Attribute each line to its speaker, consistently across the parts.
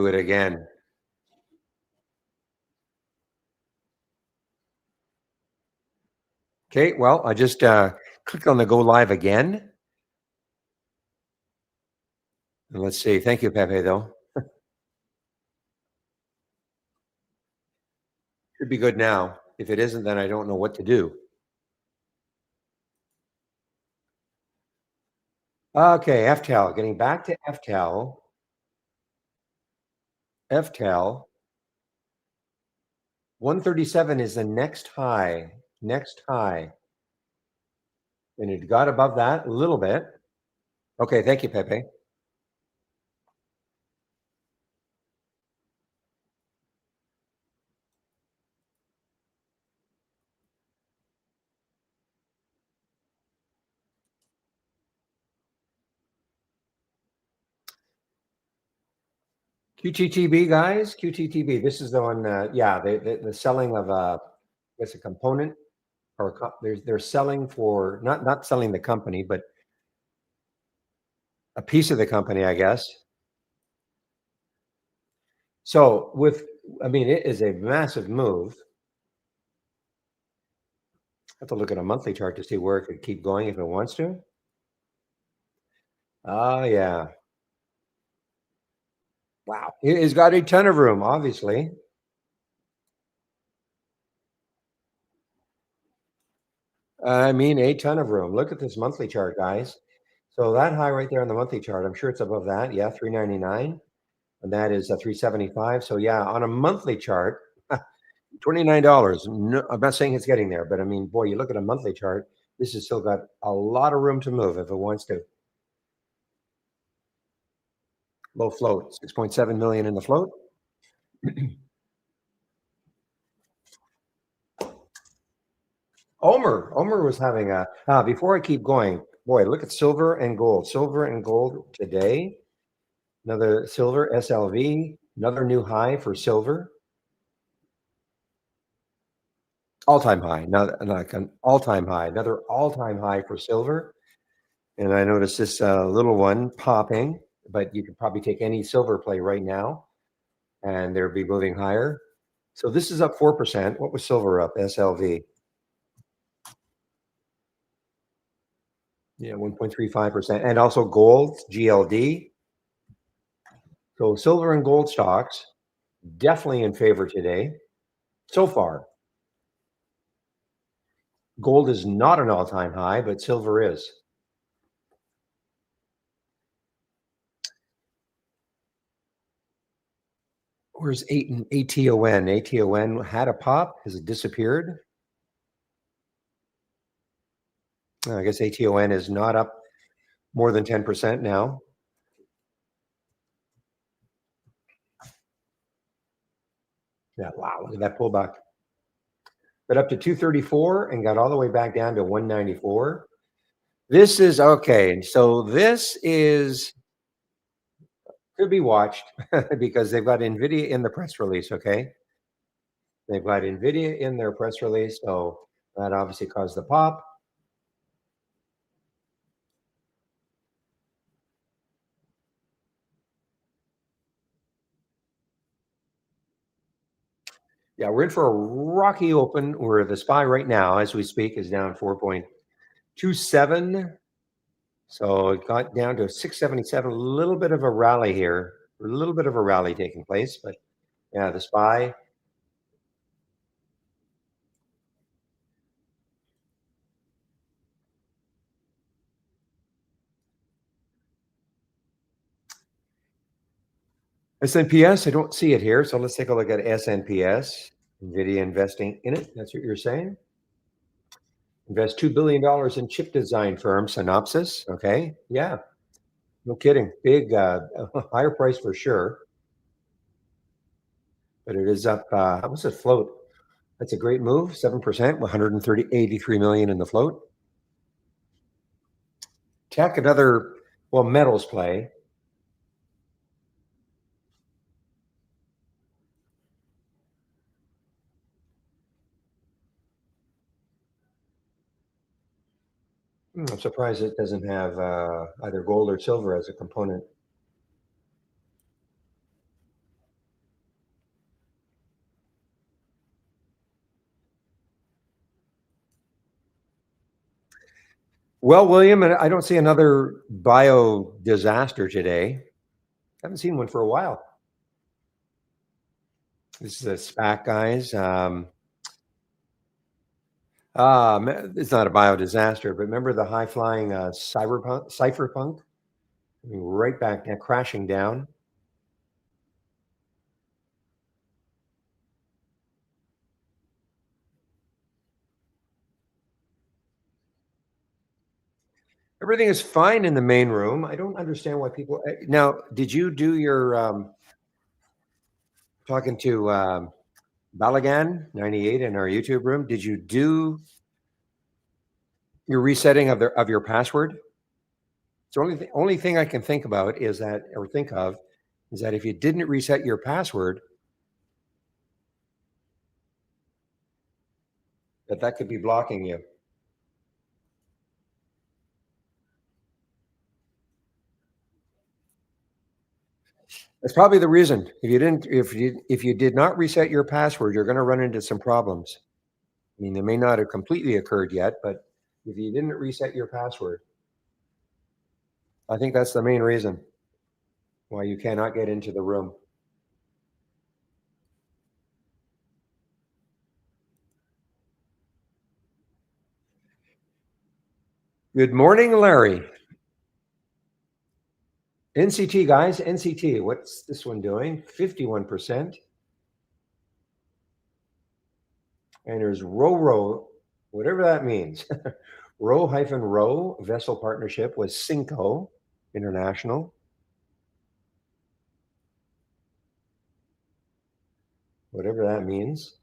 Speaker 1: Do it again. Okay, well, I just clicked on the go live again. And let's see. Thank you, Pepe, though. Should be good now. If it isn't, then I don't know what to do. Okay, FTAL. Getting back to FTAL. FTAL. 137 is the next high. Next high. And it got above that a little bit. Okay, thank you, Pepe. QTTB, guys. QTTB. This is the one. Yeah, the selling of what's a component or they're selling for not selling the company, but a piece of the company, I guess. So I mean, it is a massive move. I have to look at a monthly chart to see where it could keep going if it wants to. Ah, yeah. Wow. It has got a ton of room, obviously. I mean, a ton of room. Look at this monthly chart, guys. So that high right there on the monthly chart, I'm sure it's above that. Yeah, 399. And that is 375. So yeah, on a monthly chart, $29. No, I'm not saying it's getting there, but I mean, boy, you look at a monthly chart, this has still got a lot of room to move if it wants to. Low float, 6.7 million in the float. Omer was having a, before I keep going, boy, look at silver and gold. Silver and gold today. Another silver, SLV, another new high for silver. All-time high, not like an all-time high, another all-time high for silver. And I noticed this little one popping, but you could probably take any silver play right now and they'll be moving higher. So this is up 4%. What was silver up? SLV. Yeah, 1.35%. And also gold, GLD. So silver and gold stocks definitely in favor today. So far, gold is not an all-time high, but silver is. Where's ATON? ATON had a pop. Has it disappeared? I guess ATON is not up more than 10% now. Yeah, wow, look at that pullback. But up to 234 and got all the way back down to 194. This is okay. So this is could be watched because they've got NVIDIA in the press release, okay? They've got NVIDIA in their press release, so that obviously caused the pop. Yeah, we're in for a rocky open where the SPY right now, as we speak, is down 4.27. So it got down to 677, a little bit of a rally here, a little bit of a rally taking place. But yeah, the SPY. SNPS, I don't see it here. So let's take a look at SNPS. NVIDIA investing in it. That's what you're saying. Invest $2 billion in chip design firm Synopsys. Okay. Yeah. No kidding. Big, higher price for sure. But it is up. How was it float? That's a great move. 7%, 183 million in the float. Tech, another, well, metals play. I'm surprised it doesn't have either gold or silver as a component. Well, William, and I don't see another bio disaster today. Haven't seen one for a while. This is a SPAC, guys. It's not a bio disaster, but remember the high flying cypherpunk? I mean, right back now, crashing down. Everything is fine in the main room. I don't understand why people. Now, did you do your talking to Balagan 98 in our YouTube room? Did you do your resetting of your password? The only thing I can think about is that, or think of, is that if you didn't reset your password, that could be blocking you. That's probably the reason. If you did not reset your password, you're going to run into some problems. I mean, they may not have completely occurred yet, but if you didn't reset your password, I think that's the main reason why you cannot get into the room. Good morning, Larry. NCT, guys, NCT. What's this one doing? 51%. And there's row, whatever that means. row vessel partnership with Cinco International. Whatever that means.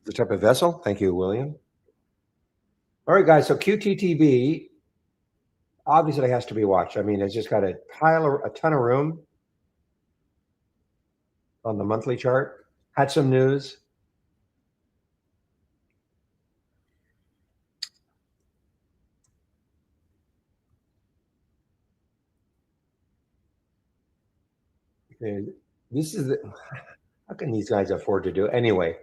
Speaker 1: The type of vessel. Thank you, William. All right, guys. So QTTB obviously has to be watched. I mean, it's just got a ton of room on the monthly chart. Had some news. Okay, this is how can these guys afford to do it? Anyway?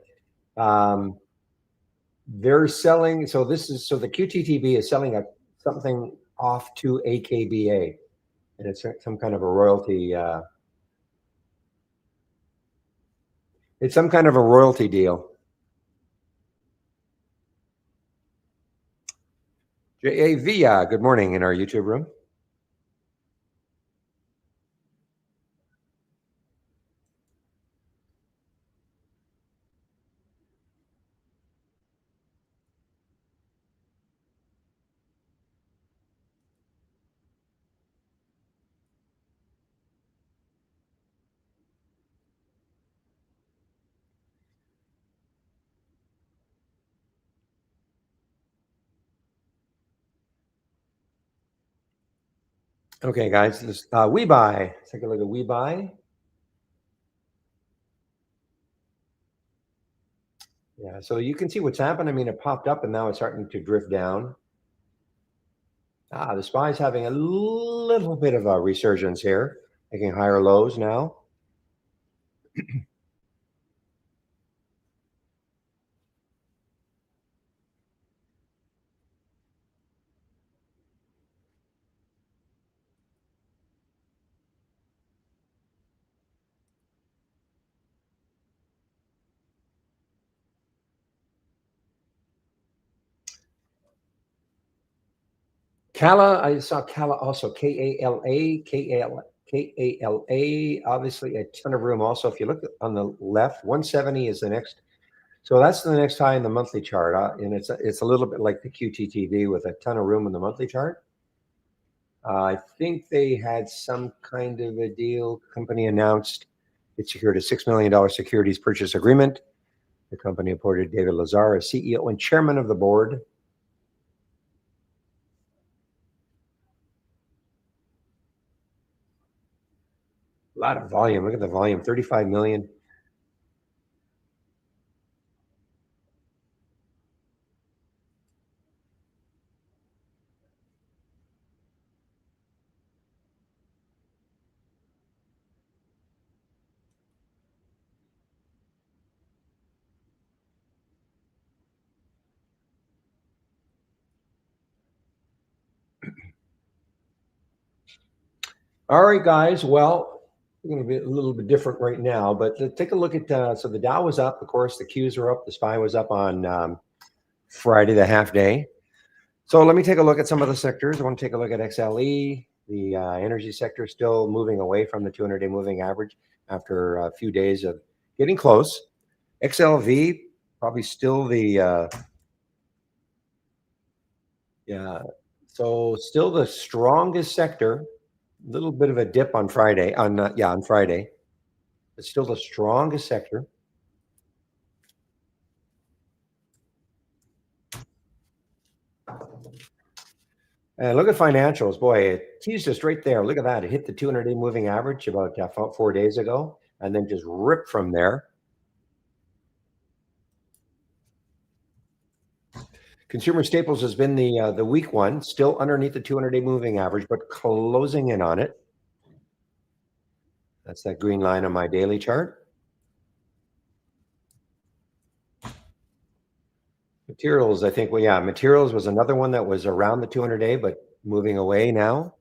Speaker 1: They're selling. So the QTTB is selling something off to AKBA, and it's some kind of a royalty. It's some kind of a royalty deal. JAV, good morning in our YouTube room. Okay, guys, this we buy. Let's take a look at we buy. Yeah, so you can see what's happened. I mean, it popped up and now it's starting to drift down. The SPY's having a little bit of a resurgence here, making higher lows now. Kala, I saw Kala also, Kala, obviously a ton of room also. If you look on the left, 170 is the next. So that's the next high in the monthly chart. And it's a little bit like the QTTV with a ton of room in the monthly chart. I think they had some kind of a deal. Company announced it secured a $6 million securities purchase agreement. The company appointed David Lazar as CEO and chairman of the board. A lot of volume. Look at the volume, 35 million. All right, guys. Well, we're going to be a little bit different right now, but take a look at. So the Dow was up, of course. The Qs are up. The SPY was up on Friday, the half day. So let me take a look at some of the sectors. I want to take a look at XLE. The energy sector still moving away from the 200-day moving average after a few days of getting close. XLV probably still the yeah. So still the strongest sector. A little bit of a dip on Friday. On Friday, but still the strongest sector. And look at financials. Boy, it teased us right there. Look at that. It hit the 200-day moving average about 4 days ago and then just ripped from there. Consumer staples has been the weak one, still underneath the 200-day moving average, but closing in on it. That's that green line on my daily chart. Materials, I think, well, yeah, materials was another one that was around the 200-day, but moving away now.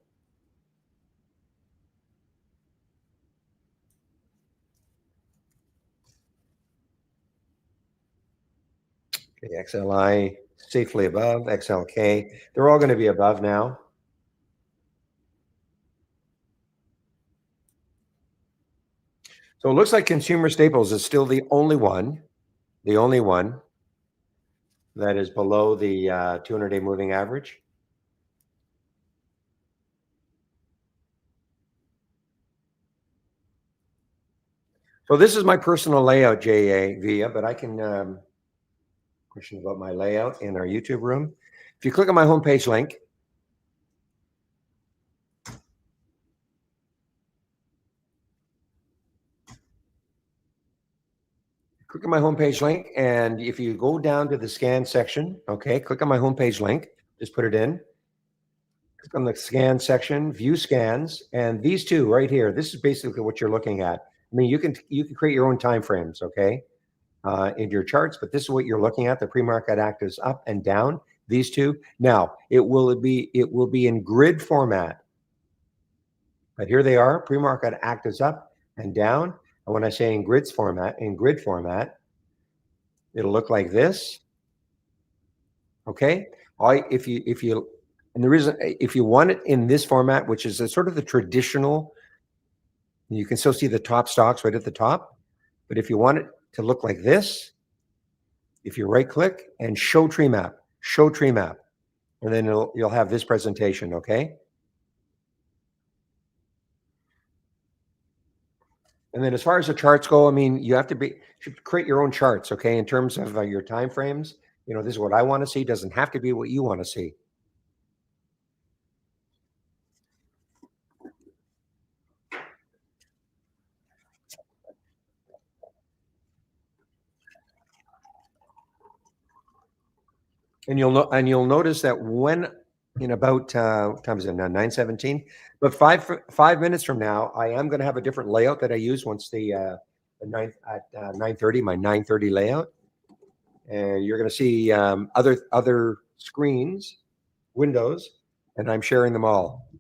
Speaker 1: Okay, XLI safely above, XLK. They're all going to be above now. So it looks like consumer staples is still the only one that is below the 200-day moving average. So this is my personal layout, Via, but I can question about my layout in our YouTube room. If you click on my homepage link, click on my homepage link, and if you go down to the scan section, okay, click on my homepage link, just put it in. Click on the scan section, view scans, and these two right here. This is basically what you're looking at. I mean, you can create your own time frames, okay, in your charts, but this is what you're looking at. The pre-market actives up and down. These two. Now it will be in grid format, but here they are. Pre-market actives up and down. And when I say in grid format, it'll look like this. Okay. And the reason, if you want it in this format, which is a sort of the traditional, you can still see the top stocks right at the top. But if you want it to look like this, if you right click and show tree map, and then you'll have this presentation. Okay. And then as far as the charts go, I mean, you should create your own charts. Okay. In terms of your time frames, this is what I want to see. Doesn't have to be what you want to see. And you'll notice that when in about what time is it now? 9:17. But 5 minutes from now, I am going to have a different layout that I use once the 9:30, my 9:30 layout, and you're going to see other screens, windows, and I'm sharing them all.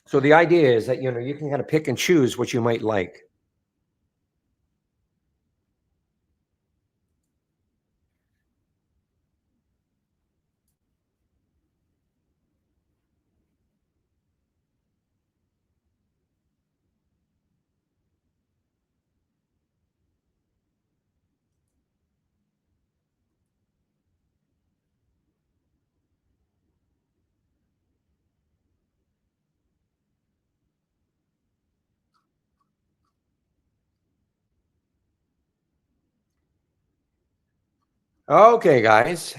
Speaker 1: So the idea is that you can kind of pick and choose what you might like. Okay, guys.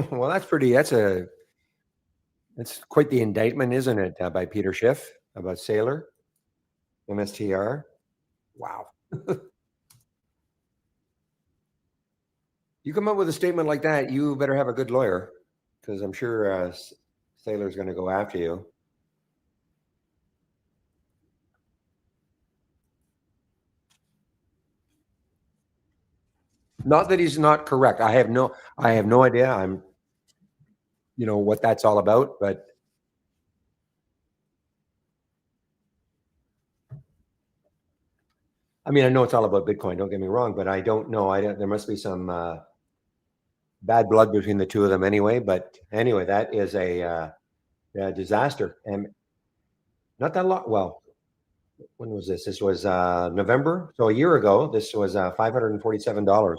Speaker 1: Well, that's quite the indictment, isn't it, by Peter Schiff about Sailor, MSTR. Wow. You come up with a statement like that, you better have a good lawyer, because I'm sure Sailor's going to go after you. Not that he's not correct. I have no idea. What that's all about, but I mean, I know it's all about Bitcoin. Don't get me wrong, but I don't know. There must be some bad blood between the two of them anyway. But anyway, that is a disaster, and not that long. Well, when was this? This was November, so a year ago. This was $547.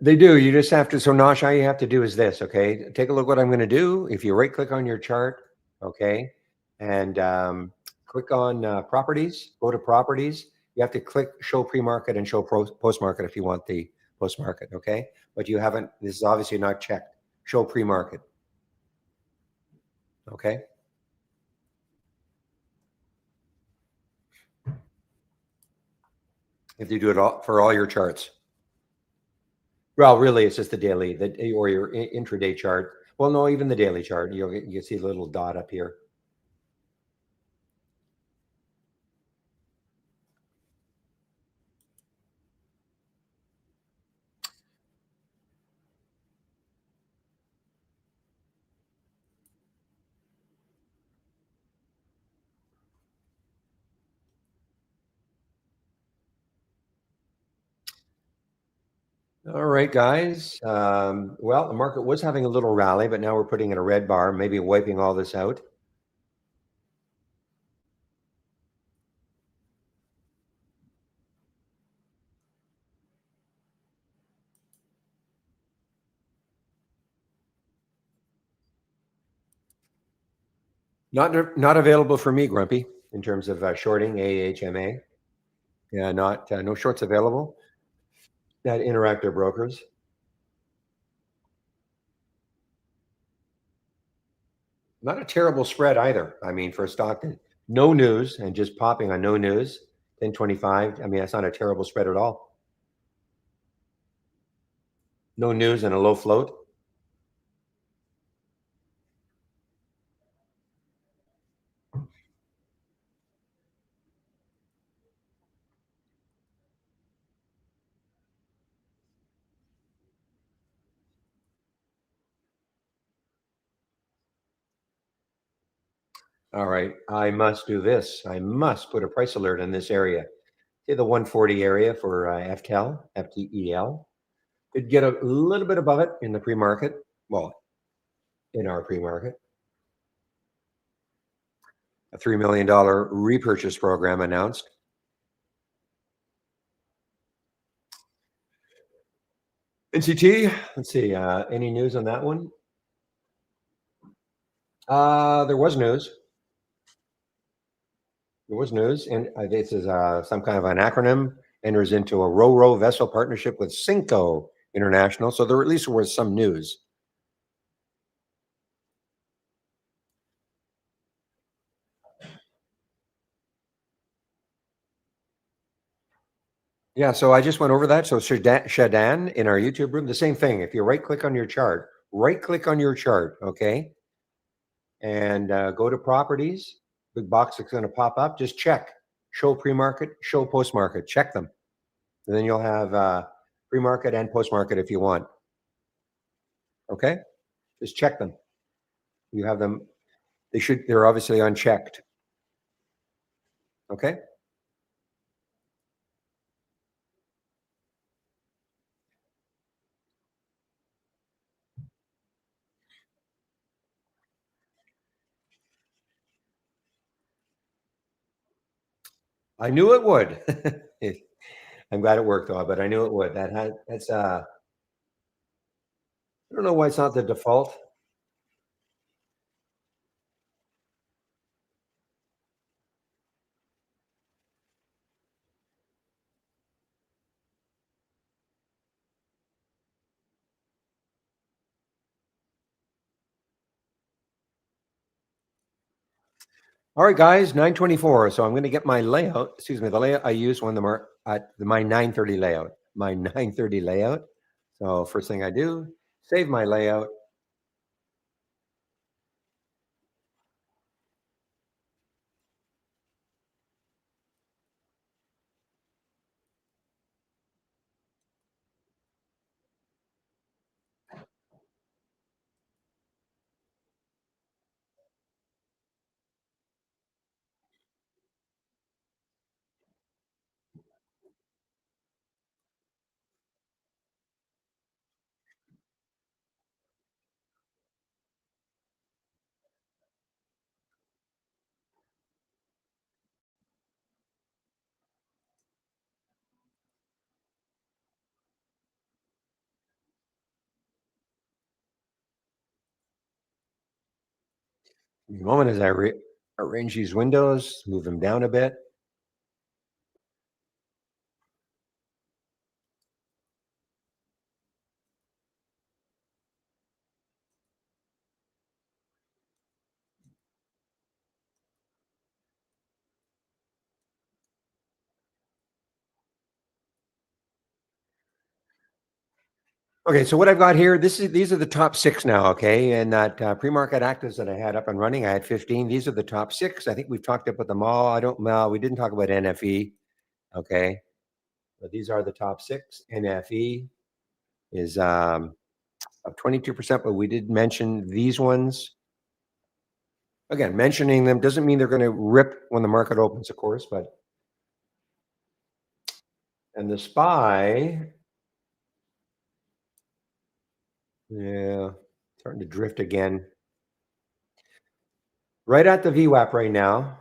Speaker 1: They do. You just have to. So, Nosh, all you have to do is this. Okay, take a look what I'm going to do. If you right click on your chart, okay, and click on properties, go to properties. You have to click show pre-market and show post-market if you want the post-market. Okay, but you haven't. This is obviously not checked. Show pre-market. Okay. If you do it all for all your charts. Well, really, it's just the daily, or your intraday chart. Well, no, even the daily chart. You see the little dot up here. All right, guys. Well, the market was having a little rally, but now we're putting in a red bar, maybe wiping all this out. Not available for me, Grumpy, in terms of shorting AHMA. Yeah, not no shorts available. That Interactive Brokers. Not a terrible spread either. I mean, for a stock that no news and just popping on no news, 1025. I mean, that's not a terrible spread at all. No news and a low float. All right, I must do this. I must put a price alert in this area. Say the 140 area for FTEL, FTEL. Could get a little bit above it in the pre-market. Well, in our pre-market, a $3 million repurchase program announced. NCT. Let's see. Any news on that one? There was news. There was news, and this is some kind of an acronym. Enters into a ro-ro vessel partnership with Cinco International. So there at least was some news. Yeah, so I just went over that. So Shadan in our YouTube room, the same thing. If you right click on your chart, okay, and go to properties, big box is going to pop up. Just check show pre-market, show post-market, check them. And then you'll have pre-market and post-market if you want. Okay, just check them. You have them. They're obviously unchecked. Okay. I knew it would. I'm glad it worked though, but I knew it would. That's I don't know why it's not the default. All right, guys, 9:24. So I'm going to get my layout. Excuse me, the layout I use when my 9:30 layout. My 9:30 layout. So first thing I do, save my layout. The moment as I arrange these windows, move them down a bit. Okay, so what I've got here, these are the top six now. Okay, and that pre-market actives that I had up and running, I had 15. These are the top six. I think we've talked about them all. I don't know. We didn't talk about NFE. Okay, but these are the top six. NFE is up 22%, but we did mention these ones. Again, mentioning them doesn't mean they're going to rip when the market opens, of course, but and the SPY, yeah, starting to drift again. Right at the VWAP right now.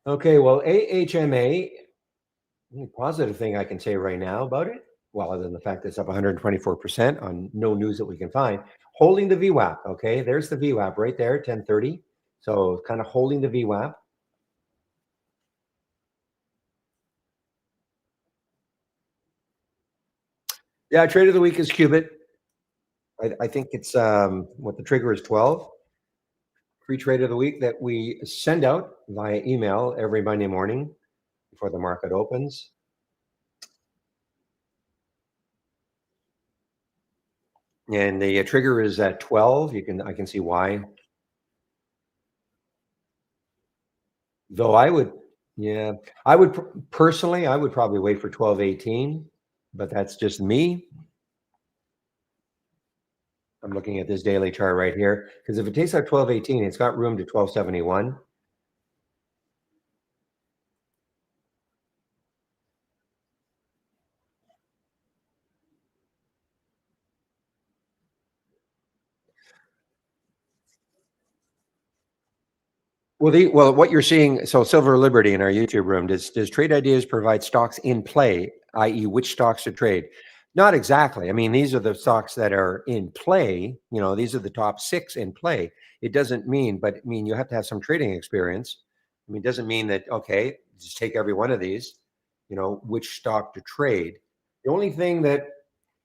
Speaker 1: Okay, well, AHMA, only positive thing I can say right now about it, well, other than the fact that it's up 124% on no news that we can find, holding the VWAP. Okay, there's the VWAP right there, 1030. So kind of holding the VWAP. Yeah, trade of the week is Qubit. I think it's what the trigger is 12. Free trade of the week that we send out via email every Monday morning before the market opens. And the trigger is at 12. I can see why. Though I would, yeah, I would personally, I would probably wait for 1218, but that's just me. I'm looking at this daily chart right here because if it takes out 1218, it's got room to 1271. Well, what you're seeing, so Silver Liberty in our YouTube room, does Trade Ideas provide stocks in play, i.e., which stocks to trade? Not exactly. I mean, these are the stocks that are in play. You know, these are the top six in play. It doesn't mean, but I mean, you have to have some trading experience. I mean, it doesn't mean that okay, just take every one of these. You know, which stock to trade. The only thing that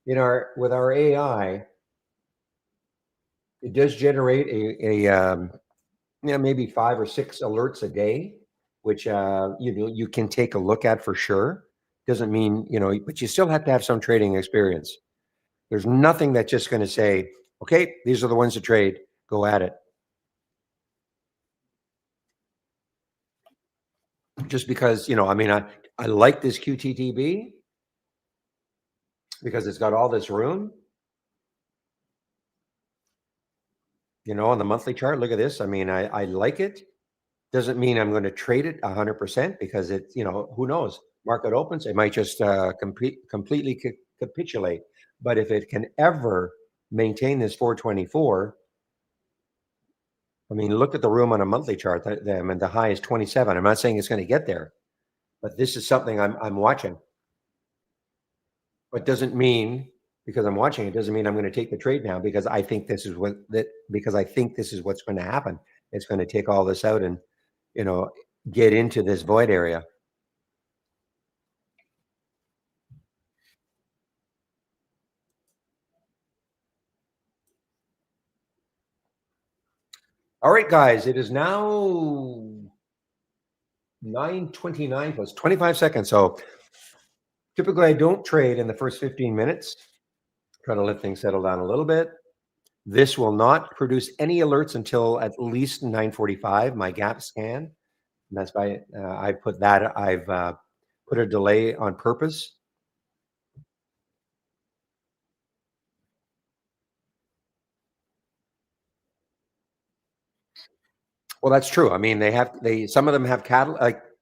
Speaker 1: in our with our AI, it does generate maybe 5 or 6 alerts a day, which you can take a look at for sure. Doesn't mean but you still have to have some trading experience. There's nothing that's just going to say, okay, these are the ones to trade. Go at it. Just because I mean, I like this QTTB because it's got all this room. On the monthly chart, look at this. I mean, I like it. Doesn't mean I'm going to trade it 100% because who knows? Market opens, it might just completely capitulate. But if it can ever maintain this 424, I mean, look at the room on a monthly chart. And the high is 27. I'm not saying it's going to get there, but this is something I'm watching. But doesn't mean because I'm watching it doesn't mean I'm going to take the trade now because I think this is what's going to happen. it's going to take all this out and, you know, get into this void area. All right, guys, it is now 9:29 plus 25 seconds. So typically I don't trade in the first 15 minutes. Try to let things settle down a little bit. This will not produce any alerts until at least 9:45, my gap scan. And that's why I've put a delay on purpose. Well, that's true. I mean, some of them have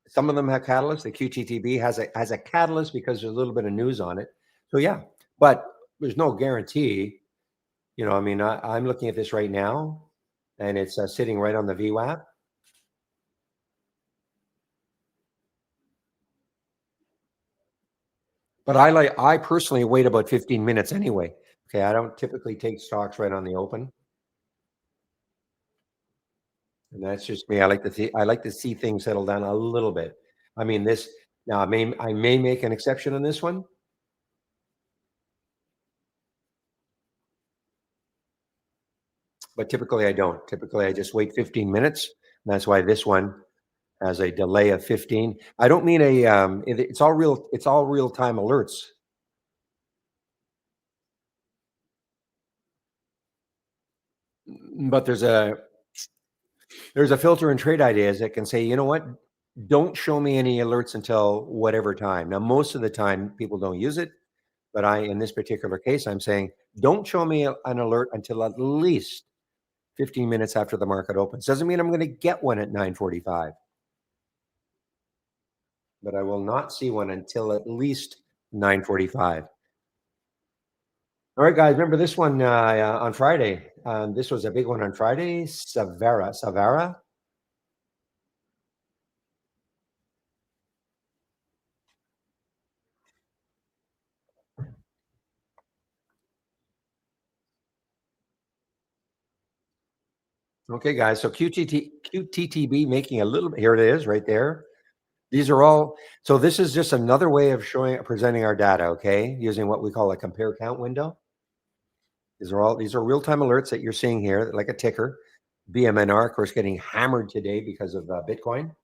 Speaker 1: some of them have catalysts. The QTTB has a catalyst because there's a little bit of news on it. So yeah, but there's no guarantee. You know, I mean, I'm looking at this right now, and it's sitting right on the VWAP. But I personally wait about 15 minutes anyway. Okay, I don't typically take stocks right on the open, and that's just me. I like to see things settle down a little bit. I mean, this now I may make an exception on this one, but typically I don't. Typically, I just wait 15 minutes. And that's why this one has a delay of 15. I don't mean it's all real. It's all real time alerts. But there's a filter in trade ideas that can say, you know what, don't show me any alerts until whatever time. Now, most of the time, people don't use it, but in this particular case, I'm saying, don't show me an alert until at least 15 minutes after the market opens. Doesn't mean I'm going to get one at 9:45, but I will not see one until at least 9:45. All right, guys, remember this one on Friday. This was a big one on Friday. Savara. Okay, guys. So QTTB making a little bit. Here it is, right there. These are all. So this is just another way of presenting our data. Okay, using what we call a compare count window. These are real time alerts that you're seeing here, like a ticker. BMNR, of course, getting hammered today because of Bitcoin.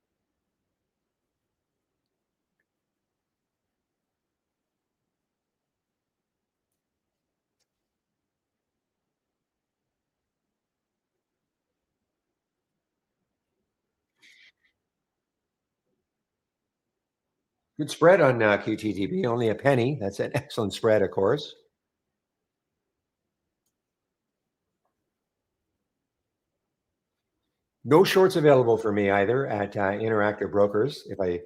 Speaker 1: Good spread on QTTB, only a penny. That's an excellent spread, of course. No shorts available for me either at Interactive Brokers. If I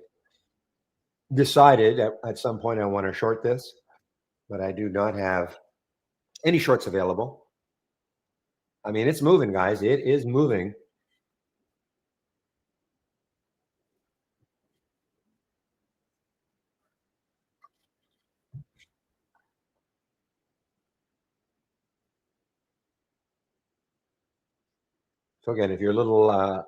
Speaker 1: decided at some point I want to short this, but I do not have any shorts available. I mean, it's moving, guys. It is moving. So again, if you're a little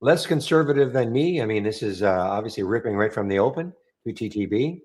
Speaker 1: less conservative than me, I mean, this is obviously ripping right from the open, QTTB.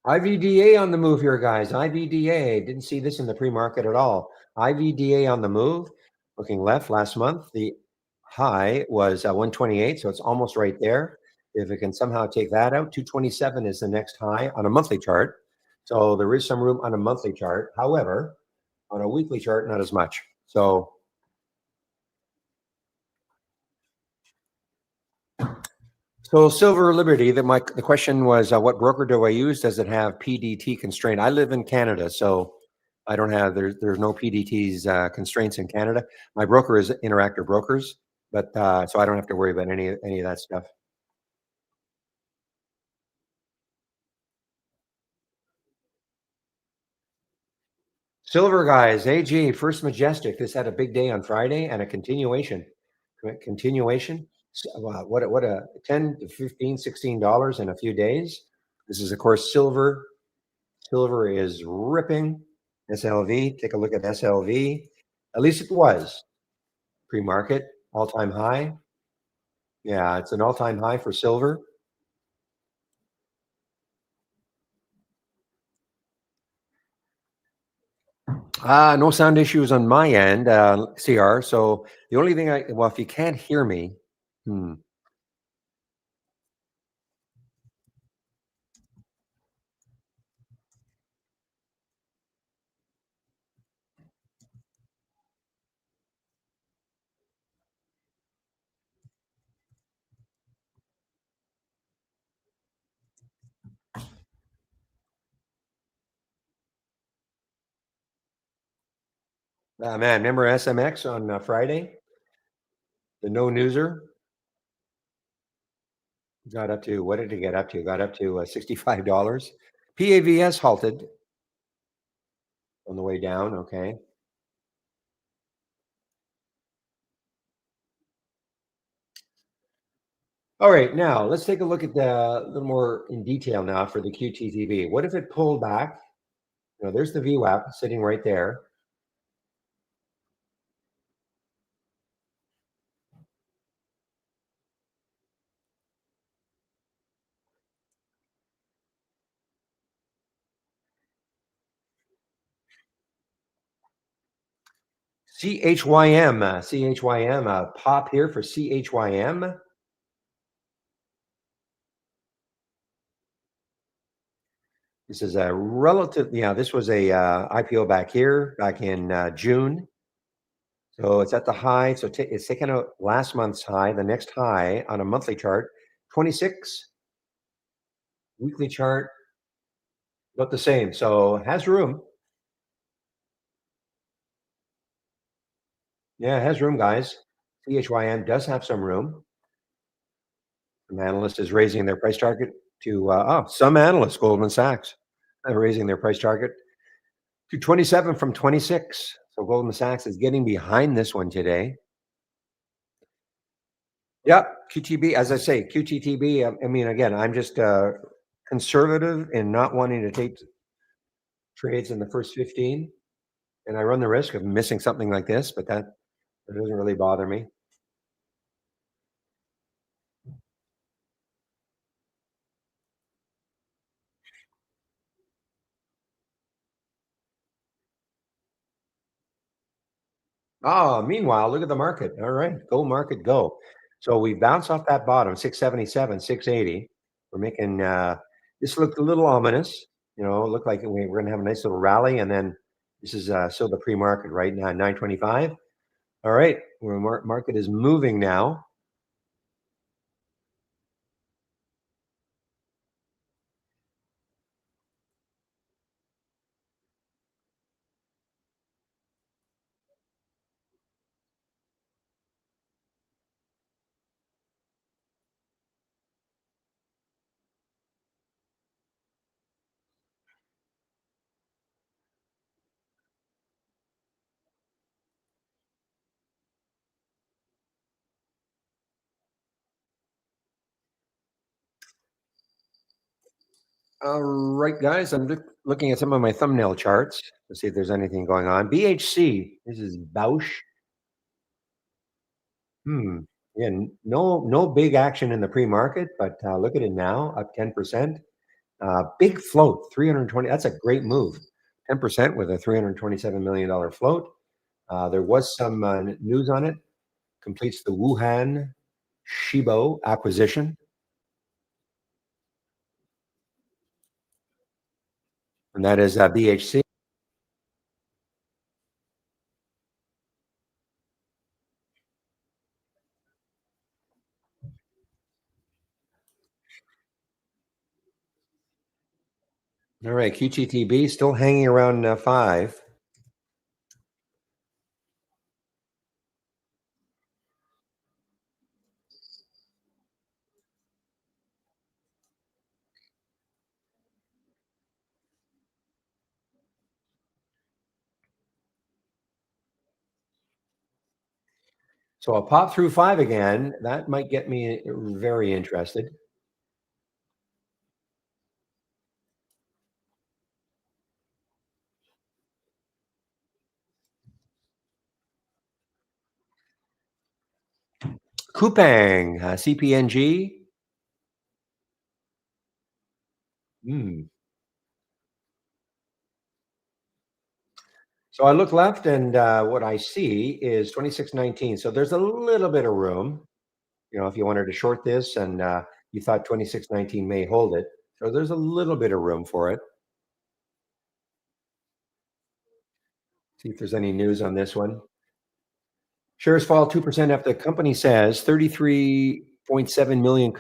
Speaker 1: IVDA on the move here, guys. IVDA. Didn't see this in the pre-market at all. IVDA on the move. Looking left last month, the high was 128, so it's almost right there. If it can somehow take that out, 227 is the next high on a monthly chart. So there is some room on a monthly chart. However, on a weekly chart, not as much. So Silver Liberty, the question was, what broker do I use? Does it have PDT constraint? I live in Canada, so I don't have there's no PDTs constraints in Canada. My broker is Interactive Brokers, but so I don't have to worry about any of that stuff. Silver guys, AG First Majestic. This had a big day on Friday and a continuation. Continuation. What a 10 to 15, $16 in a few days. This is of course silver. Silver is ripping. SLV. Take a look at SLV. At least it was pre-market all-time high. Yeah, it's an all-time high for silver. No sound issues on my end, CR. So the only thing well, if you can't hear me, hmm. Man, remember SMX on Friday? The no newser got up to, what did it get up to? Got up to $65. PAVS halted on the way down. Okay. All right. Now let's take a look at the a little more in detail now for the QTTB. What if it pulled back? There's the VWAP sitting right there. CHYM, CHYM, pop here for CHYM. This is a relative, yeah, this was a IPO back here, back in June. So it's at the high. So it's taken out last month's high, the next high on a monthly chart, 26, weekly chart, about the same. So it has room. Yeah, it has room, guys. CHYM does have some room. Some analyst is raising their price target to, some analysts, Goldman Sachs, are raising their price target to 27 from 26. So Goldman Sachs is getting behind this one today. Yep, QTB, as I say, QTTB. I mean, again, I'm just conservative in not wanting to take trades in the first 15, and I run the risk of missing something like this, but that doesn't really bother me. Meanwhile, look at the market. All right, go market, go. So we bounce off that bottom, 677, 680. We're making this looked a little ominous. It looked like we're going to have a nice little rally, and then this is still the pre-market right now, 925. All right, where market is moving now. All right, guys, I'm looking at some of my thumbnail charts to see if there's anything going on. BHC, this is Bausch. Hmm. Yeah, no big action in the pre-market, but look at it now, up 10%. Big float, 320. That's a great move. 10% with a $327 million float. There was some news on it. Completes the Wuhan Shibo acquisition, and that is BHC. All right, QTTB still hanging around 5. So I'll pop through 5 again. That might get me very interested. Coupang, CPNG. Hmm. So I look left, and what I see is 26.19. So there's a little bit of room, if you wanted to short this and you thought 26.19 may hold it. So there's a little bit of room for it. See if there's any news on this one. Shares fall 2% after the company says 33.7 million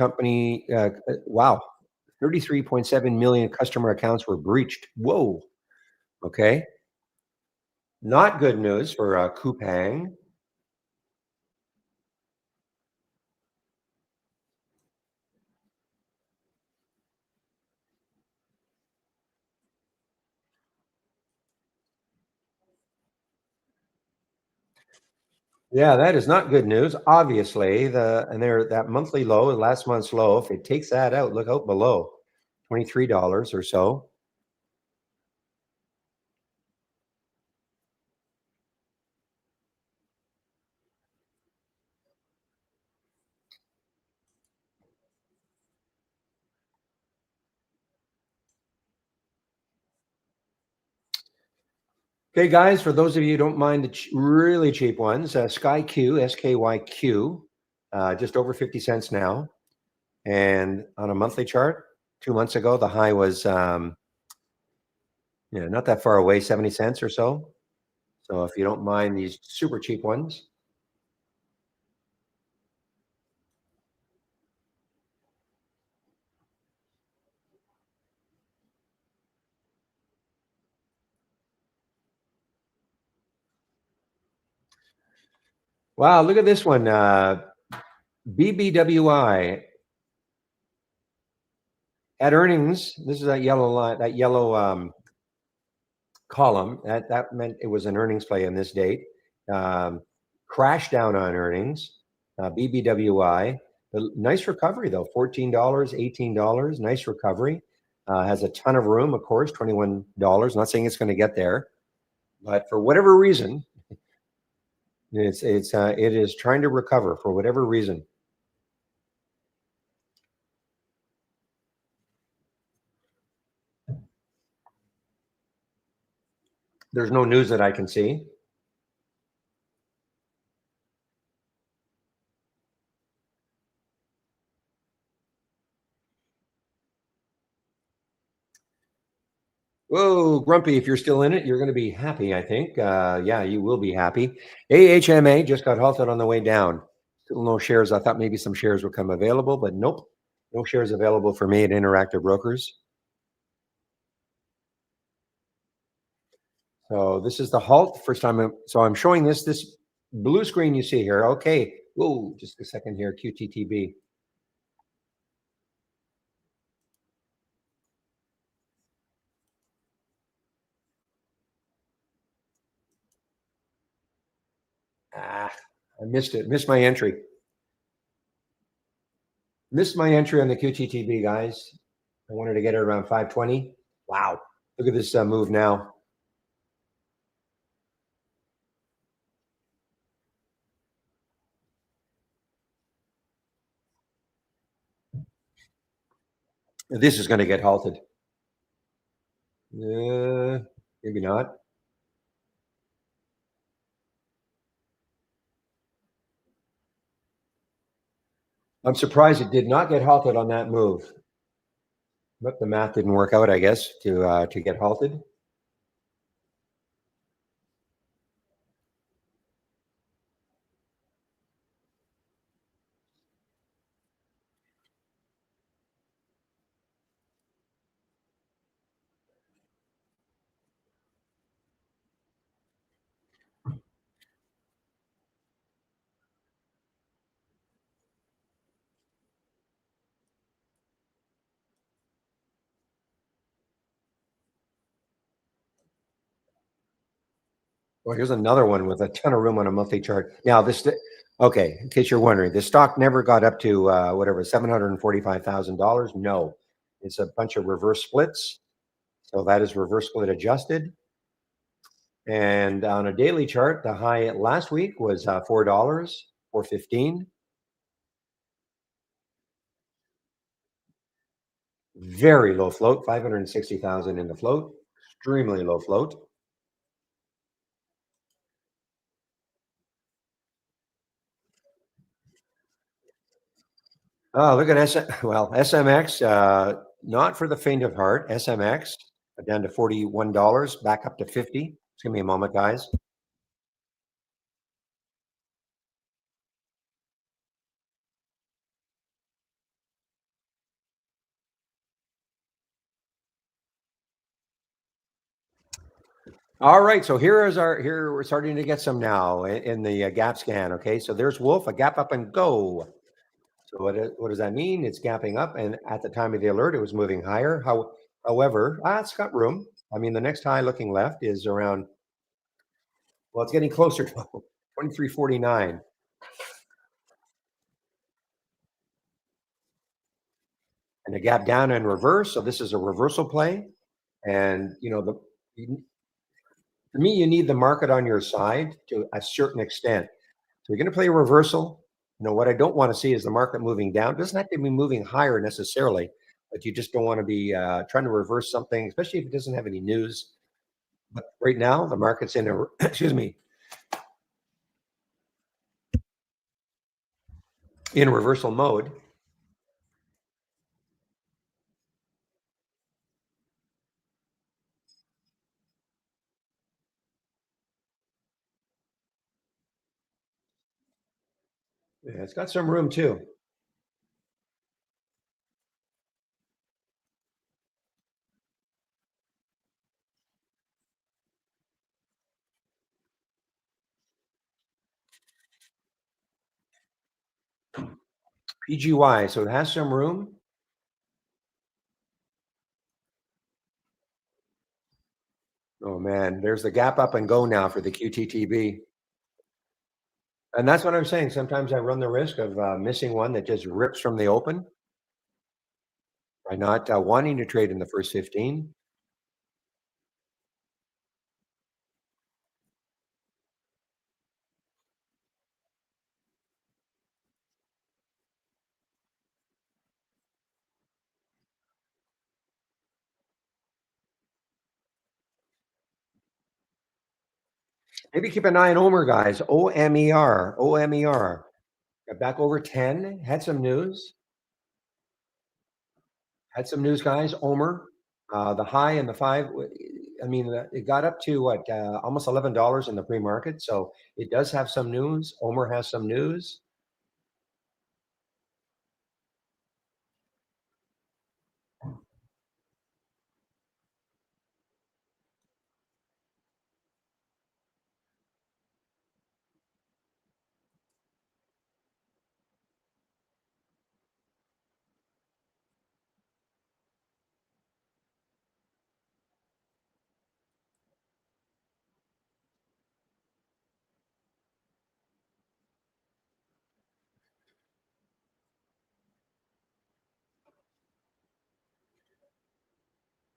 Speaker 1: wow, 33.7 million customer accounts were breached. Whoa. Okay. Not good news for Coupang. Yeah, that is not good news. Obviously, that monthly low, last month's low, if it takes that out, look out below $23 or so. Okay, guys, for those of you who don't mind the really cheap ones, SkyQ, SKYQ, just over 50 cents now. And on a monthly chart, 2 months ago, the high was not that far away, 70 cents or so. So if you don't mind these super cheap ones. Wow, look at this one. BBWI at earnings. This is that yellow line, that yellow column. That meant it was an earnings play on this date. Um, Crashed down on earnings. BBWI. Nice recovery though. $14, $18. Nice recovery. Has a ton of room, of course. $21. Not saying it's going to get there, but for whatever reason, it is trying to recover for whatever reason. There's no news that I can see. Whoa, Grumpy, if you're still in it, you're going to be happy, I think. Yeah, you will be happy. AHMA just got halted on the way down. Still no shares. I thought maybe some shares would come available, but nope. No shares available for me at Interactive Brokers. So this is the halt. First time. So I'm showing this blue screen you see here. Okay. Whoa, just a second here. QTTB. Ah, I missed it. Missed my entry. Missed my entry on the QTTB, guys. I wanted to get it around 520. Wow. Look at this move now. This is going to get halted. Maybe not. I'm surprised it did not get halted on that move, but the math didn't work out, I guess, to get halted. Well, here's another one with a ton of room on a monthly chart. Now, Okay, in case you're wondering, the stock never got up to whatever $745,000. No, it's a bunch of reverse splits. So that is reverse split adjusted. And on a daily chart, the high last week was $4, 4.15. Very low float, 560,000 in the float. Extremely low float. Oh, look at SMX, not for the faint of heart. SMX down to $41, back up to 50. Just give me a moment, guys. All right, so here we're starting to get some now in the gap scan. Okay, so there's Wolf, a gap up and go. So what does that mean? It's gapping up, and at the time of the alert, it was moving higher. However, it's got room. I mean, the next high looking left is around. Well, it's getting closer to 2349, and a gap down and reverse. So this is a reversal play, and for me, you need the market on your side to a certain extent. So you're going to play a reversal. What I don't want to see is the market moving down. It doesn't have to be moving higher necessarily, but you just don't want to be trying to reverse something, especially if it doesn't have any news. But right now, the market's in a excuse me, in reversal mode. Yeah, it's got some room too. PGY, so it has some room. Oh man, there's the gap up and go now for the QTTB. And that's what I'm saying. Sometimes I run the risk of missing one that just rips from the open by not wanting to trade in the first 15. Maybe keep an eye on Omer, guys. OMER, OMER. Got back over 10. Had some news. Had some news, guys. Omer, the high and the five. I mean, it got up to what almost $11 in the pre-market. So it does have some news. Omer has some news.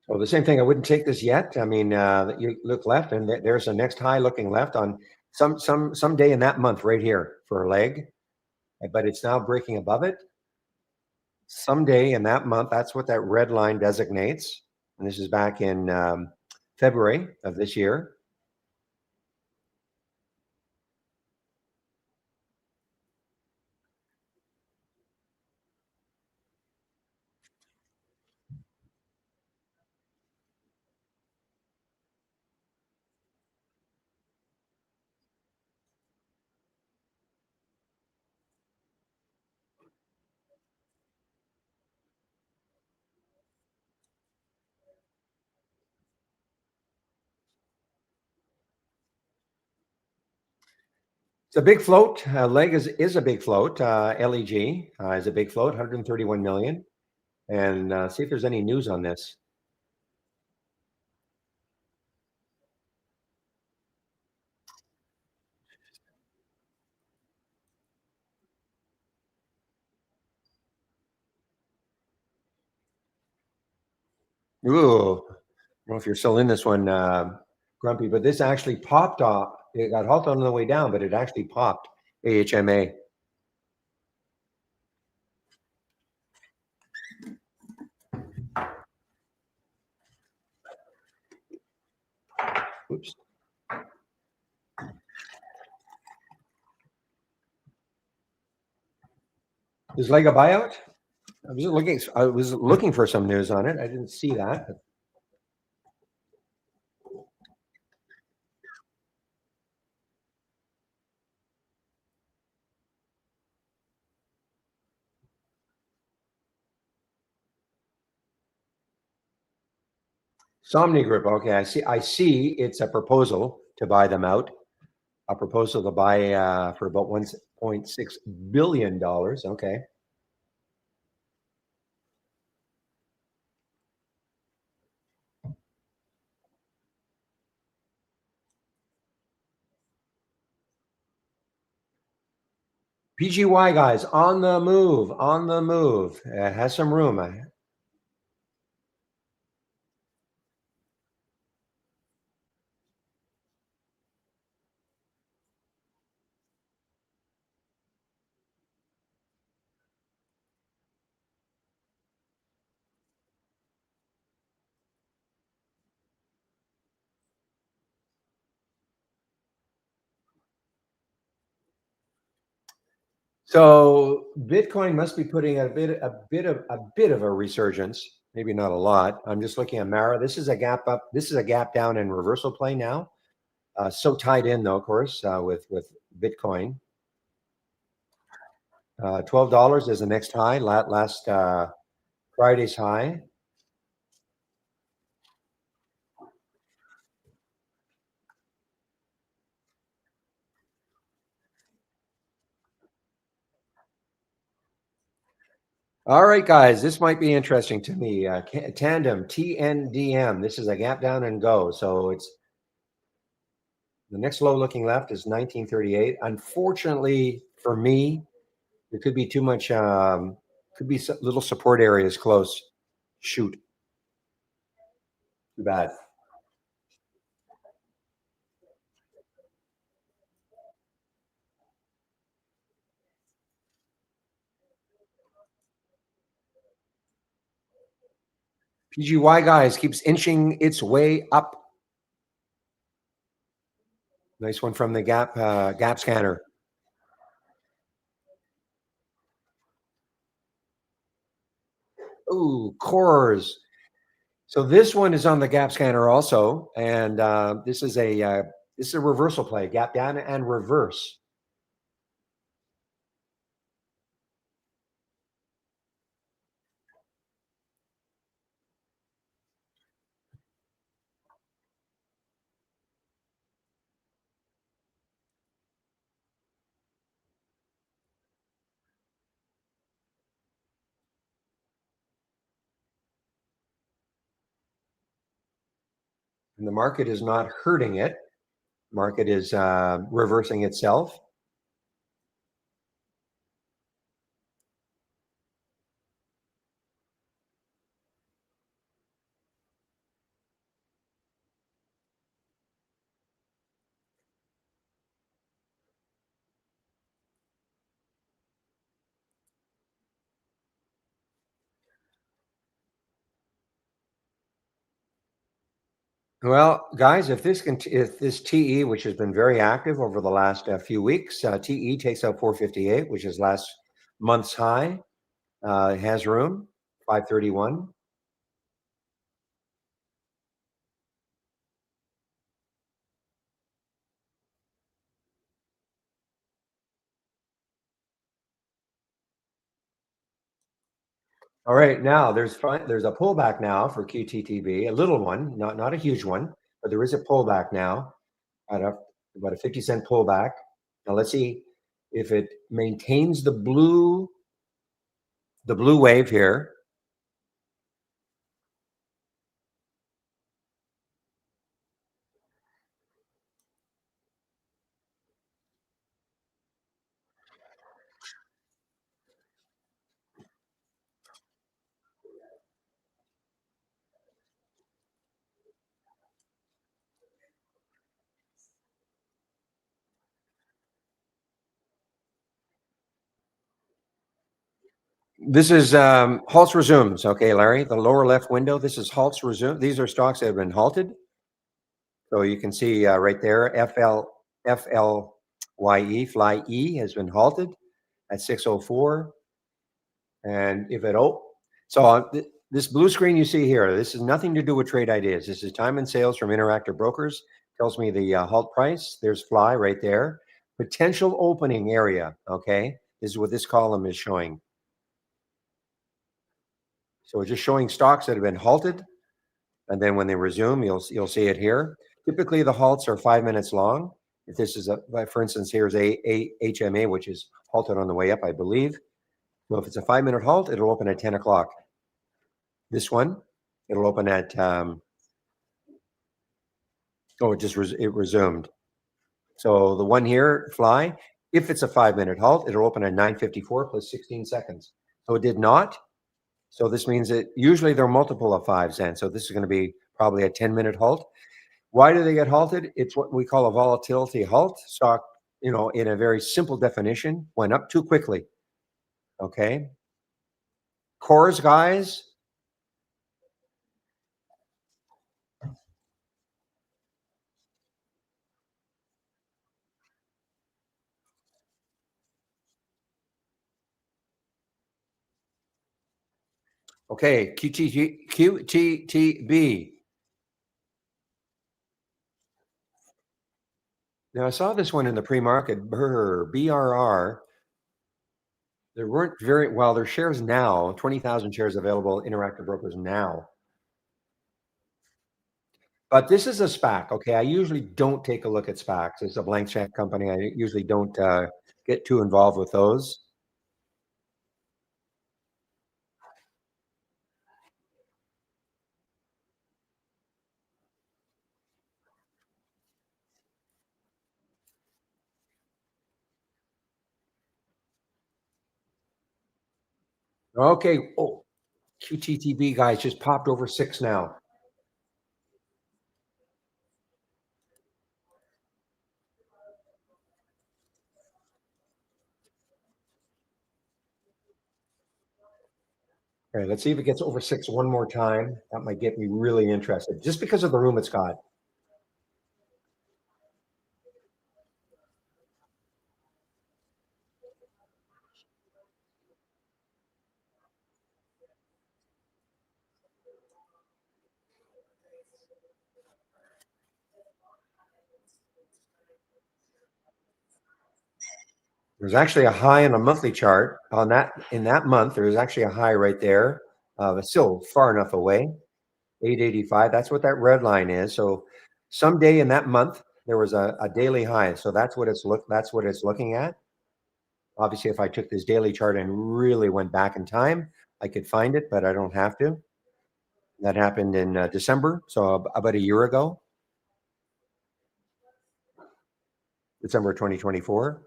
Speaker 1: So the same thing. I wouldn't take this yet. I mean, you look left, and there's a next high looking left on some day in that month right here for a leg, but it's now breaking above it. Someday in that month, that's what that red line designates. And this is back in February of this year. It's a big float. Leg is a big float. LEG is a big float, 131 million. And see if there's any news on this. Ooh, I don't know if you're still in this one, Grumpy, but this actually popped off. It got halted on the way down, but it actually popped AHMA. Oops. Is Lega buyout? I was looking for some news on it. I didn't see that. Somni Group. Okay, I see. It's a proposal to buy them out. A proposal to buy for about $1.6 billion. Okay. PGY guys on the move. On the move. Has some room. So Bitcoin must be putting a bit of a resurgence. Maybe not a lot. I'm just looking at Mara. This is a gap up. This is a gap down and reversal play now. So tied in though, of course, with Bitcoin. $12 is the next high. Last Friday's high. All right, guys, this might be interesting to me. Tandem TNDM. This is a gap down and go. So it's the next low looking left is 1938. Unfortunately for me, there could be too much. Could be little support areas close. Shoot, too bad. PGY guys keeps inching its way up. Nice one from the gap scanner. Ooh, cores. So this one is on the gap scanner also, and this is a reversal play, gap down and reverse. And the market is not hurting it. Market is reversing itself. Well, guys, if this TE, which has been very active over the last few weeks, TE takes out 458, which is last month's high. It has room, 531. All right, now there's a pullback now for QTTB, a little one, not a huge one, but there is a pullback now at about a 50-cent pullback. Now let's see if it maintains the blue wave here. This is halts resumes. Okay, Larry, the lower left window. This is halts resume. These are stocks that have been halted. So you can see right there, FLYE, Fly E has been halted at 604. And if it, this blue screen you see here, this is nothing to do with trade ideas. This is time and sales from Interactive Brokers. Tells me the halt price. There's Fly right there. Potential opening area. Okay, this is what this column is showing. So it's just showing stocks that have been halted, and then when they resume, you'll see it here. Typically, the halts are 5 minutes long. If this is for instance, here's a HMA, which is halted on the way up, I believe. So if it's a 5-minute halt, it'll open at 10 o'clock. This one, it'll open at it resumed. So the one here, Fly, if it's a 5-minute halt, it'll open at 9:54 plus 16 seconds. So it did not. So this means that usually they're multiple of 5 cents. So this is going to be probably a 10-minute halt. Why do they get halted? It's what we call a volatility halt. Stock, in a very simple definition, went up too quickly. Okay. Cores, guys. Okay, QTTB. Now I saw this one in the pre-market, BRR. There weren't very well. Their shares now, 20,000 shares available, Interactive Brokers now. But this is a SPAC. Okay, I usually don't take a look at SPACs. It's a blank check company. I usually don't get too involved with those. Okay. Oh, QTTB guys just popped over 6 now. Okay, let's see if it gets over 6 one more time. That might get me really interested, just because of the room it's got. There's actually a high on a monthly chart on that. In that month, there's actually a high right there. It's still far enough away. 885. That's what that red line is. So someday in that month, there was a daily high. So that's what it's looking at. Obviously, if I took this daily chart and really went back in time, I could find it, but I don't have to. That happened in December, so about a year ago, December 2024.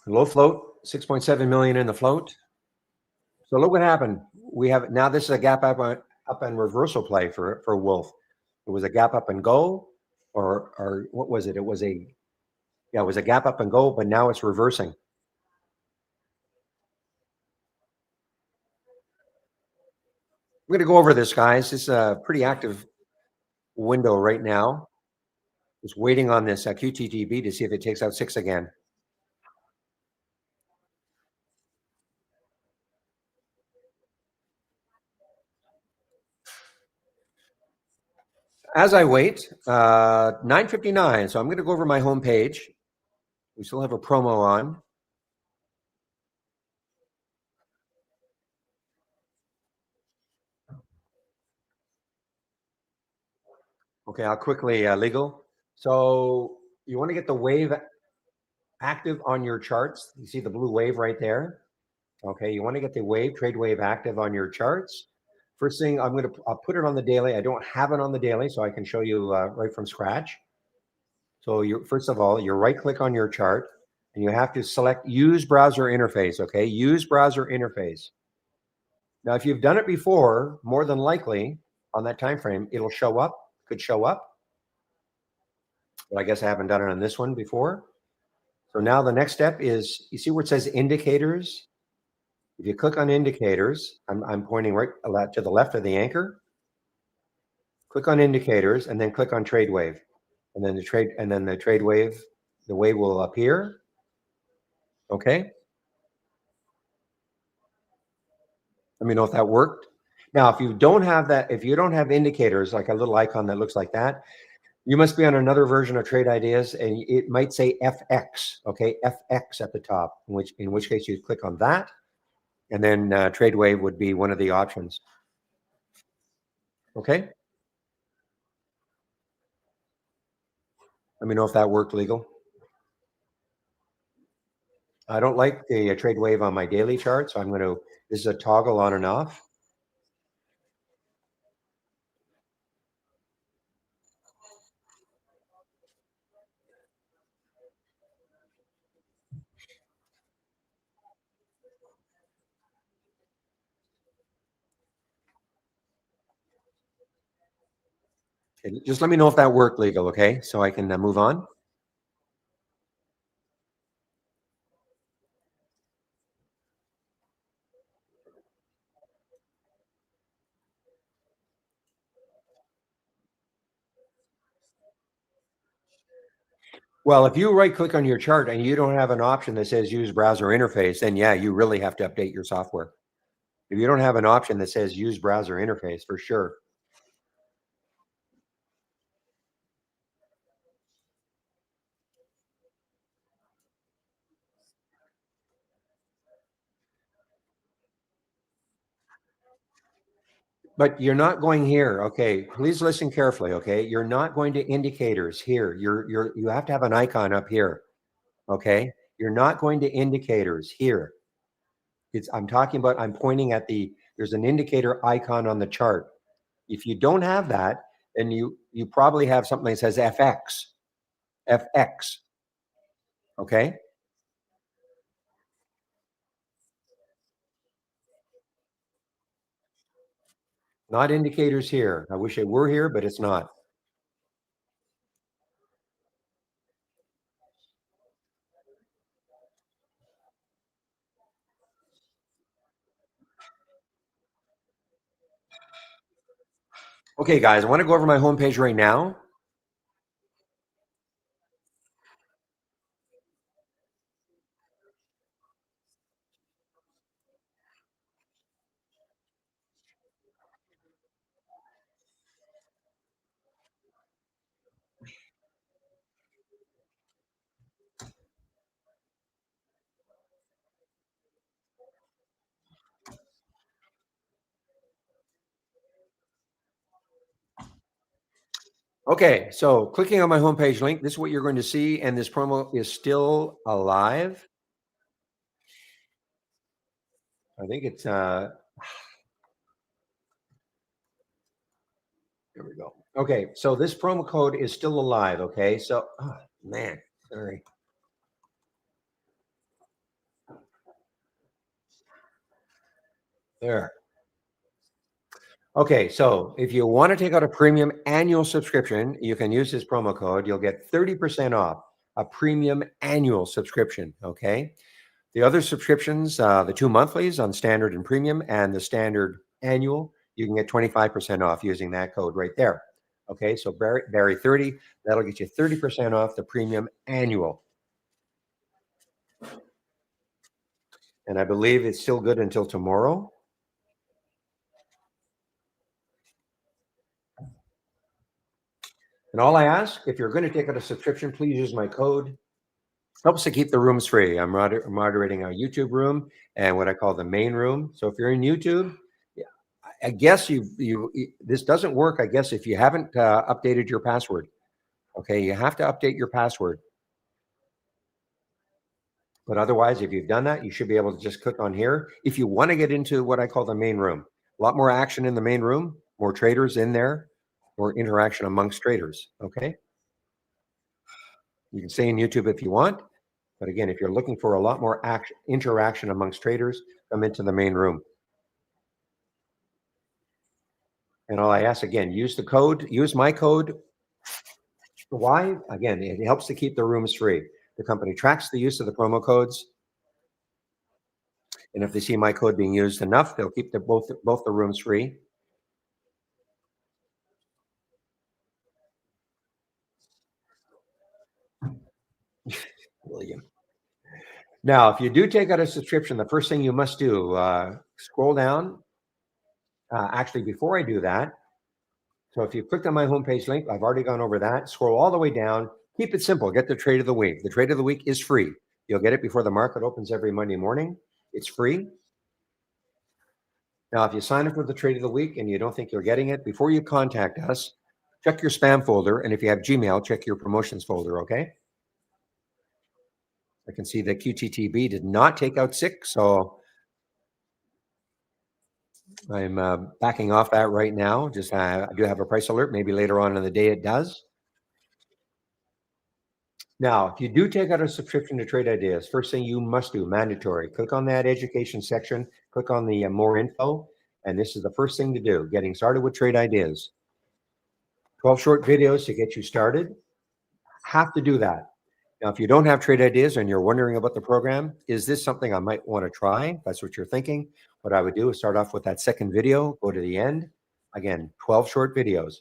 Speaker 1: Low float, 6.7 million in the float. So look what happened. We have now this is a gap up and reversal play for Wolf. It was a gap up and go, or what was it? It was it was a gap up and go, but now it's reversing. We're going to go over this, guys. This is a pretty active window right now. Just waiting on this QTTB to see if it takes out 6 again. As I wait, 9:59. So I'm going to go over my home page. We still have a promo on. Okay, I'll quickly legal. So you want to get the wave active on your charts. You see the blue wave right there. Okay, you want to get the trade wave active on your charts. First thing, I'll put it on the daily. I don't have it on the daily, so I can show you right from scratch. So first of all, you right click on your chart and you have to select use browser interface. Okay, use browser interface. Now, if you've done it before, more than likely on that time frame, it'll show up, could show up. But I guess I haven't done it on this one before. So now the next step is, you see where it says indicators? If you click on indicators, I'm pointing right to the left of the anchor. Click on indicators and then click on trade wave. And then the trade wave, the wave will appear. Okay. Let me know if that worked. Now, if you don't have that, if you don't have indicators, like a little icon that looks like that, you must be on another version of Trade Ideas, and it might say FX. Okay, FX at the top. In which case you click on that, and then Trade Wave would be one of the options. Okay. Let me know if that worked, legal. I don't like the trade wave on my daily chart, so this is a toggle on and off. Okay, just let me know if that worked, legal, okay? So I can move on. Well, if you right click on your chart and you don't have an option that says use browser interface, then yeah, you really have to update your software. If you don't have an option that says use browser interface, for sure. But you're not going here. Okay, please listen carefully. Okay, you're not going to indicators here. You have to have an icon up here. Okay, you're not going to indicators here. I'm pointing at there's an indicator icon on the chart. If you don't have that, then you probably have something that says FX. FX. Okay, not indicators here. I wish it were here, but it's not. Okay, guys, I want to go over my homepage right now. Okay, so clicking on my homepage link, this is what you're going to see, and this promo is still alive. I think it's here we go. Okay, so this promo code is still alive. Okay, so man, sorry. There. Okay, so if you want to take out a premium annual subscription, you can use this promo code. You'll get 30% off a premium annual subscription. Okay. The other subscriptions, the 2 monthlies on standard and premium and the standard annual, you can get 25% off using that code right there. Okay, so Barry 30, that'll get you 30% off the premium annual. And I believe it's still good until tomorrow. And all I ask, if you're going to take out a subscription, please use my code. Helps to keep the rooms free. I'm moderating a YouTube room and what I call the main room. So if you're in YouTube, yeah, I guess this doesn't work. I guess if you haven't updated your password. Okay, you have to update your password. But otherwise, if you've done that, you should be able to just click on here. If you want to get into what I call the main room, a lot more action in the main room, more traders in there, more interaction amongst traders. Okay. You can stay in YouTube if you want. But again, if you're looking for a lot more interaction amongst traders, come into the main room. And all I ask again, use the code, use my code. Why? Again, it helps to keep the rooms free. The company tracks the use of the promo codes. And if they see my code being used enough, they'll keep both the rooms free. William. Now, if you do take out a subscription, the first thing you must do, scroll down. Actually, before I do that, so if you clicked on my homepage link, I've already gone over that. Scroll all the way down. Keep it simple. Get the trade of the week. The trade of the week is free. You'll get it before the market opens every Monday morning. It's free. Now, if you sign up for the trade of the week and you don't think you're getting it, before you contact us, check your spam folder. And if you have Gmail, check your promotions folder, okay? I can see that QTTB did not take out sick, so I'm backing off that right now. Just I do have a price alert. Maybe later on in the day it does. Now, if you do take out a subscription to Trade Ideas, first thing you must do, mandatory, click on that education section, click on the more info, and this is the first thing to do, getting started with Trade Ideas. 12 short videos to get you started. Have to do that. Now, if you don't have Trade Ideas and you're wondering about the program, is this something I might want to try? If that's what you're thinking. What I would do is start off with that second video, go to the end. Again, 12 short videos.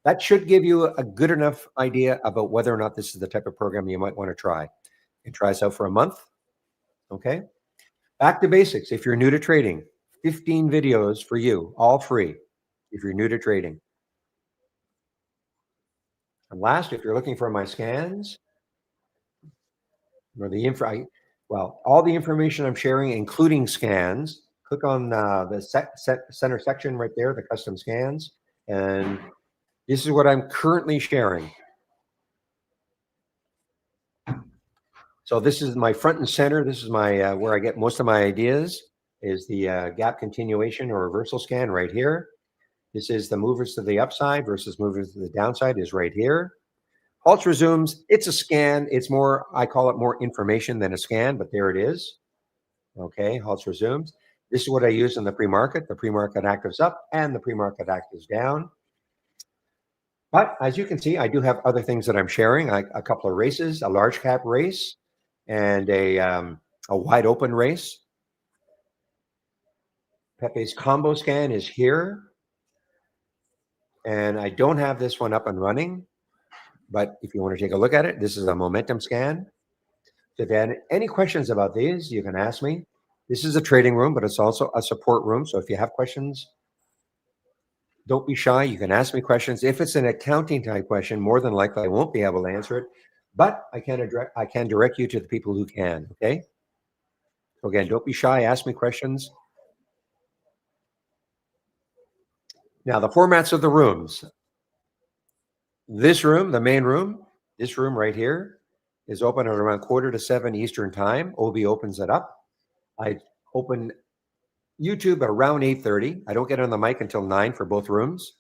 Speaker 1: That should give you a good enough idea about whether or not this is the type of program you might want to try. You can try this out for a month. Okay. Back to basics. If you're new to trading, 15 videos for you, all free. If you're new to trading. And last, if you're looking for my scans or the info, well, all the information I'm sharing, including scans, click on the center section right there, the custom scans, and this is what I'm currently sharing. So this is my front and center. This is my where I get most of my ideas is the gap continuation or reversal scan right here. This is the movers to the upside versus movers to the downside is right here. Pulse resumes. It's a scan. It's more, I call it more information than a scan, but there it is. Okay, Halts resumes. This is what I use in the pre-market. The pre-market actives up and the pre-market actives down. But as you can see, I do have other things that I'm sharing. A couple of races, a large cap race and a wide open race. Pepe's combo scan is here. And I don't have this one up and running. But if you want to take a look at it, this is a momentum scan. So if you have any questions about these, you can ask me. This is a trading room, but it's also a support room. So if you have questions, don't be shy. You can ask me questions. If it's an accounting type question, more than likely I won't be able to answer it, but I can direct you to the people who can. Okay. So again, don't be shy. Ask me questions. Now the formats of the rooms. This room, the main room, this room right here is open at around 6:45 Eastern time. OB opens it up. I open YouTube at around 8:30. I don't get on the mic until 9 for both rooms.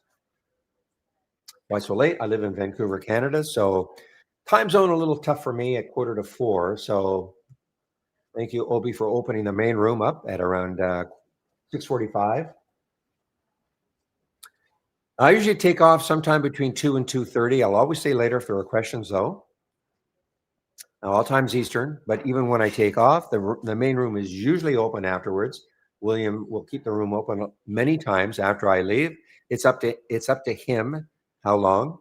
Speaker 1: Why so late? I live in Vancouver, Canada, so time zone a little tough for me at 3:45. So thank you, Obi, for opening the main room up at around 6:45. I usually take off sometime between 2 and 2:30. I'll always stay later if there are questions, though. Now, all times Eastern, but even when I take off, the main room is usually open afterwards. William will keep the room open many times after I leave. It's up to him how long.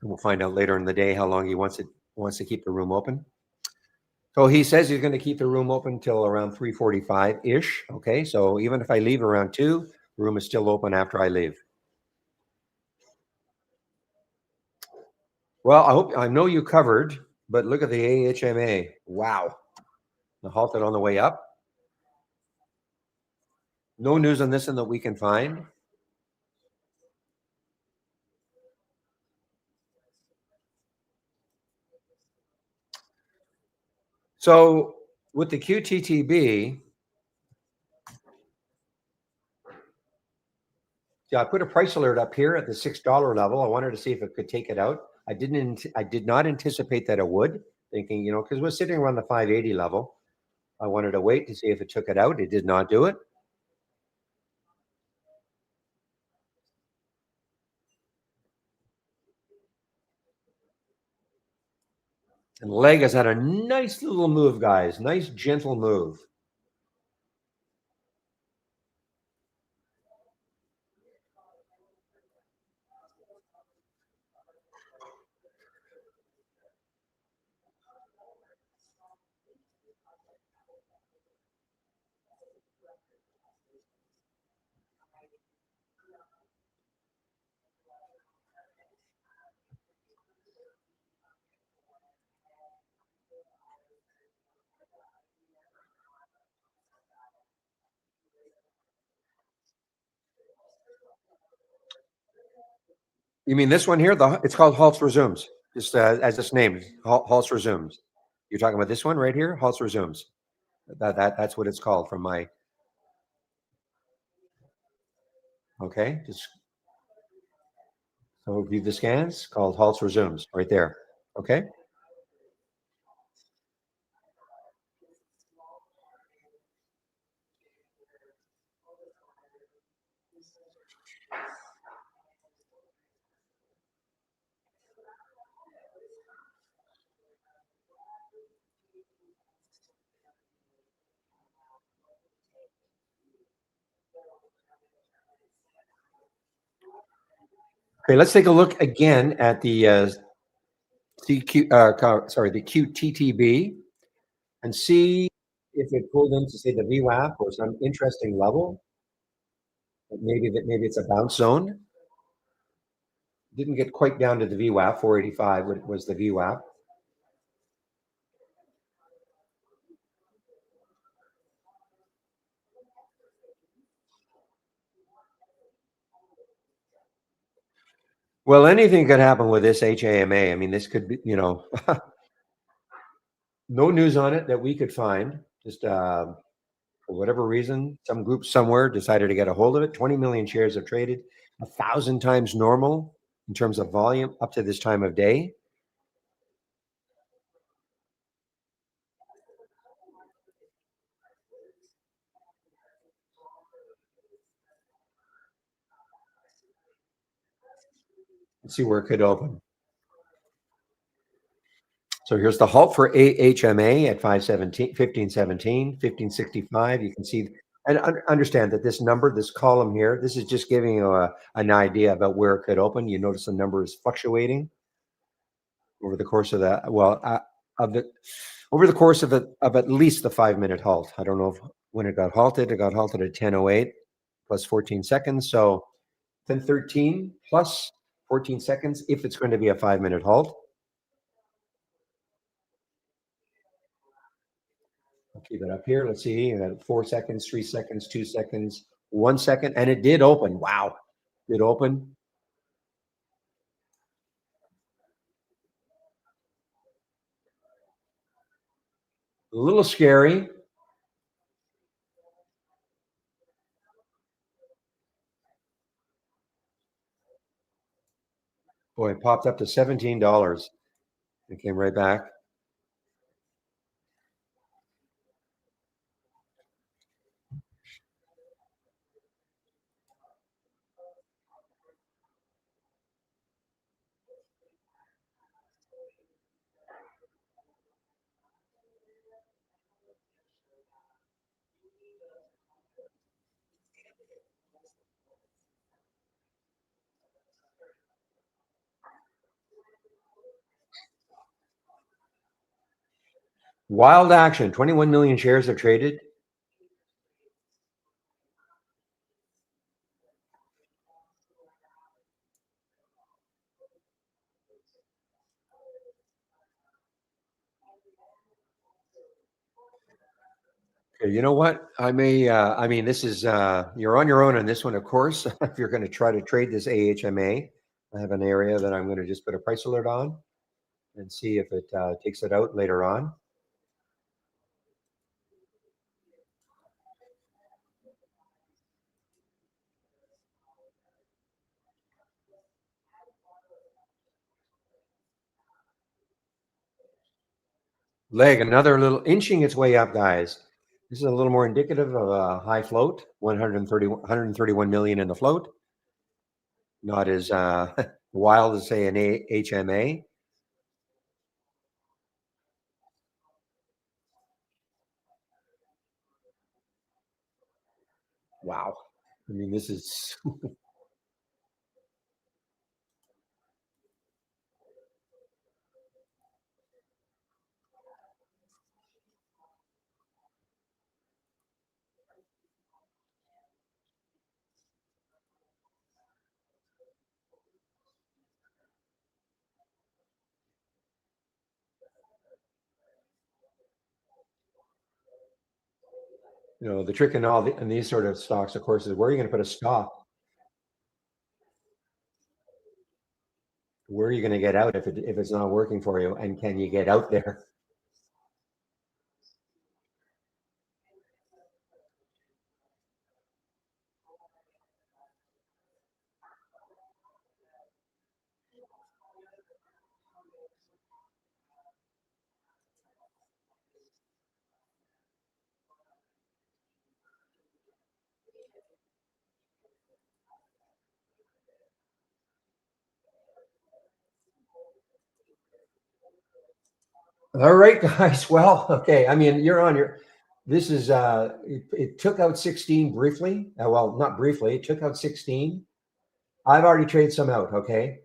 Speaker 1: We'll find out later in the day how long he wants to keep the room open. So he says he's going to keep the room open till around 3:45-ish. Okay, so even if I leave around 2, the room is still open after I leave. Well, I know you covered, but look at the AHMA. Wow. The halted on the way up. No news on this one that we can find. So with the QTTB, yeah, I put a price alert up here at the $6 level. I wanted to see if it could take it out. I did not anticipate that it would, thinking, because we're sitting around the 580 level. I wanted to wait to see if it took it out. It did not do it. And leg has had a nice little move, guys. Nice, gentle move. You mean this one here? It's called halts resumes. Just as its name, halts resumes. You're talking about this one right here, halts resumes. That's what it's called from my. Okay, just so view the scans called halts resumes right there. Okay. Okay, let's take a look again at the the QTTB and see if it pulled into say the VWAP or some interesting level. Maybe it's a bounce zone. Didn't get quite down to the VWAP. 485 was the VWAP. Well, anything could happen with this HAMA. I mean, this could be, no news on it that we could find. Just for whatever reason, some group somewhere decided to get a hold of it. 20 million shares have traded, 1,000 times normal in terms of volume up to this time of day. Let's see where it could open. So here's the halt for AHMA at 1517, 1565. You can see and understand that this number, this column here, this is just giving you an idea about where it could open. You notice the number is fluctuating over the course of of the over the course of at least the 5-minute halt. I don't know when it got halted. It got halted at 10:08 plus 14 seconds. So 10:13 plus 14 seconds if it's going to be a 5-minute halt. I'll keep it up here. Let's see. You got 4 seconds, 3 seconds, 2 seconds, 1 second, and it did open. Wow, it opened. A little scary. Boy, it popped up to $17. It came right back. Wild action. 21 million shares have traded. Okay, you know what? I may. I mean, this is you're on your own on this one, of course. If you're going to try to trade this AHMA, I have an area that I'm going to just put a price alert on and see if it takes it out later on. Leg, another little inching its way up, guys. This is a little more indicative of a high float, 131 million in the float. Not as wild as, say, an HMA. Wow. I mean, this is, the trick in in these sort of stocks, of course, is where are you going to put a stop? Where are you going to get out if it's not working for you? And can you get out there? All right, guys. Well, okay. I mean, you're on your. This is it took out 16 briefly. Well, not briefly. It took out 16. I've already traded some out. Okay,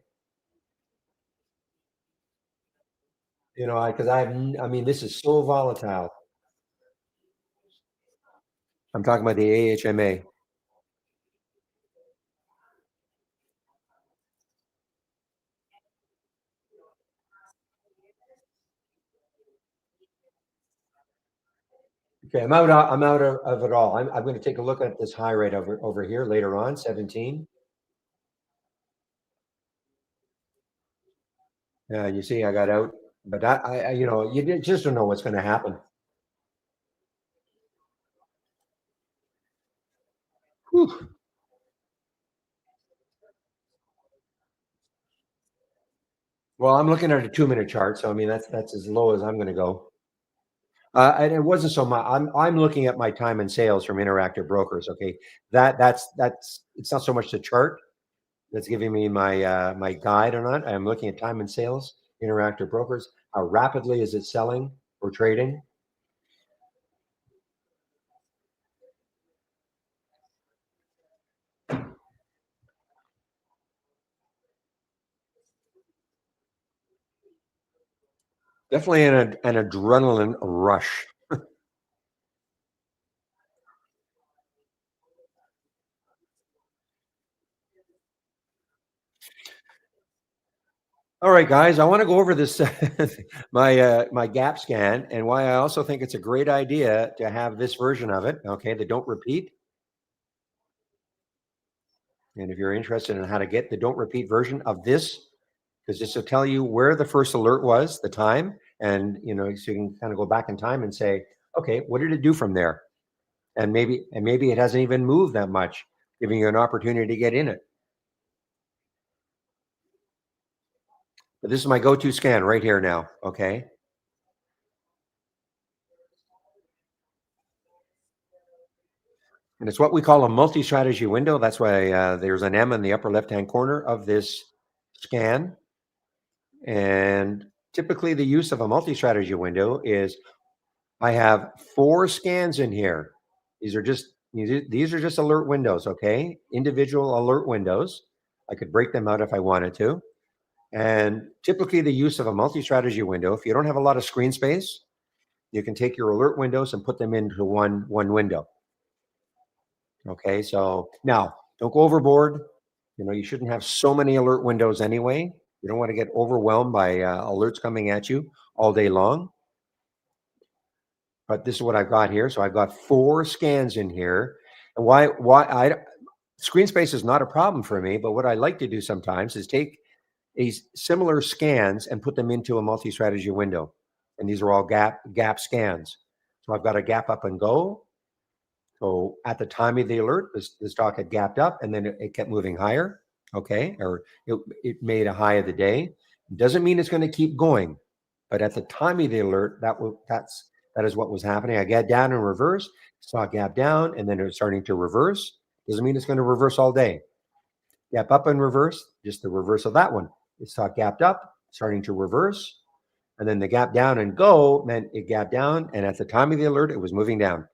Speaker 1: because I mean, this is so volatile. I'm talking about the AHMA. Okay, I'm out of it all. I'm going to take a look at this high rate over here later on. 17. Yeah, you see, I got out, but you just don't know what's going to happen. Whew. Well, I'm looking at a 2 minute chart, so I mean that's as low as I'm going to go. And it wasn't so much. I'm looking at my time and sales from Interactive Brokers. Okay, that's it's not so much the chart that's giving me my guide or not. I'm looking at time and sales, Interactive Brokers. How rapidly is it selling or trading? Definitely an adrenaline rush. All right, guys, I want to go over this my gap scan and why I also think it's a great idea to have this version of it. Okay, the don't repeat. And if you're interested in how to get the don't repeat version of this, because this will tell you where the first alert was, the time, and so you can kind of go back in time and say, okay, what did it do from there? And maybe it hasn't even moved that much, giving you an opportunity to get in it. But this is my go-to scan right here now. Okay. And it's what we call a multi-strategy window. That's why there's an M in the upper left-hand corner of this scan. And typically the use of a multi-strategy window is I have 4 scans in here. These are just alert windows, okay? Individual alert windows. I could break them out if I wanted to. And typically the use of a multi-strategy window, if you don't have a lot of screen space, you can take your alert windows and put them into one window. Okay, so now don't go overboard. You shouldn't have so many alert windows anyway. You don't want to get overwhelmed by alerts coming at you all day long. But this is what I've got here. So I've got 4 scans in here. And why I screen space is not a problem for me, but what I like to do sometimes is take these similar scans and put them into a multi-strategy window. And these are all gap scans. So I've got a gap up and go, So at the time of the alert, the stock had gapped up and then it kept moving higher. Okay. Or it made a high of the day. Doesn't mean it's going to keep going. But at the time of the alert, that is what was happening. I got down in reverse, saw gap down, and then it was starting to reverse. Doesn't mean it's going to reverse all day. Gap up and reverse, just the reverse of that one. It saw gapped up, starting to reverse, and then the gap down and go meant it gapped down, and at the time of the alert, it was moving down.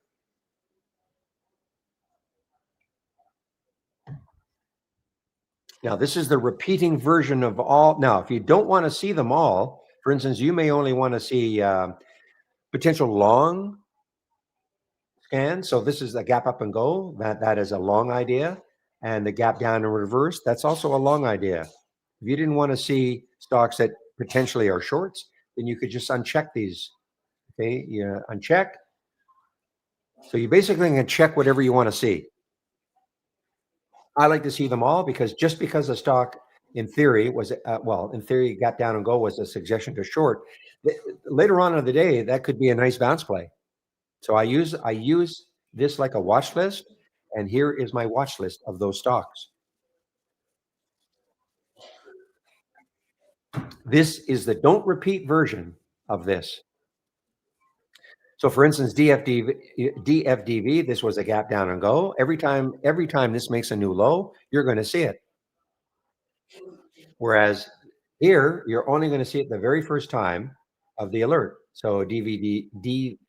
Speaker 1: Now, this is the repeating version of all. Now, if you don't want to see them all, for instance, you may only want to see potential long scans. So this is a gap up and go. That is a long idea. And the gap down and reverse, that's also a long idea. If you didn't want to see stocks that potentially are shorts, then you could just uncheck these. Okay, you uncheck. So you basically can check whatever you want to see. I like to see them all because just because a stock in theory was in theory gap down and go was a suggestion to short. Later on in the day, that could be a nice bounce play. So I use this like a watch list, and here is my watch list of those stocks. This is the don't repeat version of this. So for instance, DFDV, this was a gap down and go. Every time this makes a new low, you're going to see it. Whereas here, you're only going to see it the very first time of the alert. So DFDV,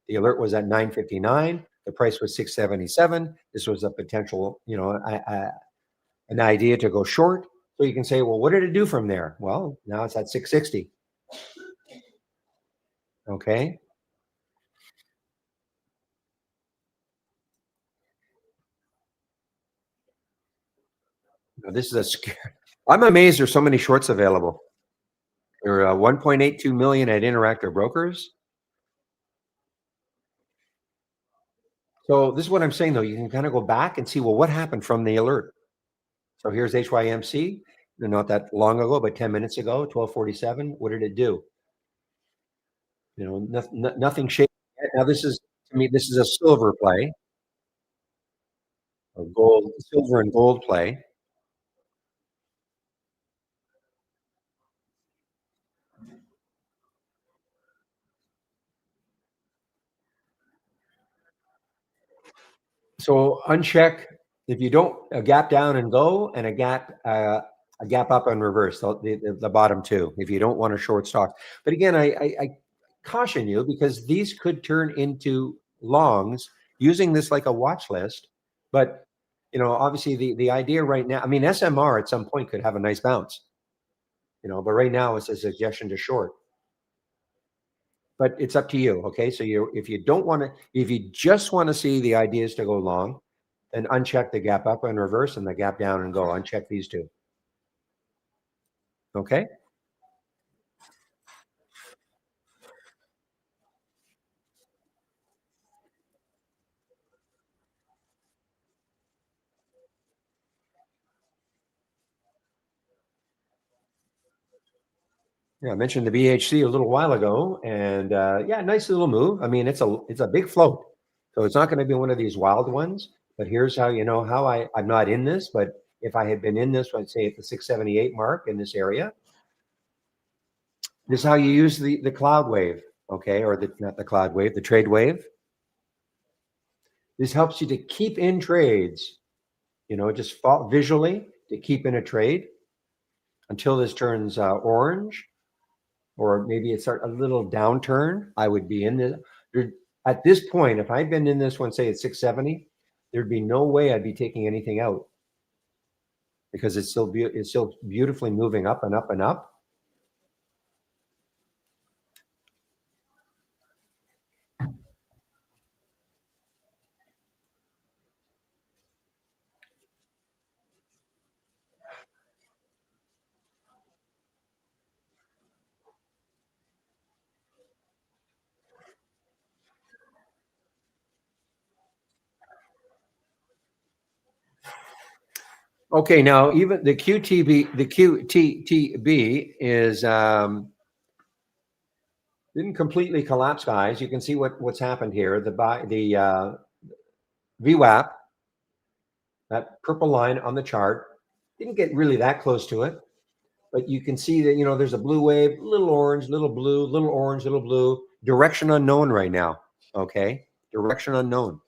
Speaker 1: the alert was at 9:59. The price was 677. This was a potential, an idea to go short. So you can say, well, what did it do from there? Well, now it's at 660. Okay. Now, this is a scare. I'm amazed there's so many shorts available. There are 1.82 million at Interactive Brokers. So this is what I'm saying, though. You can kind of go back and see, well, what happened from the alert? So here's HYMC. Not that long ago, but 10 minutes ago, 1247. What did it do? Nothing shaky. Now this is, to me, this is a silver play, a silver and gold play. So uncheck if you don't a gap down and go and a gap up and reverse the bottom two if you don't want a short stock. But again, I caution you because these could turn into longs using this like a watch list. But obviously the idea right now, I mean, SMR at some point could have a nice bounce. But right now it's a suggestion to short. But it's up to you. Okay, so if you don't want to, if you just want to see the ideas to go long, then uncheck the gap up and reverse and the gap down and go. Uncheck these two. Okay. Yeah, I mentioned the BHC a little while ago, and yeah, nice little move. I mean, it's a big float, so it's not going to be one of these wild ones. But here's how you know how I'm not in this, but if I had been in this, I'd say at the 678 mark in this area. This is how you use the cloud wave, okay, or not the cloud wave, the trade wave. This helps you to keep in trades, just visually to keep in a trade until this turns orange, or maybe it's a little downturn. I would be in this. At this point, if I'd been in this one, say at 670, there'd be no way I'd be taking anything out because it's still beautifully moving up and up and up. Okay, now even the QTB is didn't completely collapse, guys. You can see what's happened here. The VWAP, that purple line on the chart. Didn't get really that close to it, but you can see that, there's a blue wave, little orange, little blue, little orange, little blue. Direction unknown right now. Okay, direction unknown.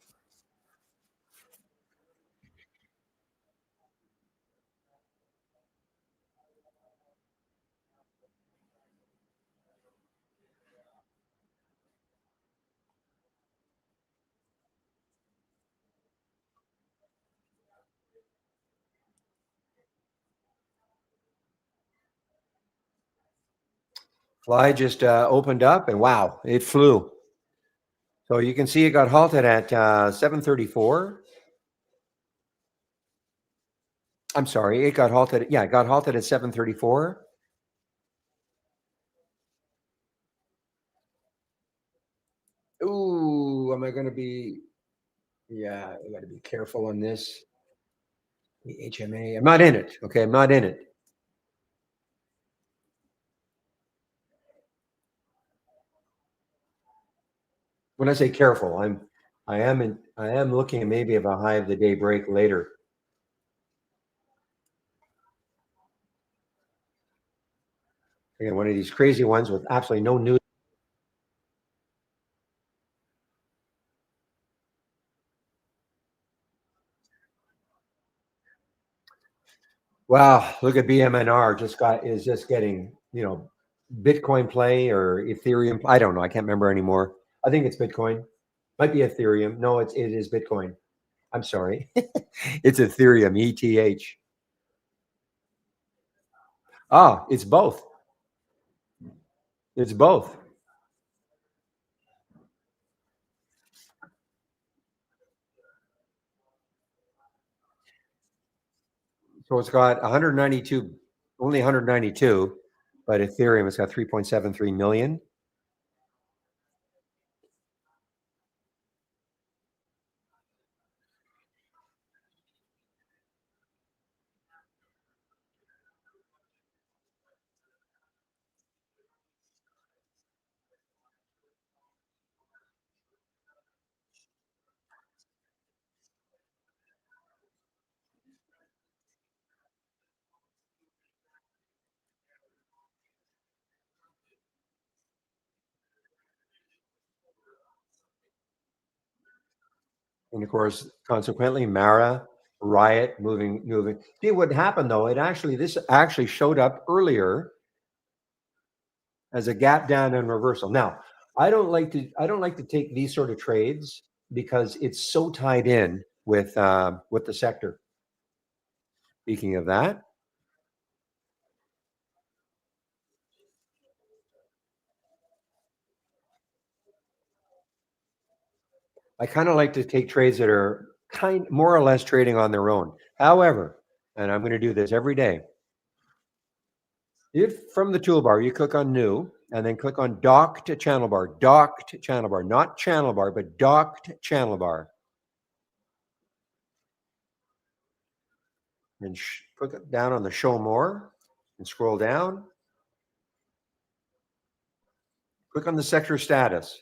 Speaker 1: Fly just opened up, and wow, it flew. So you can see it got halted at 7:34. I'm sorry, it got halted. Yeah, it got halted at 7:34. Ooh, am I going to be? Yeah, I got to be careful on this. The HMA. I'm not in it. Okay, I'm not in it. When I say careful, I am looking at maybe of a high of the day break later. Again, one of these crazy ones with absolutely no news. Wow, look at BMNR is just getting, Bitcoin play or Ethereum. I don't know. I can't remember anymore. I think it's Bitcoin. Might be Ethereum. No, it is Bitcoin. I'm sorry. It's Ethereum, ETH. Ah, it's both. It's both. So it's got 192, only 192, but Ethereum has got 3.73 million. And of course, consequently, Mara, Riot moving. See what happened though? This actually showed up earlier as a gap down and reversal. Now, I don't like to take these sort of trades because it's so tied in with the sector. Speaking of that, I kind of like to take trades that are kind more or less trading on their own. However, and I'm going to do this every day. If from the toolbar you click on new and then click on docked channel bar, not channel bar, but docked channel bar, and click it down on the show more and scroll down, click on the sector status.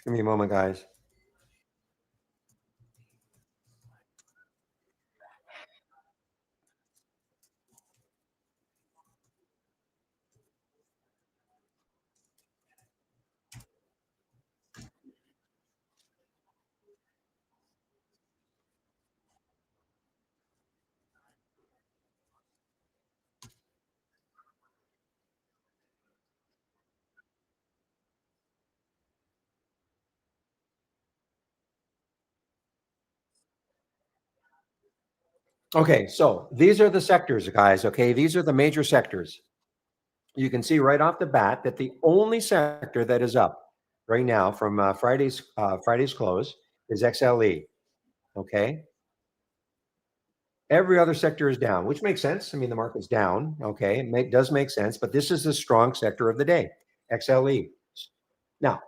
Speaker 1: Give me a moment, guys. Okay, so these are the sectors, guys. Okay, these are the major sectors. You can see right off the bat that the only sector that is up right now from Friday's close is XLE. Okay, every other sector is down, which makes sense. I mean, the market's down. Okay, does make sense, but this is the strong sector of the day, XLE. Now,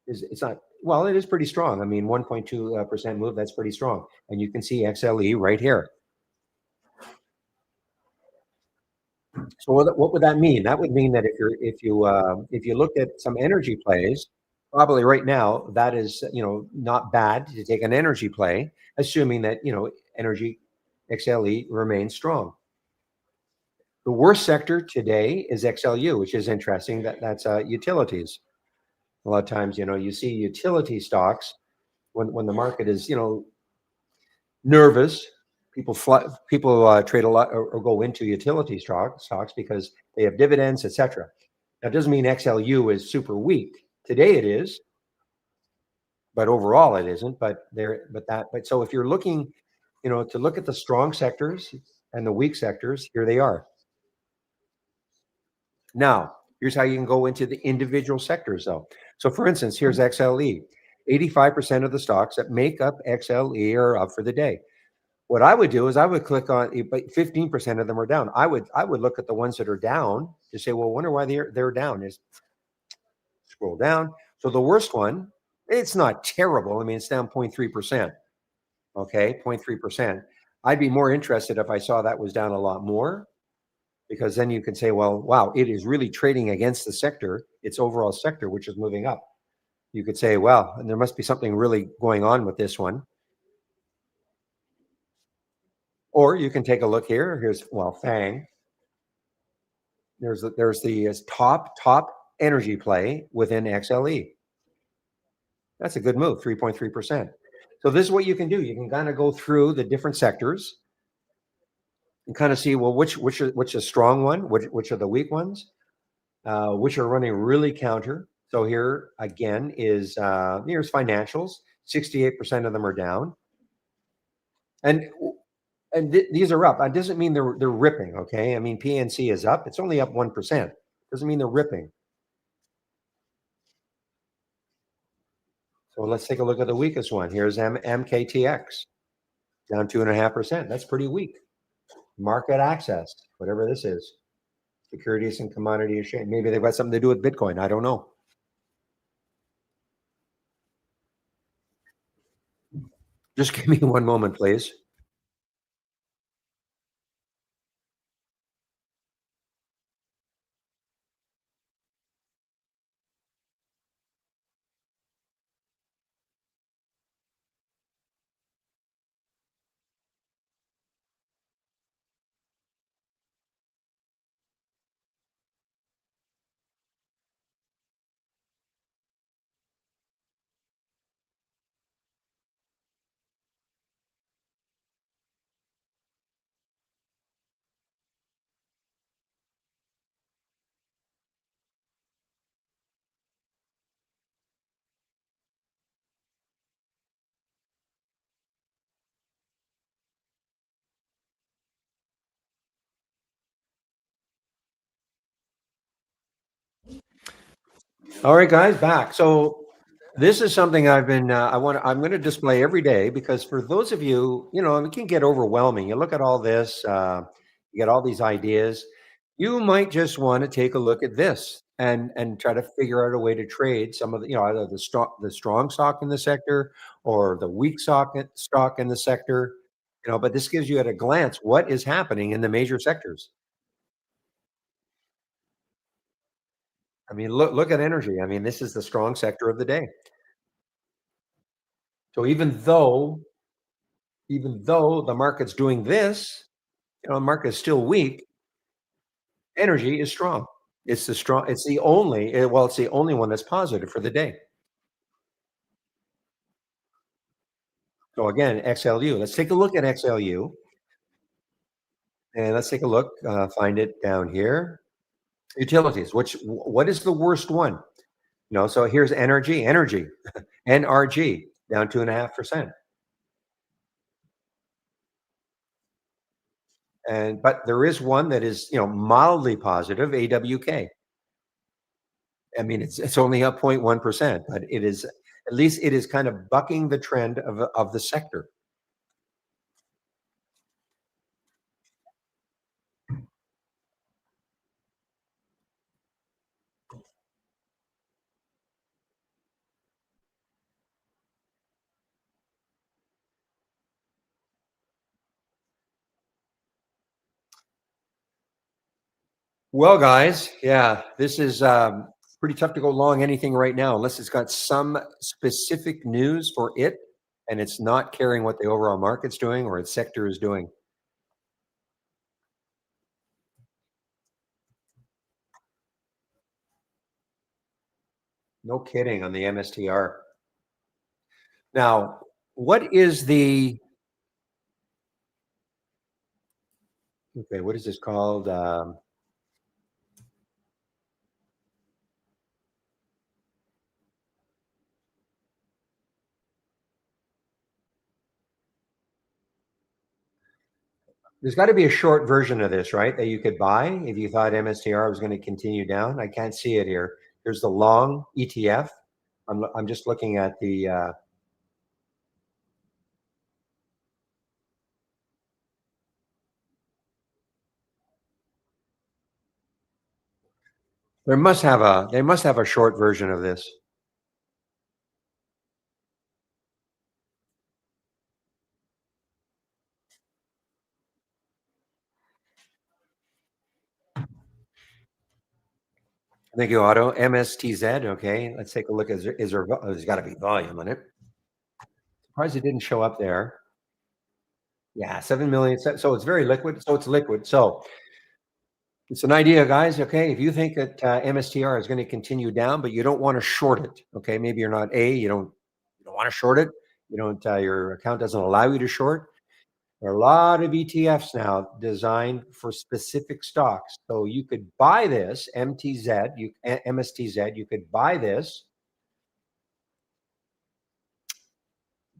Speaker 1: it's not well. It is pretty strong. I mean, 1.2% move. That's pretty strong, and you can see XLE right here. So what would that mean? That would mean that if you look at some energy plays, probably right now that is not bad to take an energy play, assuming that energy XLE remains strong. The worst sector today is XLU, which is interesting. That's utilities. A lot of times, you see utility stocks when the market is nervous. People trade a lot or go into utility stocks because they have dividends, etc. That doesn't mean XLU is super weak. Today it is, but overall it isn't. But so if you're looking, to look at the strong sectors and the weak sectors, here they are. Now, here's how you can go into the individual sectors, though. So, for instance, here's XLE. 85% of the stocks that make up XLE are up for the day. What I would do is I would click on, but 15% of them are down. I would look at the ones that are down to say, well, wonder why they're down. Is scroll down. So the worst one, it's not terrible. I mean, it's down 0.3%. Okay, 0.3%. I'd be more interested if I saw that was down a lot more, because then you can say, well, wow, it is really trading against the sector, its overall sector, which is moving up. You could say, well, and there must be something really going on with this one. Or you can take a look here. Here's, well, FANG. There's the top energy play within XLE. That's a good move, 3.3%. So this is what you can do. You can kind of go through the different sectors and kind of see, well, which is a strong one, which are the weak ones, which are running really counter. So here again is here's financials. 68% of them are down, and these are up. It doesn't mean they're ripping. Okay, I mean PNC is up. It's only up 1%. Doesn't mean they're ripping. So let's take a look at the weakest one. Here's MKTX, down 2.5%. That's pretty weak. Market access, whatever this is, securities and commodity exchange. Maybe they've got something to do with Bitcoin. I don't know. Just give me one moment, please. All right, guys, back. So this is something I'm going to display every day, because for those of you, it can get overwhelming. You look at all this, you get all these ideas. You might just want to take a look at this and try to figure out a way to trade some of the, either the strong stock in the sector or the weak stock in the sector. But this gives you at a glance what is happening in the major sectors. I mean, look at energy. I mean, this is the strong sector of the day. So even though the market's doing this, the market is still weak, energy is strong. It's the only one that's positive for the day. So again, XLU. Let's take a look at XLU, and let's take a look, find it down here. Utilities, what is the worst one? So here's energy, NRG, down 2.5%. And but there is one that is, mildly positive, AWK. I mean, it's only up 0.1%, but it is at least it is kind of bucking the trend of the sector. Well, guys, yeah, this is pretty tough to go long anything right now unless it's got some specific news for it and it's not carrying what the overall market's doing or its sector is doing. No kidding on the MSTR. Now, what is the okay? What is this called? There's got to be a short version of this, right? That you could buy if you thought MSTR was going to continue down. I can't see it here. There's the long ETF. I'm just looking at the. They must have a short version of this. Thank you, Otto. MSTZ. Okay, let's take a look. There's got to be volume on it. Surprised it didn't show up there. Yeah, 7 million. So it's very liquid. So it's liquid. So it's an idea, guys. Okay, if you think that MSTR is going to continue down, but you don't want to short it. Okay, maybe you're not you don't want to short it. You don't. Your account doesn't allow you to short. There are a lot of ETFs now designed for specific stocks. So you could buy this MSTZ. You could buy this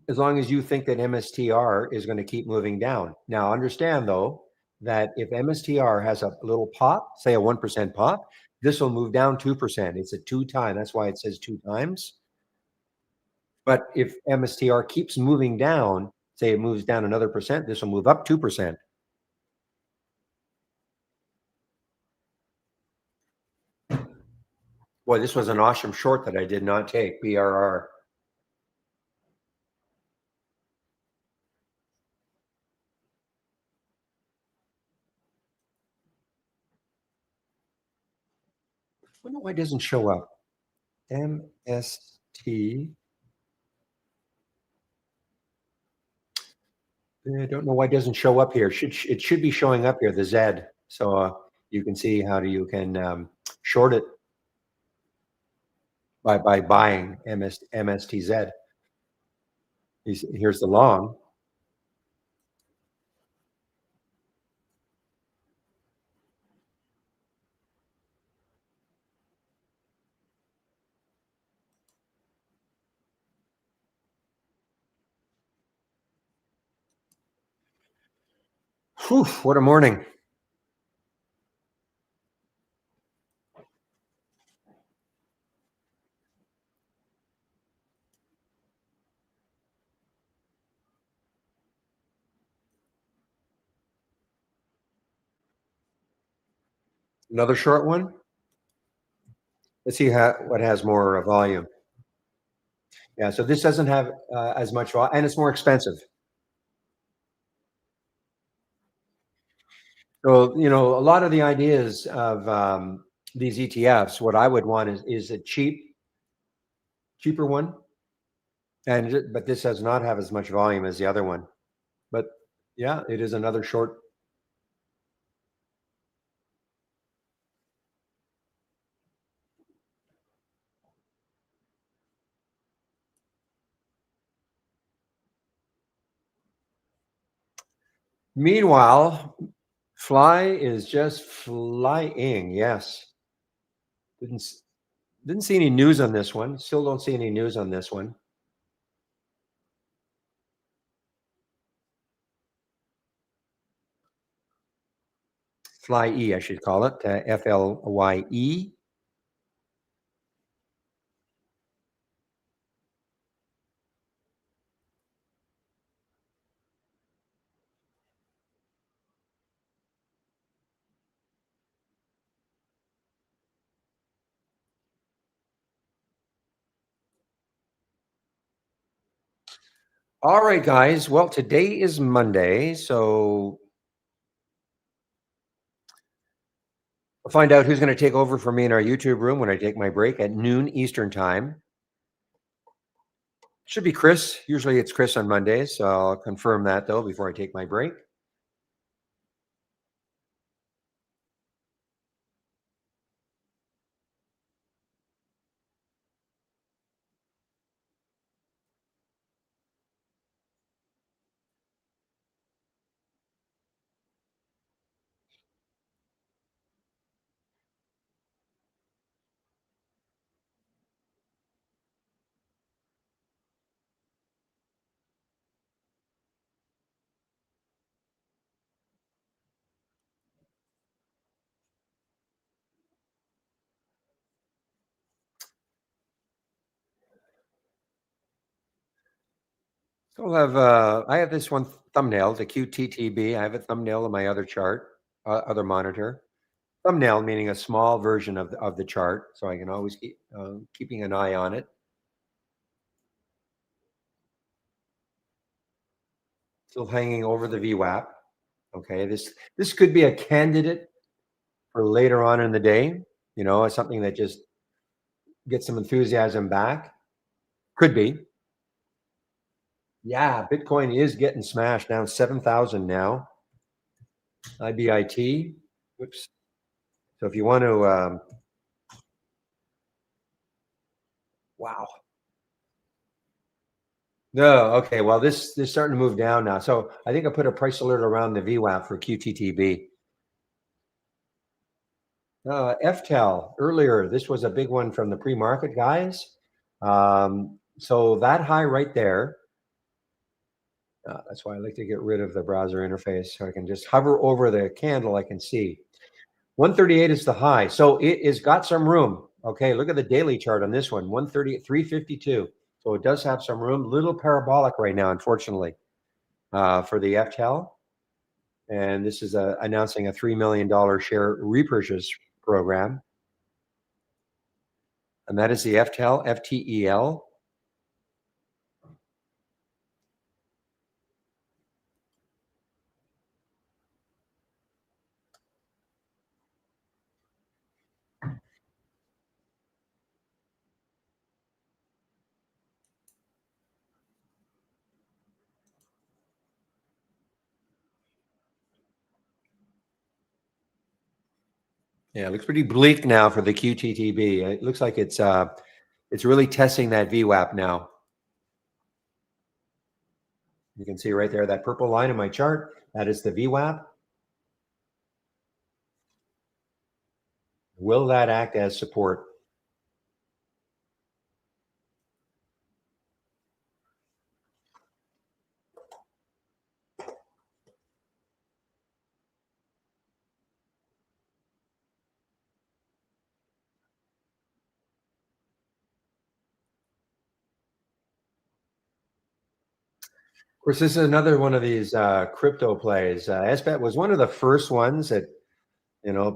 Speaker 1: as long as you think that MSTR is going to keep moving down. Now, understand though that if MSTR has a little pop, say a 1% pop, this will move down 2%. It's a two time. That's why it says two times. But if MSTR keeps moving down, say it moves down another percent, this will move up 2%. Boy, this was an awesome short that I did not take, BRR. I wonder why it doesn't show up. MST. I don't know why it doesn't show up here. It should be showing up here, the Z. So you can see how you can short it by buying MSTZ. Here's the long. Whew, what a morning. Another short one. Let's see what has more volume. Yeah, so this doesn't have as much volume, and it's more expensive. So, a lot of the ideas of these ETFs, what I would want is a cheaper one, but this does not have as much volume as the other one. But yeah, it is another short. Meanwhile, Fly is just flying. Yes, didn't s- didn't see any news on this one. Still don't see any news on this one. Flye, I should call it, FLYE. All right, guys. Well, today is Monday, so we'll find out who's going to take over for me in our YouTube room when I take my break at noon Eastern time. Should be Chris. Usually it's Chris on Mondays, so I'll confirm that though before I take my break. So I have this one thumbnail, the QTTB. I have a thumbnail of my other chart, other monitor. Thumbnail meaning a small version of the chart, so I can always keep keeping an eye on it. Still hanging over the VWAP. Okay, this could be a candidate for later on in the day. Something that just gets some enthusiasm back. Could be. Yeah, Bitcoin is getting smashed down 7,000 now. IBIT. Whoops. So if you want to, wow. No, okay. Well, this starting to move down now. So I think I put a price alert around the VWAP for QTTB. FTEL earlier. This was a big one from the pre-market guys. So that high right there. That's why I like to get rid of the browser interface so I can just hover over the candle. I can see 138 is the high. So it has got some room. Okay, look at the daily chart on this one, 130 at 352. So it does have some room. Little parabolic right now, unfortunately, for the FTEL. And this is announcing a $3 million share repurchase program. And that is the FTEL, FTEL. Yeah, it looks pretty bleak now for the QTTB. It looks like it's really testing that VWAP now. You can see right there, that purple line in my chart, that is the VWAP. Will that act as support? Of course, this is another one of these crypto plays. SBET was one of the first ones that,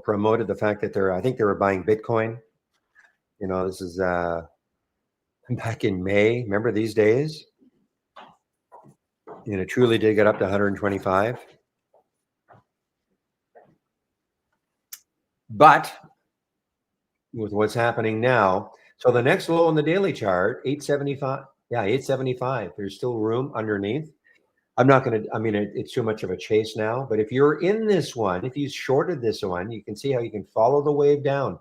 Speaker 1: promoted the fact that I think they were buying Bitcoin. This is back in May. Remember these days? It truly did get up to 125. But with what's happening now, so the next low on the daily chart, 875. Yeah, 875. There's still room underneath. I'm not going to, I mean, it's too much of a chase now. But if you're in this one, if you shorted this one, you can see how you can follow the wave down.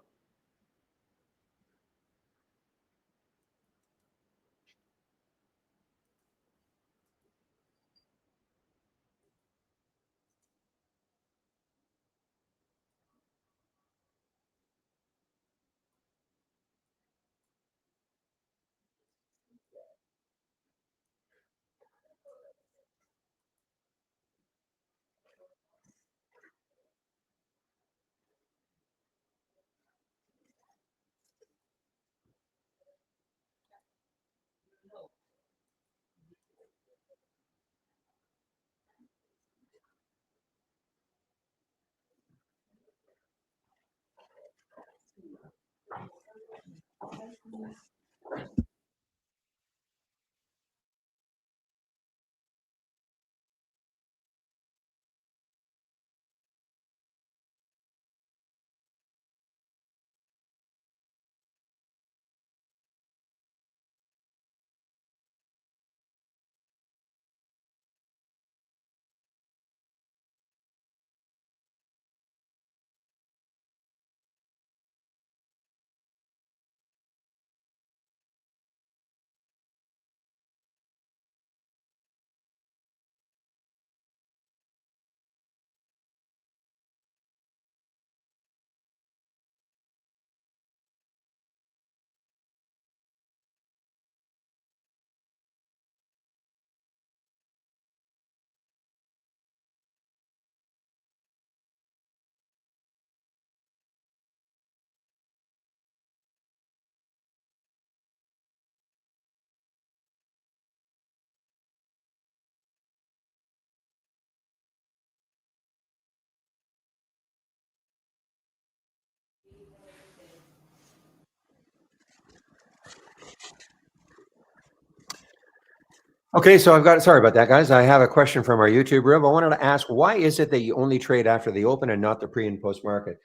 Speaker 1: Okay, so I've got, sorry about that, guys. I have a question from our YouTube room. I wanted to ask, why is it that you only trade after the open and not the pre and post market?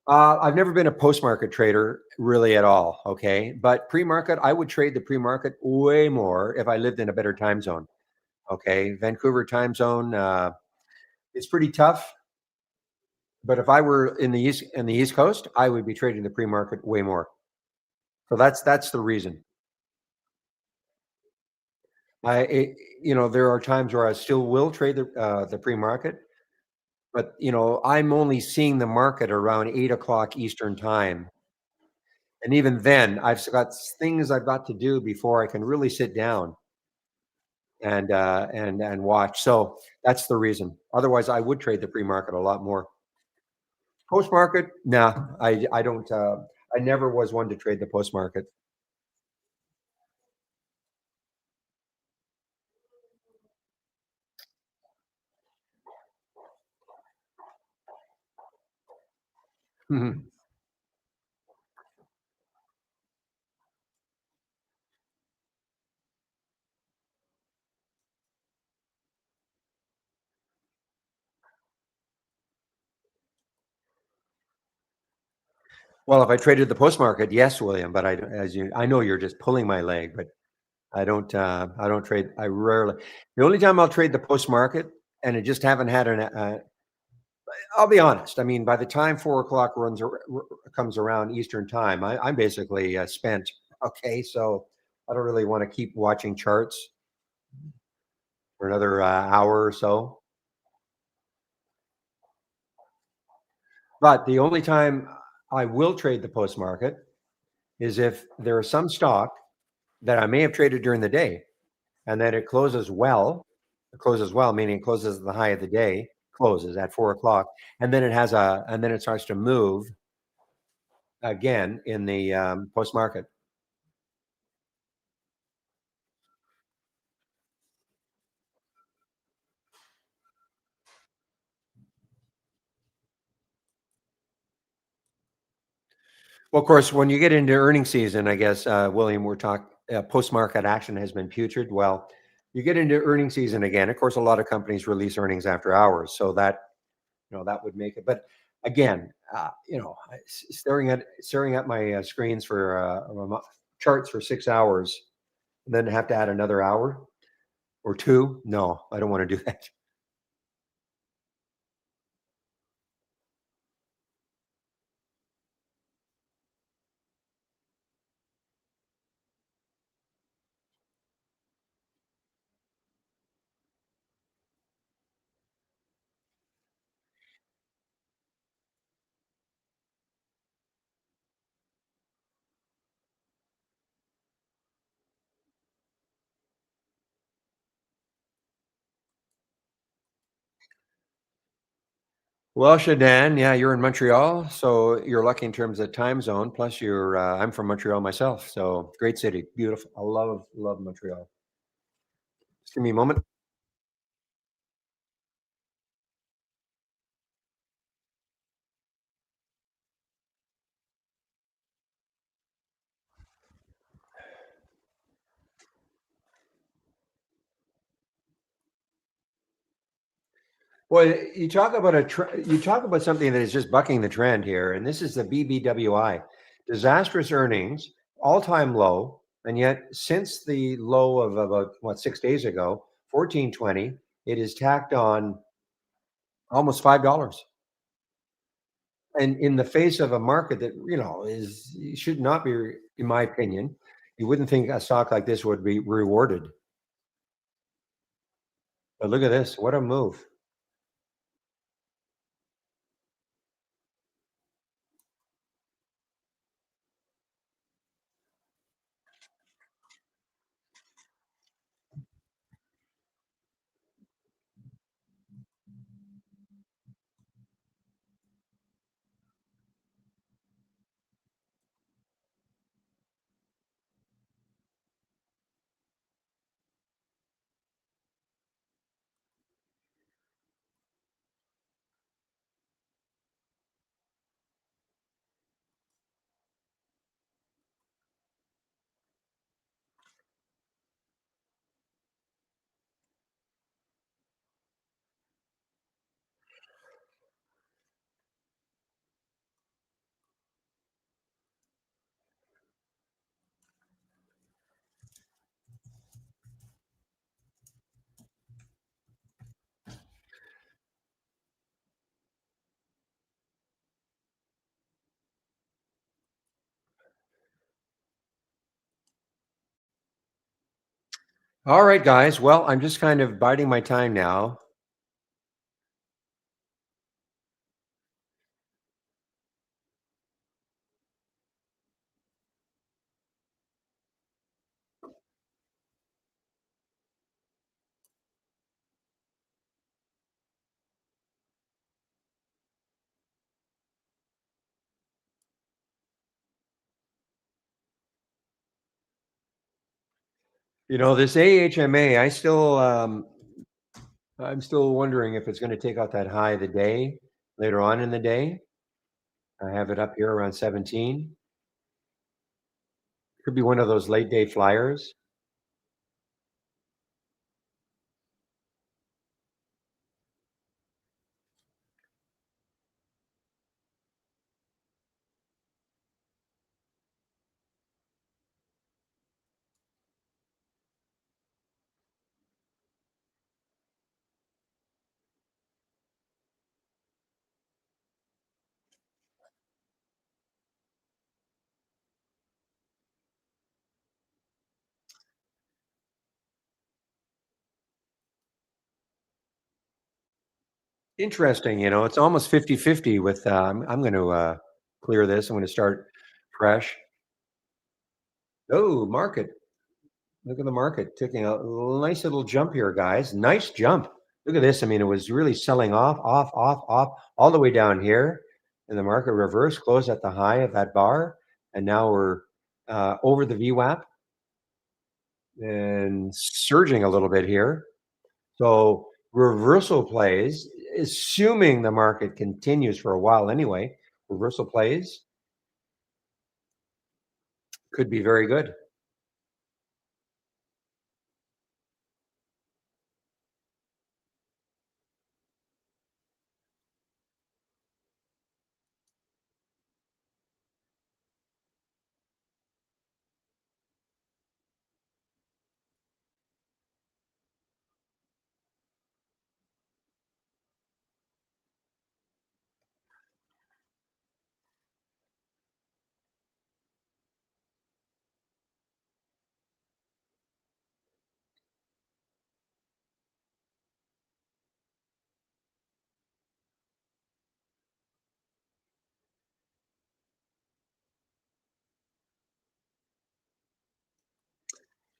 Speaker 1: I've never been a post market trader really at all. Okay, but pre market, I would trade the pre market way more if I lived in a better time zone. Okay, Vancouver time zone, it's pretty tough. But if I were in the East Coast, I would be trading the pre market way more. So that's the reason. There are times where I still will trade the pre market. But, I'm only seeing the market around 8 o'clock Eastern time. And even then, got things I've got to do before I can really sit down and watch. So that's the reason. Otherwise, I would trade the pre-market a lot more. Post-market, nah, I don't. I never was one to trade the post-market. Mhm. Well, if I traded the post-market, yes, William. But I know you're just pulling my leg. But I don't. I don't trade. I rarely. The only time I'll trade the post-market, and I just haven't had I'll be honest. I mean, by the time 4 o'clock comes around Eastern time, I'm basically spent. Okay, so I don't really want to keep watching charts for another hour or so. But the only time I will trade the post market is if there is some stock that I may have traded during the day, and then it closes well. It closes well, meaning it closes at the high of the day, closes at 4 o'clock, and then it starts to move again in the post market. Well, of course, when you get into earning season, I guess, William, we're talking post-market action has been putrid. Well, you get into earning season again. Of course, a lot of companies release earnings after hours, so that would make it. But again, staring at my screens for charts for 6 hours, and then have to add another hour or two. No, I don't want to do that. Well, Shadan, yeah, you're in Montreal, so you're lucky in terms of time zone. Plus, I'm from Montreal myself, so great city, beautiful. I love Montreal. Just give me a moment. Well, you talk about something that is just bucking the trend here, and this is the BBWI. Disastrous earnings, all-time low, and yet since the low of about, what, 6 days ago, 14.20, it is tacked on almost $5. And in the face of a market that, is should not be, in my opinion, you wouldn't think a stock like this would be rewarded. But look at this, what a move. All right, guys. Well, I'm just kind of biding my time now. This AHMA, I'm still wondering if it's going to take out that high of the day later on in the day. I have it up here around 17. Could be one of those late day flyers. Interesting. It's almost 50-50 with, I'm going to clear this. I'm going to start fresh. Oh, market. Look at the market taking a nice little jump here, guys. Nice jump. Look at this. I mean, it was really selling off, all the way down here. And the market reversed, closed at the high of that bar. And now we're over the VWAP and surging a little bit here. So reversal plays, assuming the market continues for a while anyway, reversal plays could be very good.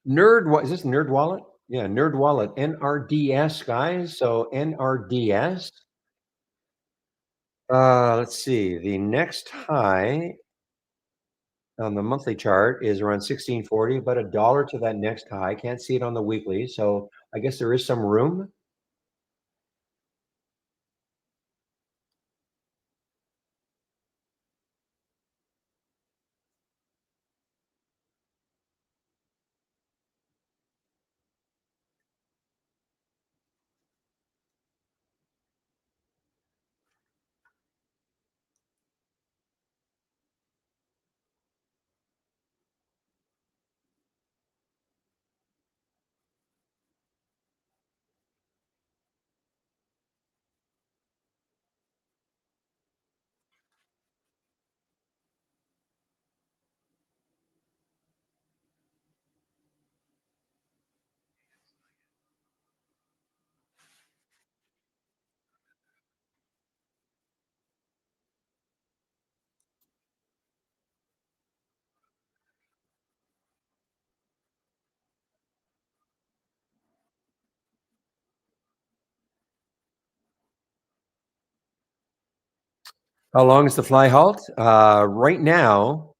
Speaker 1: Is this Nerd Wallet? Yeah, Nerd Wallet, NRDS, guys. So NRDS. Let's see. The next high on the monthly chart is around 1640, about $1 to that next high. Can't see it on the weekly, so I guess there is some room. How long is the fly halt? Right now,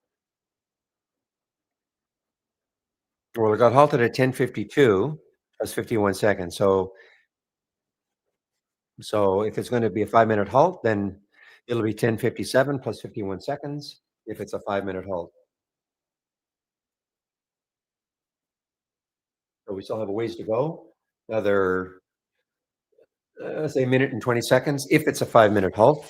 Speaker 1: well, it got halted at 10:52. That's 51 seconds. So if it's going to be a 5-minute halt, then it'll be 10:57 plus 51 seconds if it's a 5-minute halt. So we still have a ways to go. Another, say, a minute and 20 seconds if it's a 5-minute halt.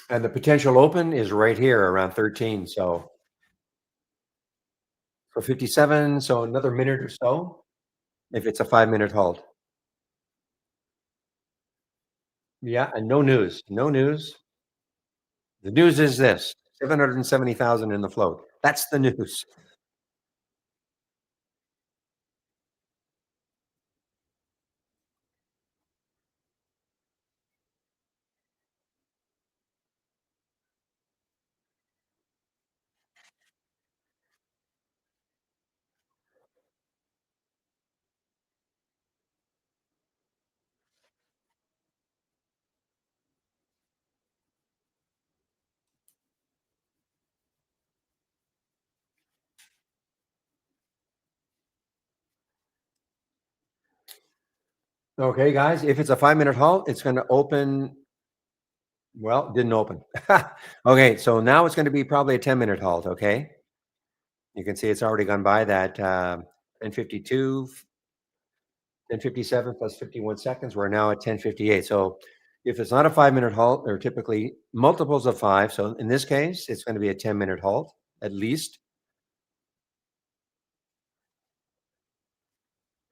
Speaker 1: And the potential open is right here around 13. So 57. So another minute or so if it's a 5-minute halt. Yeah, and no news. No news. The news is this: 770,000 in the float. That's the news. Okay, guys, if it's a 5-minute halt, it's going to open. Well, didn't open. Okay, so now it's going to be probably a 10-minute halt. Okay, you can see it's already gone by that 10:52, 10:57 plus 51 seconds. We're now at 10:58. So if it's not a 5-minute halt, they're typically multiples of five. So in this case, it's going to be a 10-minute halt at least.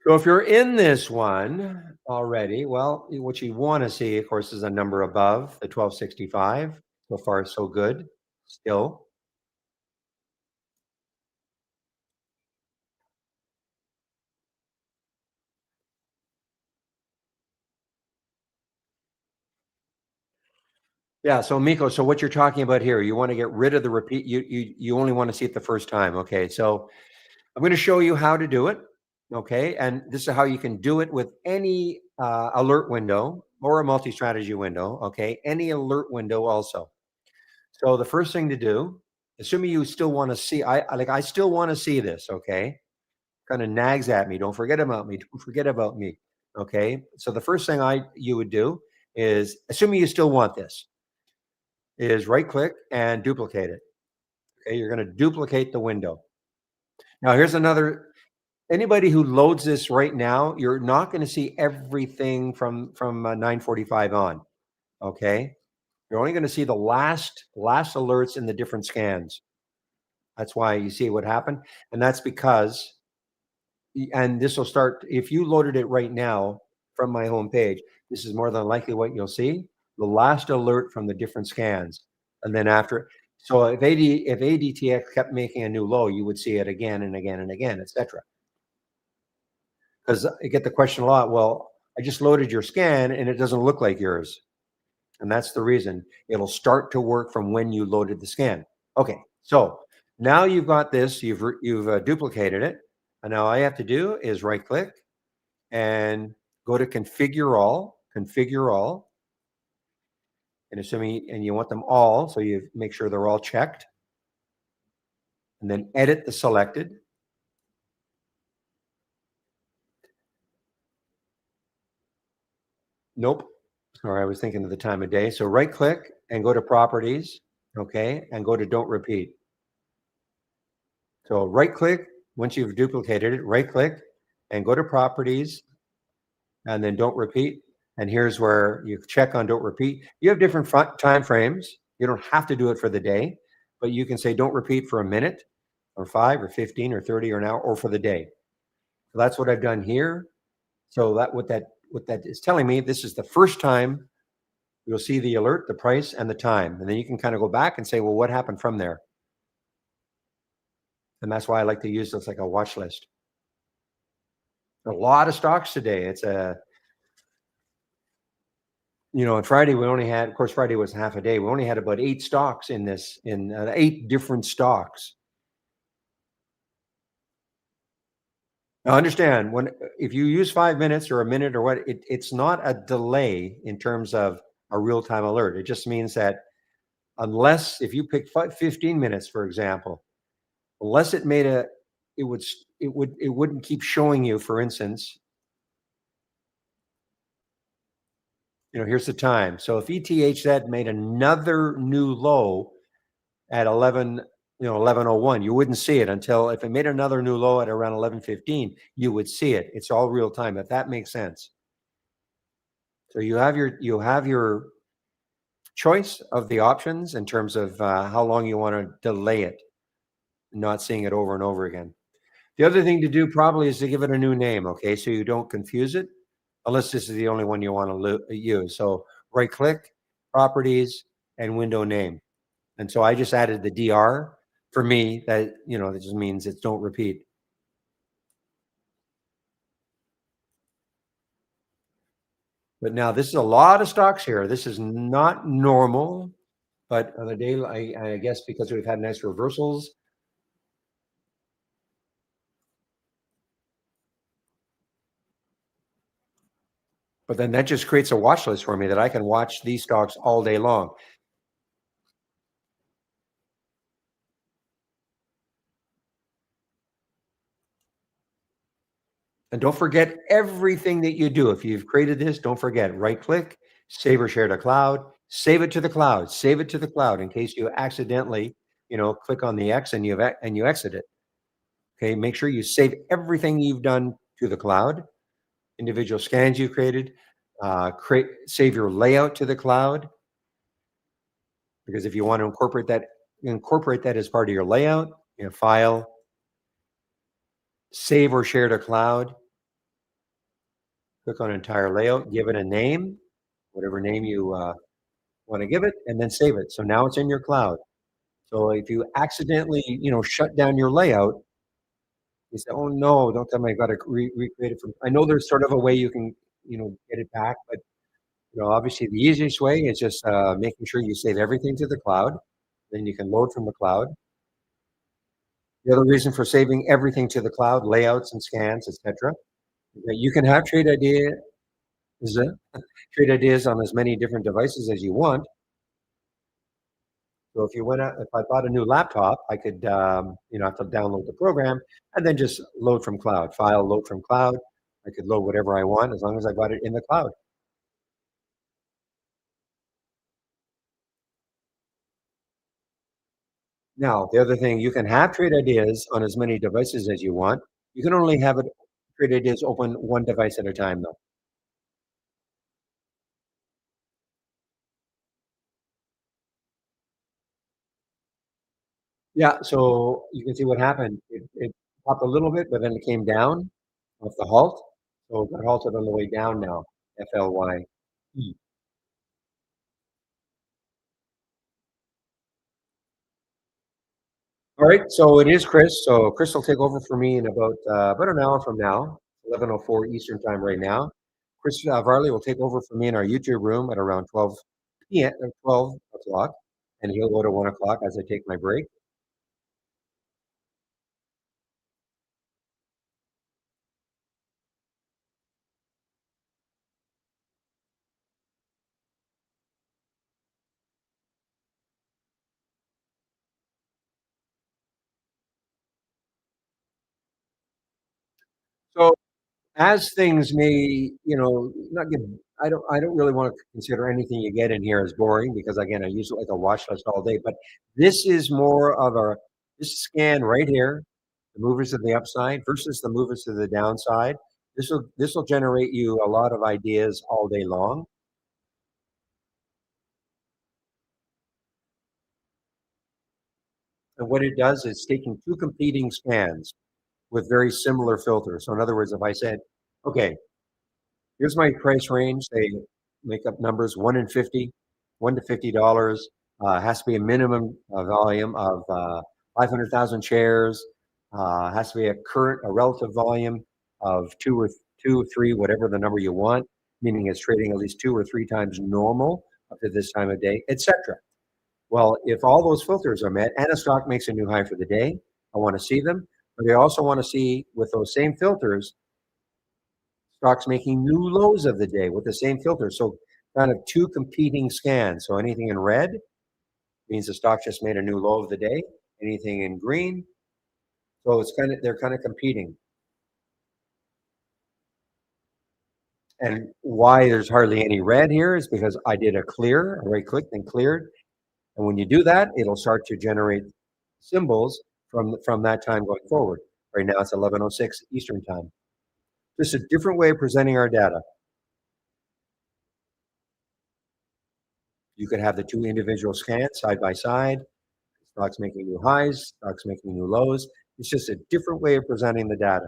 Speaker 1: So if you're in this one already, well, what you want to see, of course, is a number above the 1265. So far, so good. Still. Yeah. So Miko, so what you're talking about here, you want to get rid of the repeat. You only want to see it the first time. Okay. So I'm going to show you how to do it. Okay. And this is how you can do it with any alert window or a multi-strategy window. Okay. Any alert window also. So the first thing to do, assuming you still want to see, I still want to see this. Okay. Kind of nags at me. Don't forget about me. Don't forget about me. Okay. So the first thing you would do is, assuming you still want this, is right click and duplicate it. Okay. You're going to duplicate the window. Now here's another. Anybody who loads this right now, you're not going to see everything from 9:45 on. Okay. You're only going to see the last alerts in the different scans. That's why you see what happened, and that's because and this will start if you loaded it right now from my homepage. This is more than likely what you'll see: the last alert from the different scans, and then after. So if ADTX kept making a new low, you would see it again and again and again, etc. Because I get the question a lot. Well, I just loaded your scan and it doesn't look like yours, and that's the reason. It'll start to work from when you loaded the scan. Okay, so now you've got this. You've duplicated it, and now all you have to do is right click and go to configure all, and assuming and you want them all, so you make sure they're all checked, and then edit the selected. Nope. Sorry, I was thinking of the time of day. So right click and go to properties, okay, and go to don't repeat. So right click, once you've duplicated it, right click and go to properties and then don't repeat. And here's where you check on don't repeat. You have different time frames. You don't have to do it for the day, but you can say don't repeat for a minute or 5 or 15 or 30 or an hour or for the day. So that's what I've done here. So what that is telling me, this is the first time you'll see the alert, the price, and the time. And then you can kind of go back and say, well, what happened from there? And that's why I like to use this like a watch list. A lot of stocks today. It's a, on Friday we only had, of course, Friday was half a day. We only had about 8 stocks in this, in 8 different stocks. Now understand, when if you use 5 minutes or a minute or what, it's not a delay in terms of a real-time alert. It just means that unless if you pick 15 minutes, for example, unless it made a, it would it wouldn't keep showing you, for instance, here's the time. So if ETH made another new low at 11:01, you wouldn't see it until if it made another new low at around 11:15, you would see it. It's all real time, if that makes sense. So you have your choice of the options in terms of how long you want to delay it, not seeing it over and over again. The other thing to do probably is to give it a new name, okay, so you don't confuse it, unless this is the only one you want to use. So right click, properties, and window name. And so I just added the DR. For me, that just means it's don't repeat. But now this is a lot of stocks here. This is not normal, but on the day, I guess because we've had nice reversals. But then that just creates a watch list for me that I can watch these stocks all day long. And don't forget everything that you do. If you've created this, don't forget, right click, save or share to cloud, save it to the cloud, save it to the cloud in case you accidentally, click on the X and you exit it. Okay, make sure you save everything you've done to the cloud, individual scans you created, save your layout to the cloud, because if you want to incorporate that as part of your layout, file, save or share to cloud, click on entire layout, give it a name, whatever name you want to give it, and then save it. So now it's in your cloud. So if you accidentally, shut down your layout, you say, "Oh no, don't tell me I got to recreate it from." I know there's sort of a way you can, get it back, but obviously the easiest way is just making sure you save everything to the cloud. Then you can load from the cloud. The other reason for saving everything to the cloud, layouts and scans, etc., that you can have trade ideas on as many different devices as you want. So if I bought a new laptop, I could, have to download the program and then just load from cloud, file, load from cloud. I could load whatever I want as long as I got it in the cloud. Now, the other thing, you can have trade ideas on as many devices as you want. You can only have trade ideas open one device at a time, though. Yeah, so you can see what happened. It popped a little bit, but then it came down off the halt. So it got halted on the way down now, FLY. All right, so it is Chris. So Chris will take over for me in about an hour from now, 11:04 Eastern time right now. Chris Varley will take over for me in our YouTube room at around 12 p.m. 12 o'clock, and he'll go to 1 o'clock as I take my break. So as things may, not get, I don't really want to consider anything you get in here as boring because again, I use it like a watch list all day. But this is more of this scan right here, the movers to the upside versus the movers to the downside. This will generate you a lot of ideas all day long. And what it does is taking two competing scans with very similar filters. So in other words, if I said, okay, here's my price range. They make up numbers 1 and 50, $1 to $50. Has to be a minimum volume of 500,000 shares. Has to be a relative volume of two, three, whatever the number you want, meaning it's trading at least 2 or 3 times normal up to this time of day, etc. Well, if all those filters are met and a stock makes a new high for the day, I want to see them. But I also want to see, with those same filters, stocks making new lows of the day with the same filter. So kind of two competing scans. So anything in red means the stock just made a new low of the day. Anything in green, so they're kind of competing. And why there's hardly any red here is because I did a clear, I right clicked and cleared. And when you do that, it'll start to generate symbols from that time going forward. Right now it's 11:06 Eastern time. Just a different way of presenting our data. You could have the two individual scans side by side, stocks making new highs, stocks making new lows. It's just a different way of presenting the data.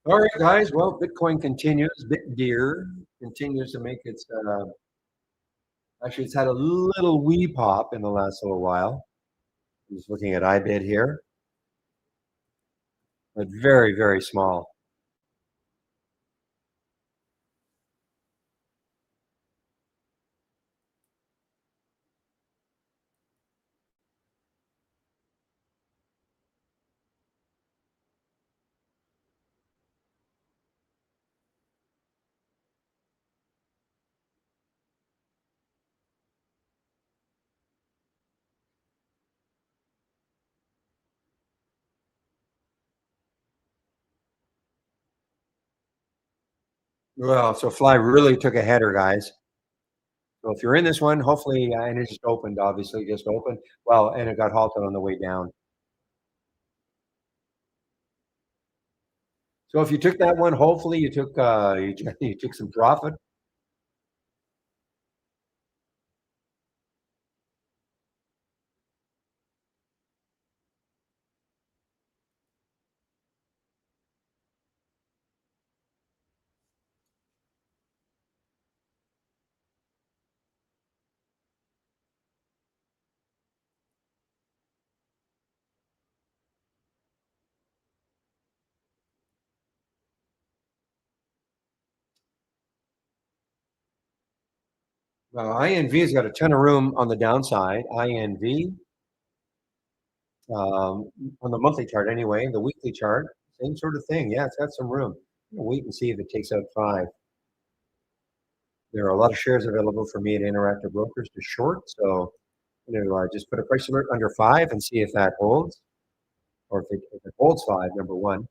Speaker 1: All right, guys. Well, Bitcoin continues. Bitdeer continues to make its. Actually, it's had a little wee pop in the last little while. I'm just looking at IBIT here, but very, very small. Well, so Fly really took a header, guys. So if you're in this one, hopefully, and it just opened, obviously, just opened. Well, and it got halted on the way down. So if you took that one, hopefully you took you took some profit. INV's got a ton of room on the downside. INV on the monthly chart anyway. The weekly chart, same sort of thing. Yeah, it's got some room. We'll wait and see if it takes out 5. There are a lot of shares available for me at Interactive Brokers to short. So just put a price alert under 5 and see if that holds, or if it holds 5, number one.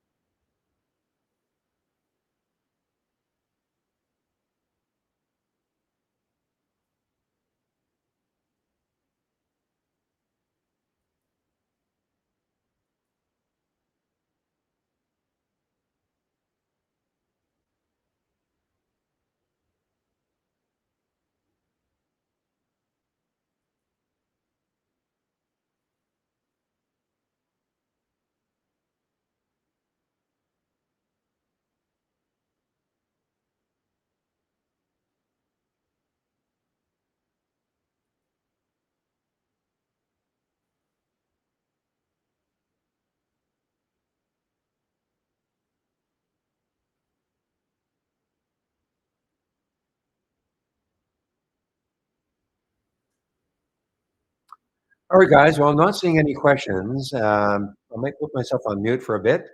Speaker 1: All right, guys. Well, I'm not seeing any questions. I might put myself on mute for a bit.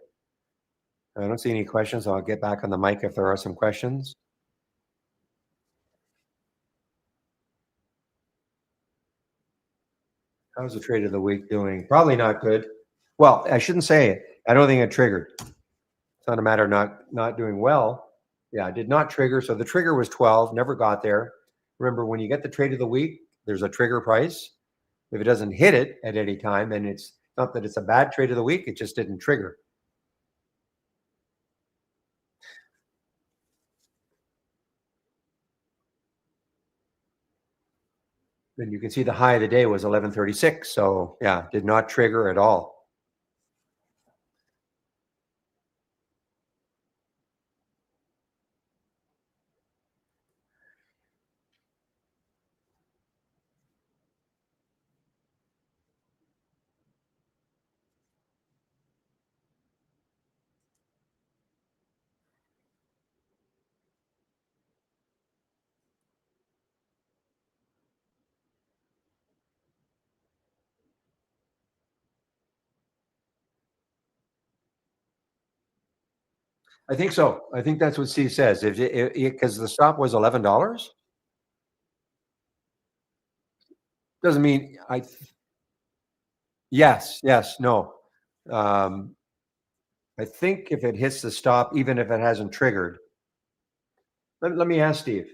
Speaker 1: I don't see any questions. I'll get back on the mic if there are some questions. How's the trade of the week doing? Probably not good. Well, I shouldn't say it. I don't think it triggered. It's not a matter of not doing well. Yeah, I did not trigger. So the trigger was 12, never got there. remember when you get the trade of the week, there's a trigger price. If it doesn't hit it at any time, then it's not that it's a bad trade of the week, it just didn't trigger. Then you can see the high of the day was 1136. So yeah, did not trigger at all. I think so. I think that's what Steve says. If it, because the stop was $11, doesn't mean I. Yes, yes, no. Um, I think if it hits the stop, even if it hasn't triggered, let me ask Steve.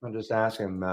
Speaker 1: I'll just ask him.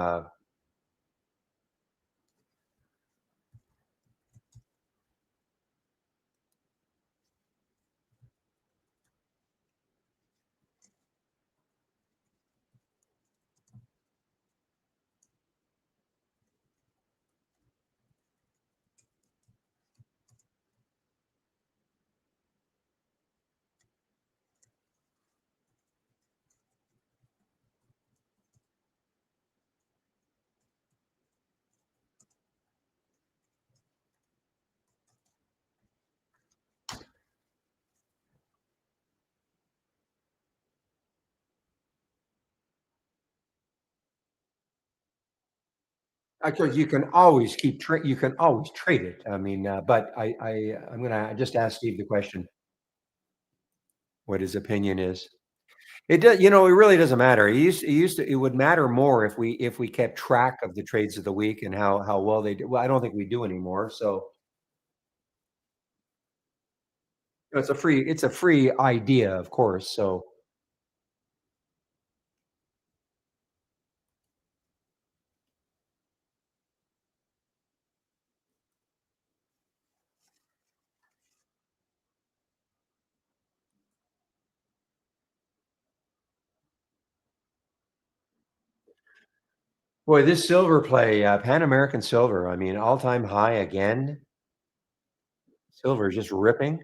Speaker 1: Actually, you can always you can always trade it. I mean, but I'm gonna just ask Steve the question, what his opinion is. It does, you know, it really doesn't matter. It would matter more if we kept track of the trades of the week and how well they do. Well, I don't think we do anymore. So you know, it's a free idea, of course. So boy, this silver play, Pan American Silver, I mean, all-time high again. Silver is just ripping.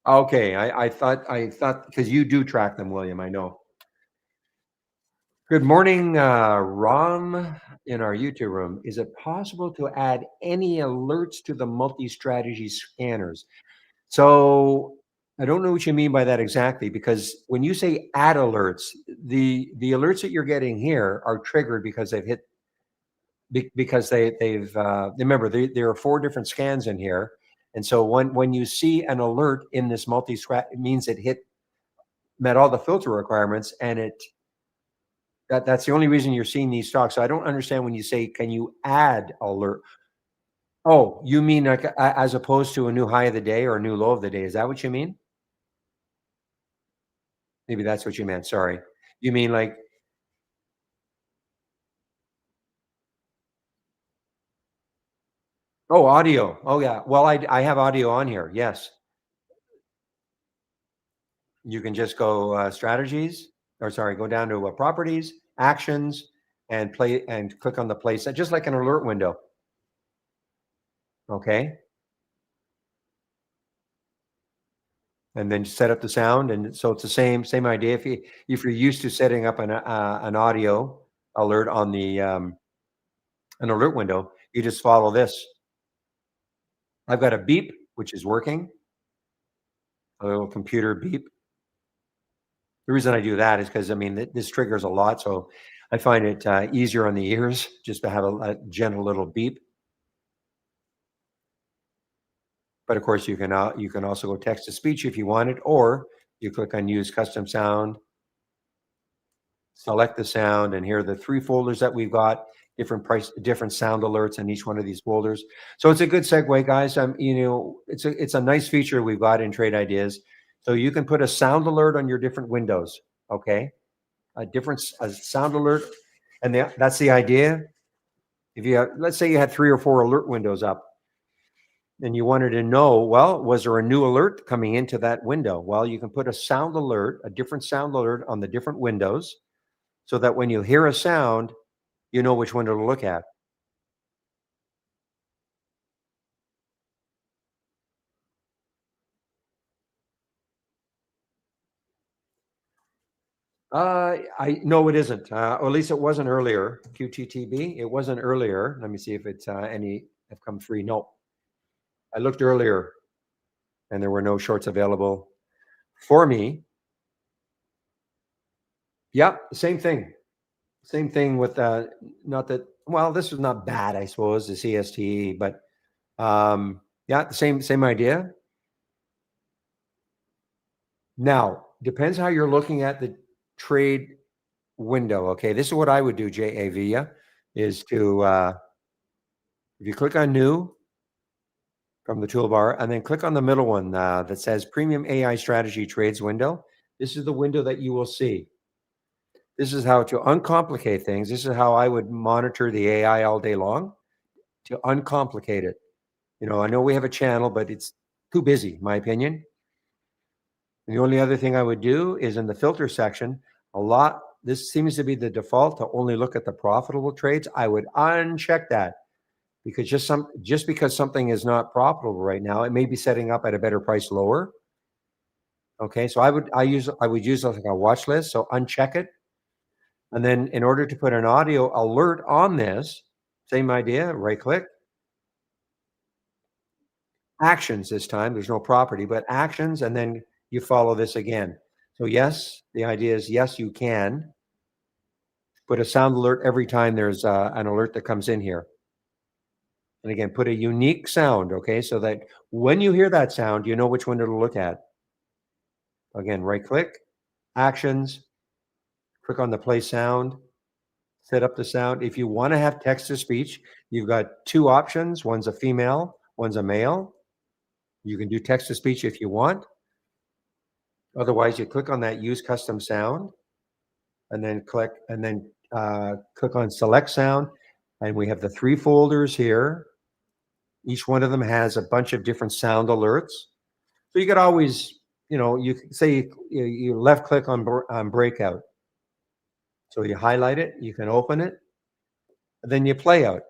Speaker 1: Okay, I thought because you do track them, William, I know. Good morning, Rom in our YouTube room. Is it possible to add any alerts to the multi-strategy scanners? So I don't know what you mean by that exactly, because when you say add alerts, the alerts that you're getting here are triggered because they've hit because they've remember there are four different scans in here, and so when you see an alert in this multi-strat, it means it met all the filter requirements, and that's the only reason you're seeing these stocks. So I don't understand when you say, can you add alert? Oh, you mean like as opposed to a new high of the day or a new low of the day? Is that what you mean? Maybe that's what you meant. Sorry. You mean like, oh, audio. Oh, yeah. Well, I have audio on here. Yes. You can just go strategies, or sorry, go down to properties, actions, and play and click on the play set, just like an alert window. Okay. And then set up the sound. And so it's the same idea. If you're used to setting up an audio alert on the an alert window, you just follow this. I've got a beep, which is working, a little computer beep. The reason I do that is because I mean this triggers a lot, so I find it easier on the ears just to have a gentle little beep. But of course, you can also go text to speech if you want it, or you click on Use Custom Sound, select the sound, and here are the three folders that we've got, different sound alerts in each one of these folders. So it's a good segue, guys. You know, it's a nice feature we've got in Trade Ideas. So you can put a sound alert on your different windows. Okay, a sound alert, and that's the idea. If you have, let's say you had 3 or 4 alert windows up, and you wanted to know, well, was there a new alert coming into that window? Well, you can put a sound alert, a different sound alert on the different windows, so that when you hear a sound, you know which window to look at. I no, it isn't. Or at least it wasn't earlier. QTTB. It wasn't earlier. Let me see if it's any have come free. No, I looked earlier, and there were no shorts available for me. Yeah, same thing. Same thing with not that. Well, this was not bad, I suppose, the CSTE, but yeah, the same idea. Now, depends how you're looking at the trade window. Okay, this is what I would do, JAV, yeah, is to if you click on new from the toolbar and then click on the middle one that says Premium AI Strategy Trades window. This is the window that you will see. This is how to uncomplicate things. This is how I would monitor the AI all day long to uncomplicate it. I know we have a channel, but it's too busy, my opinion. And the only other thing I would do is in the filter section, this seems to be the default to only look at the profitable trades. I would uncheck that because just because something is not profitable right now, it may be setting up at a better price lower. Okay, so I would use like a watch list. So uncheck it. And then in order to put an audio alert on this, same idea, right click, actions this time. There's no property, but actions, and then you follow this again. So yes, the idea is yes, you can put a sound alert every time there's an alert that comes in here. And again, put a unique sound, okay, so that when you hear that sound, you know which window to look at. Again, right click, actions, click on the play sound, set up the sound. If you want to have text to speech, you've got 2 options. One's a female, one's a male. You can do text to speech if you want. Otherwise, you click on that use custom sound and then click on select sound. And we have the 3 folders here. Each one of them has a bunch of different sound alerts. So you could always, you could say you left click on breakout. So you highlight it, you can open it, and then you play out.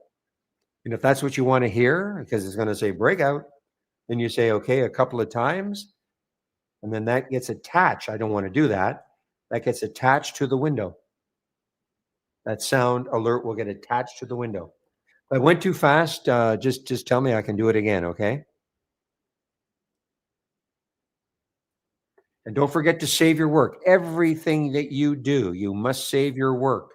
Speaker 1: And if that's what you want to hear, because it's going to say breakout, then you say okay a couple of times, and then that gets attached. I don't want to do that. That gets attached to the window. That sound alert will get attached to the window. If I went too fast, just tell me. I can do it again, okay? And don't forget to save your work. Everything that you do, you must save your work.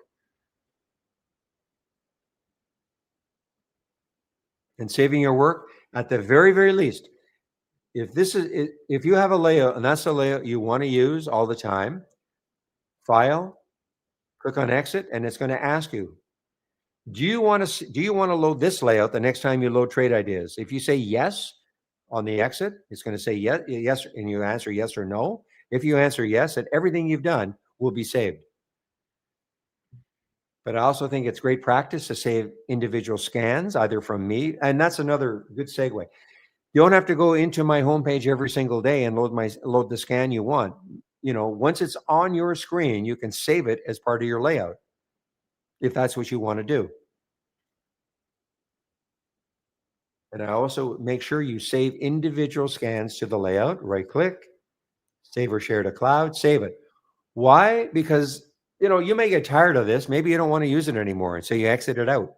Speaker 1: And saving your work, at the very, very least, if you have a layout and that's a layout you want to use all the time, file, click on exit, and it's going to ask you, do you want to load this layout the next time you load trade ideas? If you say yes on the exit, it's going to say yes, and you answer yes or no. If you answer yes, then everything you've done will be saved. But I also think it's great practice to save individual scans, either from me, and that's another good segue. You don't have to go into my homepage every single day and load the scan you want. Once it's on your screen, you can save it as part of your layout if that's what you want to do. And I also make sure you save individual scans to the layout. Right click, save or share to cloud, save it. Why? Because you may get tired of this. Maybe you don't want to use it anymore, and so you exit it out.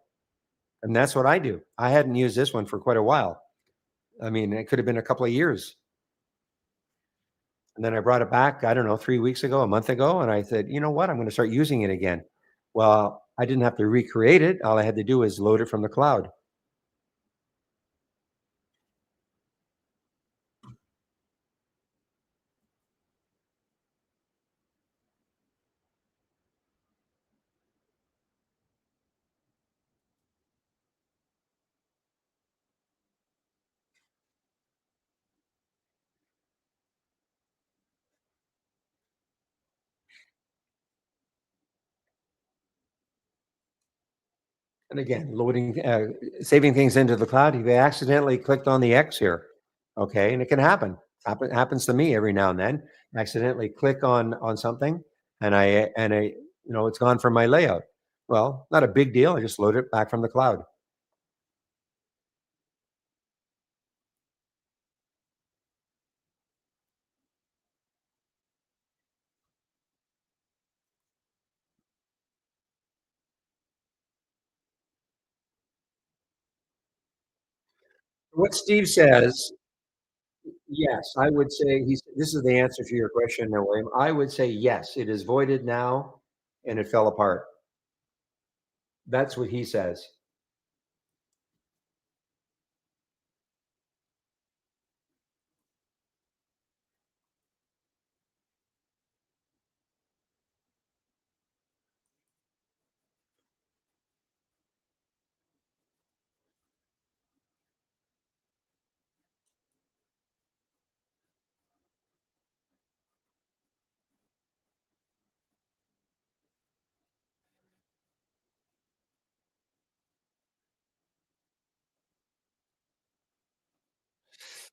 Speaker 1: And that's what I do. I hadn't used this one for quite a while. I mean, it could have been a couple of years. And then I brought it back, I don't know, 3 weeks ago, a month ago, and I said, "You know what? I'm gonna start using it again." Well, I didn't have to recreate it. All I had to do was load it from the cloud. And again, saving things into the cloud, you accidentally clicked on the X here. Okay, and it can happen. Happens to me every now and then. Accidentally click on something, and it's gone from my layout. Well, not a big deal. I just load it back from the cloud. What Steve says, yes, I would say this is the answer to your question there, William. I would say yes, it is voided now, and it fell apart. That's what he says.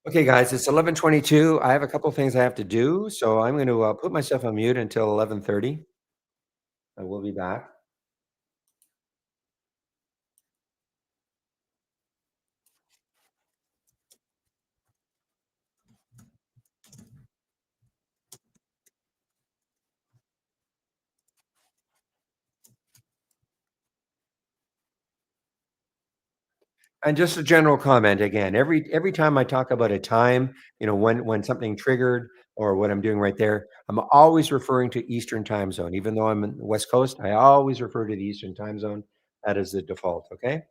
Speaker 1: Okay, guys, it's 11:22. I have a couple things I have to do, so I'm going to put myself on mute until 11:30. I will be back. And just a general comment again, every time I talk about a time, when something triggered or what I'm doing right there, I'm always referring to Eastern time zone. Even though I'm in the West Coast, I always refer to the Eastern time zone. That is the default. Okay.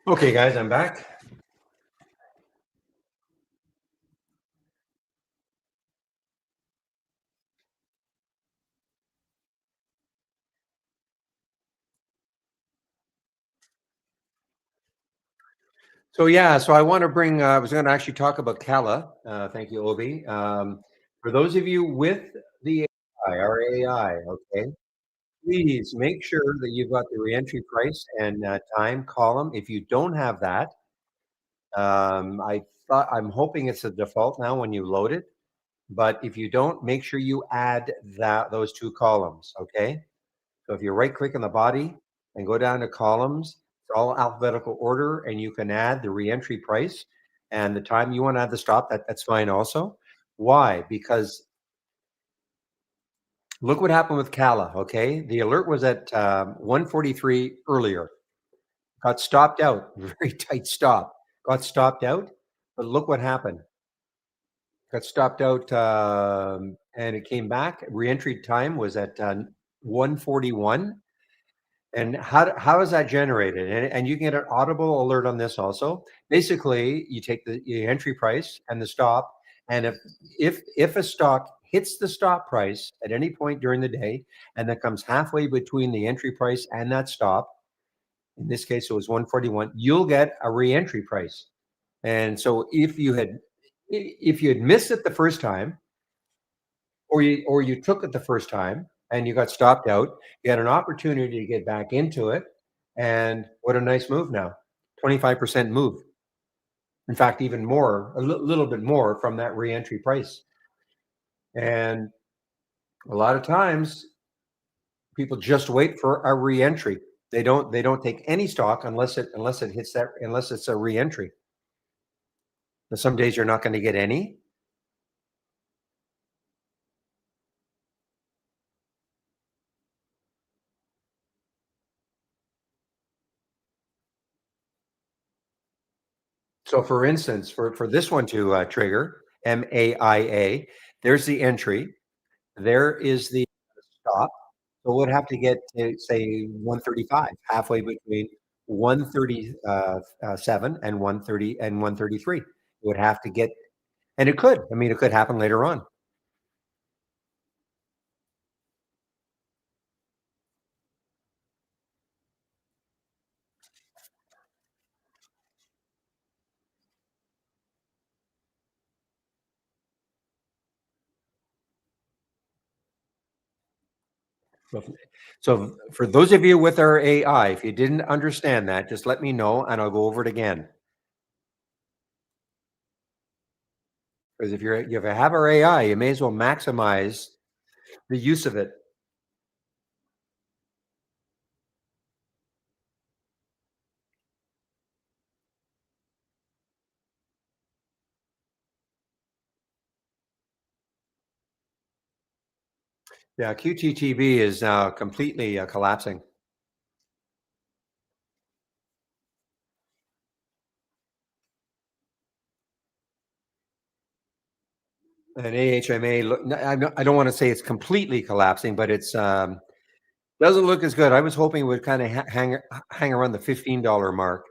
Speaker 1: Okay, guys, I'm back. So yeah, so I want to bring. I was going to actually talk about Kala. Thank you, Obi. For those of you with the AI, our AI, okay, please make sure that you've got the reentry price and time column. If you don't have that, I'm hoping it's a default now when you load it. But if you don't, make sure you add those two columns. Okay. So if you right click on the body and go down to columns, it's all alphabetical order, and you can add the reentry price and the time you want to add the stop. That's fine also. Why? Because look what happened with Kala. Okay, the alert was at 1:43 earlier. Got stopped out. Very tight stop. Got stopped out. But look what happened. Got stopped out, and it came back. Reentry time was at 1:41. And how is that generated? And you can get an audible alert on this also. Basically, you take the entry price and the stop, and if a stock hits the stop price at any point during the day, and that comes halfway between the entry price and that stop, in this case it was 141, you'll get a re-entry price. And so if you had missed it the first time, or you took it the first time and you got stopped out, you had an opportunity to get back into it. And what a nice move now. 25% move. In fact, even more, little bit more from that re-entry price. And a lot of times people just wait for a re-entry. They don't take any stock unless it hits that, unless it's a re-entry. Now, some days you're not going to get any. So for instance, for this one to trigger, MAIA, there's the entry. There is the stop. So we'd have to get to say 135, halfway between 137 and 130 and 133. It would have to get, and it could. I mean, it could happen later on. So, so for those of you with our AI, if you didn't understand that, just let me know and I'll go over it again. Because if you have our AI, you may as well maximize the use of it. Yeah, QTTB is now completely collapsing. And AHMA, I don't want to say it's completely collapsing, but it's doesn't look as good. I was hoping it would kind of hang around the $15 mark,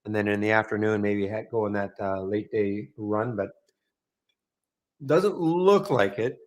Speaker 1: and then in the afternoon maybe go on that late day run, but doesn't look like it.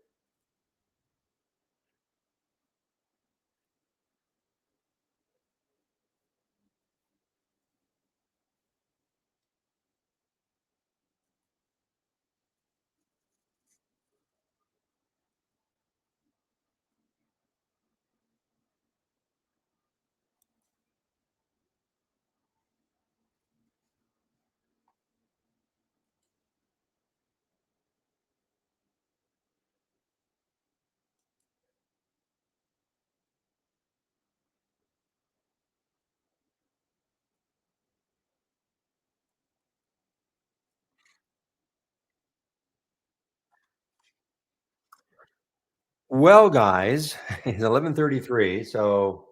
Speaker 1: Well, guys, it's 11:33, so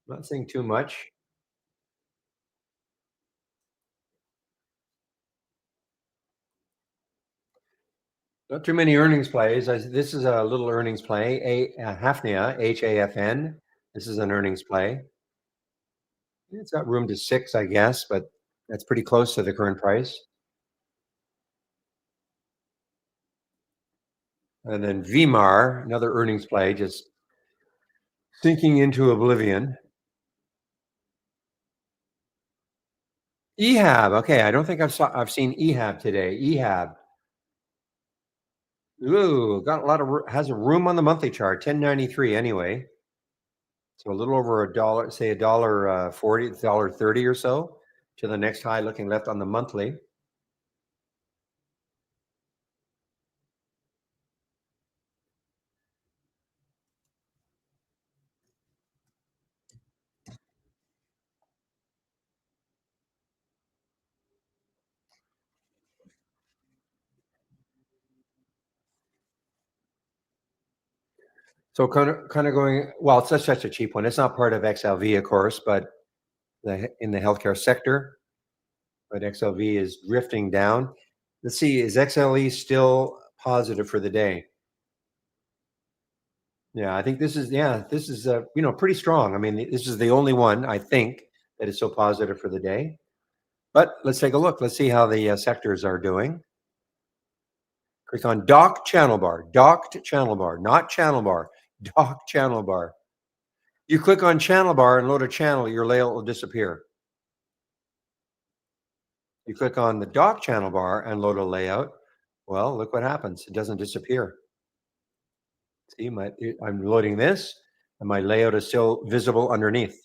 Speaker 1: I'm not saying too much. Not too many earnings plays. This is a little earnings play. Hafnia, HAFN. This is an earnings play. It's got room to 6, I guess, but that's pretty close to the current price. And then VMAR, another earnings play, just sinking into oblivion. EHAB, okay, I don't think I've seen EHAB today. EHAB, ooh, got a lot of has a room on the monthly chart, 1093 anyway. So a little over a dollar, say a dollar 40, dollar 30 or so to the next high looking left on the monthly. So kind of going, well, it's such a cheap one. It's not part of XLV, of course, but in the healthcare sector, but XLV is drifting down. Let's see, is XLE still positive for the day? Yeah, I think this is pretty strong. I mean, this is the only one I think that is so positive for the day. But let's take a look. Let's see how the sectors are doing. Click on docked channel bar, not channel bar, dock channel bar. You click on channel bar and load a channel, your layout will disappear. You click on the dock channel bar and load a layout. Well, look what happens. It doesn't disappear. See, I'm loading this and my layout is still visible underneath.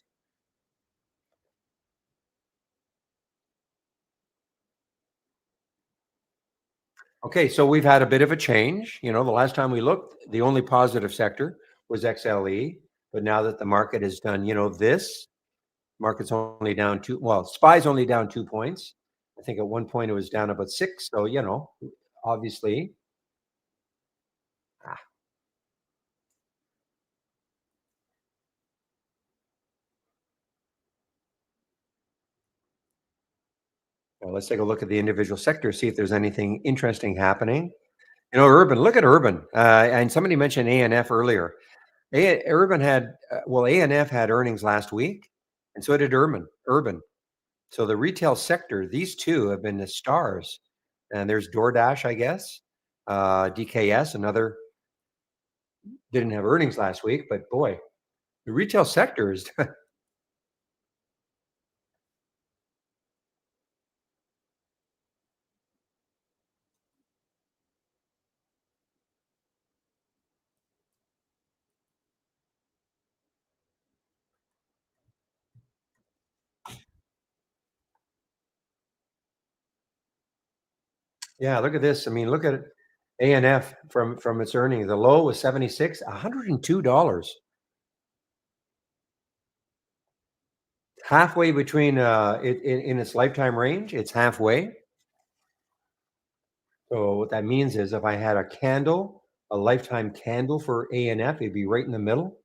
Speaker 1: Okay, so we've had a bit of a change. You know, the last time we looked, the only positive sector was XLE. But now that the market has done, this, market's only down SPY's only down 2 points. I think at one point it was down about 6. So, obviously, ah, well, let's take a look at the individual sector, see if there's anything interesting happening. Urban, look at Urban. And somebody mentioned ANF earlier. Urban had, ANF had earnings last week, and so did Urban. So the retail sector, these two have been the stars. And there's DoorDash, I guess. DKS, another, didn't have earnings last week, but boy, the retail sector is. Yeah, look at this. I mean, look at it. ANF from its earnings. The low was 76, $102. Halfway between it in its lifetime range, it's halfway. So what that means is if I had a lifetime candle for ANF, it'd be right in the middle.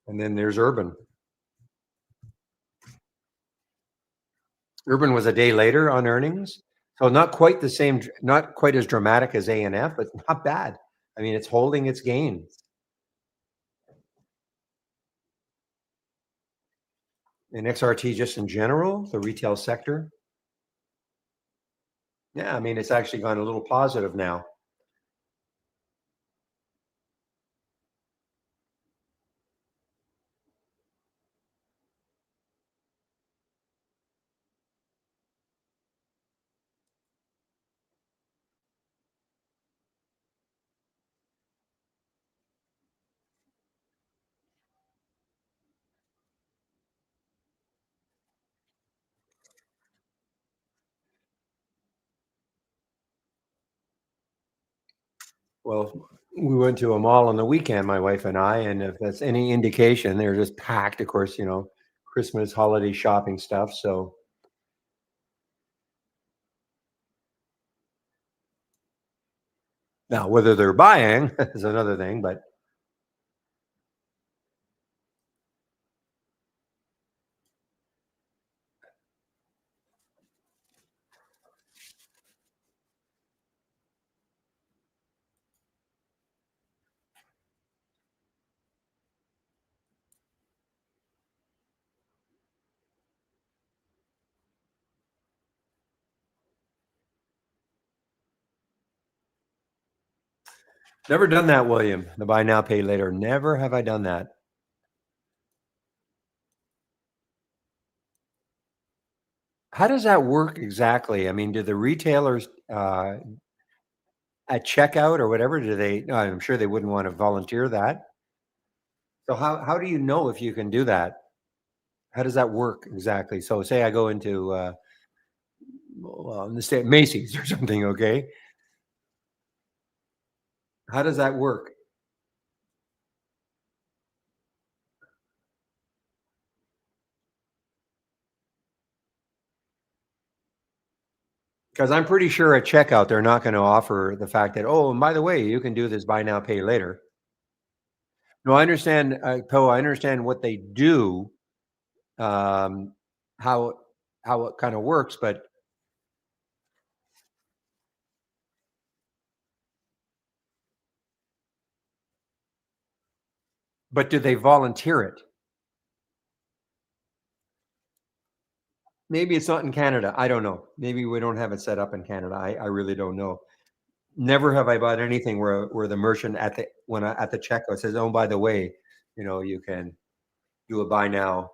Speaker 1: And then there's Urban. Urban was a day later on earnings. So not quite the same, not quite as dramatic as ANF, but not bad. I mean, it's holding its gains. And XRT just in general, the retail sector. Yeah, I mean, it's actually gone a little positive now. Well, we went to a mall on the weekend, my wife and I, and if that's any indication, they're just packed, of course, Christmas holiday shopping stuff. So now whether they're buying is another thing, but Never done that, William. The buy now, pay later. Never have I done that. How does that work exactly? I mean, do the retailers at checkout or whatever, do they? No, I'm sure they wouldn't want to volunteer that. So how do you know if you can do that? How does that work exactly? So say I go into well, in the state Macy's or something, okay? How does that work? Because I'm pretty sure at checkout they're not going to offer the fact that, oh, and by the way, you can do this buy now, pay later. No, I understand, Poe. I understand what they do, um, how how it kind of works, but do they volunteer it? Maybe it's not in Canada. I don't know. Maybe we don't have it set up in Canada. I really don't know. Never have I bought anything where the merchant at the when I, at the checkout says, "Oh, by the way, you can do a buy now."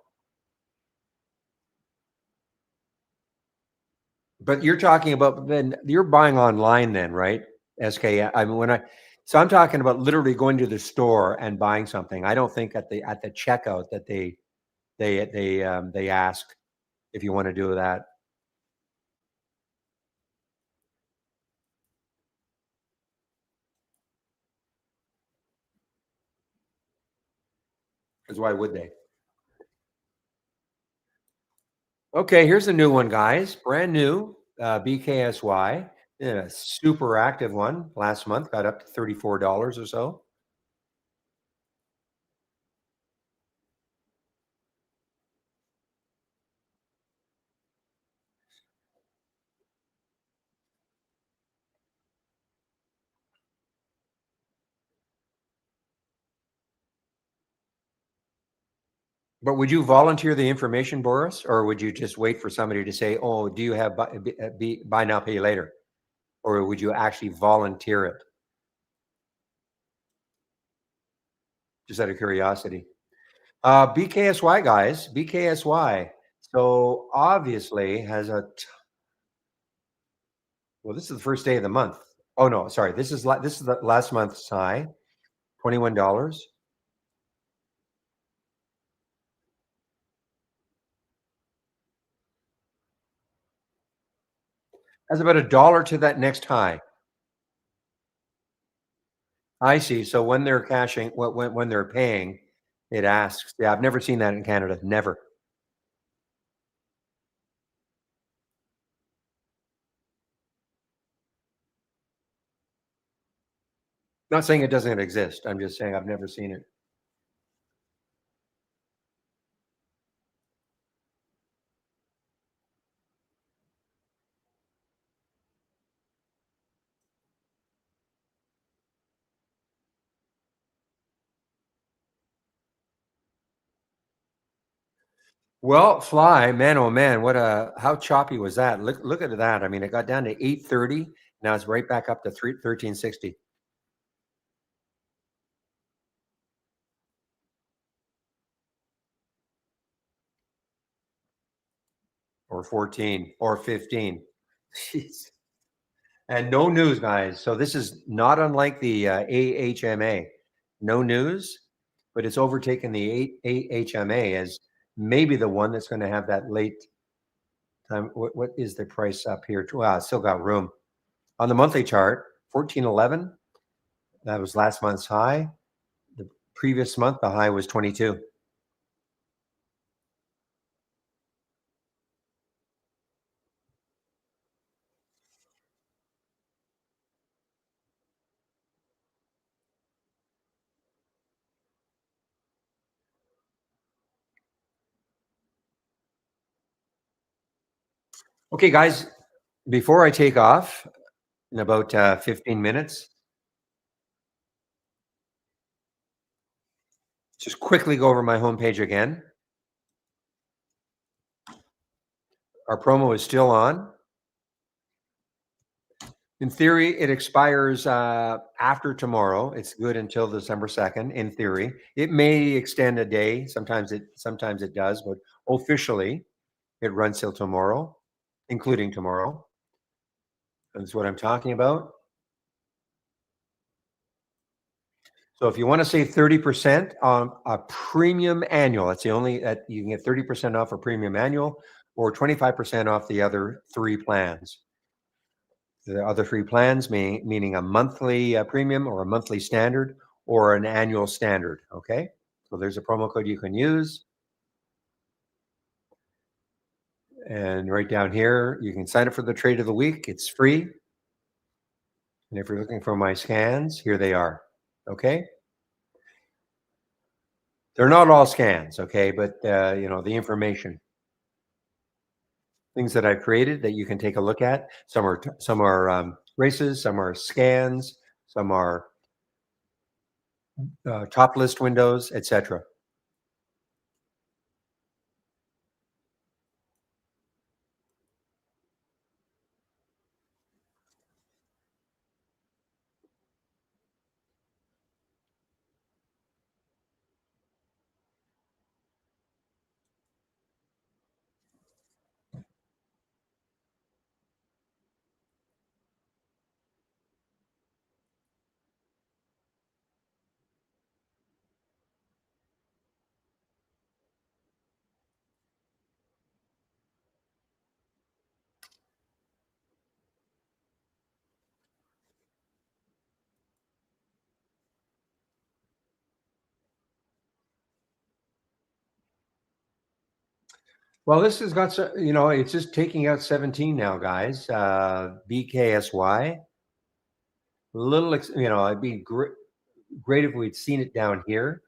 Speaker 1: But you're talking about then you're buying online then, right? SK. I mean, so I'm talking about literally going to the store and buying something. I don't think at the checkout that they ask if you want to do that. Because why would they? Okay, here's a new one, guys. Brand new, BKSY. Yeah, super active one. Last month got up to $34 or so. But would you volunteer the information, Boris, or would you just wait for somebody to say, "Oh, do you have buy now, pay later," or would you actually volunteer it? Just out of curiosity. BKSY, guys, BKSY. So obviously has well, this is the first day of the month. Oh no, sorry. This is the last month's high, $21. That's about a dollar to that next high. I see. So when they're cashing, when they're paying, it asks. Yeah, I've never seen that in Canada. Never. Not saying it doesn't exist. I'm just saying I've never seen it. Well, fly, man, oh man, what a how choppy was that? Look at that. I mean, it got down to 830. Now it's right back up to 1360 or 14 or 15. Jeez. And no news, guys. So this is not unlike the AHMA. No news, but it's overtaken the AHMA as maybe the one that's going to have that late time. What is the price up here? Wow, it's still got room. On the monthly chart, 1411. That was last month's high. The previous month, the high was 22. Okay, guys, before I take off in about 15 minutes, just quickly go over my homepage again. Our promo is still on. In theory, it expires after tomorrow. It's good until December 2nd. In theory, it may extend a day. Sometimes it does, but officially, it runs till tomorrow, including tomorrow. That's what I'm talking about. So if you want to save 30% on a premium annual, that's the only that you can get 30% off a premium annual or 25% off the other three plans. The other three plans meaning a monthly premium or a monthly standard or an annual standard. Okay. So there's a promo code you can use. And right down here, you can sign up for the trade of the week. It's free. And if you're looking for my scans, here they are. Okay. They're not all scans. Okay. But, the information, things that I've created that you can take a look at. Some are races, some are scans, some are top list windows, etc. Well, this has got it's just taking out 17 now, guys. BKSY. It'd be great if we'd seen it down here.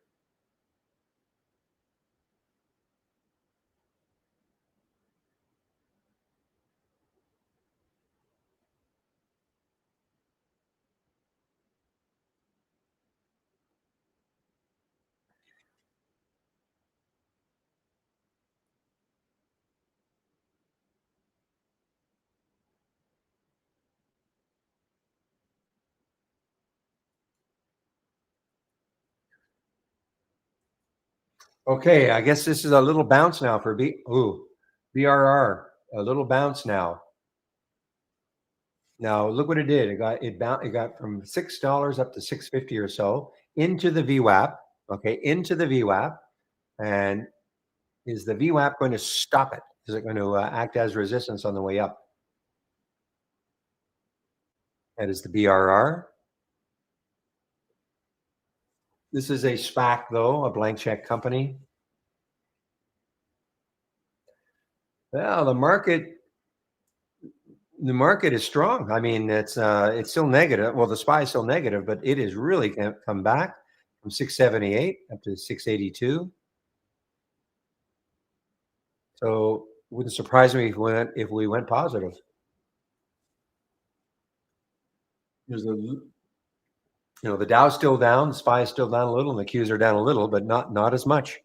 Speaker 1: Okay, I guess this is a little bounce now for BRR. A little bounce now. Now look what it did. It got from $6 up to 650 or so into the VWAP. Okay, into the VWAP. And is the VWAP going to stop it? Is it going to act as resistance on the way up? That is the BRR. This is a SPAC, though, a blank check company. Well, the market is strong. I mean, it's still negative. Well, the SPY is still negative, but it has really come back from 678 up to 682. So it wouldn't surprise me if we went positive. There's the Dow's still down, the SPY is still down a little, and the Qs are down a little, but not as much.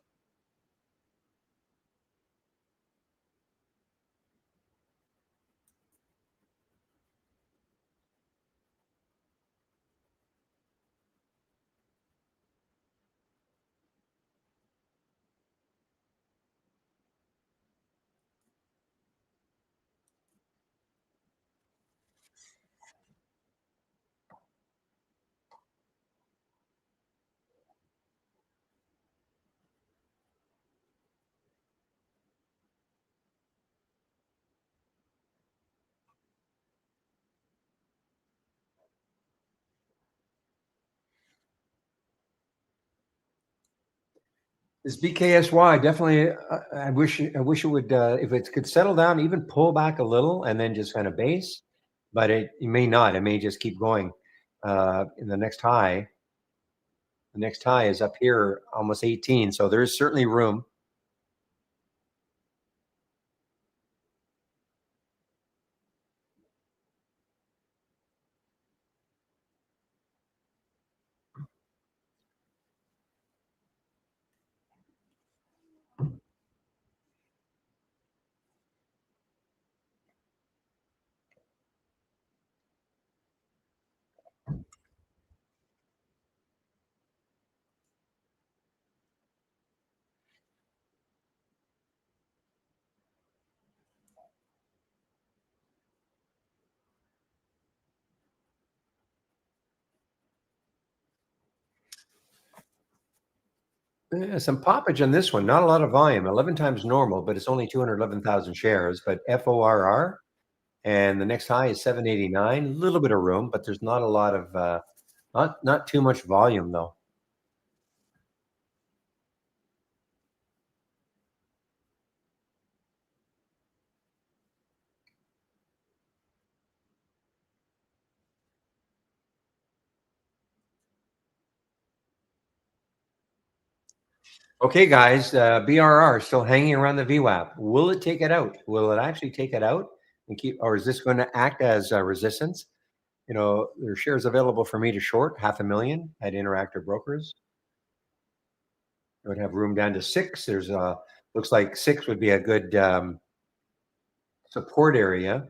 Speaker 1: This BKSY definitely. I wish it would. If it could settle down, even pull back a little, and then just kind of base. But it may not. It may just keep going. In the next high. The next high is up here, almost 18. So there is certainly room. Yeah, some poppage on this one. Not a lot of volume. 11 times normal, but it's only 211,000 shares. But FORR, and the next high is 789. A little bit of room, but there's not a lot of not too much volume though. Okay, guys, BRR still hanging around the VWAP. Will it take it out? Will it actually take it out and keep, or is this going to act as resistance? You know, there's shares available for me to short 500,000 at Interactive Brokers. I would have room down to 6. There's looks like 6 would be a good support area.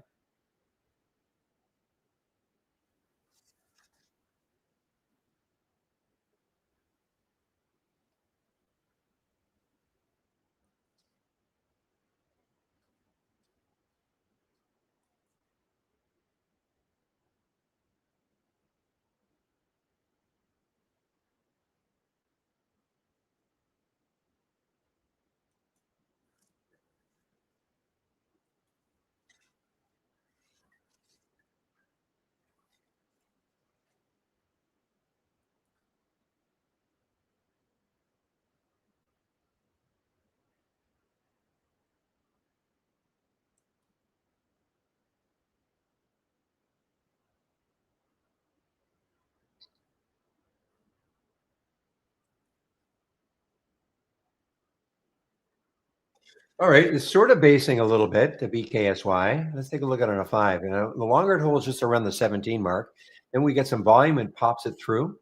Speaker 1: All right, it's sort of basing a little bit to BKSY. Let's take a look at it on a 5. You know, the longer it holds just around the 17 mark, then we get some volume and pops it through.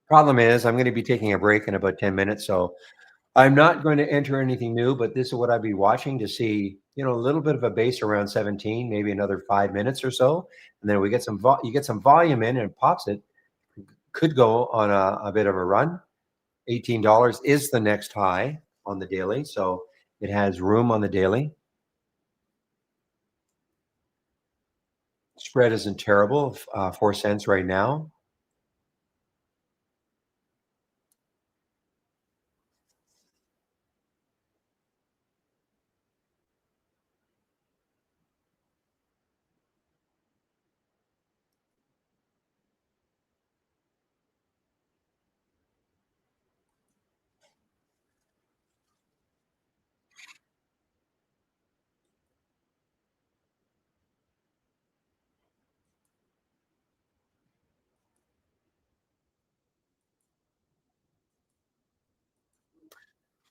Speaker 1: Problem is, I'm going to be taking a break in about 10 minutes, so I'm not going to enter anything new, but this is what I'd be watching to see, you know, a little bit of a base around 17, maybe another 5 minutes or so, and then we get some you get some volume in and it pops it. Could go on a bit of a run. $18 is the next high on the daily, so it has room on the daily. Spread isn't terrible, 4 cents right now.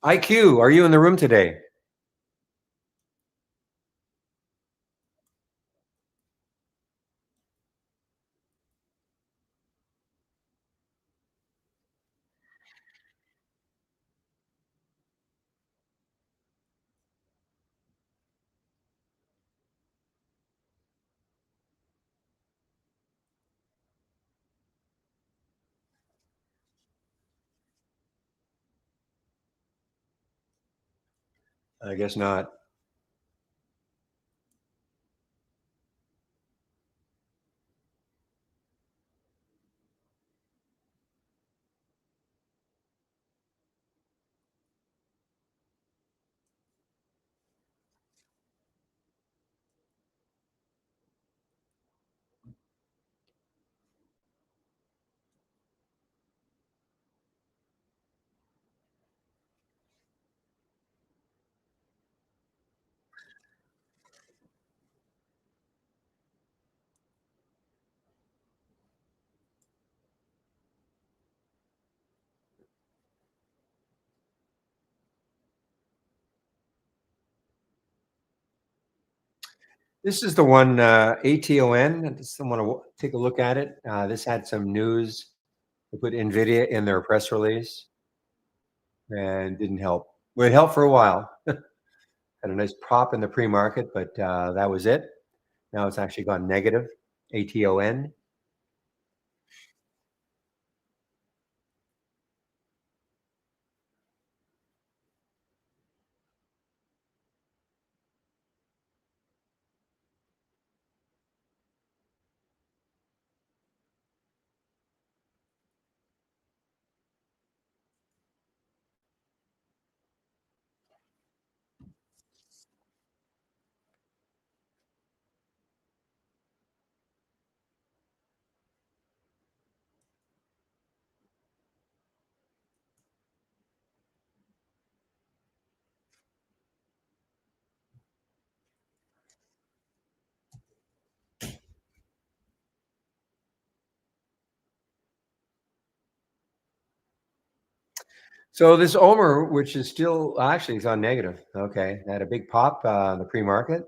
Speaker 1: IQ, are you in the room today? I guess not. This is the one, ATON. I just want to take a look at it. This had some news. They put NVDA in their press release and didn't help. Well, it helped for a while. Had a nice prop in the pre-market, but that was it. Now it's actually gone negative. ATON. So this Omer, which is still actually it's on negative. Okay, had a big pop in the pre-market.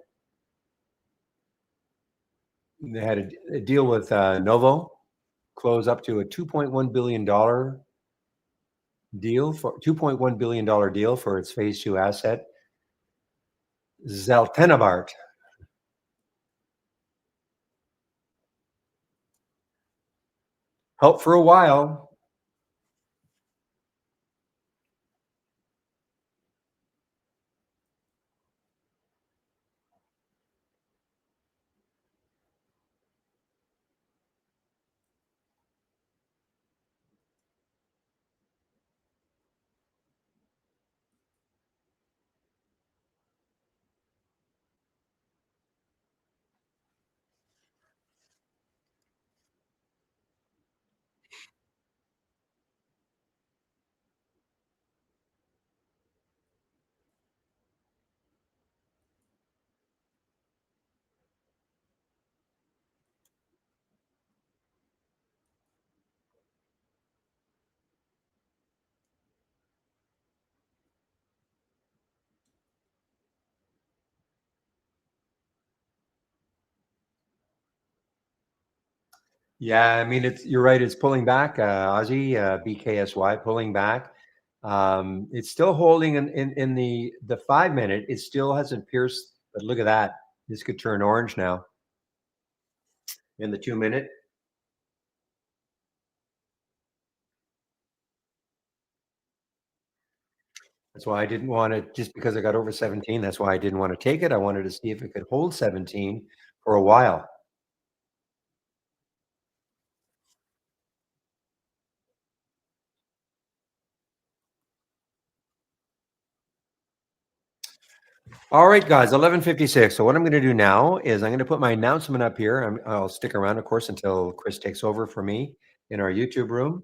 Speaker 1: They had a deal with Novo, close up to a $2.1 billion deal for $2.1 billion deal for its phase 2 asset, Zaltenibart. Help for a while. Yeah, I mean, you're right. It's pulling back. Aussie BKSY pulling back. It's still holding in the 5 minute. It still hasn't pierced. But look at that. This could turn orange now in the 2 minute. That's why I didn't want to, just because I got over 17. That's why I didn't want to take it. I wanted to see if it could hold 17 for a while. All right, guys, 11:56. So what I'm going to do now is I'm going to put my announcement up here. I'll stick around, of course, until Chris takes over for me in our YouTube room.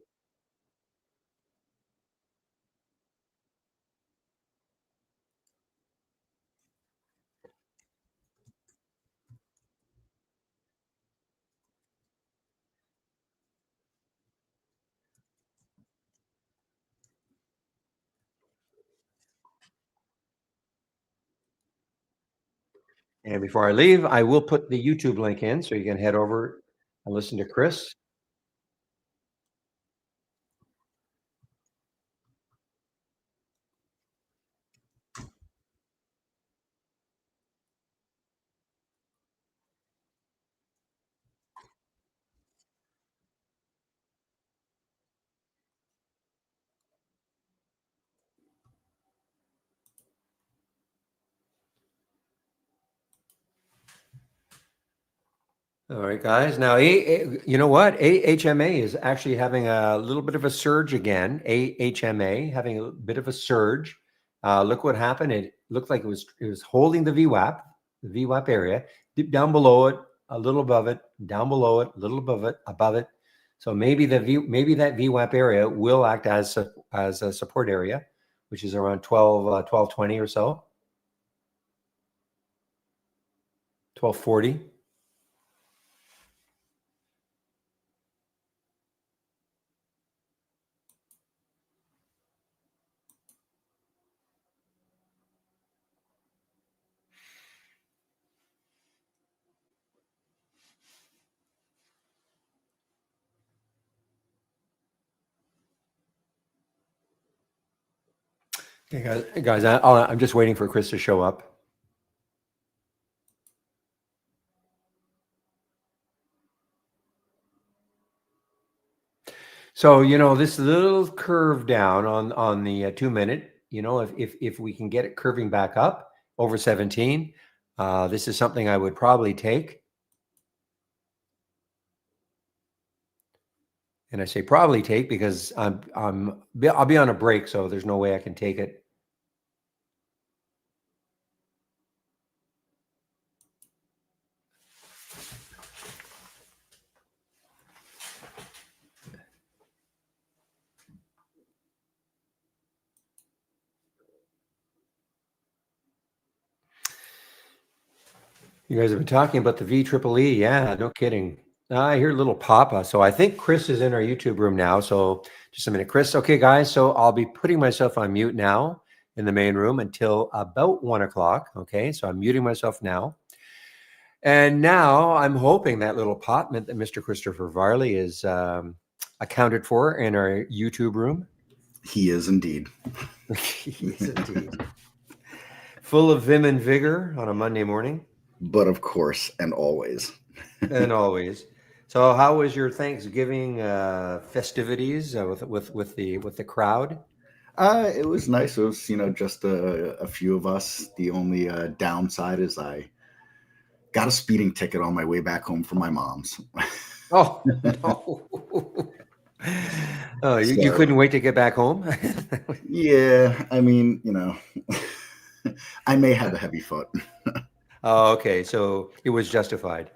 Speaker 1: And before I leave, I will put the YouTube link in so you can head over and listen to Chris. All right, guys. Now, you know what? AHMA is actually having a little bit of a surge again. AHMA having a bit of a surge. Look what happened. It looked like it was holding the VWAP area, deep down below it, a little above it, down below it, a little above it. So maybe maybe that VWAP area will act as a support area, which is around 1220 or so, 1240. Okay, guys, I'm just waiting for Chris to show up. So, this little curve down on the 2 minute, if we can get it curving back up over 17, this is something I would probably take. And I say probably take because I'll be on a break, so there's no way I can take it. You guys have been talking about the VEEE. Yeah, no kidding. I hear a little papa. So I think Chris is in our YouTube room now. So just a minute, Chris. Okay, guys. So I'll be putting myself on mute now in the main room until about 1 o'clock. Okay. So I'm muting myself now. And now I'm hoping that little pop meant that Mr. Christopher Varley is accounted for in our YouTube room.
Speaker 2: He is indeed.
Speaker 1: He is indeed. Full of vim and vigor on a Monday morning.
Speaker 2: But of course, and always.
Speaker 1: And always. So, how was your Thanksgiving festivities with the crowd?
Speaker 2: It was nice. It was, just a few of us. The only downside is I got a speeding ticket on my way back home from my mom's.
Speaker 1: Oh no! Oh, you
Speaker 2: So,
Speaker 1: couldn't wait to get back home?
Speaker 2: yeah, I mean, I may have a heavy foot.
Speaker 1: Oh, okay. So it was justified.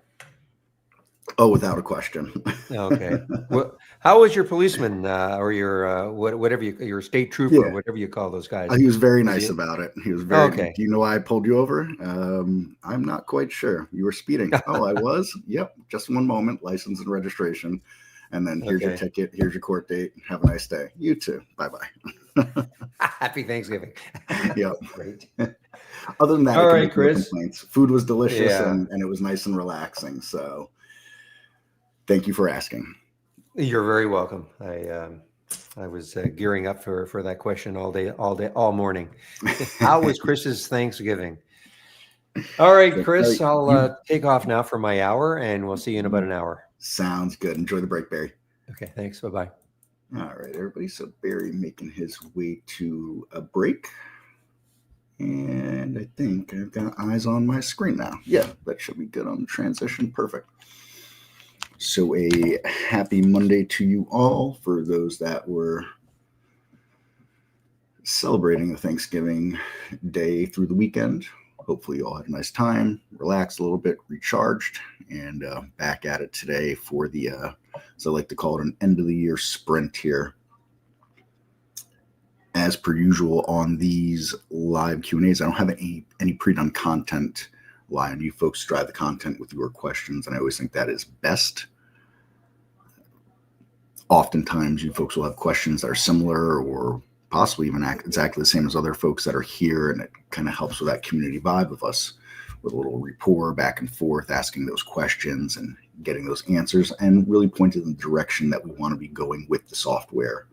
Speaker 2: Oh, without a question.
Speaker 1: Okay. Well, how was your policeman or your whatever your state trooper,
Speaker 2: Yeah.
Speaker 1: whatever you call those guys?
Speaker 2: He was very
Speaker 1: Was
Speaker 2: nice
Speaker 1: he?
Speaker 2: about it. He was
Speaker 1: Oh,
Speaker 2: very.
Speaker 1: okay.
Speaker 2: Do you know why I pulled you over? I'm not quite sure. You were speeding. Oh, I was. Yep. Just one moment. License and registration, and then here's your
Speaker 1: Okay.
Speaker 2: ticket. Here's your court date. Have a nice day. You too. Bye bye.
Speaker 1: Happy Thanksgiving.
Speaker 2: Yep.
Speaker 1: Great.
Speaker 2: Other than that,
Speaker 1: All
Speaker 2: I can
Speaker 1: right,
Speaker 2: make no
Speaker 1: Chris.
Speaker 2: complaints. Food was delicious
Speaker 1: Yeah.
Speaker 2: and it was nice and relaxing. So, thank you for asking.
Speaker 1: You're very welcome. I was gearing up for that question all day, all morning. How was Chris's Thanksgiving? All right, Chris, I'll take off now for my hour, and we'll see you in about an hour.
Speaker 2: Sounds good. Enjoy the break, Barry.
Speaker 1: Okay, thanks. Bye-bye.
Speaker 2: All right, everybody. So Barry making his way to a break. And I think I've got eyes on my screen now. Yeah, that should be good on the transition. Perfect. So a happy Monday to you all. For those that were celebrating the Thanksgiving day through the weekend, hopefully you all had a nice time, relaxed a little bit, recharged, and back at it today for the, as I like to call it, an end of the year sprint here. As per usual on these live Q&As, I don't have any pre-done content live. You folks drive the content with your questions, and I always think that is best. Oftentimes, you folks will have questions that are similar or possibly even exactly the same as other folks that are here, and it kind of helps with that community vibe of us with a little rapport back and forth, asking those questions and getting those answers, and really pointing in the direction that we want to be going with the software.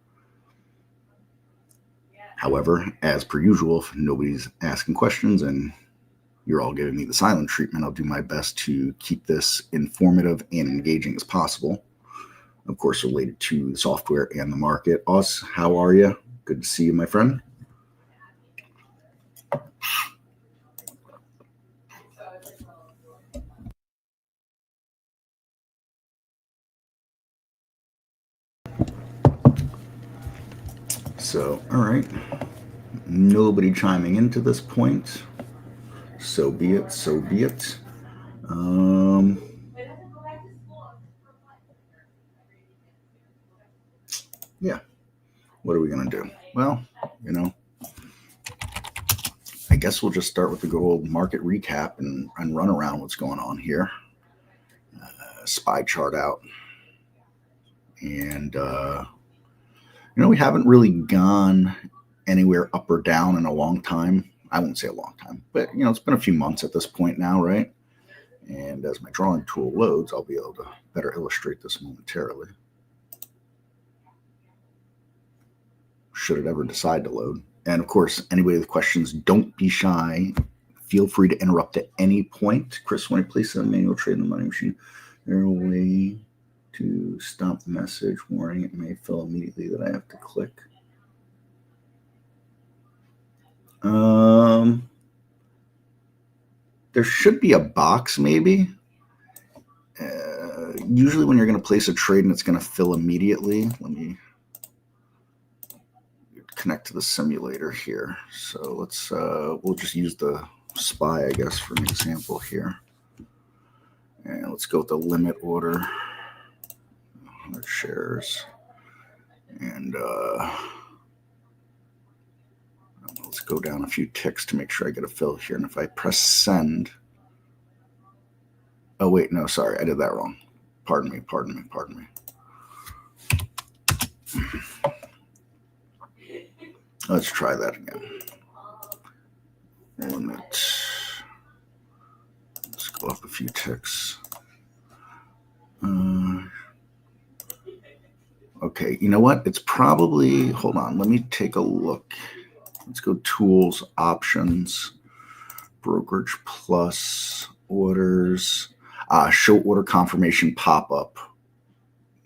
Speaker 2: However, as per usual, if nobody's asking questions and you're all giving me the silent treatment, I'll do my best to keep this informative and engaging as possible. Of course, related to the software and the market. Us, how are you? Good to see you, my friend. So, all right. Nobody chiming into this point. So be it. So be it. Yeah. What are we going to do? Well, I guess we'll just start with the good old market recap and run around what's going on here. SPY chart out. And, we haven't really gone anywhere up or down in a long time. I won't say a long time, but, it's been a few months at this point now, right? And as my drawing tool loads, I'll be able to better illustrate this momentarily. Should it ever decide to load. And of course, anybody with questions, don't be shy. Feel free to interrupt at any point. Chris, when I place a manual trade in the money machine, there a way to stop the message warning it may fill immediately that I have to click. There should be a box maybe. Usually when you're going to place a trade and it's going to fill immediately, let me connect to the simulator here. So let's we'll just use the SPY, I guess, for an example here. And let's go with the limit order, 100 shares. And let's go down a few ticks to make sure I get a fill here. And if I press send, oh wait, no, sorry, I did that wrong. Pardon me. Let's try that again. Limit. Let's go up a few ticks. Okay, you know what? It's probably, hold on, let me take a look. Let's go tools, options, brokerage plus, orders, show order confirmation pop-up.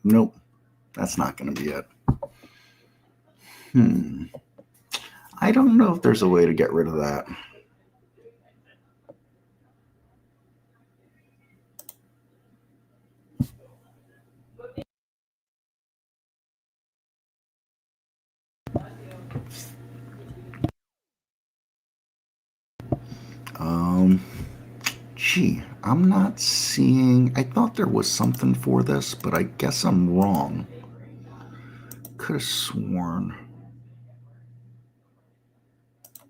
Speaker 2: Nope, that's not going to be it. I don't know if there's a way to get rid of that. Gee, I'm not seeing, I thought there was something for this, but I guess I'm wrong. Could have sworn.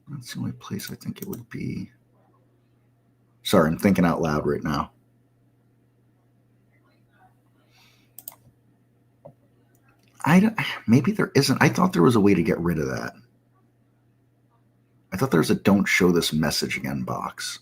Speaker 2: That's the only place I think it would be. Sorry, I'm thinking out loud right now. Maybe there isn't. I thought there was a way to get rid of that. I thought there was a don't show this message again box.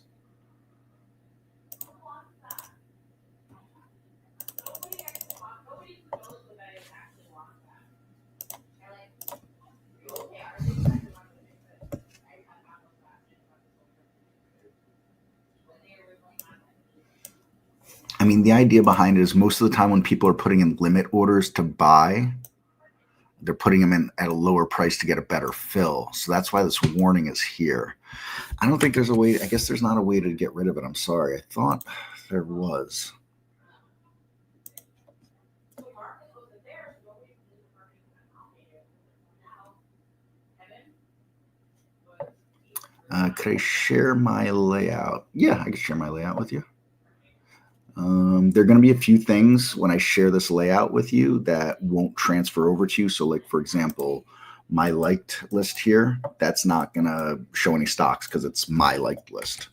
Speaker 2: I mean, the idea behind it is most of the time when people are putting in limit orders to buy, they're putting them in at a lower price to get a better fill. So that's why this warning is here. I don't think there's a way. I guess there's not a way to get rid of it. I'm sorry. I thought there was. Could I share my layout? Yeah, I can share my layout with you. There are going to be a few things when I share this layout with you that won't transfer over to you. So like, for example, my liked list here, that's not going to show any stocks because it's my liked list.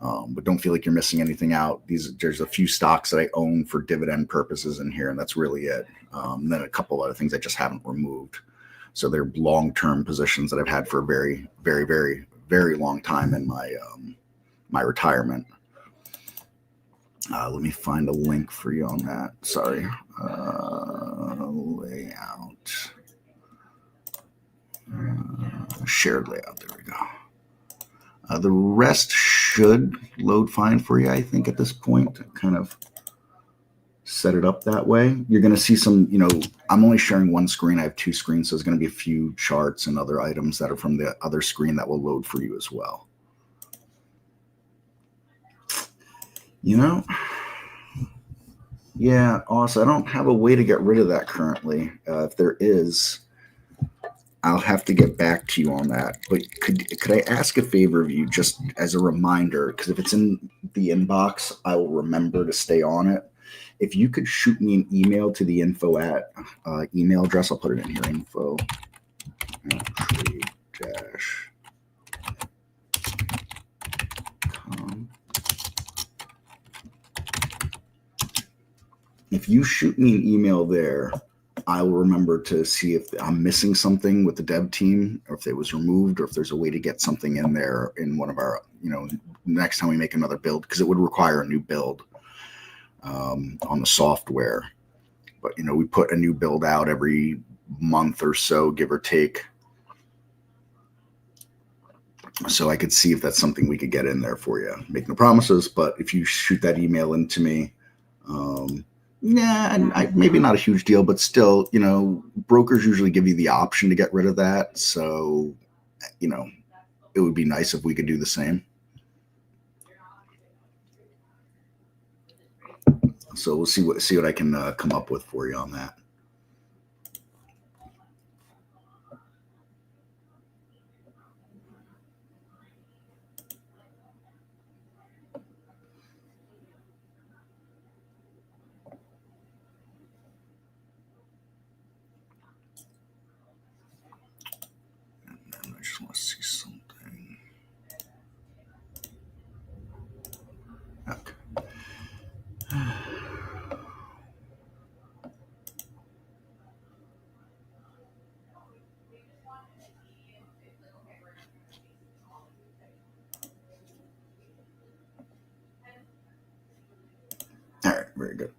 Speaker 2: But don't feel like you're missing anything out. There's a few stocks that I own for dividend purposes in here, and that's really it. Then a couple other things I just haven't removed. So they're long-term positions that I've had for a very, very, very, very long time in my my retirement. Let me find a link for you on that. Sorry. Layout. Shared layout. There we go. The rest should load fine for you, I think, at this point. Kind of set it up that way. You're going to see some, I'm only sharing one screen. I have two screens, so there's going to be a few charts and other items that are from the other screen that will load for you as well. Yeah, also, I don't have a way to get rid of that currently. If there is, I'll have to get back to you on that. But could I ask a favor of you, just as a reminder, because if it's in the inbox, I will remember to stay on it. If you could shoot me an email to the info at email address, I'll put it in here, info trade-com. If you shoot me an email there, I will remember to see if I'm missing something with the dev team, or if it was removed, or if there's a way to get something in there in one of our, next time we make another build, because it would require a new build on the software. But, we put a new build out every month or so, give or take. So I could see if that's something we could get in there for you. Make no promises, but if you shoot that email into me, maybe not a huge deal, but still, brokers usually give you the option to get rid of that. So, it would be nice if we could do the same. So we'll see what I can come up with for you on that. I just want to see something. Okay. Very good.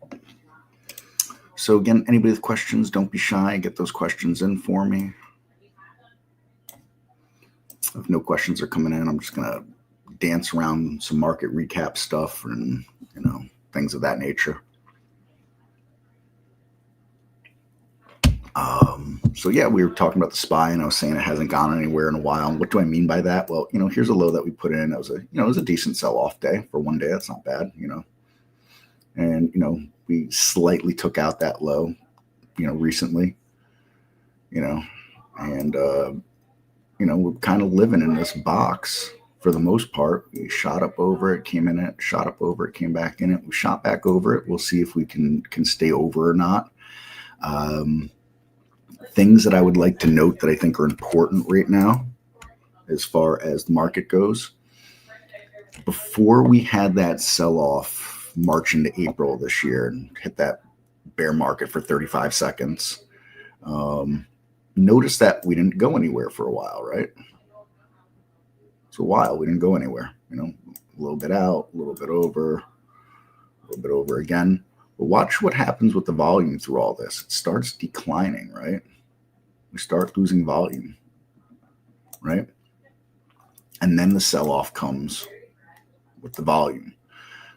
Speaker 2: So again, anybody with questions, don't be shy. Get those questions in for me. If no questions are coming in, I'm just going to dance around some market recap stuff and, things of that nature. So yeah, we were talking about the SPY, and I was saying it hasn't gone anywhere in a while. And what do I mean by that? Well, here's a low that we put in. It was a decent sell-off day for one day. That's not bad, And we slightly took out that low, recently, and we're kind of living in this box for the most part. We shot up over it, came in it, shot up over it, came back in it. We shot back over it. We'll see if we can stay over or not. Things that I would like to note that I think are important right now as far as the market goes. Before we had that sell-off March into April this year and hit that bear market for 35 seconds, notice that we didn't go anywhere for a while, right? It's a while. We didn't go anywhere, a little bit out, a little bit over, a little bit over again. But watch what happens with the volume through all this. It starts declining, right? We start losing volume, right? And then the sell-off comes with the volume.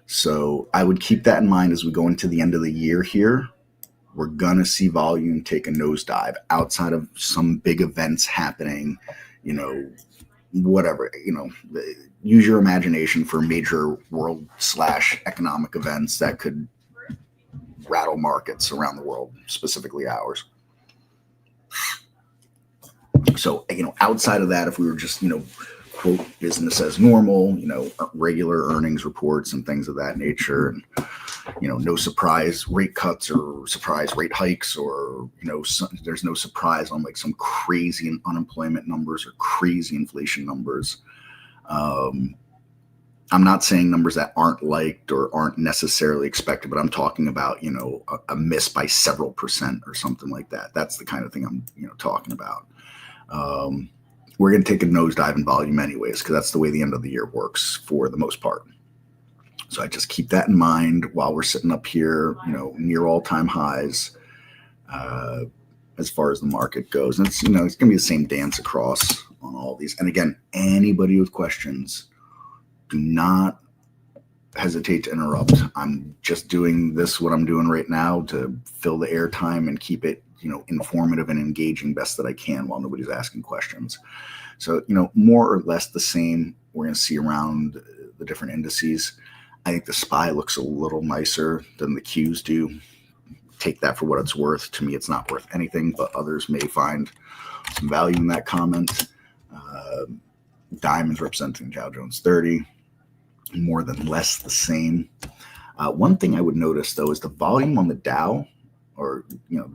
Speaker 2: So I would keep that in mind as we go into the end of the year here. We're going to see volume take a nosedive outside of some big events happening, whatever, use your imagination for major world/economic events that could rattle markets around the world, specifically ours. So, outside of that, if we were just, quote, business as normal, regular earnings reports and things of that nature, and, no surprise rate cuts or surprise rate hikes, or, there's no surprise on like some crazy unemployment numbers or crazy inflation numbers. I'm not saying numbers that aren't liked or aren't necessarily expected, but I'm talking about, a miss by several percent or something like that. That's the kind of thing I'm, talking about. We're going to take a nosedive in volume anyways, because that's the way the end of the year works for the most part. So I just keep that in mind while we're sitting up here, near all-time highs, as far as the market goes. And it's, it's going to be the same dance across on all these. And again, anybody with questions, do not hesitate to interrupt. I'm just doing what I'm doing right now to fill the airtime and keep it, informative and engaging best that I can while nobody's asking questions. So, more or less the same we're going to see around the different indices. I think the SPY looks a little nicer than the Qs do. Take that for what it's worth. To me, it's not worth anything, but others may find some value in that comment. Diamonds representing Dow Jones 30, more than less the same. One thing I would notice, though, is the volume on the Dow, or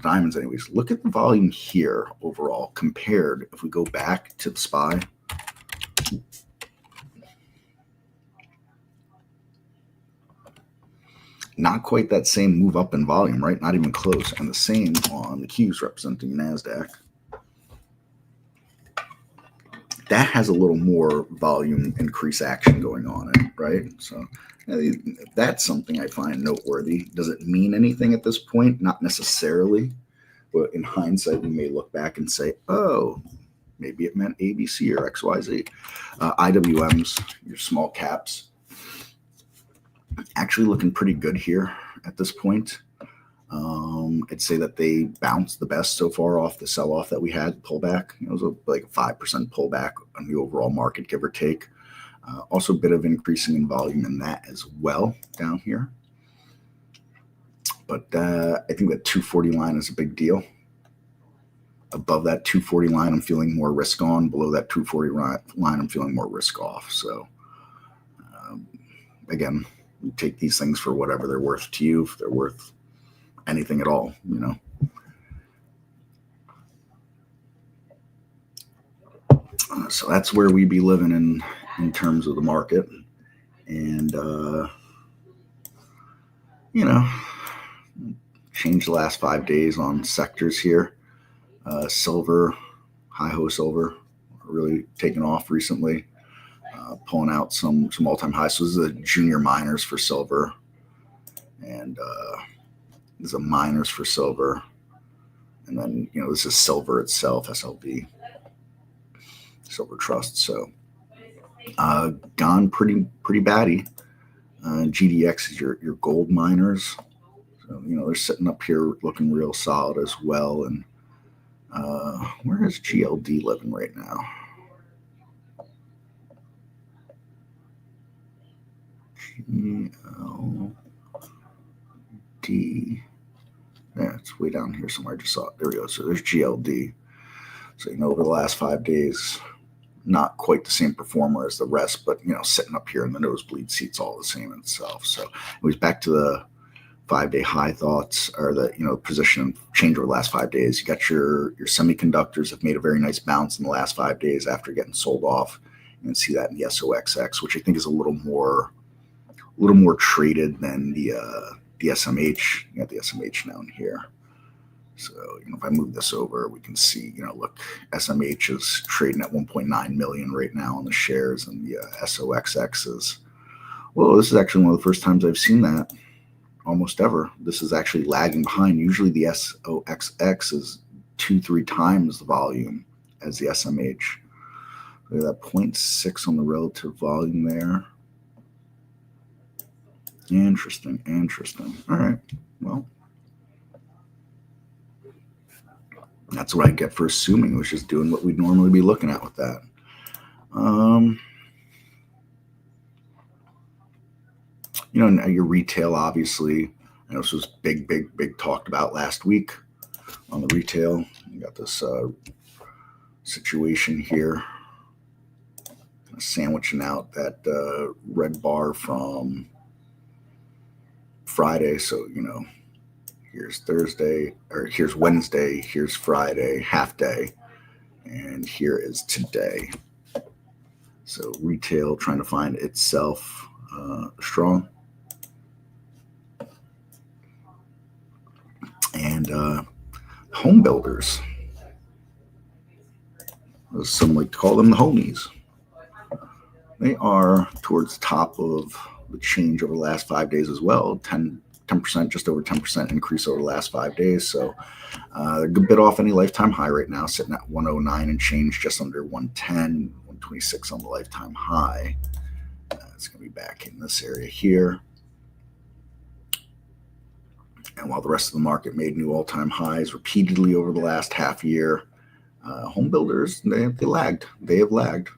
Speaker 2: diamonds anyways. Look at the volume here overall compared, if we go back to the SPY. Not quite that same move up in volume, right? Not even close. And the same on the Qs representing NASDAQ. That has a little more volume increase action going on in it, right? So that's something I find noteworthy. Does it mean anything at this point? Not necessarily. But in hindsight, we may look back and say, oh, maybe it meant ABC or XYZ. IWMs, your small caps, actually looking pretty good here at this point. I'd say that they bounced the best so far off the sell-off that we had, pullback. It was like a 5% pullback on the overall market, give or take. Also a bit of increasing in volume in that as well down here. But I think that 240 line is a big deal. Above that 240 line, I'm feeling more risk on. Below that 240 line, I'm feeling more risk off. So again, you take these things for whatever they're worth to you, if they're worth anything at all, So that's where we be living in terms of the market. And, change the last 5 days on sectors here. Silver, high-ho silver, really taken off recently, pulling out some all-time highs. So this is the junior miners for silver. And there's a miners for silver. And then, this is silver itself, SLV, Silver Trust. So gone pretty batty. GDX is your gold miners. So, they're sitting up here looking real solid as well. And where is GLD living right now? GLD. Yeah, it's way down here somewhere. I just saw it. There we go. So there's GLD. So, over the last 5 days, not quite the same performer as the rest, but, sitting up here in the nosebleed seats all the same in itself. So it was back to the 5-day high thoughts, or the, position change over the last 5 days. You got your semiconductors have made a very nice bounce in the last 5 days after getting sold off. You can see that in the SOXX, which I think is a little more traded than the SMH. You got the SMH down here. So, if I move this over, we can see, look, SMH is trading at 1.9 million right now on the shares, and the SOXX is, well, this is actually one of the first times I've seen that almost ever. This is actually lagging behind. Usually the SOXX is 2-3 times the volume as the SMH. Look at that 0.6 on the relative volume there. Interesting. All right. Well, that's what I get for assuming it was just doing what we'd normally be looking at with that. Now your retail, obviously, I know this was big talked about last week on the retail. You got this situation here, sandwiching out that red bar from Friday. So, here's Thursday, or here's Wednesday, here's Friday, half day, and here is today. So retail trying to find itself strong. And home builders, as some like to call them, the homies, they are towards the top of the change over the last 5 days as well. 10%, just over 10% increase over the last 5 days. So they're a good bit off any lifetime high right now, sitting at 109 and change, just under 110, 126 on the lifetime high. It's going to be back in this area here. And while the rest of the market made new all-time highs repeatedly over the last half year, home builders, they lagged. They have lagged.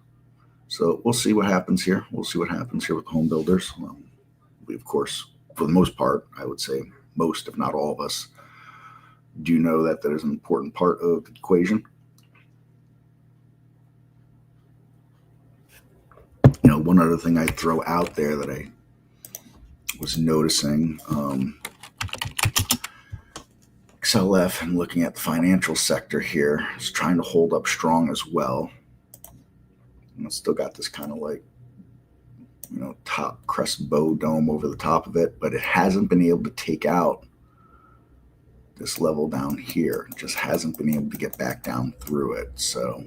Speaker 2: So we'll see what happens here. We'll see what happens here with the home builders. We, of course, for the most part, I would say most, if not all of us, do know that that is an important part of the equation. One other thing I'd throw out there that I was noticing, XLF, and looking at the financial sector here, is trying to hold up strong as well. And it's still got this kind of like, top crest bow dome over the top of it, but it hasn't been able to take out this level down here. It just hasn't been able to get back down through it. So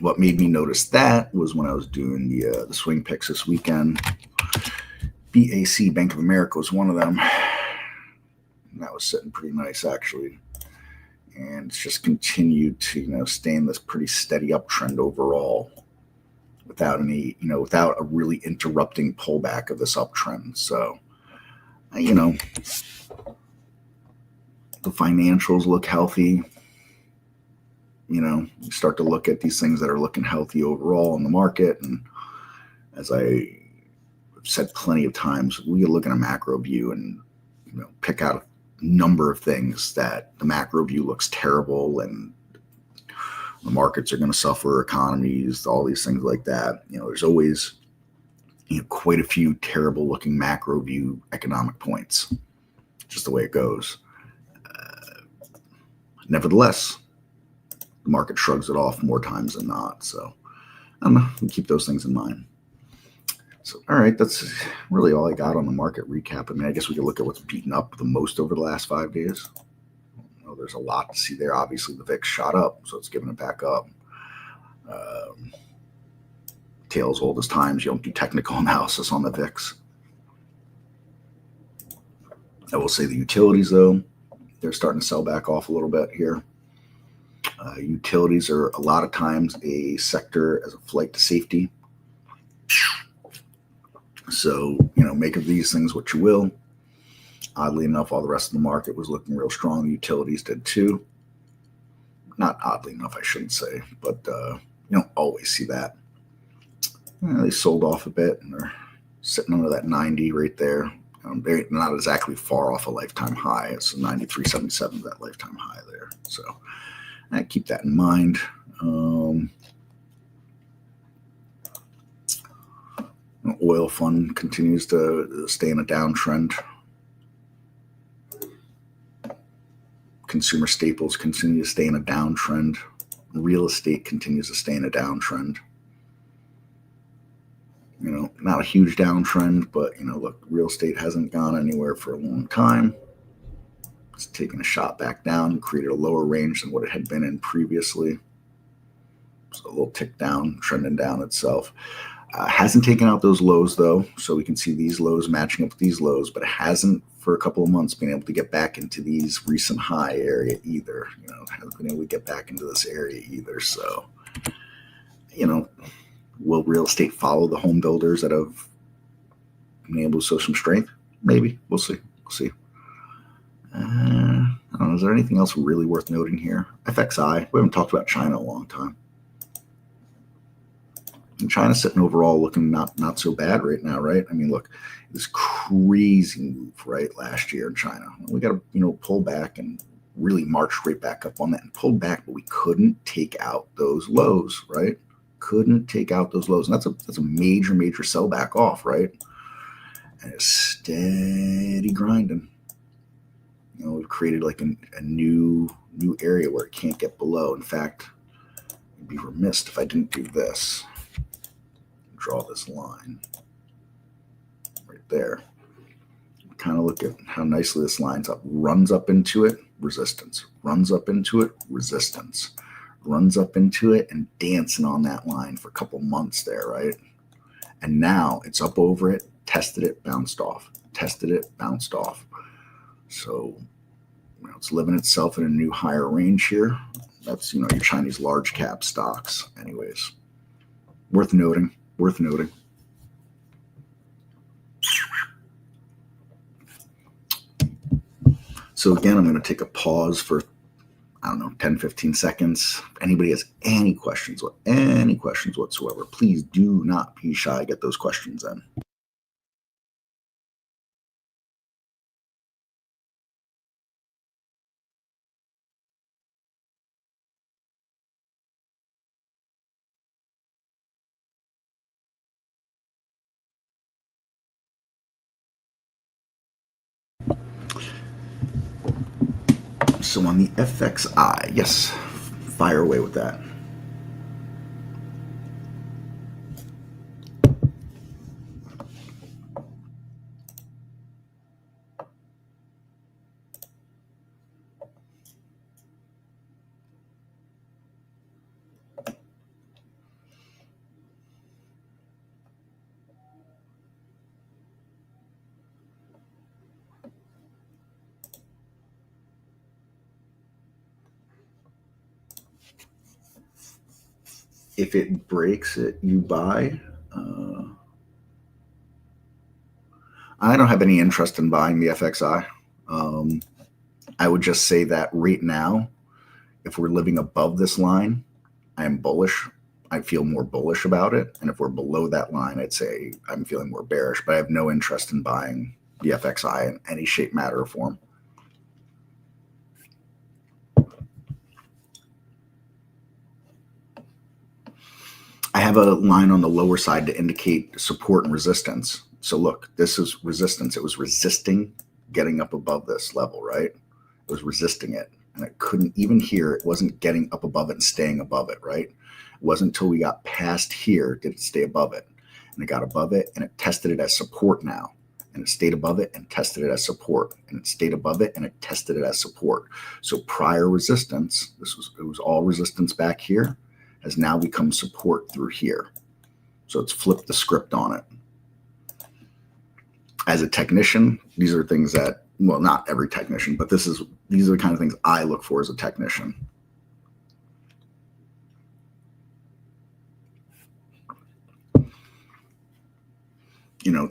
Speaker 2: what made me notice that was when I was doing the swing picks this weekend. BAC, Bank of America, was one of them. And that was sitting pretty nice, actually. And it's just continued to, stay in this pretty steady uptrend overall, without any, without a really interrupting pullback of this uptrend. So, the financials look healthy. You start to look at these things that are looking healthy overall in the market. And as I have said plenty of times, we can look at a macro view and, pick out a number of things that the macro view looks terrible and the markets are going to suffer, economies, all these things like that. There's always quite a few terrible looking macro view economic points, just the way it goes. Nevertheless, the market shrugs it off more times than not. So I don't know, keep those things in mind. So, all right, that's really all I got on the market recap. I guess we could look at what's beaten up the most over the last 5 days. There's a lot to see there. Obviously, the VIX shot up, so it's giving it back up. Tales old as times. You don't do technical analysis on the VIX. I will say the utilities, though, they're starting to sell back off a little bit here. Utilities are a lot of times a sector as a flight to safety. So, make of these things what you will. Oddly enough, all the rest of the market was looking real strong. Utilities did too. Not oddly enough, I shouldn't say, but you don't always see that. They sold off a bit and they're sitting under that 90 right there. They're not exactly far off a lifetime high. It's 93.77, that lifetime high there. So keep that in mind. Oil fund continues to stay in a downtrend. Consumer staples continue to stay in a downtrend. Real estate continues to stay in a downtrend. Not a huge downtrend, but look, real estate hasn't gone anywhere for a long time. It's taken a shot back down, created a lower range than what it had been in previously. So a little tick down, trending down itself. Hasn't taken out those lows though, so we can see these lows matching up with these lows, but it hasn't for a couple of months been able to get back into these recent high area either. Hasn't been able to get back into this area either. So, will real estate follow the home builders that have been able to show some strength? Maybe. We'll see. I don't know. Is there anything else really worth noting here? FXI. We haven't talked about China in a long time. And China's sitting overall looking not so bad right now, right? I mean, look, this crazy move, right, last year in China. We got to, pull back and really march right back up on that and pulled back, but we couldn't take out those lows, right? Couldn't take out those lows. And that's a major sell back off, right? And it's steady grinding. We've created like a new area where it can't get below. In fact, I'd be remiss if I didn't do this. Draw this line right there. Kind of look at how nicely this lines up. Runs up into it, resistance. Runs up into it, resistance. Runs up into it and dancing on that line for a couple months there, right? And now it's up over it, tested it, bounced off. Tested it, bounced off. So, it's living itself in a new higher range here. That's, your Chinese large cap stocks. Anyways, worth noting. So again, I'm going to take a pause for, 10, 15 seconds. If anybody has any questions whatsoever, please do not be shy. Get those questions in. So on the FXI, yes, fire away with that. If it breaks it, you buy. I don't have any interest in buying the FXI. I would just say that right now, if we're living above this line, I am bullish. I feel more bullish about it. And if we're below that line, I'd say I'm feeling more bearish, but I have no interest in buying the FXI in any shape, matter, or form. I have a line on the lower side to indicate support and resistance. So look, this is resistance. It was resisting getting up above this level, right? It was resisting it. And it couldn't, even here, it wasn't getting up above it and staying above it, right? It wasn't until we got past here did it stay above it. And it got above it and it tested it as support now. And it stayed above it and tested it as support. And it stayed above it and it tested it as support. So prior resistance, it was all resistance back here, has now become support through here. So it's flipped the script on it. As a technician, these are things that well, not every technician, but these are the kind of things I look for as a technician.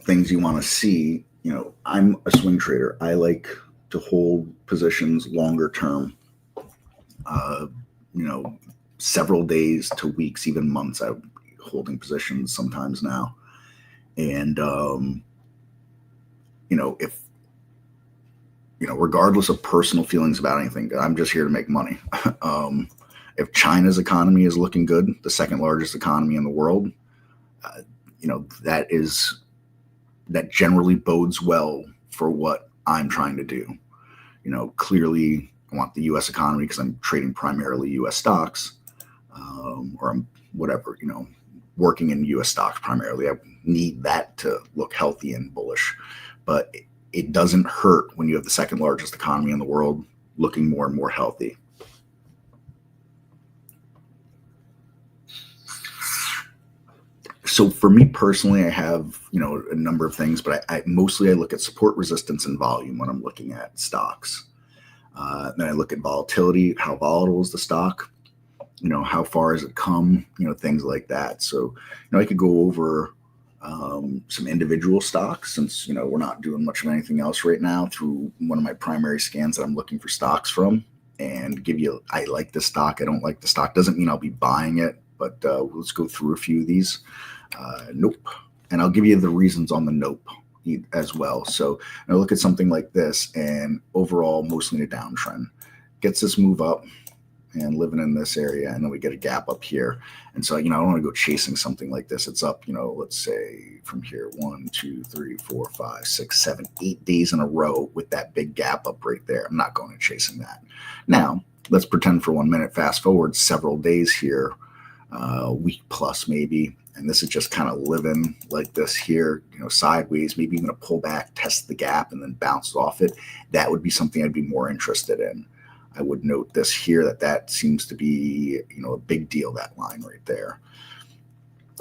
Speaker 2: Things you want to see. I'm a swing trader. I like to hold positions longer term, several days to weeks, even months. I'm holding positions sometimes now. And, if, regardless of personal feelings about anything, I'm just here to make money. If China's economy is looking good, the second largest economy in the world, that generally bodes well for what I'm trying to do. Clearly I want the U.S. economy because I'm trading primarily U.S. stocks, or I'm whatever, working in U.S. stocks primarily. I need that to look healthy and bullish, but it doesn't hurt when you have the second largest economy in the world looking more and more healthy. So for me personally, I have, a number of things, but I mostly look at support, resistance, and volume when I'm looking at stocks. Then I look at volatility. How volatile is the stock? How far has it come? Things like that. So, I could go over some individual stocks since, we're not doing much of anything else right now through one of my primary scans that I'm looking for stocks from, and give you, I like the stock, I don't like the stock. Doesn't mean I'll be buying it, but let's go through a few of these. Nope. And I'll give you the reasons on the nope as well. So I look at something like this, and overall, mostly in a downtrend, gets this move up and living in this area, and then we get a gap up here. And so, I don't want to go chasing something like this. It's up, let's say from here, 1, 2, 3, 4, 5, 6, 7, 8 days in a row with that big gap up right there. I'm not going to chasing that. Now, let's pretend for 1 minute, fast forward several days here, week plus maybe. And this is just kind of living like this here, sideways, maybe even a pullback, test the gap, and then bounce off it. That would be something I'd be more interested in. I would note this here, that seems to be, a big deal, that line right there.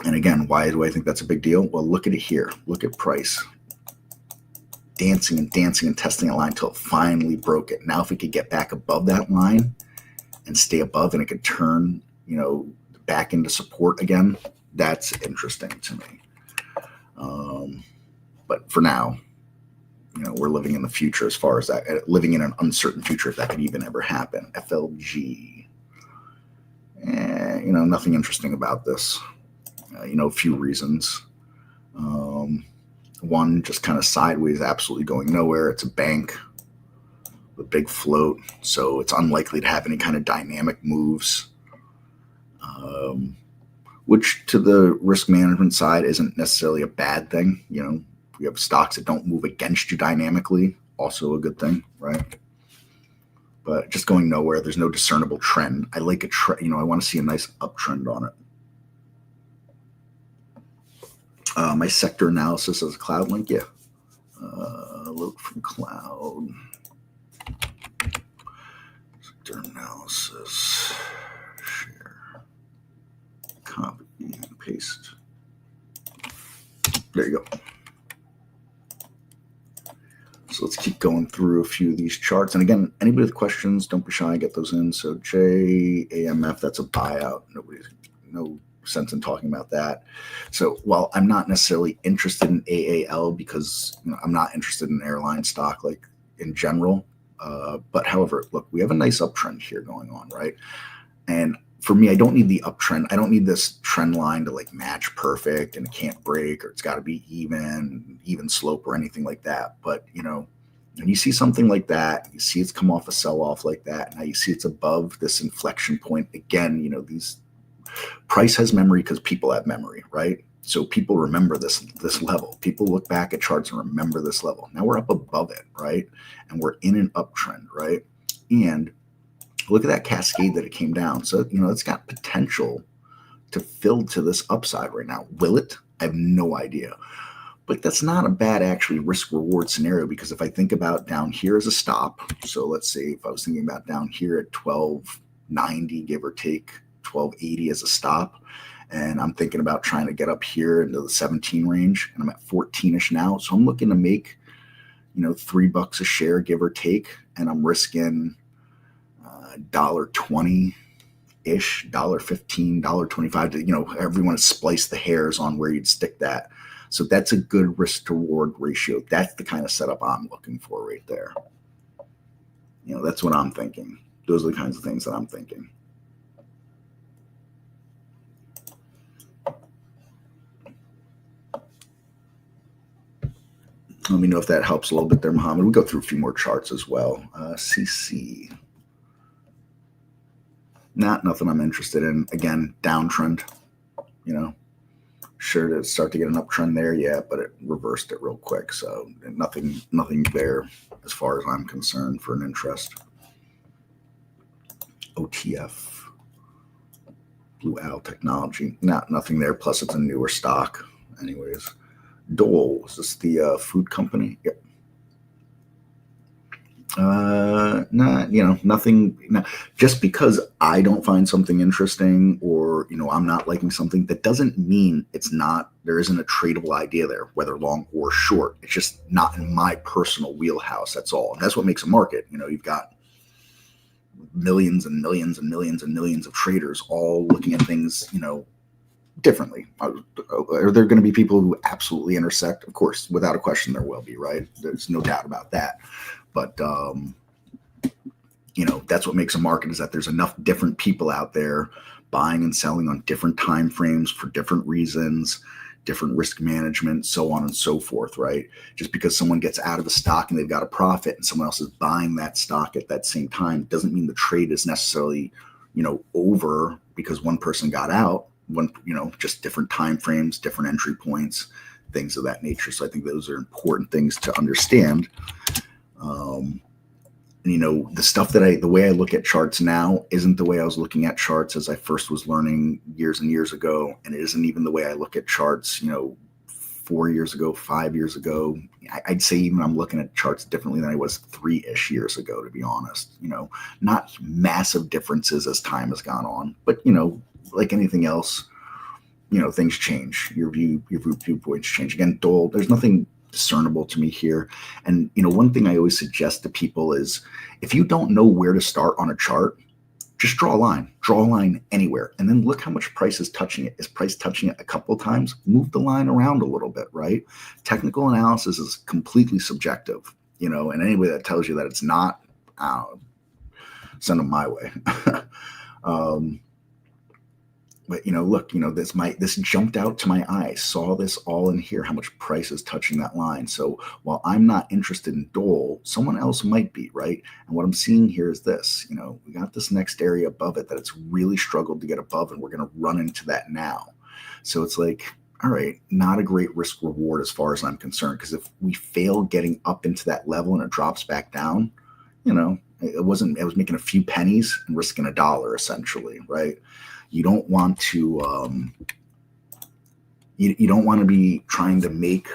Speaker 2: And again, why do I think that's a big deal? Well, look at it here. Look at price. Dancing and testing a line until it finally broke it. Now, if we could get back above that line and stay above, and it could turn, back into support again, that's interesting to me. But for now, we're living in the future as far as that, living in an uncertain future if that could even ever happen. FLG. Nothing interesting about this. A few reasons. One, just kind of sideways, absolutely going nowhere. It's a bank, a big float, so it's unlikely to have any kind of dynamic moves. Which to the risk management side isn't necessarily a bad thing. We have stocks that don't move against you dynamically, also a good thing, right? But just going nowhere, there's no discernible trend. I like a trend, I want to see a nice uptrend on it. My sector analysis as a cloud link, yeah. Load from cloud. Sector analysis. Copy and paste. There you go. So let's keep going through a few of these charts. And again, anybody with questions, don't be shy, get those in. So JAMF, that's a buyout. No sense in talking about that. So while I'm not necessarily interested in AAL because I'm not interested in airline stock like in general, but however, look, we have a nice uptrend here going on, right? And for me, I don't need the uptrend. I don't need this trend line to like match perfect and it can't break, or it's got to be even slope or anything like that. But, when you see something like that, you see it's come off a sell-off like that. Now you see it's above this inflection point. Again, these price has memory because people have memory, right? So people remember this level. People look back at charts and remember this level. Now we're up above it, right? And we're in an uptrend, right? And look at that cascade that it came down. So, it's got potential to fill to this upside right now. Will it? I have no idea. But that's not a bad actually risk reward scenario, because if I think about down here as a stop, so let's say if I was thinking about down here at 1290, give or take 1280 as a stop, and I'm thinking about trying to get up here into the 17 range, and I'm at 14ish now. So I'm looking to make, $3 a share, give or take, and I'm risking $1.20 ish, $1.15, $1.25. Everyone splice the hairs on where you'd stick that. So that's a good risk to reward ratio. That's the kind of setup I'm looking for right there. That's what I'm thinking. Those are the kinds of things that I'm thinking. Let me know if that helps a little bit there, Mohammed. We'll go through a few more charts as well. CC. Nothing I'm interested in. Again, downtrend. Sure to start to get an uptrend there, yeah, but it reversed it real quick. So nothing there as far as I'm concerned for an interest. OTF, Blue Owl Technology, nothing there. Plus, it's a newer stock, anyways. Dole, is this the food company? Yep. Nothing. Just because I don't find something interesting, or I'm not liking something, that doesn't mean there isn't a tradable idea there, whether long or short. It's just not in my personal wheelhouse. That's all. And that's what makes a market. You've got millions and millions and millions and millions of traders all looking at things, differently. Are there going to be people who absolutely intersect? Of course, without a question, there will be, right? There's no doubt about that. But, that's what makes a market, is that there's enough different people out there buying and selling on different time frames for different reasons, different risk management, so on and so forth, right? Just because someone gets out of a stock and they've got a profit and someone else is buying that stock at that same time doesn't mean the trade is necessarily, over because one person got out. Just different time frames, different entry points, things of that nature. So I think those are important things to understand. The way I look at charts now isn't the way I was looking at charts as I first was learning years and years ago. And it isn't even the way I look at charts, 4 years ago, 5 years ago. I'd say even I'm looking at charts differently than I was 3-ish years ago, to be honest. Not massive differences as time has gone on, but, like anything else, things change. Your viewpoints change. Again, Dole, there's nothing discernible to me here. And, one thing I always suggest to people is, if you don't know where to start on a chart, just draw a line anywhere, and then look how much price is touching it. Is price touching it a couple of times? Move the line around a little bit, right? Technical analysis is completely subjective, and anybody that tells you that it's not, send them my way. But look, this jumped out to my eye. Saw this all in here, how much price is touching that line. So while I'm not interested in Dole, someone else might be, right? And what I'm seeing here is this. We got this next area above it that it's really struggled to get above, and we're going to run into that now. So it's like, all right, not a great risk reward as far as I'm concerned, because if we fail getting up into that level and it drops back down, I was making a few pennies and risking $1 essentially, right? You don't want to you don't want to be trying to make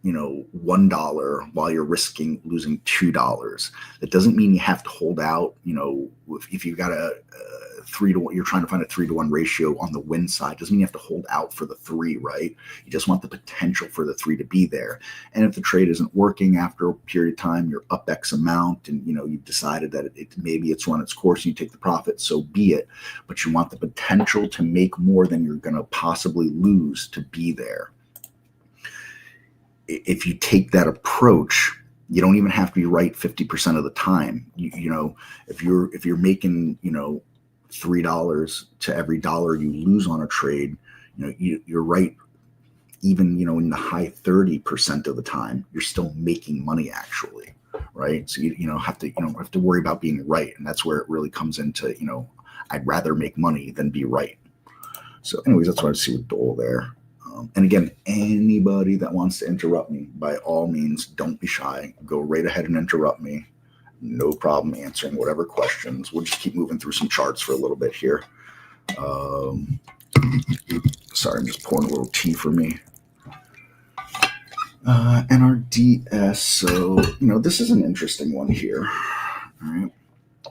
Speaker 2: $1 while you're risking losing $2. That doesn't mean you have to hold out. If you've got a 3-to-1, you're trying to find a 3-to-1 ratio on the win side, doesn't mean you have to hold out for the 3, right? You just want the potential for the 3 to be there. And if the trade isn't working after a period of time, you're up X amount, and you've decided that maybe it's run its course and you take the profit, so be it. But you want the potential to make more than you're going to possibly lose to be there. If you take that approach, you don't even have to be right 50% of the time. If you're making $3 to every $1 you lose on a trade, you're right. Even in the high 30% of the time, you're still making money actually, right? So you don't have to worry about being right, and that's where it really comes into I'd rather make money than be right. So, anyways, that's what I see with Dole there. And again, anybody that wants to interrupt me, by all means, don't be shy. Go right ahead and interrupt me. No problem answering whatever questions. We'll just keep moving through some charts for a little bit here. Sorry, I'm just pouring a little tea for me. NRDS. So, this is an interesting one here. All right.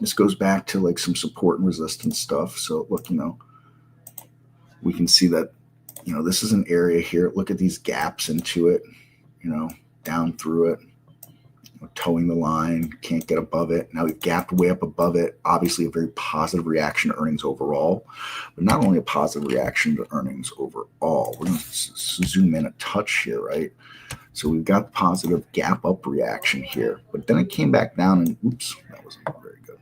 Speaker 2: This goes back to like some support and resistance stuff. So look, we can see that, this is an area here. Look at these gaps into it, down through it. towing the line, can't get above it. Now we've gapped way up above it. Obviously a very positive reaction to earnings overall, but not only a positive reaction to earnings overall. We're going to zoom in a touch here, right? So we've got positive gap up reaction here, but then it came back down and oops, that wasn't very good.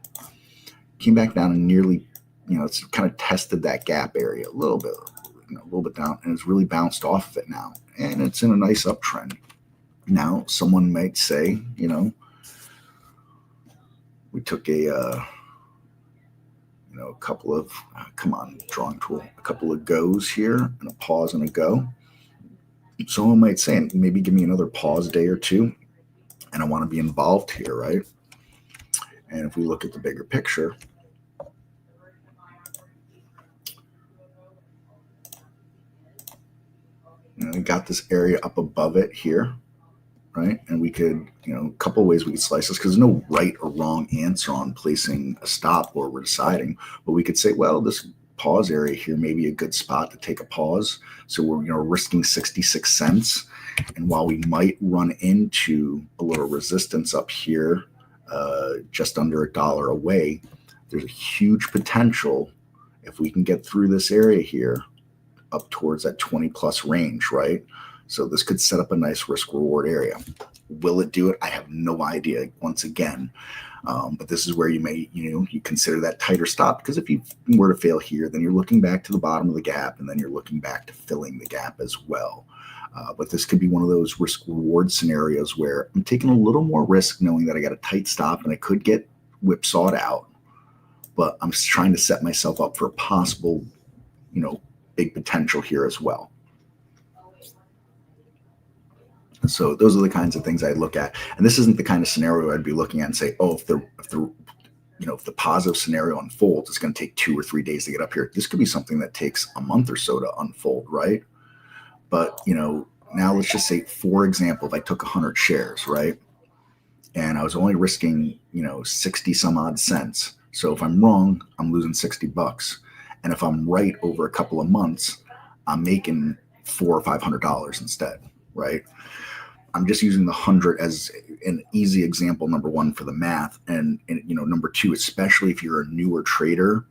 Speaker 2: Came back down and nearly, it's kind of tested that gap area a little bit, a little bit down, and it's really bounced off of it now. And it's in a nice uptrend. Now, someone might say, we took a couple of, come on, drawing tool, a couple of goes here and a pause and a go. Someone might say, maybe give me another pause day or two, and I want to be involved here, right? And if we look at the bigger picture, we got this area up above it here, right? And we could, a couple of ways we could slice this, because there's no right or wrong answer on placing a stop or we're deciding. But we could say, well, this pause area here may be a good spot to take a pause. So we're risking 66 cents. And while we might run into a little resistance up here, just under $1 away, there's a huge potential if we can get through this area here up towards that 20 plus range, right? So this could set up a nice risk reward area. Will it do it? I have no idea, once again. But this is where you may, you consider that tighter stop, because if you were to fail here, then you're looking back to the bottom of the gap, and then you're looking back to filling the gap as well. But this could be one of those risk reward scenarios where I'm taking a little more risk knowing that I got a tight stop and I could get whipsawed out, but I'm trying to set myself up for a possible, big potential here as well. So those are the kinds of things I look at. And this isn't the kind of scenario I'd be looking at and say, oh, if the positive scenario unfolds, it's going to take 2 or 3 days to get up here. This could be something that takes a month or so to unfold, right? But, now let's just say, for example, if I took 100 shares, right? And I was only risking, 60 some odd cents. So if I'm wrong, I'm losing $60. And if I'm right over a couple of months, I'm making $400 or $500 instead, right? I'm just using the 100 as an easy example, number one, for the math. And number two, especially if you're a newer trader,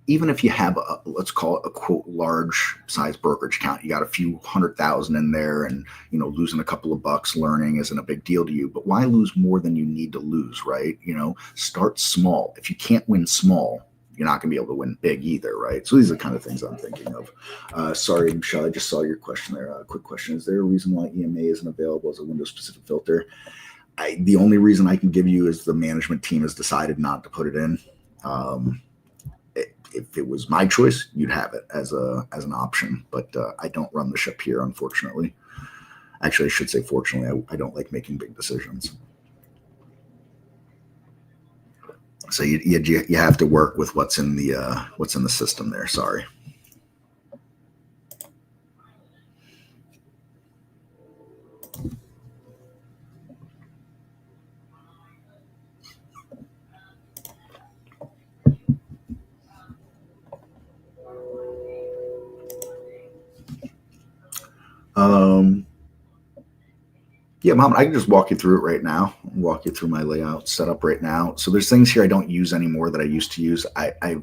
Speaker 2: even if you have let's call it a quote large size brokerage account, you got a few 100,000 in there, and losing a couple of bucks learning isn't a big deal to you. But why lose more than you need to lose, right? Start small. If you can't win small, you're not going to be able to win big either, right? So these are the kind of things I'm thinking of. Sorry, Michelle, I just saw your question there. Quick question: is there a reason why EMA isn't available as a window-specific filter? The only reason I can give you is the management team has decided not to put it in. If it was my choice, you'd have it as an option, but I don't run the ship here, unfortunately. Actually, I should say fortunately. I don't like making big decisions. So you have to work with what's in the system there. Sorry. Yeah, Mohammed, I can just walk you through it right now. Walk you through my layout setup right now. So there's things here I don't use anymore that I used to use. I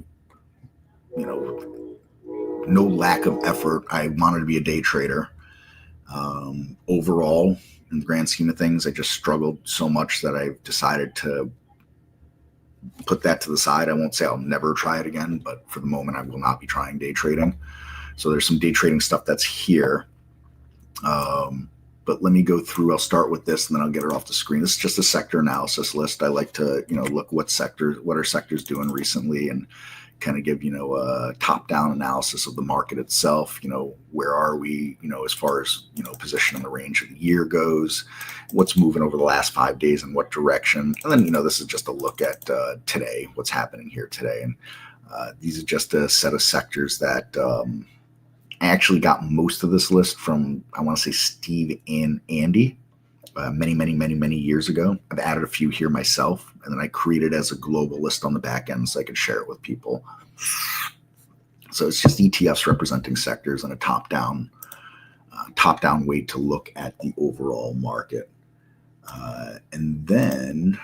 Speaker 2: no lack of effort. I wanted to be a day trader. Overall, in the grand scheme of things, I just struggled so much that I decided to put that to the side. I won't say I'll never try it again, but for the moment, I will not be trying day trading. So there's some day trading stuff that's here. But let me go through. I'll start with this, and then I'll get it off the screen. This is just a sector analysis list. I like to, look what are sectors doing recently, and kind of give, a top-down analysis of the market itself. Where are we, as far as, position in the range of the year goes, what's moving over the last 5 days in what direction. And then, this is just a look at today, what's happening here today. And these are just a set of sectors that I actually got most of this list from, I want to say, Steve and Andy many years ago. I've added a few here myself, and then I created as a global list on the back end so I could share it with people. So it's just ETFs representing sectors and a top-down way to look at the overall market. And then,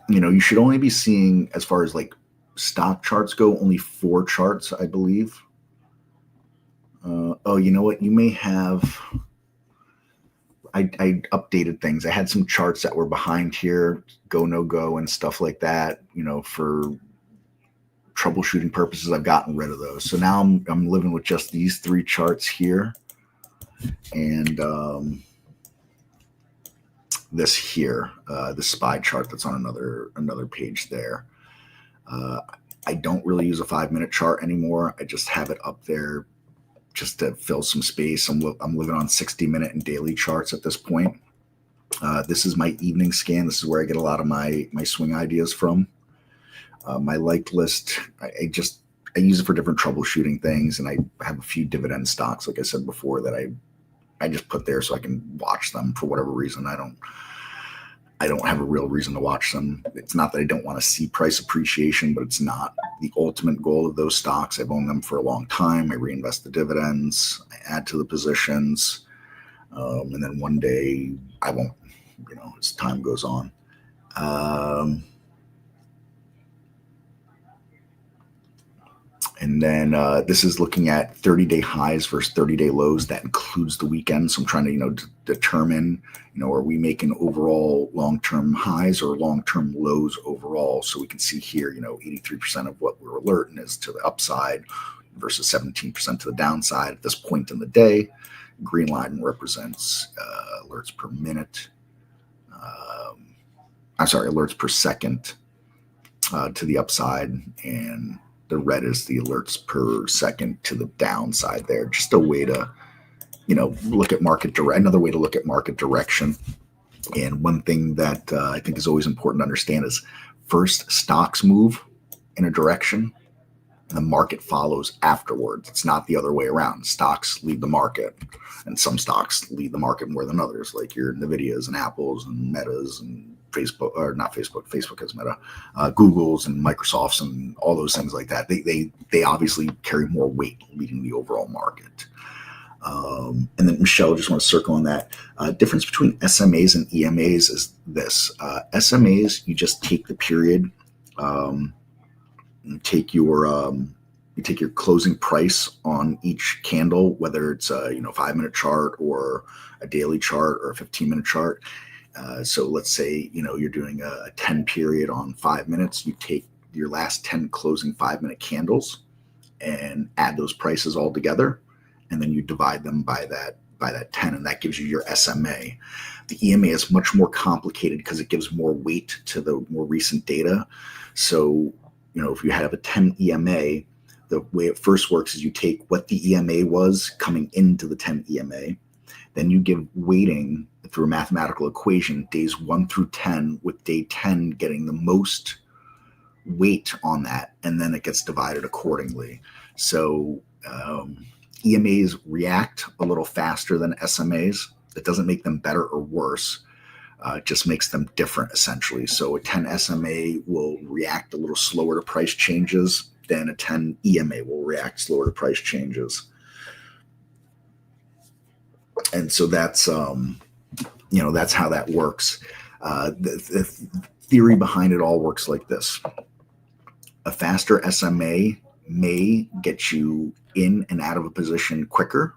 Speaker 2: you should only be seeing, as far as like stock charts go, only 4 charts, I believe. Oh, you know what? You may have. I updated things. I had some charts that were behind here, go, no go, and stuff like that. For troubleshooting purposes, I've gotten rid of those. So now I'm living with just these 3 charts here, and this here, the SPY chart that's on another page there. I don't really use a 5-minute chart anymore. I just have it up there just to fill some space. I'm living on 60-minute and daily charts at this point. This is my evening scan. This is where I get a lot of my swing ideas from. My like list, I use it for different troubleshooting things, and I have a few dividend stocks, like I said before, that I just put there so I can watch them for whatever reason. I don't have a real reason to watch them. It's not that I don't want to see price appreciation, but it's not the ultimate goal of those stocks. I've owned them for a long time. I reinvest the dividends, I add to the positions, and then one day I won't, as time goes on. And then this is looking at 30-day highs versus 30-day lows. That includes the weekend. So I'm trying to, determine, are we making overall long-term highs or long-term lows overall? So we can see here, 83% of what we're alerting is to the upside versus 17% to the downside at this point in the day. Green line represents alerts per minute. Alerts per second to the upside, and the red is the alerts per second to the downside there. Just a way to, look at another way to look at market direction. And one thing that I think is always important to understand is first stocks move in a direction and the market follows afterwards. It's not the other way around. Stocks lead the market, and some stocks lead the market more than others, like your NVDAs and Apples and Metas and Facebook, or not Facebook. Facebook has Meta, Google's and Microsoft's and all those things like that. They obviously carry more weight leading the overall market. And then Michelle, just want to circle on that. Difference between SMAs and EMAs is this. SMAs, you just take the period, you take your closing price on each candle, whether it's a 5-minute chart or a daily chart or a 15-minute chart. So let's say, you're doing a 10 period on 5 minutes. You take your last 10 closing 5-minute candles and add those prices all together. And then you divide them by that 10, and that gives you your SMA. The EMA is much more complicated because it gives more weight to the more recent data. So, if you have a 10 EMA, the way it first works is you take what the EMA was coming into the 10 EMA. Then you give weighting through a mathematical equation, days 1 through 10, with day 10 getting the most weight on that, and then it gets divided accordingly. So EMAs react a little faster than SMAs. It doesn't make them better or worse. It just makes them different, essentially. So a 10 SMA will react a little slower to price changes than a 10 EMA will react slower to price changes. And so that's that's how that works. The theory behind it all works like this. A faster SMA may get you in and out of a position quicker,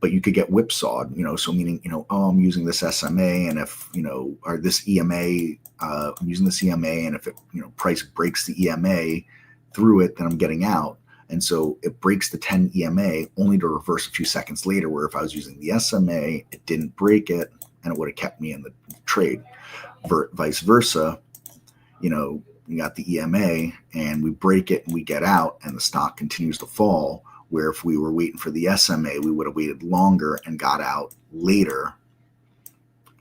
Speaker 2: but you could get whipsawed, so meaning, I'm using this SMA, and if, or this EMA, I'm using this EMA, and if it, price breaks the EMA through it, then I'm getting out. And so it breaks the 10 EMA only to reverse a few seconds later, where if I was using the SMA, it didn't break it and it would have kept me in the trade. Vice versa, you got the EMA and we break it and we get out and the stock continues to fall, where if we were waiting for the SMA, we would have waited longer and got out later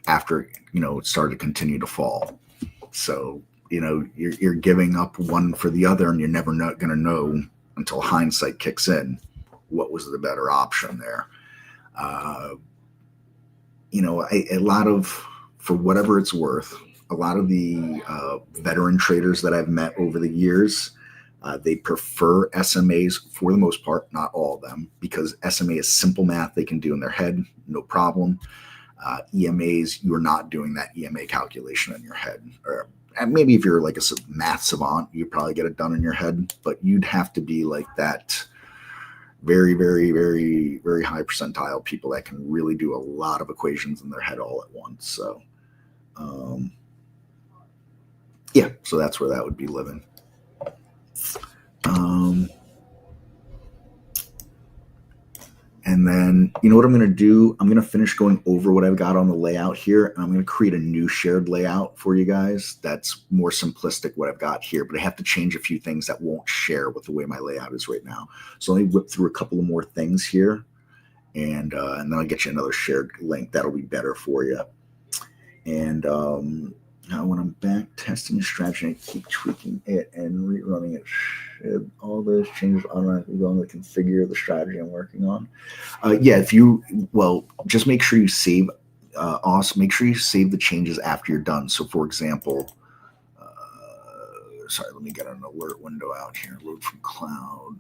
Speaker 2: after, it started to continue to fall. So, you're giving up one for the other, and you're never going to know until hindsight kicks in what was the better option there. For whatever it's worth, a lot of the veteran traders that I've met over the years, They prefer SMAs for the most part, not all of them, because SMA is simple math they can do in their head, no problem. EMAs, you're not doing that EMA calculation in your head. And maybe if you're like a math savant, you probably get it done in your head, but you'd have to be like that very, very, very, very high percentile people that can really do a lot of equations in their head all at once. So, yeah, so that's where that would be living. And then, you know what I'm going to do? I'm going to finish going over what I've got on the layout here. And I'm going to create a new shared layout for you guys. That's more simplistic what I've got here, but I have to change a few things that won't share with the way my layout is right now. So let me whip through a couple of more things here, and then I'll get you another shared link. That'll be better for you. And now when I'm back testing the strategy, I keep tweaking it and rerunning it. Should all those changes automatically go on the configure the strategy I'm working on? Yeah, just make sure you save. Also, make sure you save the changes after you're done. So, for example, sorry, let me get an alert window out here. Load from cloud.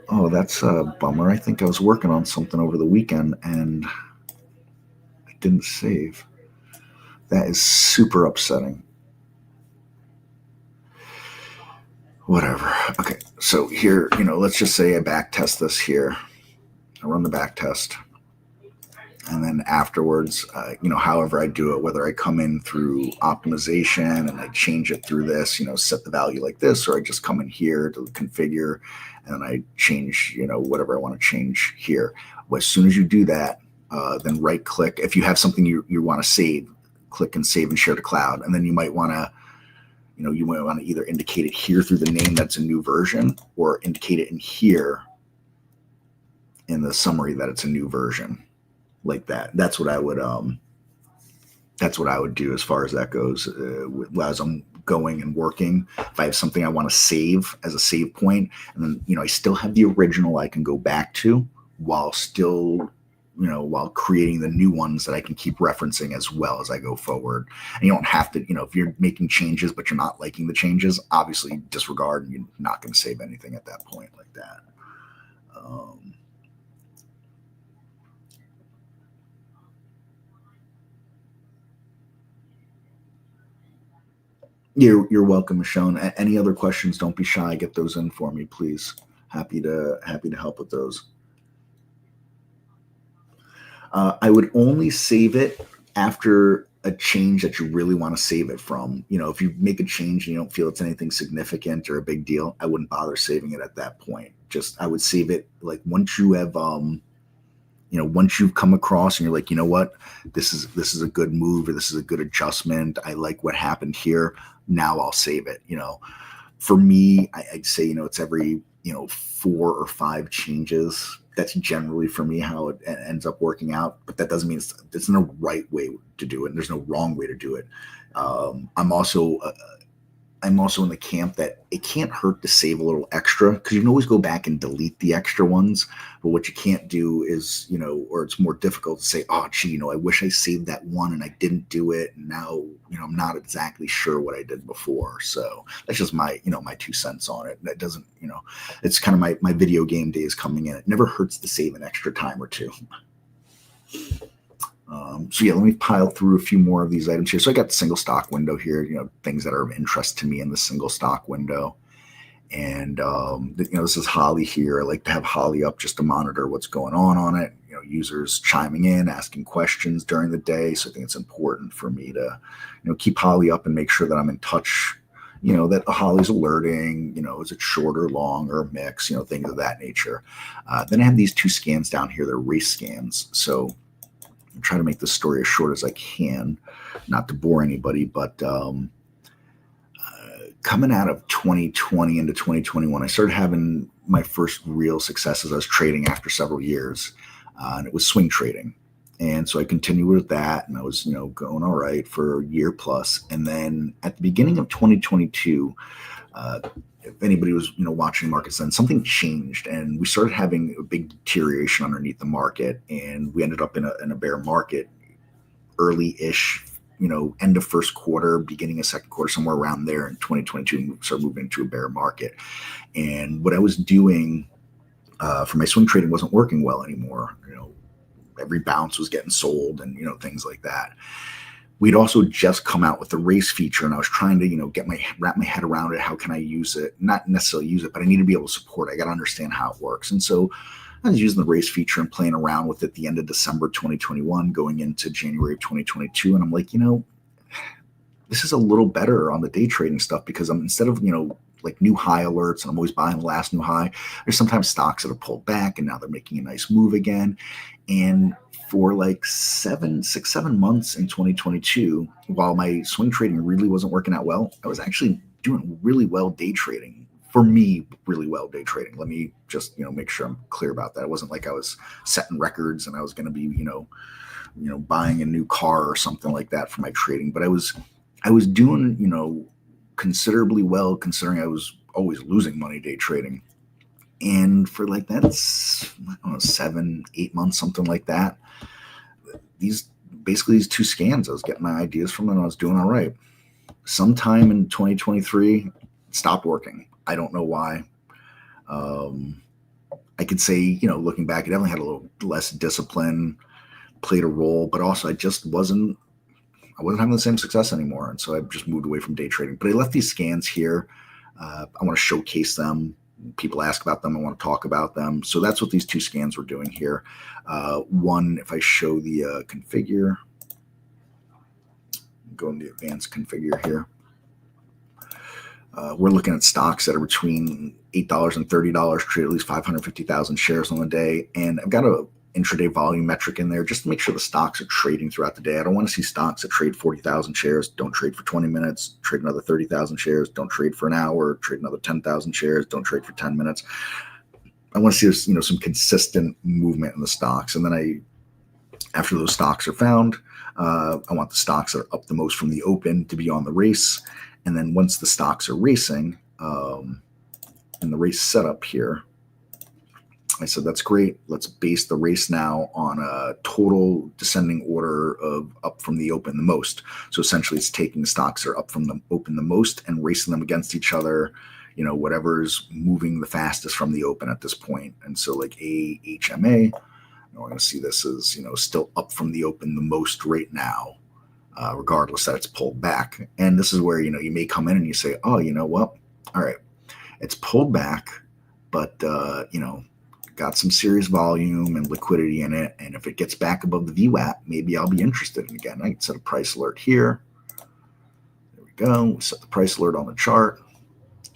Speaker 2: Oh, that's a bummer. I think I was working on something over the weekend and I didn't save. That is super upsetting. Whatever. Okay, so here, let's just say I back test this here. I run the back test. And then afterwards, however I do it, whether I come in through optimization and I change it through this, set the value like this, or I just come in here to configure and I change, whatever I want to change here. Well, as soon as you do that, then right click. If you have something you want to save, click and save and share to cloud. And then you might want to, either indicate it here through the name that's a new version, or indicate it in here in the summary that it's a new version. Like that. That's what I would do as far as that goes. As I'm going and working, if I have something I want to save as a save point, and then I still have the original I can go back to while still while creating the new ones that I can keep referencing as well as I go forward. And you don't have to, if you're making changes but you're not liking the changes, obviously disregard, and you're not going to save anything at that point like that. You're welcome, Michonne. Any other questions, don't be shy. Get those in for me, please. Happy to help with those. I would only save it after a change that you really want to save it from. If you make a change and you don't feel it's anything significant or a big deal, I wouldn't bother saving it at that point. I would save it like once you have once you've come across and you're like, what, this is a good move, or this is a good adjustment, I like what happened here, now I'll save it. For me, I'd say, it's every, 4 or 5 changes. That's generally for me how it ends up working out, but that doesn't mean it's no right way to do it. And there's no wrong way to do it. I'm also in the camp that it can't hurt to save a little extra, because you can always go back and delete the extra ones. But what you can't do is, or it's more difficult to say, oh, gee, I wish I saved that one and I didn't do it. And now, I'm not exactly sure what I did before. So that's just my, my 2 cents on it. That doesn't, it's kind of my video game days coming in. It never hurts to save an extra time or two. So yeah, let me pile through a few more of these items here. So I got the single stock window here, things that are of interest to me in the single stock window. And, this is Holly here. I like to have Holly up just to monitor what's going on it. Users chiming in, asking questions during the day. So I think it's important for me to, keep Holly up and make sure that I'm in touch, that Holly's alerting, is it short or long or a mix, things of that nature. Then I have these 2 scans down here. They're race scans. So I'm trying to make this story as short as I can, not to bore anybody, but coming out of 2020 into 2021, I started having my first real successes. I was trading after several years, and it was swing trading. And so I continued with that, and I was, going all right for a year plus. And then at the beginning of 2022, if anybody was, watching markets then, something changed and we started having a big deterioration underneath the market, and we ended up in a bear market early-ish, end of first quarter, beginning of second quarter, somewhere around there in 2022, start moving into a bear market. And what I was doing for my swing trading wasn't working well anymore. Every bounce was getting sold and, things like that. We'd also just come out with the race feature, and I was trying to, wrap my head around it. How can I use it? Not necessarily use it, but I need to be able to support it. I got to understand how it works. And so I was using the race feature and playing around with it at the end of December 2021, going into January of 2022. And I'm like, this is a little better on the day trading stuff, because I'm, instead of, like new high alerts, and I'm always buying the last new high, there's sometimes stocks that have pulled back and now they're making a nice move again. And for like 7 months in 2022, while my swing trading really wasn't working out well, I was actually doing really well day trading. For me, really well day trading. Let me just, make sure I'm clear about that. It wasn't like I was setting records and I was going to be, buying a new car or something like that for my trading. But I was doing, considerably well, considering I was always losing money day trading. And for like that's, 7-8 months, something like that. These two scans, I was getting my ideas from, and I was doing all right. Sometime in 2023, it stopped working. I don't know why. I could say, looking back, I definitely had a little less discipline, played a role, but also I wasn't having the same success anymore. And so I just moved away from day trading. But I left these scans here. I want to showcase them. People ask about them. I want to talk about them. So that's what these two scans were doing here. One, if I show the configure, go into the advanced configure here. We're looking at stocks that are between $8 and $30, trade at least 550,000 shares on the day. And I've got a intraday volume metric in there just to make sure the stocks are trading throughout the day. I don't want to see stocks that trade 40,000 shares, don't trade for 20 minutes, trade another 30,000 shares, don't trade for an hour, trade another 10,000 shares, don't trade for 10 minutes. I want to see some consistent movement in the stocks. And then after those stocks are found, I want the stocks that are up the most from the open to be on the race. And then once the stocks are racing, in the race setup here, I said, that's great. Let's base the race now on a total descending order of up from the open the most. So essentially it's taking stocks that are up from the open the most and racing them against each other, whatever's moving the fastest from the open at this point. And so like AHMA, we're going to see this is, still up from the open the most right now, regardless that it's pulled back. And this is where, you may come in and you say, oh, you know what? All right, it's pulled back, but, got some serious volume and liquidity in it. And if it gets back above the VWAP, maybe I'll be interested. And again, I can set a price alert here. There we go. We set the price alert on the chart.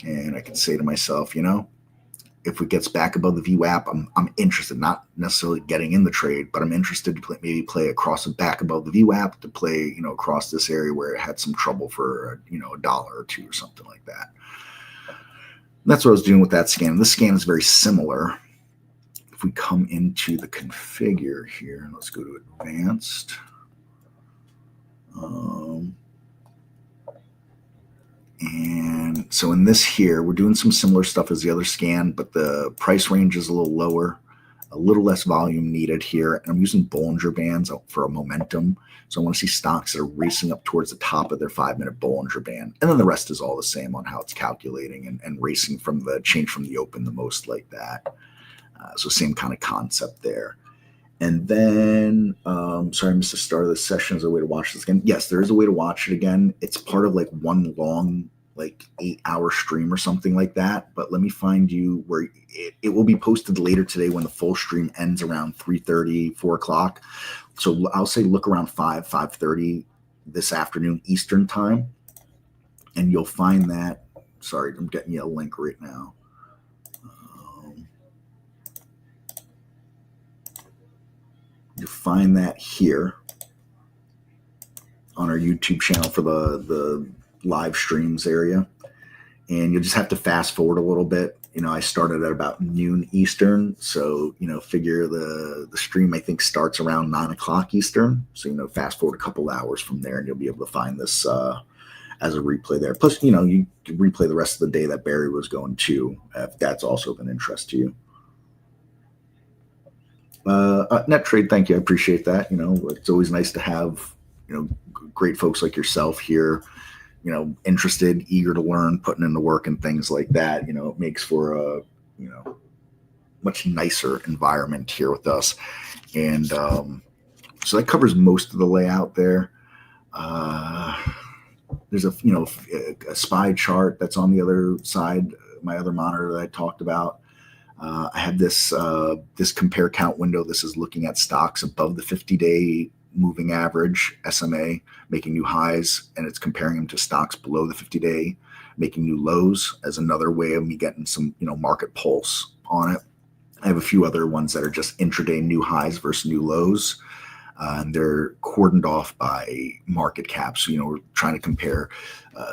Speaker 2: And I can say to myself, if it gets back above the VWAP, I'm interested, not necessarily getting in the trade, but I'm interested to maybe play across and back above the VWAP to play, across this area where it had some trouble for, $1 or $2 or something like that. And that's what I was doing with that scan. This scan is very similar. If we come into the configure here, let's go to advanced. And so in this here, we're doing some similar stuff as the other scan, but the price range is a little lower, a little less volume needed here. And I'm using Bollinger Bands for a momentum. So I want to see stocks that are racing up towards the top of their 5-minute Bollinger Band. And then the rest is all the same on how it's calculating and racing from the change from the open the most like that. So same kind of concept there. And then, sorry, I missed the start of the session. Is there a way to watch this again? Yes, there is a way to watch it again. It's part of like one long, like 8-hour stream or something like that. But let me find you where it will be posted later today when the full stream ends around 3:30, 4 o'clock. So I'll say look around 5:30 this afternoon Eastern time. And you'll find that, sorry, I'm getting you a link right now. You'll find that here on our YouTube channel for the live streams area. And you'll just have to fast forward a little bit. I started at about noon Eastern. So, figure the stream, I think, starts around 9 o'clock Eastern. So, fast forward a couple hours from there and you'll be able to find this as a replay there. Plus, you can replay the rest of the day that Barry was going to, if that's also of an interest to you. Net trade, thank you. I appreciate that. It's always nice to have great folks like yourself here, interested, eager to learn, putting in the work and things like that, it makes for a, much nicer environment here with us. And so that covers most of the layout there. There's a SPY chart that's on the other side, my other monitor that I talked about. I have this compare count window. This is looking at stocks above the 50-day moving average SMA, making new highs, and it's comparing them to stocks below the 50-day, making new lows, as another way of me getting some market pulse on it. I have a few other ones that are just intraday new highs versus new lows. And they're cordoned off by market caps. We're trying to compare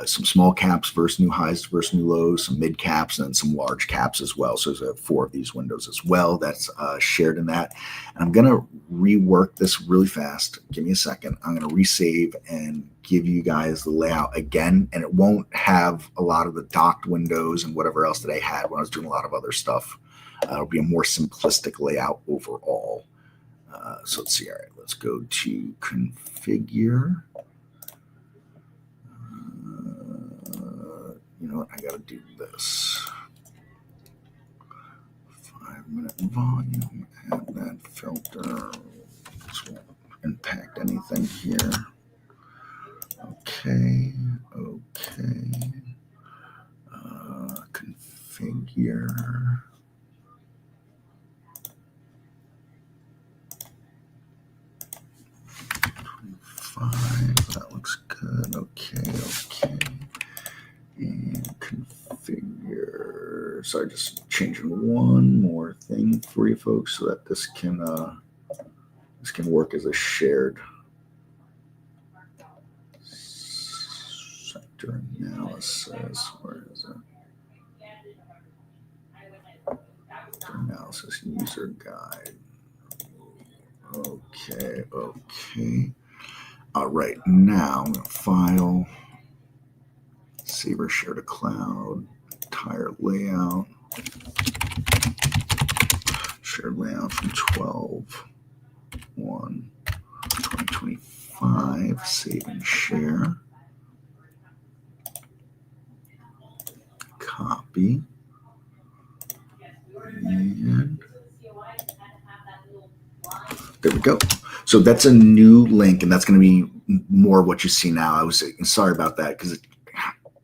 Speaker 2: some small caps versus new highs versus new lows, some mid caps, and some large caps as well. So there's 4 of these windows as well that's shared in that. And I'm going to rework this really fast. Give me a second. I'm going to resave and give you guys the layout again. And it won't have a lot of the docked windows and whatever else that I had when I was doing a lot of other stuff. It'll be a more simplistic layout overall. So let's see. All right, let's go to configure. You know what? I got to do this. 5-minute volume. Add that filter. This won't impact anything here. Okay. Configure. 5, that looks good. Okay. And configure. So I just changing one more thing for you folks so that this can work as a shared sector analysis. Where is it? Analysis user guide. Okay. All right, now I'm going to file, save or share to cloud, entire layout, shared layout from 12/1/2025, save and share, copy, and there we go. So that's a new link, and that's going to be more of what you see now. I was sorry about that because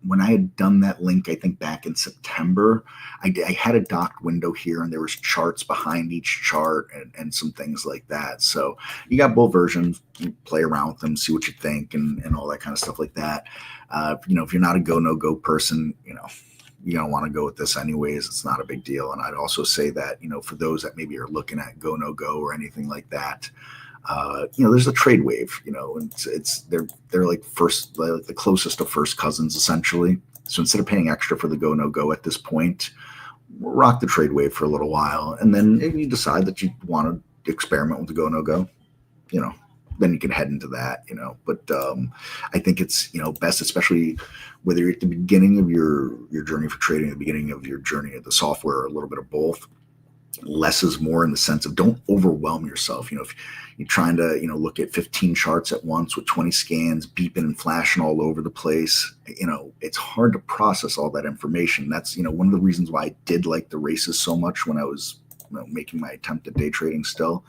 Speaker 2: when I had done that link, I think back in September, I had a docked window here, and there was charts behind each chart and some things like that. So you got both versions. You play around with them, see what you think, and all that kind of stuff like that. If you're not a go no go person, you don't want to go with this anyways. It's not a big deal. And I'd also say that, for those that maybe are looking at go, no go or anything like that, there's a trade wave, and they're like the closest to first cousins essentially. So instead of paying extra for the go, no go at this point, rock the trade wave for a little while. And then if you decide that you want to experiment with the go, no go, then you can head into that, but I think it's, best, especially whether you're at the beginning of your journey for trading, the beginning of your journey of the software, or a little bit of both. Less is more in the sense of don't overwhelm yourself. If you're trying to, look at 15 charts at once with 20 scans beeping and flashing all over the place, it's hard to process all that information. That's, one of the reasons why I did like the races so much when I was making my attempt at day trading still.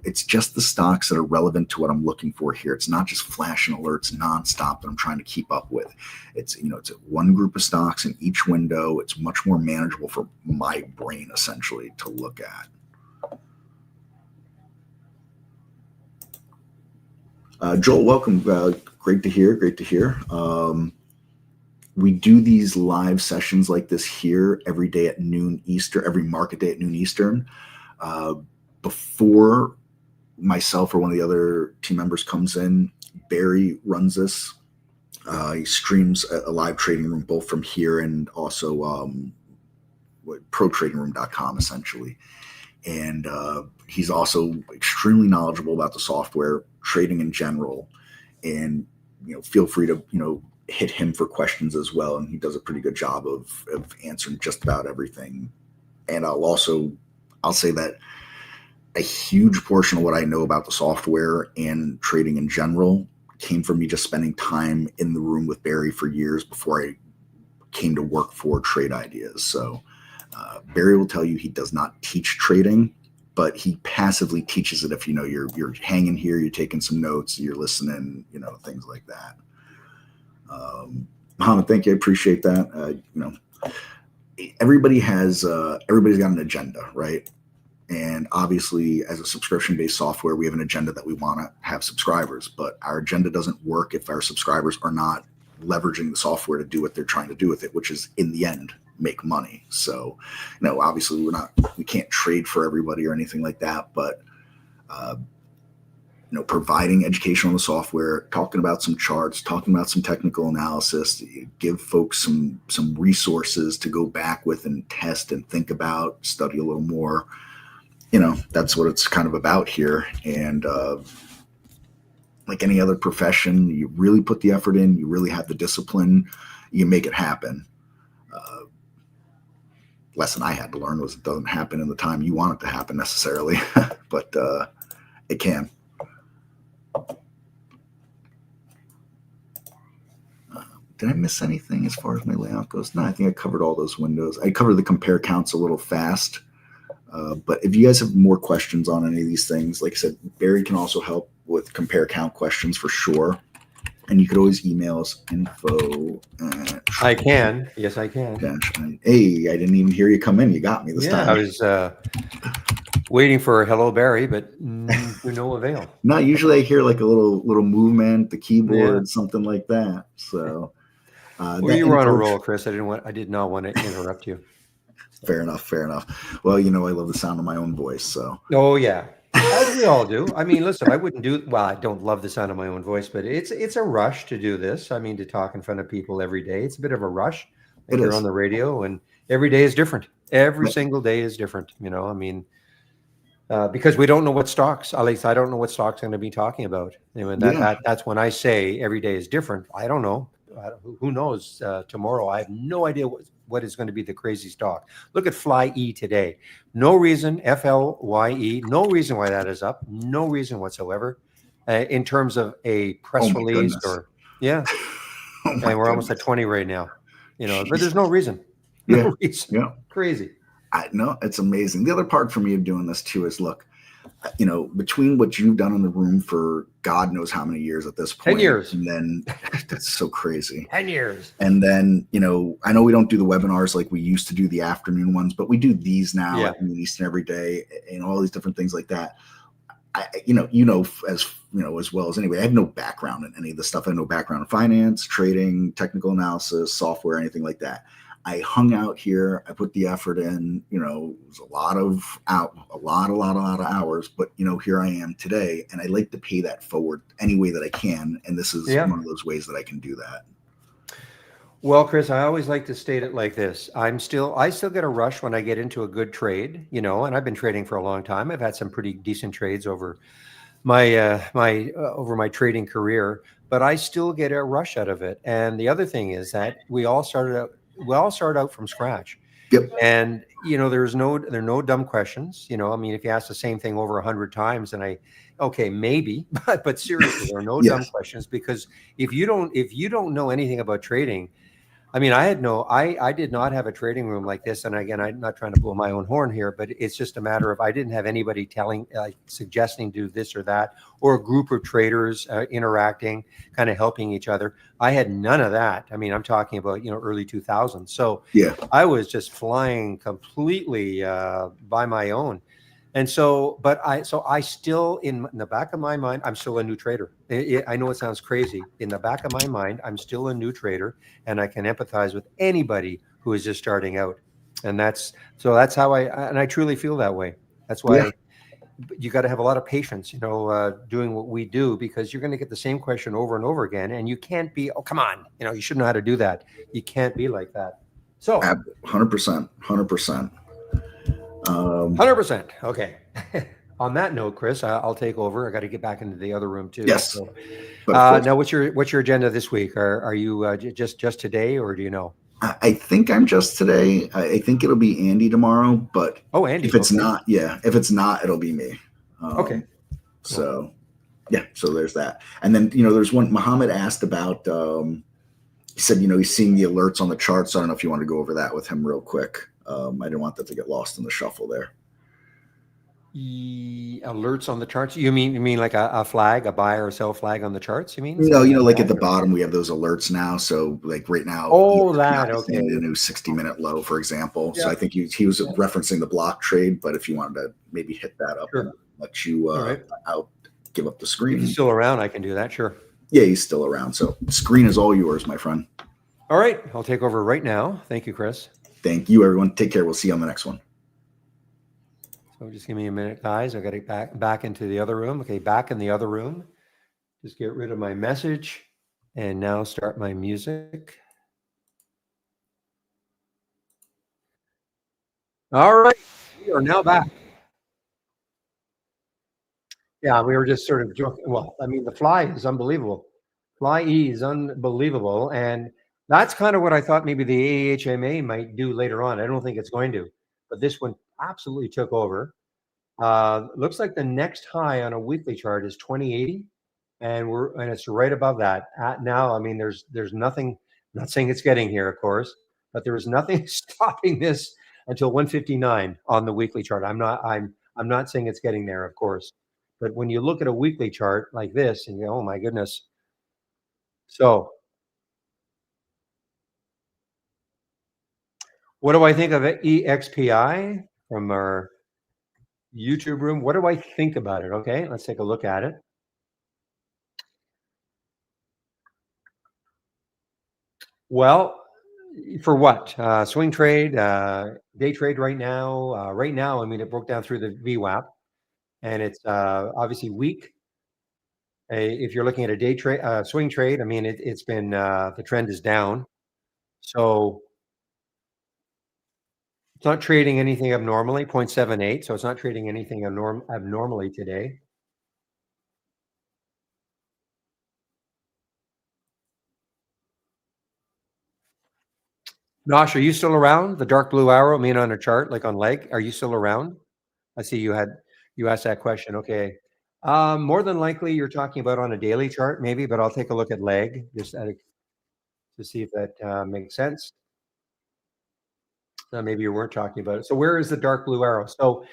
Speaker 2: It's just the stocks that are relevant to what I'm looking for here. It's not just flashing alerts nonstop that I'm trying to keep up with. It's, it's one group of stocks in each window. It's much more manageable for my brain essentially to look at. Joel, welcome. Great to hear. We do these live sessions like this here every day at noon Eastern, every market day at noon Eastern. Before myself or one of the other team members comes in, Barry runs this. He streams a live trading room, both from here and also protradingroom.com essentially. And he's also extremely knowledgeable about the software, trading in general. And, feel free to, hit him for questions as well. And he does a pretty good job of answering just about everything. And I'll say that a huge portion of what I know about the software and trading in general came from me just spending time in the room with Barry for years before I came to work for Trade Ideas. So Barry will tell you he does not teach trading, but he passively teaches it. If you know you're hanging here, you're taking some notes, you're listening, things like that. Mohammed, thank you. I appreciate that. Everybody's got an agenda, right? And obviously, as a subscription-based software, we have an agenda that we want to have subscribers, but our agenda doesn't work if our subscribers are not leveraging the software to do what they're trying to do with it, which is, in the end, make money. So, obviously, we can't trade for everybody or anything like that, but providing education on the software, talking about some charts, talking about some technical analysis, give folks some resources to go back with and test and think about, study a little more. That's what it's kind of about here. And like any other profession, you really put the effort in, you really have the discipline, you make it happen. Lesson I had to learn was it doesn't happen in the time you want it to happen necessarily, but it can. Did I miss anything as far as my layout goes? No, I think I covered all those windows. I covered the compare counts a little fast. But if you guys have more questions on any of these things, like I said, Barry can also help with compare count questions for sure. And you could always email us info.
Speaker 1: I can. Yes, I can.
Speaker 2: Hey, I didn't even hear you come in. You got me this time.
Speaker 1: I was waiting for hello, Barry, but to no avail.
Speaker 2: No, usually I hear like a little movement, the keyboard, something like that. So
Speaker 1: you were on a roll, Chris. I did not want to interrupt you.
Speaker 2: Fair enough. Well, I love the sound of my own voice. So.
Speaker 1: Oh yeah, as we all do. I mean, listen, I wouldn't do. Well, I don't love the sound of my own voice, but it's a rush to do this. I mean, to talk in front of people every day, it's a bit of a rush. If you're on the radio, and every day is different. Every single day is different. I mean, because we don't know what stocks. At least I don't know what stocks I'm going to be talking about. That's when I say every day is different. I don't know. Who knows tomorrow? I have no idea what is going to be the crazy stock. Look at FlyE today. No reason, FLYE, no reason why that is up. No reason whatsoever in terms of a press release or and we're almost at 20 right now. But there's no reason. No reason. Yeah. Crazy.
Speaker 2: I know, it's amazing. The other part for me of doing this too is, look, between what you've done in the room for God knows how many years at this point.
Speaker 1: 10 years.
Speaker 2: And then that's so crazy.
Speaker 1: 10 years.
Speaker 2: And then, I know we don't do the webinars like we used to do the afternoon ones, but we do these now at Eastern every day and all these different things like that. As well as anybody, I have no background in any of the stuff. I have no background in finance, trading, technical analysis, software, anything like that. I hung out here. I put the effort in. It was a lot of hours. But here I am today, and I like to pay that forward any way that I can. And this is one of those ways that I can do that.
Speaker 1: Well, Chris, I always like to state it like this: I still get a rush when I get into a good trade. And I've been trading for a long time. I've had some pretty decent trades over my my trading career, but I still get a rush out of it. And the other thing is that we all start out from scratch.
Speaker 2: Yep.
Speaker 1: And there are no dumb questions. I mean, if you ask the same thing over 100 times, and maybe, but seriously, there are no dumb questions, because if you don't know anything about trading, I mean, I did not have a trading room like this. And again, I'm not trying to blow my own horn here, but it's just a matter of, I didn't have anybody suggesting do this or that, or a group of traders interacting, kind of helping each other. I had none of that. I mean, I'm talking about, early 2000s. So I was just flying completely by my own. And so, I still, in the back of my mind, I'm still a new trader. I know it sounds crazy. In the back of my mind, I'm still a new trader, and I can empathize with anybody who is just starting out. And that's how I truly feel that way. That's why you got to have a lot of patience, doing what we do, because you're going to get the same question over and over again. And you can't be, oh, come on, you should know how to do that. You can't be like that. So
Speaker 2: 100%.
Speaker 1: 100%. Okay. On that note, Chris, I'll take over. I got to get back into the other room too.
Speaker 2: Yes.
Speaker 1: So, now, what's your agenda this week? Are you just today, or do you know?
Speaker 2: I think I'm just today. I think it'll be Andy tomorrow, but
Speaker 1: Oh,
Speaker 2: if
Speaker 1: Andy.
Speaker 2: it's
Speaker 1: Okay.
Speaker 2: not, yeah, if it's not, it'll be me.
Speaker 1: Okay. Cool.
Speaker 2: So yeah, so there's that. And then, you know, there's one Muhammad asked about, he said, you know, he's seeing the alerts on the charts. I don't know if you want to go over that with him real quick. I didn't want that to get lost in the shuffle there.
Speaker 1: Alerts on the charts. You mean like a flag, a buy or sell flag on the charts? You mean
Speaker 2: No,
Speaker 1: something
Speaker 2: you know,
Speaker 1: like
Speaker 2: like at
Speaker 1: that?
Speaker 2: the bottom, we have those alerts now. So, like right now,
Speaker 1: Oh,
Speaker 2: now
Speaker 1: that.
Speaker 2: he's
Speaker 1: Okay.
Speaker 2: in a new 60-minute low, for example. So
Speaker 1: Yeah.
Speaker 2: I think he was referencing the block trade, but if you wanted to maybe hit that up and
Speaker 1: Sure.
Speaker 2: let you
Speaker 1: All right.
Speaker 2: out, give up the
Speaker 1: If he's
Speaker 2: screen.
Speaker 1: still around, I can do that. Sure.
Speaker 2: Yeah, he's still around. So screen is all yours, my friend.
Speaker 1: All right. I'll take over right now. Thank you, Chris.
Speaker 2: Thank you, everyone. Take care. We'll see you on the next one.
Speaker 1: So just give me a minute, guys. I got to back into the other room. Okay, back in the other room. Just get rid of my message and now start my music. All right. We are now back. Yeah, we were just sort of joking. Well, I mean, the fly is unbelievable. Fly E is unbelievable. And that's kind of what I thought maybe the AHMA might do later on. I don't think it's going to, but this one absolutely took over. Looks like the next high on a weekly chart is 2080, and it's right above that. Now, I mean, there's nothing. I'm not saying it's getting here, of course, but there is nothing stopping this until 159 on the weekly chart. I'm not saying it's getting there, of course, but when you look at a weekly chart like this, and you go, oh my goodness. So, what do I think of EXPI from our YouTube room? What do I think about it? Okay, let's take a look at it. Well, for what? Swing trade, day trade right now. Right now, I mean, it broke down through the VWAP, and it's obviously weak. If you're looking at a day trade, swing trade, I mean, it's been the trend is down, so it's not trading anything abnormally. 0.78, so it's not trading anything abnormally today. Nosh, are you still around? The dark blue arrow, I mean, on a chart, like on leg, are you still around? I see you asked that question. Okay. More than likely, you're talking about on a daily chart, maybe, but I'll take a look at leg just to see if that makes sense. Maybe you weren't talking about it. So where is the dark blue arrow? So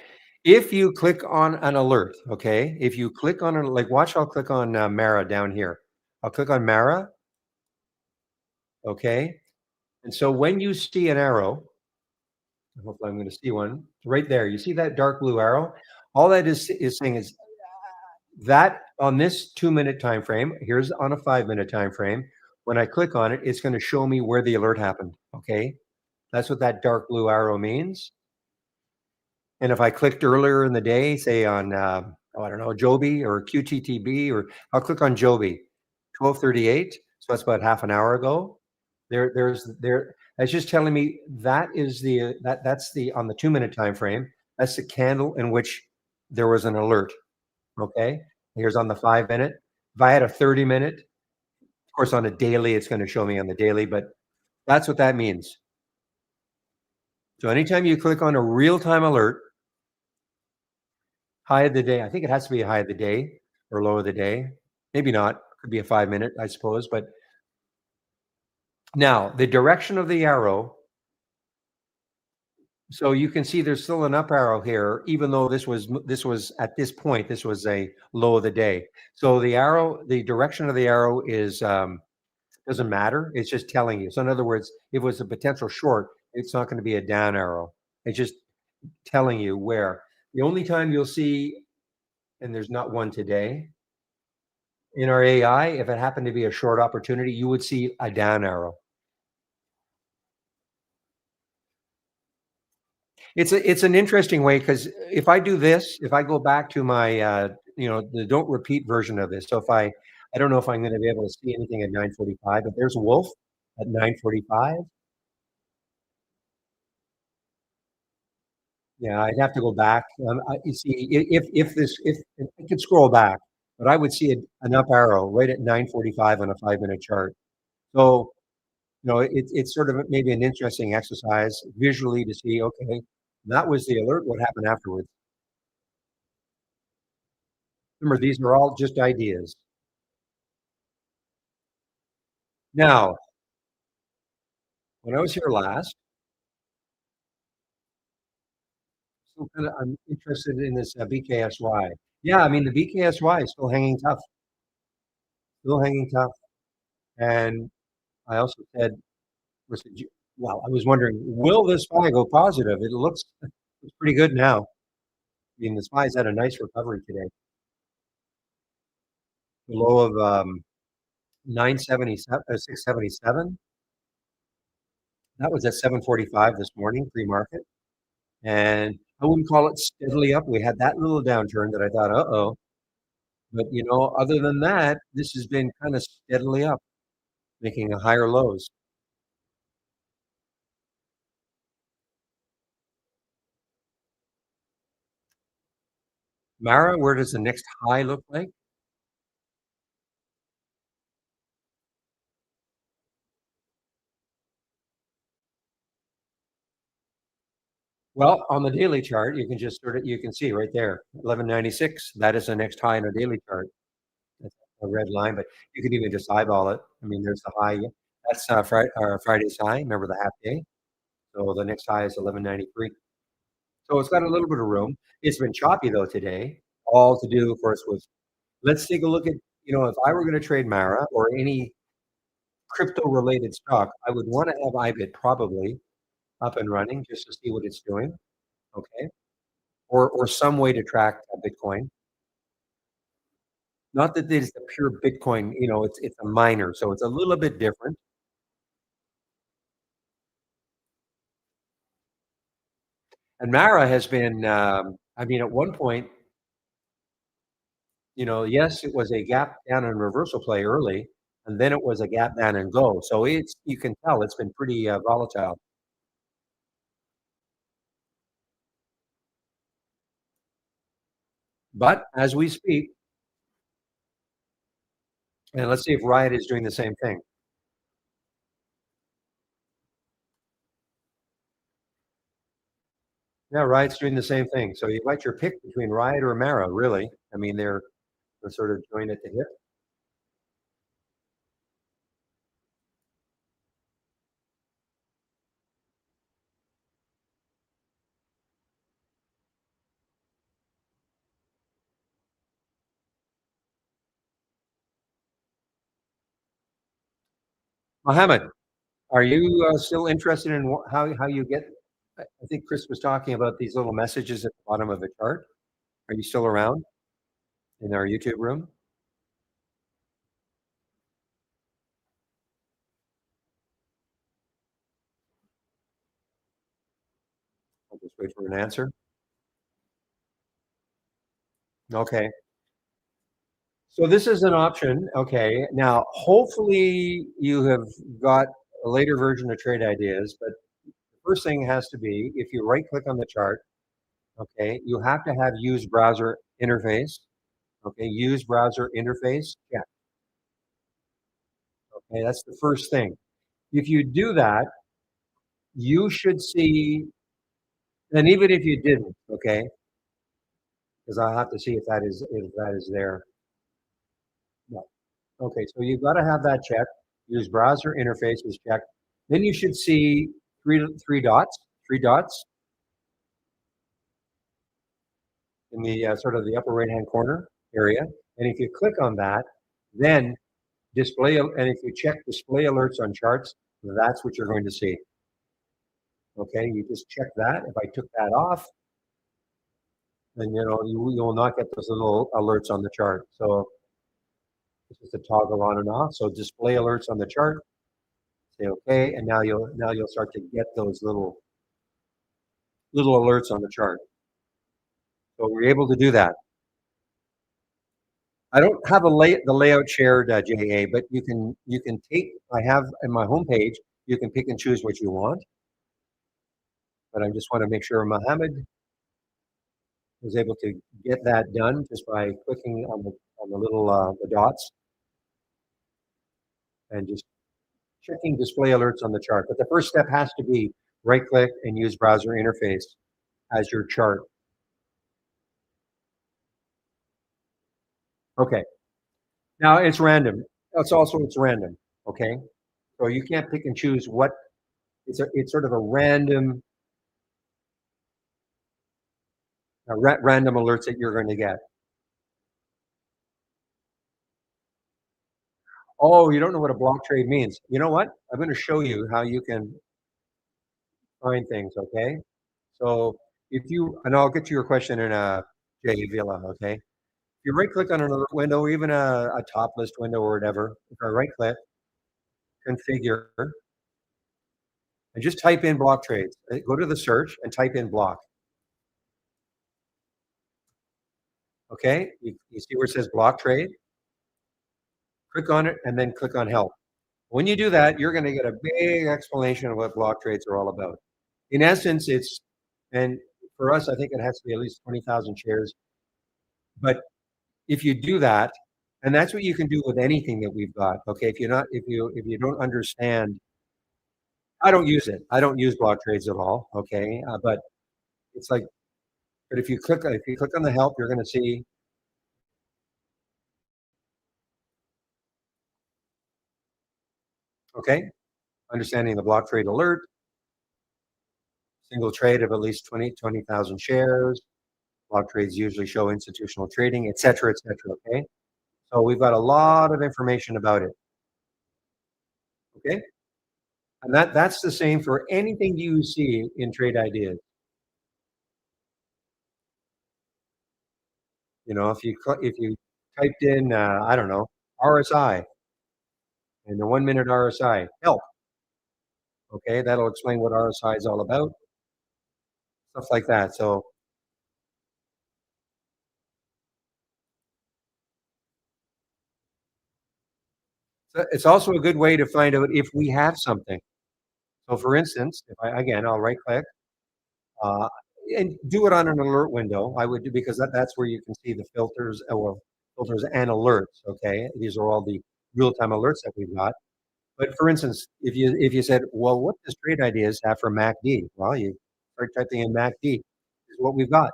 Speaker 1: if you click on an alert, okay, if you click on like watch, I'll click on Mara down here. I'll click on Mara, okay, and so when you see an arrow, hopefully I'm going to see one right there. You see that dark blue arrow? All that is saying is that on this 2-minute time frame, here's on a 5-minute time frame. When I click on it, it's going to show me where the alert happened. Okay, that's what that dark blue arrow means. And if I clicked earlier in the day, say on I don't know, Joby or QTTB, or I'll click on Joby, 12:38. So that's about half an hour ago. That's just telling me that is that's the on the 2-minute time frame. That's the candle in which there was an alert. Okay. Here's on the 5-minute. If I had a 30-minute, of course, on a daily, it's going to show me on the daily, but that's what that means. So anytime you click on a real-time alert, high of the day, I think it has to be a high of the day or low of the day. Maybe not. Could be a 5-minute, I suppose. But now the direction of the arrow. So you can see there's still an up arrow here, even though this was at this point, this was a low of the day. So the direction of the arrow is doesn't matter. It's just telling you. So in other words, if it was a potential short, it's not going to be a down arrow. It's just telling you where. The only time you'll see, and there's not one today, in our AI, if it happened to be a short opportunity, you would see a down arrow. It's an interesting way because if I do this, if I go back to my the don't repeat version of this. So if I don't know if I'm going to be able to see anything at 9:45, but there's a wolf at 9:45. Yeah, I'd have to go back. You see, if I could scroll back, but I would see an up arrow right at 9:45 on a 5-minute chart. So It's sort of maybe an interesting exercise visually to see, okay, that was the alert. What happened afterwards? Remember, these are all just ideas. Now, when I was here last, I'm interested in this BKSY. Yeah, I mean, the BKSY is still hanging tough. And I also said, well, I was wondering, will the SPY go positive? It's pretty good now. I mean, the SPY's had a nice recovery today. The low of 977, 677. That was at 7:45 this morning, pre-market. And I wouldn't call it steadily up. We had that little downturn that I thought, uh-oh. But, other than that, this has been kind of steadily up, making a higher lows. Mara, where does the next high look like? Well, on the daily chart, you can just you can see right there, 1196. That is the next high in a daily chart. That's a red line, but you can even just eyeball it. I mean, there's the high. That's Friday's high. Remember the half day? So the next high is 1193. So it's got a little bit of room. It's been choppy though today. All to do, of course, with let's take a look at, if I were going to trade Mara or any crypto related stock, I would want to have IBIT probably up and running just to see what it's doing. Okay. Or some way to track Bitcoin. Not that it is the pure Bitcoin, it's a miner, so it's a little bit different. And Mara has been, I mean, at one point, yes, it was a gap down and reversal play early, and then it was a gap down and go. So you can tell it's been pretty volatile. But as we speak, and let's see if Riot is doing the same thing. Yeah, Riot's doing the same thing. So you got your pick between Riot or Mara, really. I mean, they're sort of joined at the hip. Mohammed, are you still interested in how you get? I think Chris was talking about these little messages at the bottom of the chart. Are you still around in our YouTube room? I'll just wait for an answer. Okay. So this is an option. Okay. Now, hopefully you have got a later version of trade ideas, but the first thing has to be if you right click on the chart, okay, you have to have use browser interface. Okay, use browser interface. Yeah. Okay, that's the first thing. If you do that, you should see, and even if you didn't, okay, because I'll have to see if that is there. No. Okay, so you've got to have that checked. Use browser interface is checked. Then you should see three dots in the sort of the upper right hand corner area. And if you click on that, then and if you check display alerts on charts, that's what you're going to see. Okay, you just check that. If I took that off, then you will not get those little alerts on the chart. So it's just a toggle on and off. So display alerts on the chart. Say okay, and now you'll start to get those little alerts on the chart. So we're able to do that. I don't have the layout shared, JA, but you can take. I have in my homepage. You can pick and choose what you want. But I just want to make sure Mohammed was able to get that done just by clicking on the little the dots and just checking display alerts on the chart. But the first step has to be right-click and use browser interface as your chart. Okay. Now it's random. It's random. Okay. So you can't pick and choose what it's sort of a random random alerts that you're going to get. Oh, you don't know what a block trade means. You know what? I'm going to show you how you can find things. Okay. So if you, and I'll get to your question in a J Villa. Okay. If you right click on another window, or even a top list window or whatever, if I right click, configure, and just type in block trades, go to the search and type in block. Okay. You see where it says block trade? Click on it and then click on help. When you do that, you're going to get a big explanation of what block trades are all about. In essence, and for us, I think it has to be at least 20,000 shares. But if you do that, and that's what you can do with anything that we've got. Okay, if you don't understand, I don't use it. I don't use block trades at all. Okay, but it's like, but if you click on the help, you're going to see. Okay, understanding the block trade alert, single trade of at least 20,000 shares. Block trades usually show institutional trading, et cetera, et cetera. Okay. So we've got a lot of information about it. Okay. And that's the same for anything you see in trade ideas. You know, if you typed in, I don't know, RSI and the 1 minute RSI, help. Okay. That'll explain what RSI is all about, stuff like that. So it's also a good way to find out if we have something. So for instance, again, I'll right click, uh, and do it on an alert window. I would do because that's where you can see the filters, well, filters and alerts. Okay, these are all the real-time alerts that we've got. But for instance, if you said, well, what does trade ideas have for MACD? Well, you start typing in MACD. Is what we've got.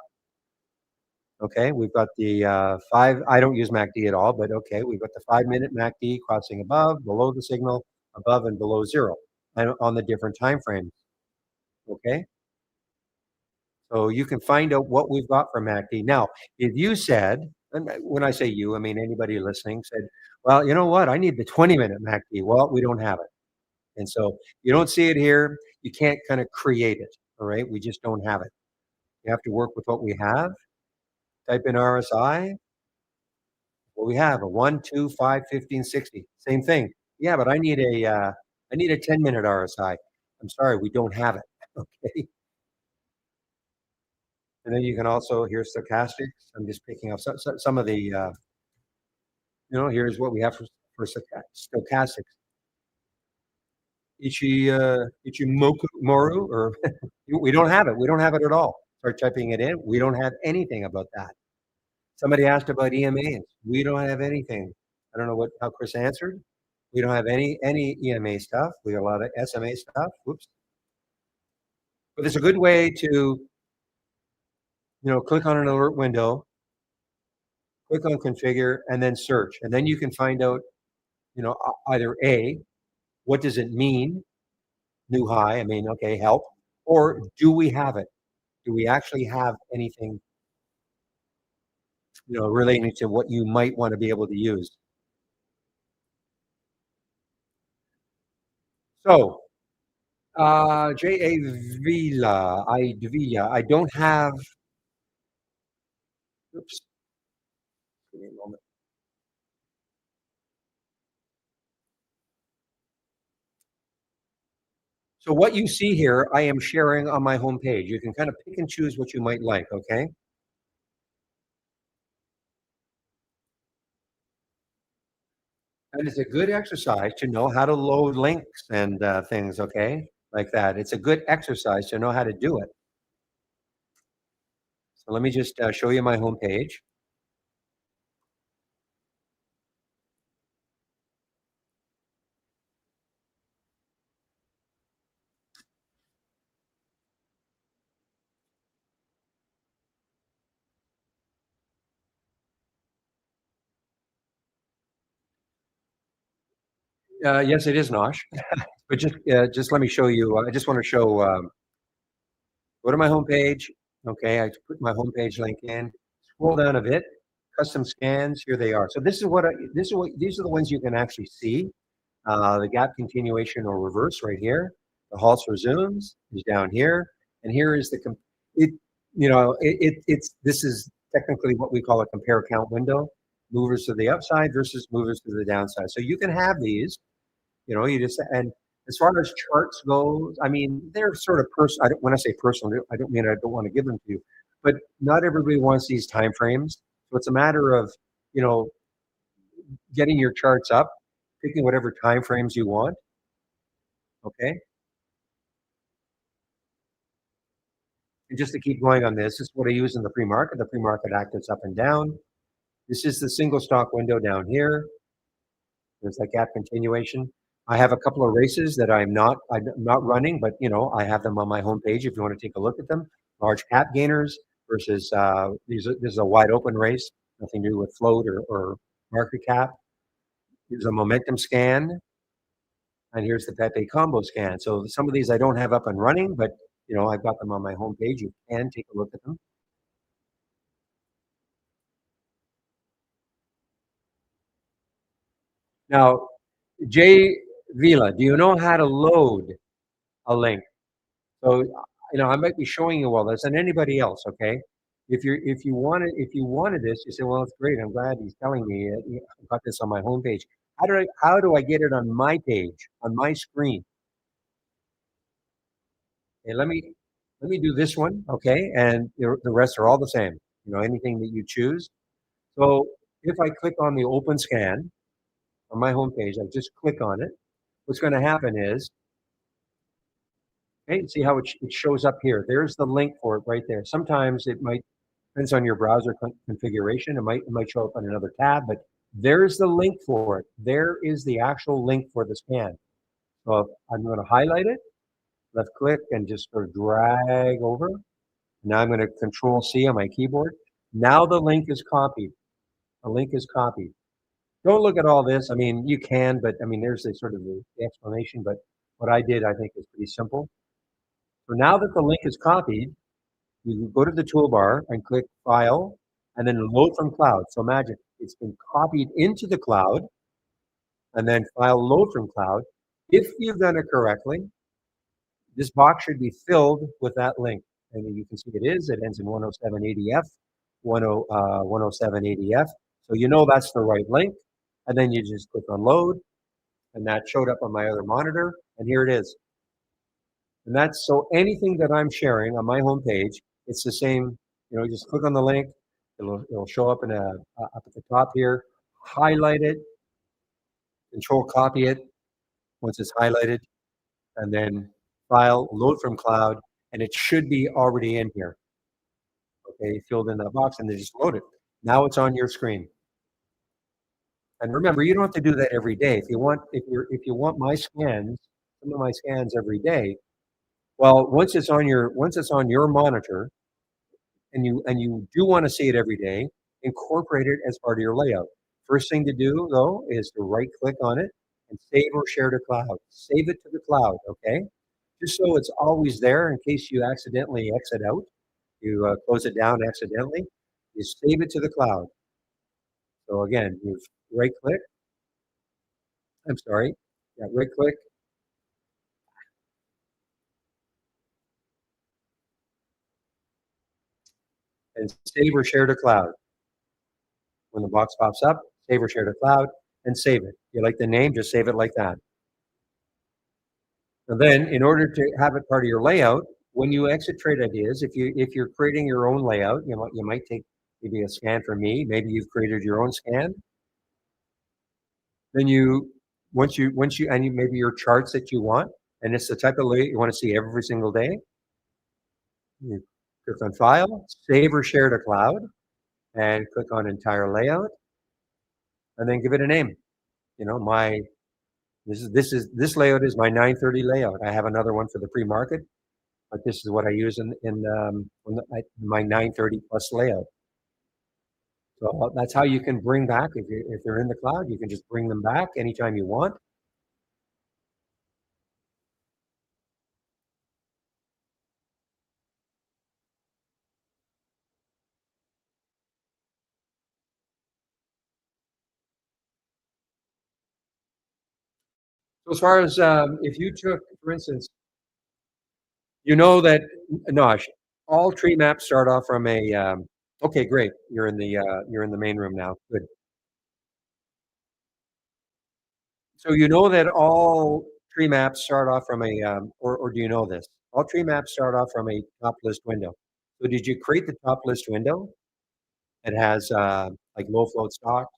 Speaker 1: Okay, we've got the five. I don't use MACD at all, but okay, we've got the 5 minute MACD crossing above, below the signal, above and below zero, and on the different time frames. Okay. So you can find out what we've got for MACD. Now, if you said, and when I say you, I mean anybody listening said, well, you know what? I need the 20 minute MACD. Well, we don't have it. And so you don't see it here. You can't kind of create it. All right. We just don't have it. You have to work with what we have. Type in RSI. What we have a 1, 2, 5, 15, 60. Same thing. Yeah, but I need a 10 minute RSI. I'm sorry, we don't have it. Okay. And then you can also, here's stochastics. I'm just picking up some of the, here's what we have for stochastics. Ichimoku or we don't have it. We don't have it at all. Start typing it in. We don't have anything about that. Somebody asked about EMAs. We don't have anything. I don't know how Chris answered. We don't have any EMA stuff. We have a lot of SMA stuff. Whoops. But it's a good way to, click on an alert window, click on configure, and then search. And then you can find out, either A, what does it mean? New high, I mean, okay, help. Or do we have it? Do we actually have anything, relating to what you might want to be able to use? So, J.A. Villa, I don't have, oops, give me a moment. So what you see here, I am sharing on my homepage. You can kind of pick and choose what you might like, okay? And it's a good exercise to know how to load links and things, okay? Like that. It's a good exercise to know how to do it. So let me just show you my homepage. Yes, it is Nosh. But just let me show you. I just want to show. Go to my homepage. Okay, I put my homepage link in. Scroll down a bit. Custom scans. Here they are. So these are the ones you can actually see. The gap continuation or reverse right here. The halts resumes is down here, and here is it. It's this is technically what we call a compare count window. Movers to the upside versus movers to the downside. So you can have these. You just and as far as charts goes, I mean, they're sort of personal. When I say personal, I don't mean I don't want to give them to you, but not everybody wants these time frames. So it's a matter of you know getting your charts up, picking whatever time frames you want. Okay, and just to keep going on this is what I use in the pre-market. The pre-market acts up and down. This is the single stock window down here. There's that gap continuation. I have a couple of races that I'm not running, but I have them on my homepage if you want to take a look at them. Large cap gainers versus this is a wide open race, nothing to do with float or market cap. Here's a momentum scan, and here's the Pepe combo scan. So some of these I don't have up and running, but I've got them on my homepage. You can take a look at them. Now, Jay Vila, do you know how to load a link? So, I might be showing you all this, and anybody else, okay? If you wanted this, you say, well, it's great. I'm glad he's telling me. I've got this on my homepage. How do I get it on my page, on my screen? Okay, let me do this one, okay? And the rest are all the same. Anything that you choose. So if I click on the open scan on my homepage, I just click on it. What's going to happen is, okay, see how it shows up here. There's the link for it right there. Sometimes it might depends on your browser configuration. It might show up on another tab, but there's the link for it. There is the actual link for the scan. So I'm going to highlight it, left click, and just sort of drag over. Now I'm going to Control C on my keyboard. Now the link is copied. The link is copied. Don't look at all this. I mean, you can, but I mean, there's the sort of the explanation. But what I did, I think, is pretty simple. So now that the link is copied, you go to the toolbar and click File, and then Load from Cloud. So imagine it's been copied into the cloud, and then File Load from Cloud. If you've done it correctly, this box should be filled with that link. And you can see it is. It ends in 10780F, 10780F. So that's the right link. And then you just click on Load, and that showed up on my other monitor, and here it is. And that's so anything that I'm sharing on my homepage, it's the same. Just click on the link. It'll show up up at the top here. Highlight it. Control copy it once it's highlighted, and then File, Load from Cloud, and it should be already in here. Okay, filled in that box, and then just load it. Now it's on your screen. And remember, you don't have to do that every day. If you want my scans, some of my scans every day. Well, once it's on your monitor, and you do want to see it every day, incorporate it as part of your layout. First thing to do though is to right click on it and save or share to cloud. Save it to the cloud, okay? Just so it's always there in case you accidentally exit out. You close it down accidentally. You save it to the cloud. So again, you right click. I'm sorry. Yeah, right click. And save or share to cloud. When the box pops up, save or share to cloud and save it. You like the name, just save it like that. And then in order to have it part of your layout, when you exit Trade Ideas, if you're creating your own layout, you might take maybe a scan from me, maybe you've created your own scan. Then once you maybe your charts that you want, and it's the type of layout you want to see every single day, you click on File, Save or Share to Cloud, and click on Entire Layout, and then give it a name. This layout is my 930 layout. I have another one for the pre-market, but this is what I use in my 930 plus layout. So that's how you can bring back if they're in the cloud. You can just bring them back anytime you want. So as far as if you took, for instance, you know that Nosh, all tree maps start off from a. Okay, great. You're in the main room now. Good. So you know that all tree maps start off from a, or do you know this? All tree maps start off from a top list window. So did you create the top list window? It has like low float stock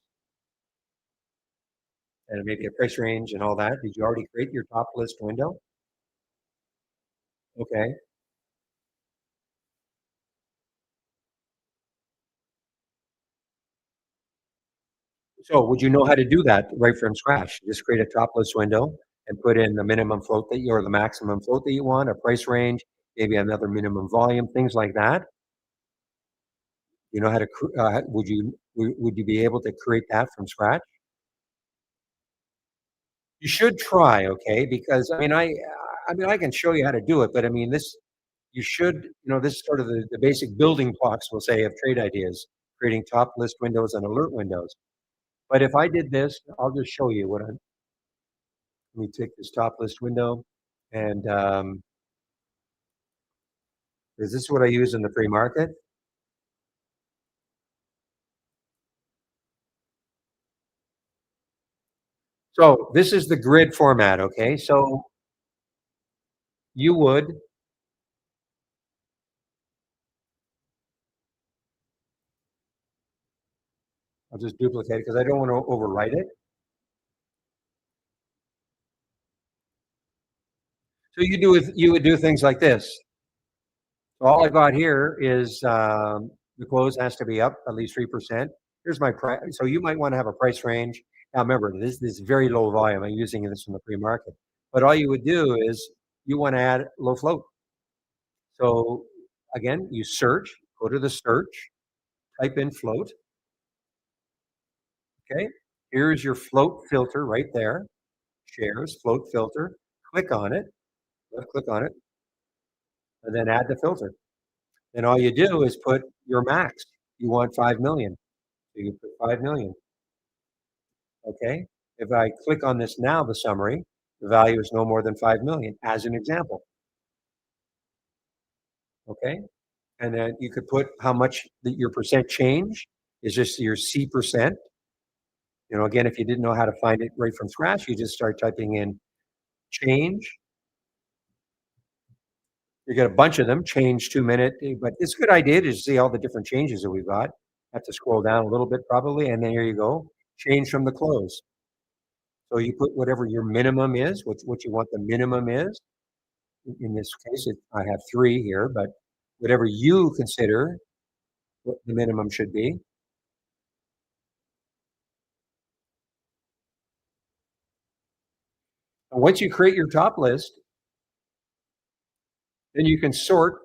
Speaker 1: and maybe a price range and all that. Did you already create your top list window? Okay. So would you know how to do that right from scratch? Just create a top list window and put in the minimum float that you or the maximum float that you want, a price range, maybe another minimum volume, things like that. You know how to, would you be able to create that from scratch? You should try, okay? Because I mean, I can show you how to do it, but I mean, you should, this is sort of the basic building blocks, we'll say, of trade ideas, creating top list windows and alert windows. But if I did this, I'll just show you let me take this top list window and, is this what I use in the free market? So this is the grid format, okay? So you would, I'll just duplicate it because I don't want to overwrite it. So you would do things like this. So all I got here is the close has to be up at least 3%. Here's my price. So you might want to have a price range. Now remember, this is very low volume. I'm using this from the pre-market. But all you would do is you want to add low float. So again, you search, go to the search, type in float. Okay. Here's your float filter right there. Shares, float filter. Click on it. Left click on it, and then add the filter. Then all you do is put your max. You want 5 million. So you put 5 million. Okay. If I click on this now, the summary, the value is no more than 5 million as an example. Okay. And then you could put how much your percent change is just your C percent. Again, if you didn't know how to find it right from scratch, you just start typing in change. You get a bunch of them, change 2 minute, but it's a good idea to see all the different changes that we've got. Have to scroll down a little bit probably, and then here you go. Change from the close. So you put whatever your minimum is, what you want the minimum is. In this case, I have 3 here, but whatever you consider what the minimum should be. And once you create your top list, then you can sort.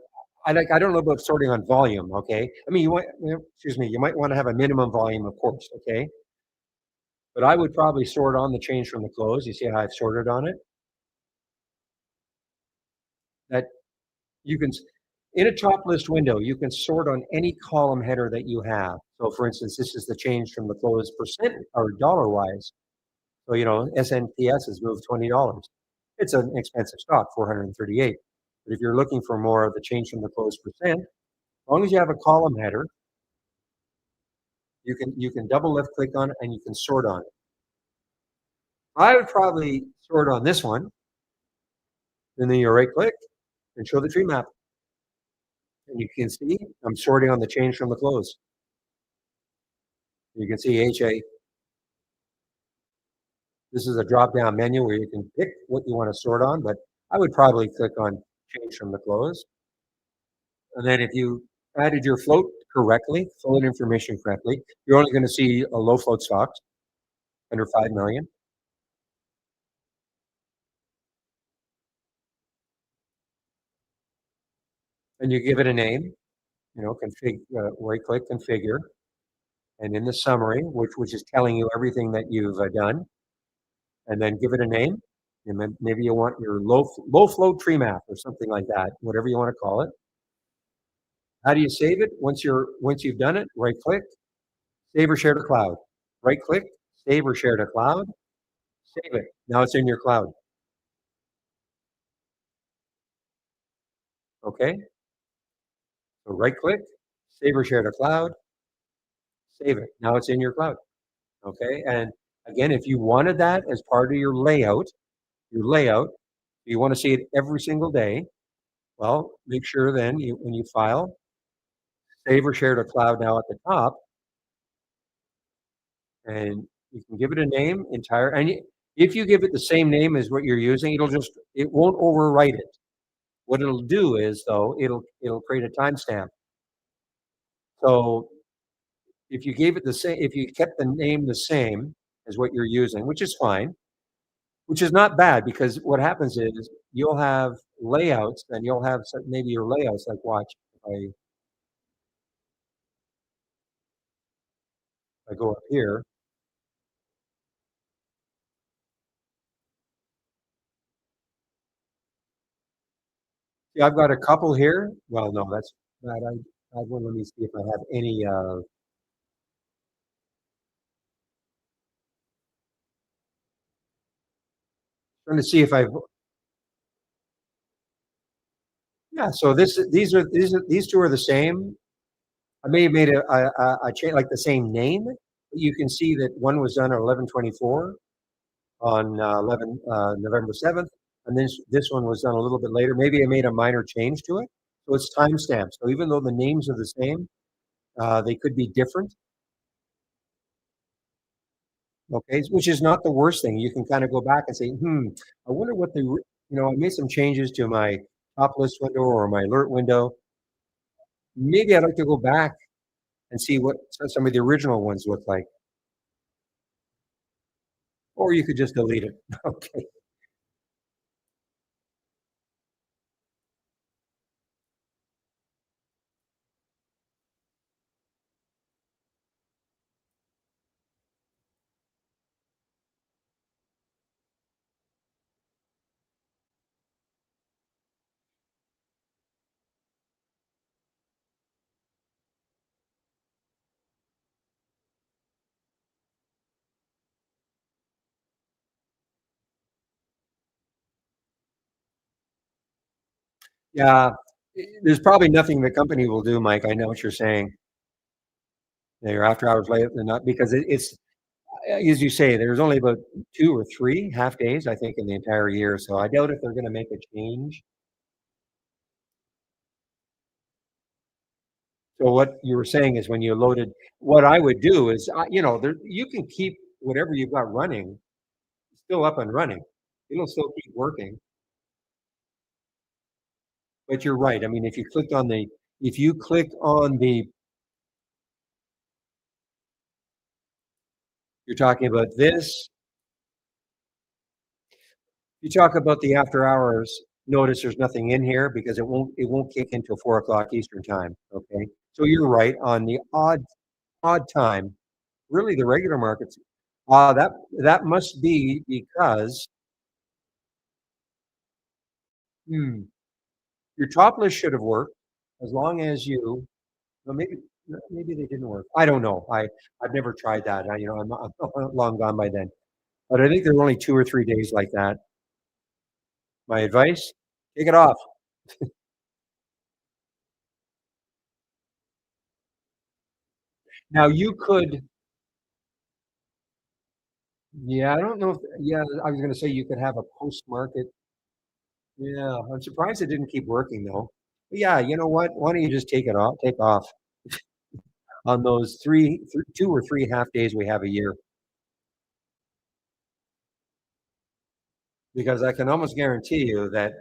Speaker 1: I don't know about sorting on volume, okay? I mean, excuse me, you might want to have a minimum volume, of course, okay? But I would probably sort on the change from the close. You see how I've sorted on it? That you can, in a top list window, you can sort on any column header that you have. So for instance, this is the change from the close percent or dollar wise. So, SNPS has moved $20. It's an expensive stock, 438. But if you're looking for more of the change from the close percent, as long as you have a column header, you can double left click on it and you can sort on it. I would probably sort on this one, and then you right click and show the tree map. And you can see I'm sorting on the change from the close. You can see HA. This is a drop-down menu where you can pick what you want to sort on, but I would probably click on change from the close. And then if you added your float correctly, float information correctly, you're only going to see a low float stocks under 5 million. And you give it a name, right click configure. And in the summary, which is telling you everything that you've done, and then give it a name. And then maybe you want your low flow tree map or something like that, whatever you want to call it. How do you save it? Once you've done it, right click, save or share to cloud. Right click, save or share to cloud, Save it. Now it's in your cloud. Okay. So right click, save or share to cloud, save it. Now it's in your cloud. Okay. And again, if you wanted that as part of your layout, you want to see it every single day. Well, make sure then when you file, save or share to cloud now at the top, and you can give it a name entire. And if you give it the same name as what you're using, it won't overwrite it. What it'll do is though, it'll create a timestamp. So if you gave it the same, if you kept the name the same as what you're using, which is fine, which is not bad because what happens is you'll have layouts and you'll have maybe your layouts like watch. If I go up here, see, I've got a couple here. Well, no, that's that. Well, let me see if I have any. Trying to see if I've. Yeah. So these two are the same. I may have made a change like the same name. You can see that one was done at 11/24 on 11 November 7th, and this one was done a little bit later. Maybe I made a minor change to it, so it's timestamped. So even though the names are the same, they could be different. Okay, which is not the worst thing. You can kind of go back and say, I wonder what I made some changes to my top list window or my alert window. Maybe I'd like to go back and see what some of the original ones look like. Or you could just delete it. Okay. Yeah, there's probably nothing the company will do, Mike. I know what you're saying. Your after hours late, they're not because it's as you say, there's only about 2 or 3 half days, I think, in the entire year. So I doubt if they're going to make a change. So what you were saying is when you loaded, what I would do is, you can keep whatever you've got running still up and running. It'll still keep working. But you're right. I mean, if you clicked on the, you're talking about this, you talk about the after hours, notice there's nothing in here because it won't kick until 4 o'clock Eastern time. Okay. So you're right on the odd time, really the regular markets. That must be because hmm, your top list should have worked as long as you. Well, maybe they didn't work. I don't know. I've never tried that. I'm long gone by then. But I think there were only 2 or 3 days like that. My advice: take it off. Now you could. Yeah, I don't know. Yeah, I was going to say you could have a post market. Yeah, I'm surprised it didn't keep working though. But yeah, you know what? Why don't you just take it off? Take off on those 2 or 3 half days we have a year, because I can almost guarantee you that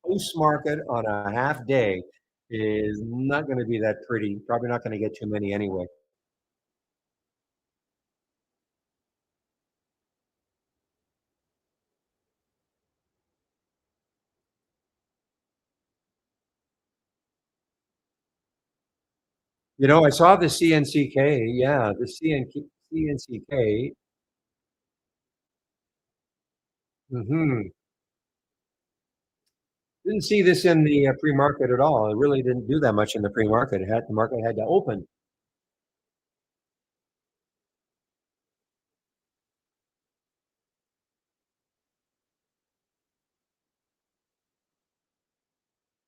Speaker 1: post market on a half day is not going to be that pretty. Probably not going to get too many anyway. I saw the CNCK. Yeah, the CNCK. Didn't see this in the pre-market at all. It really didn't do that much in the pre-market. The market had to open.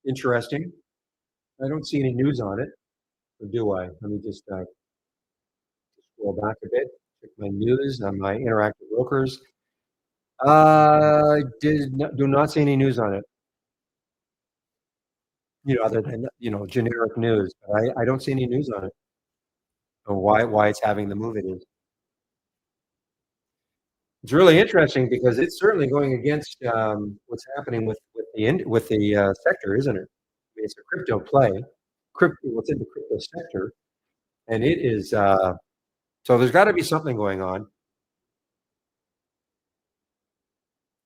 Speaker 1: Interesting. I don't see any news on it, or do I? Let me just scroll back a bit. Check my news on my interactive brokers. Do not see any news on it. Other than generic news. But I don't see any news on it. Or why it's having the move it is. It's really interesting because it's certainly going against what's happening with the sector, isn't it? I mean, it's a crypto play, what's in the crypto sector, and it is. So there's got to be something going on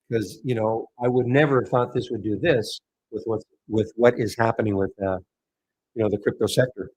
Speaker 1: because I would never have thought this would do this with what is happening with the crypto sector.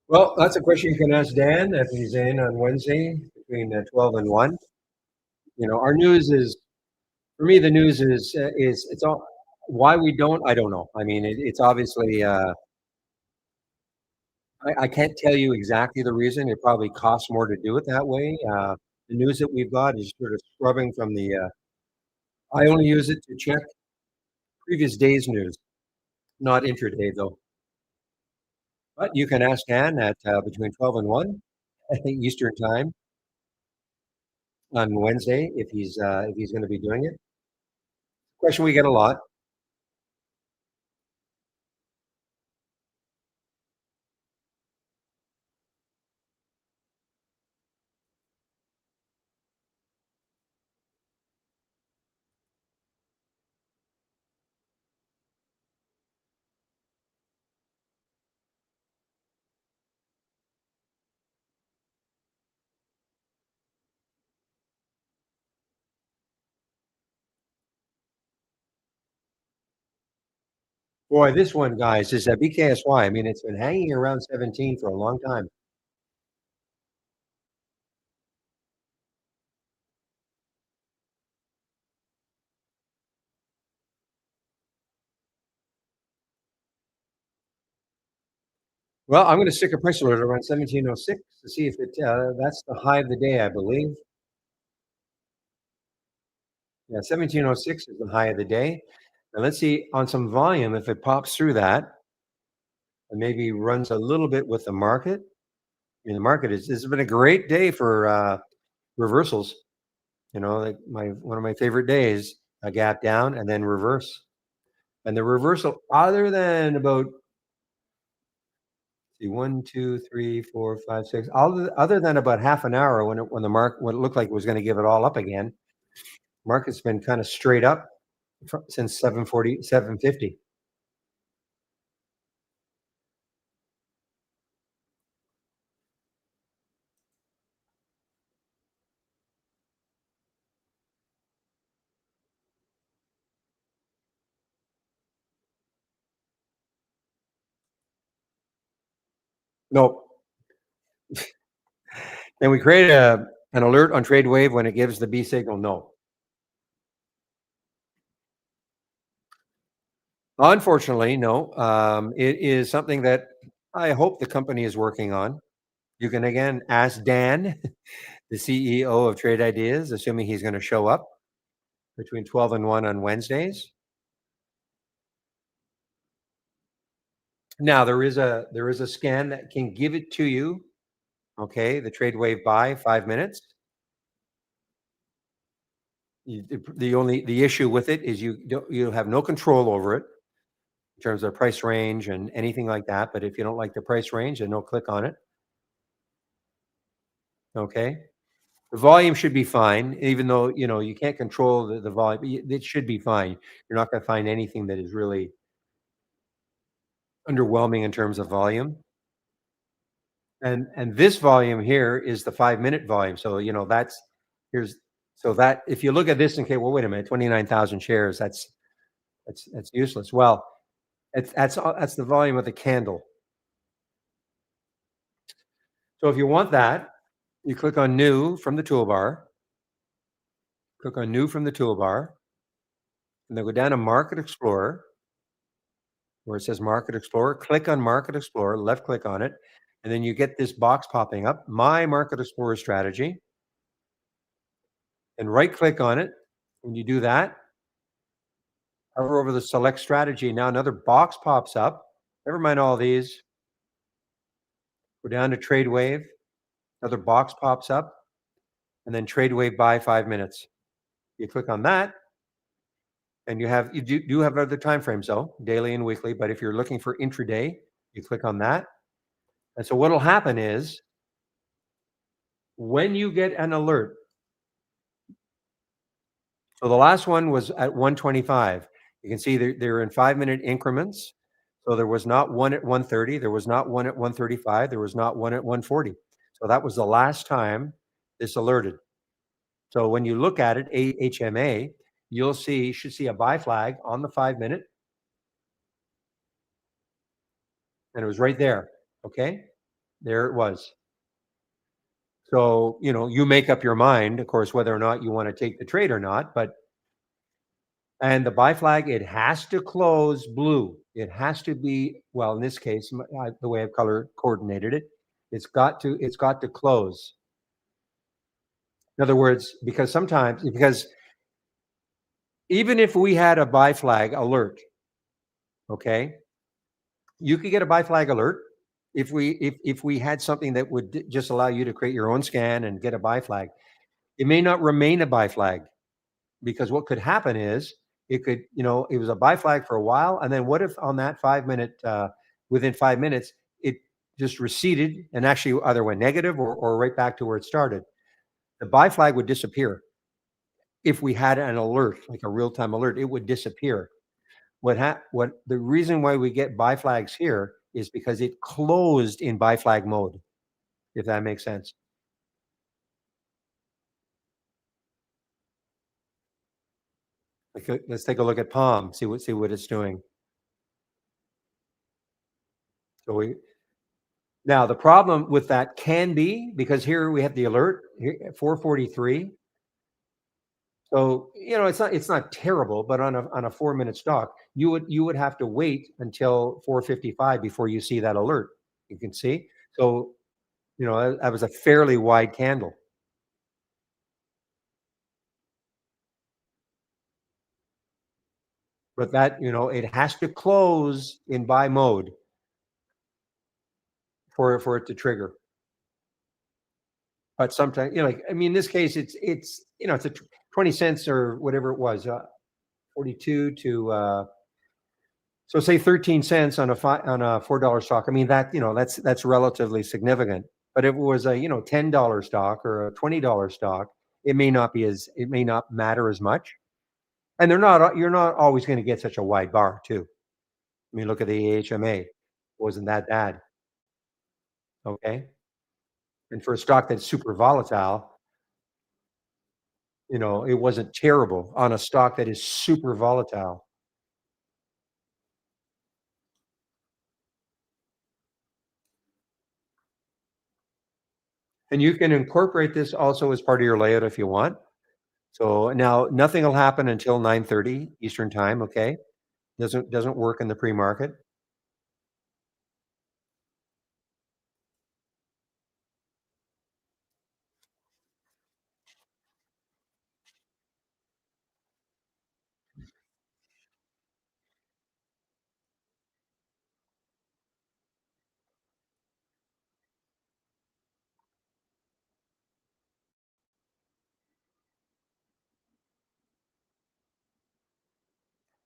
Speaker 1: Well, that's a question you can ask Dan if he's in on Wednesday between 12 and 1. Our news is, for me, the news is it's all why we don't. I don't know. I mean, it's obviously. I can't tell you exactly the reason. It probably costs more to do it that way. The news that we've got is sort of scrubbing from the. I only use it to check previous day's news, not intraday though. But you can ask Dan at between 12 and 1, I think Eastern time on Wednesday if he's going to be doing it. Question we get a lot. Boy, this one, guys, is a BKSY. I mean, it's been hanging around 17 for a long time. Well, I'm going to stick a price alert around 1706 to see if that's the high of the day, I believe. Yeah, 1706 is the high of the day. And let's see on some volume if it pops through that and maybe runs a little bit with the market. I mean, the market is this has been a great day for reversals. Like one of my favorite days, a gap down and then reverse. And the reversal, other than about see 1, 2, 3, 4, 5, 6, other than about half an hour when it looked like it was going to give it all up again, market's been kind of straight up since 740, 750. No, and we create an alert on trade wave when it gives the B signal. No, unfortunately, no. It is something that I hope the company is working on. You can again ask Dan, the CEO of Trade Ideas, assuming he's going to show up between 12 and 1 on Wednesdays. Now there is a scan that can give it to you. Okay, the trade wave by 5 minutes. The issue with it is you have no control over it in terms of price range and anything like that. But if you don't like the price range, then no click on it. Okay. The volume should be fine, even though, you can't control the volume, it should be fine. You're not gonna find anything that is really underwhelming in terms of volume. And this volume here is the 5-minute volume. So, that's here's so that if you look at this and okay, well, wait a minute, 29,000 shares, that's useless. Well, that's the volume of the candle. So if you want that, you click on new from the toolbar, click on new from the toolbar, and then go down to Market Explorer, where it says Market Explorer. Click on Market Explorer, left click on it, and then you get this box popping up, My Market Explorer Strategy, and right click on it. When you do that, hover over the Select Strategy. Now another box pops up. Never mind all these. Go down to Trade Wave. Another box pops up, and then Trade Wave Buy 5 minutes. You click on that, and you do have other time frames though, daily and weekly. But if you're looking for intraday, you click on that. And so what'll happen is when you get an alert, so the last one was at 125. You can see they're in 5-minute increments. So there was not one at 130, there was not one at 135, there was not one at 140. So that was the last time this alerted. So when you look at it, HMA, you should see a buy flag on the 5-minute, and it was right there. Okay, there it was. So you make up your mind, of course, whether or not you want to take the trade or not. And the buy flag, it has to close blue. It has to be, well, in this case, the way I've color coordinated it, it's got to close. In other words, because even if we had a buy flag alert, okay, you could get a buy flag alert if we had something that would just allow you to create your own scan and get a buy flag. It may not remain a buy flag, because what could happen is it was a buy flag for a while, and then what if on that 5-minute, within 5 minutes, it just receded and actually either went negative or right back to where it started. The buy flag would disappear. If we had an alert, like a real-time alert, it would disappear. What the reason why we get buy flags here is because it closed in buy flag mode, if that makes sense. Let's take a look at Palm, see what it's doing. So now the problem with that can be because here we have the alert here at 443. So it's not terrible, but on a 4-minute stock, you would have to wait until 455 before you see that alert. You can see. So that was a fairly wide candle. But that it has to close in buy mode for it to trigger. But sometimes, in this case, it's a 20 cents or whatever it was, 42 to so say 13 cents on a $4 stock. I mean that's relatively significant. But if it was a $10 stock or a $20 stock, it may not matter as much. And you're not always going to get such a wide bar too. I mean, look at the AHMA, wasn't that bad? Okay, and for a stock that's super volatile, it wasn't terrible on a stock that is super volatile. And you can incorporate this also as part of your layout if you want. So now nothing will happen until 9:30 Eastern time, okay? Doesn't work in the pre-market.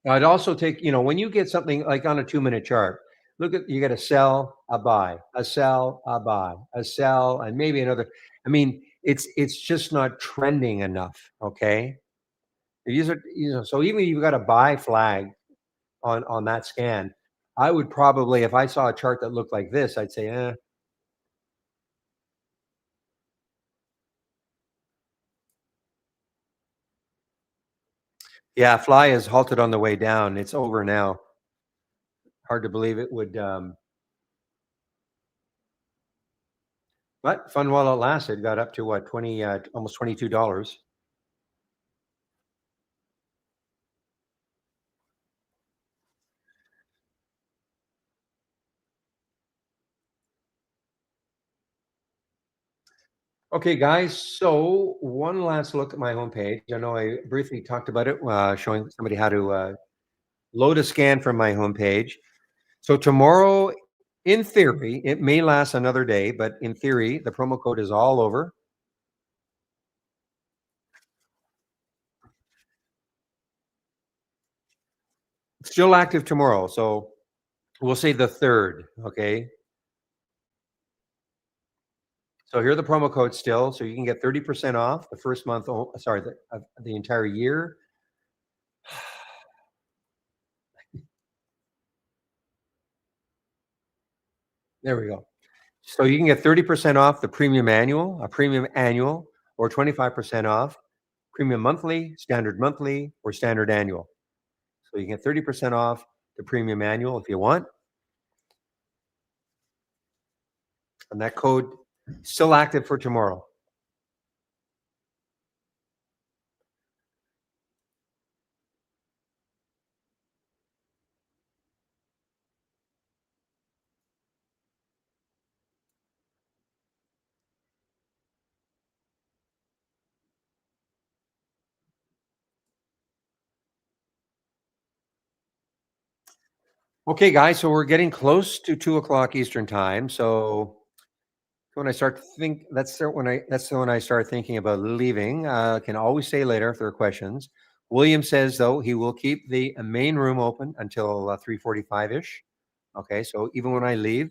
Speaker 1: I'd also take, when you get something like on a 2-minute chart, you got a sell, a buy, a sell, a buy, a sell, and maybe another. I mean, it's just not trending enough. Okay, these are, so even if you've got a buy flag on that scan, I would probably, if I saw a chart that looked like this, I'd say, yeah, fly is halted on the way down. It's over now. Hard to believe it would, but fun while it lasted. Got up to what, 20, almost $22. Okay, guys. So one last look at my homepage. I know I briefly talked about it, showing somebody how to load a scan from my homepage. So tomorrow, in theory, it may last another day, but in theory, the promo code is all over. Still active tomorrow. So we'll say the 3rd. Okay. So here are the promo codes still. So you can get 30% off the first month. Sorry, the entire year. There we go. So you can get 30% off the premium annual, a premium annual, or 25% off premium monthly, or standard annual. So you get 30% off the premium annual if you want. And that code still active for tomorrow. Okay, guys. So we're getting close to 2 o'clock Eastern time. So when I start to think, that's when I start thinking about leaving. Can always say later if there are questions. William says though he will keep the main room open until 3:45 ish. Okay, so even when I leave,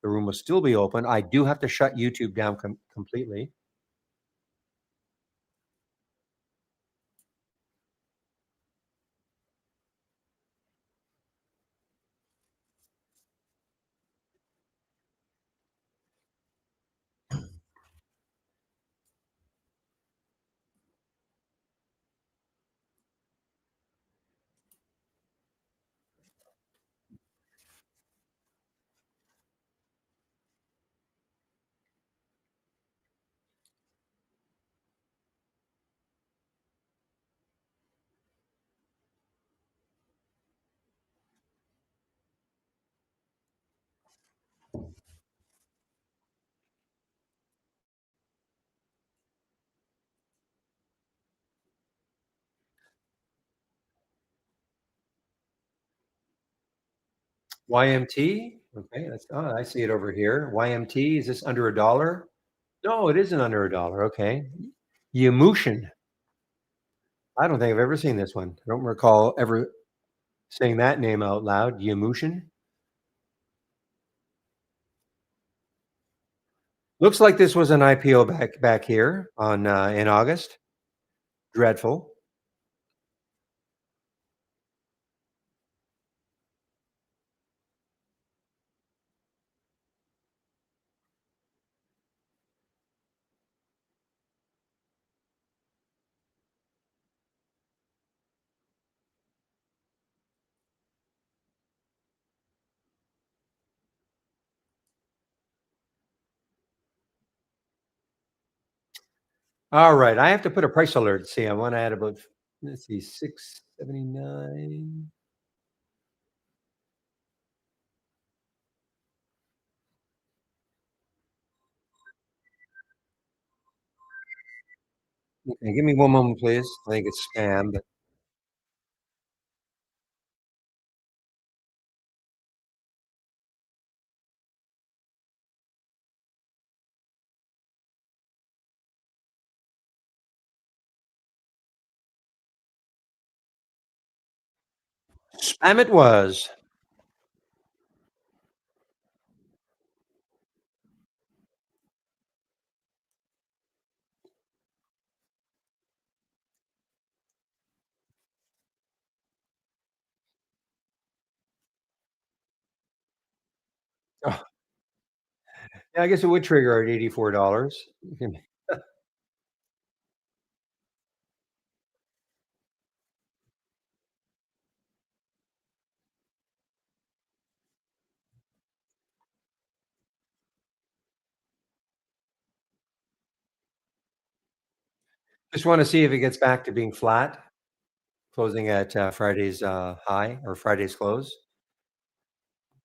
Speaker 1: the room will still be open. I do have to shut YouTube down completely. YMT. Okay, I see it over here. YMT, is this under $1? No, it isn't under $1. Okay. Yamushin. I don't think I've ever seen this one. I don't recall ever saying that name out loud. Yamushin. Looks like this was an IPO back here on in August. Dreadful. All right, I have to put a price alert. See, I want to add about, let's see, 679. Okay, give me one moment, please. I think it's spam, but spam it was. Oh, yeah, I guess it would trigger at $84. You can just wanna see if it gets back to being flat, closing at, Friday's, high or Friday's close.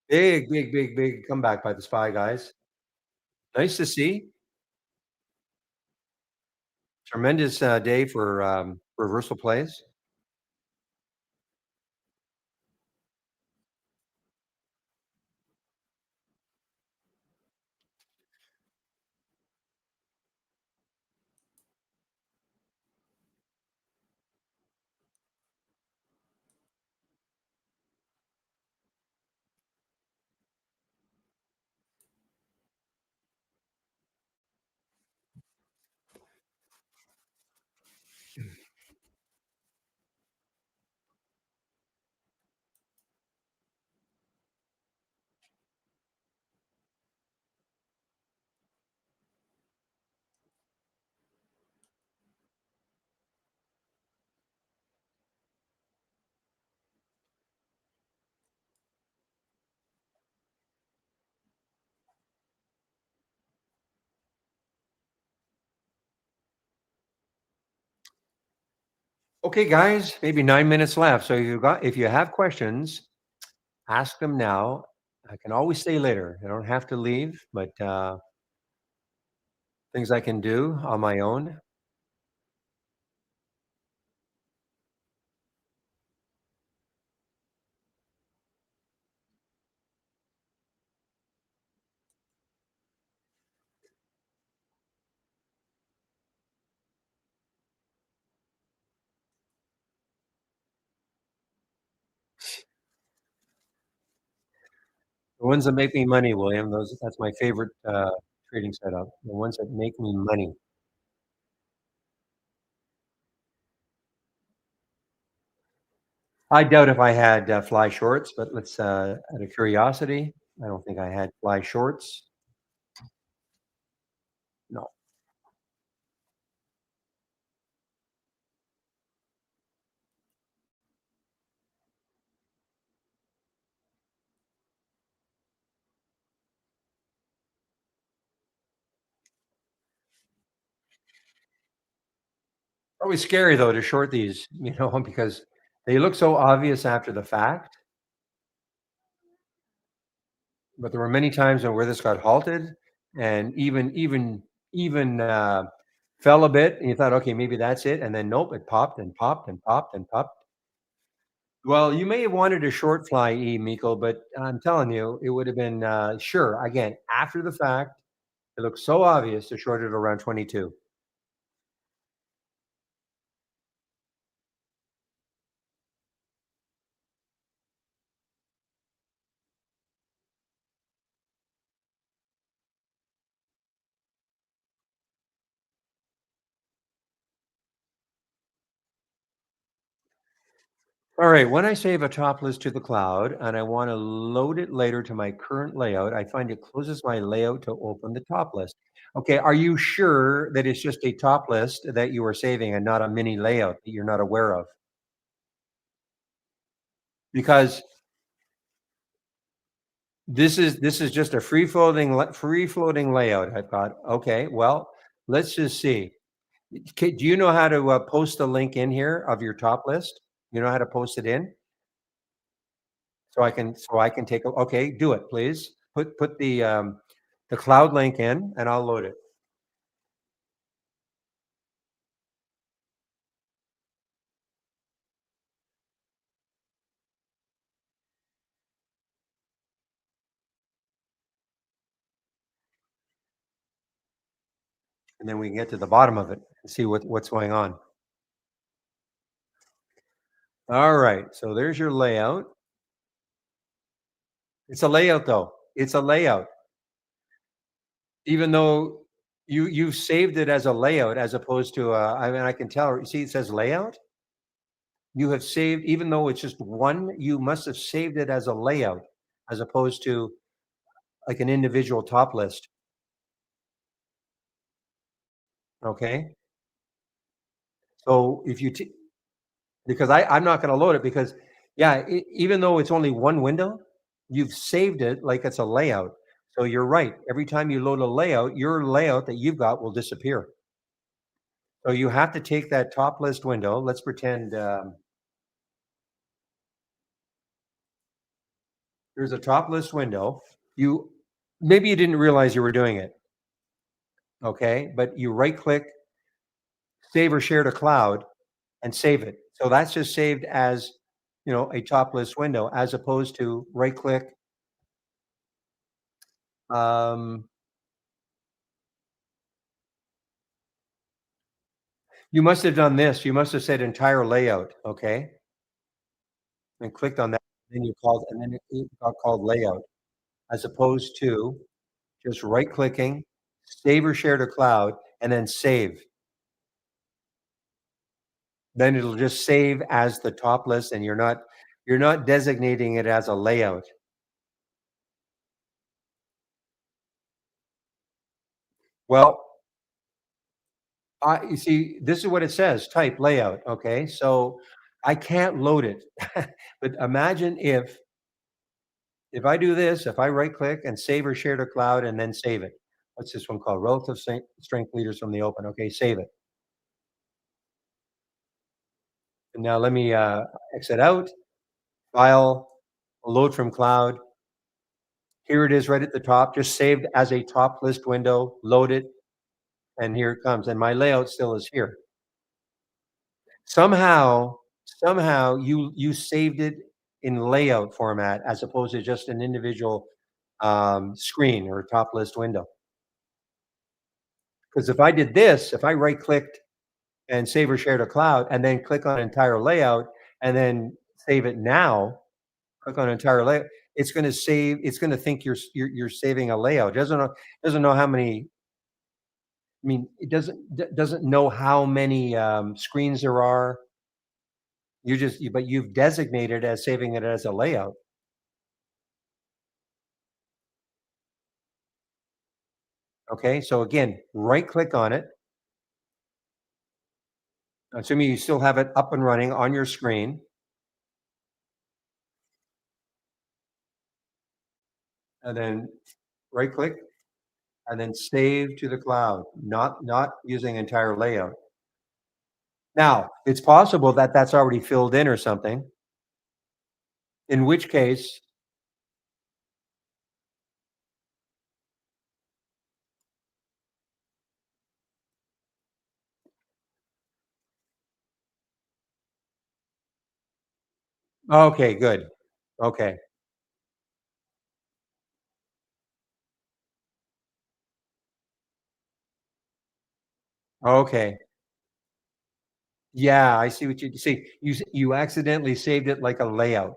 Speaker 1: Big, big, big, big comeback by the SPY guys. Nice to see. Tremendous, day for, reversal plays. Okay, guys, maybe 9 minutes left, so if you have questions, ask them now. I can always stay later. I don't have to leave, but, things I can do on my own. The ones that make me money, William, that's my favorite, trading setup, the ones that make me money. I doubt if I had, fly shorts, but let's, out of curiosity, I don't think I had fly shorts. No. Always scary though to short these, because they look so obvious after the fact, but there were many times where this got halted and even, fell a bit and you thought, "Okay, maybe that's it," and then nope, it popped and popped and popped and popped. Well, you may have wanted a short fly E, Miko, but I'm telling you, it would have been, sure, again, after the fact, it looks so obvious to short it around 22. All right, when I save a top list to the cloud and I want to load it later to my current layout, I find it closes my layout to open the top list. Okay, are you sure that it's just a top list that you are saving and not a mini layout that you're not aware of? Because this is just a free floating layout I've got. Okay, well, let's just see. Do you know how to post the link in here of your top list? You know how to post it in? So I can take a okay, do it, please. Put the cloud link in, and I'll load it, and then we can get to the bottom of it and see what's going on. Alright, so there's your layout. It's a layout, though. It's a layout. Even though you've saved it as a layout as opposed to, I mean, I can tell, you see it says layout? You have saved even though it's just one, you must have saved it as a layout as opposed to like an individual top list. Okay. So if you, because I'm not going to load it because, yeah, even though it's only one window, you've saved it like it's a layout. So you're right. Every time you load a layout, your layout that you've got will disappear. So you have to take that top list window. Let's pretend there's a top list window. You maybe you didn't realize you were doing it. Okay, but you right click, save or share to cloud, and save it. So that's just saved as a top list window as opposed to right click. Um, you must have done this. You must have said entire layout. Okay, and clicked on that. Then you called, and then it got called layout as opposed to just right clicking, save or share to cloud, and then save. Then it'll just save as the top list, and you're not designating it as a layout. Well, you see, this is what it says, type layout, okay? So I can't load it. But imagine if I do this, if I right click and save or share to cloud and then save it. What's this one called? Relative strength leaders from the open. Okay, save it. And now let me exit out, file, load from cloud. Here it is right at the top, just saved as a top list window, load it, and here it comes. And my layout still is here. Somehow you saved it in layout format as opposed to just an individual screen or top list window. Because if I did this, if I right clicked and save or share to cloud and then click on entire layout and then save it now, click on entire layout, it's going to save. It's going to think you're saving a layout. It doesn't know how many. I mean, it doesn't know how many screens there are. But you've designated as saving it as a layout. Okay, so again, right click on it. Assuming you still have it up and running on your screen, and then right click and then save to the cloud, not using entire layout. Now, it's possible that that's already filled in or something, in which case, okay, good. Okay. Okay. Yeah, I see what you see. You accidentally saved it like a layout.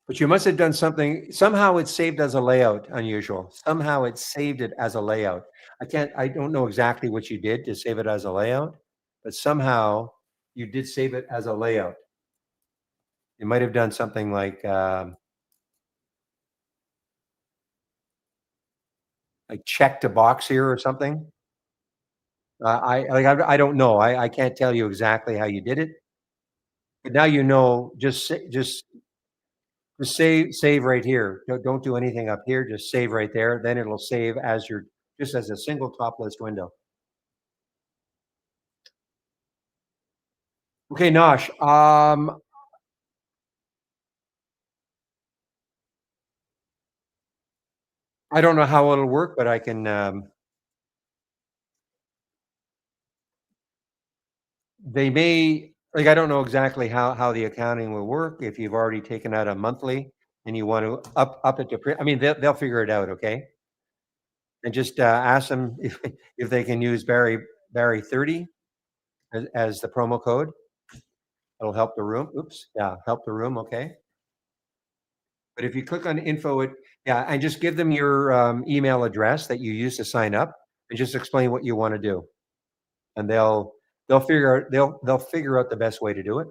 Speaker 1: But you must have done something somehow it's saved as a layout, unusual. Somehow it saved it as a layout. I don't know exactly what you did to save it as a layout, but somehow you did save it as a layout. You might have done something like checked a box here or something. I don't know. I can't tell you exactly how you did it, but now you know. Just save right here. Don't do anything up here. Just save right there. Then it'll save as your just as a single top list window. Okay, Nosh. I don't know how it'll work, but I can. They may like I don't know exactly how the accounting will work. If you've already taken out a monthly and you want to up it to print, I mean they'll figure it out. Okay, and just ask them if they can use Barry 30 as the promo code. It'll help the room. Oops, yeah, help the room. Okay. But if you click on info, yeah, and just give them your email address that you use to sign up, and just explain what you want to do, and they'll figure out the best way to do it.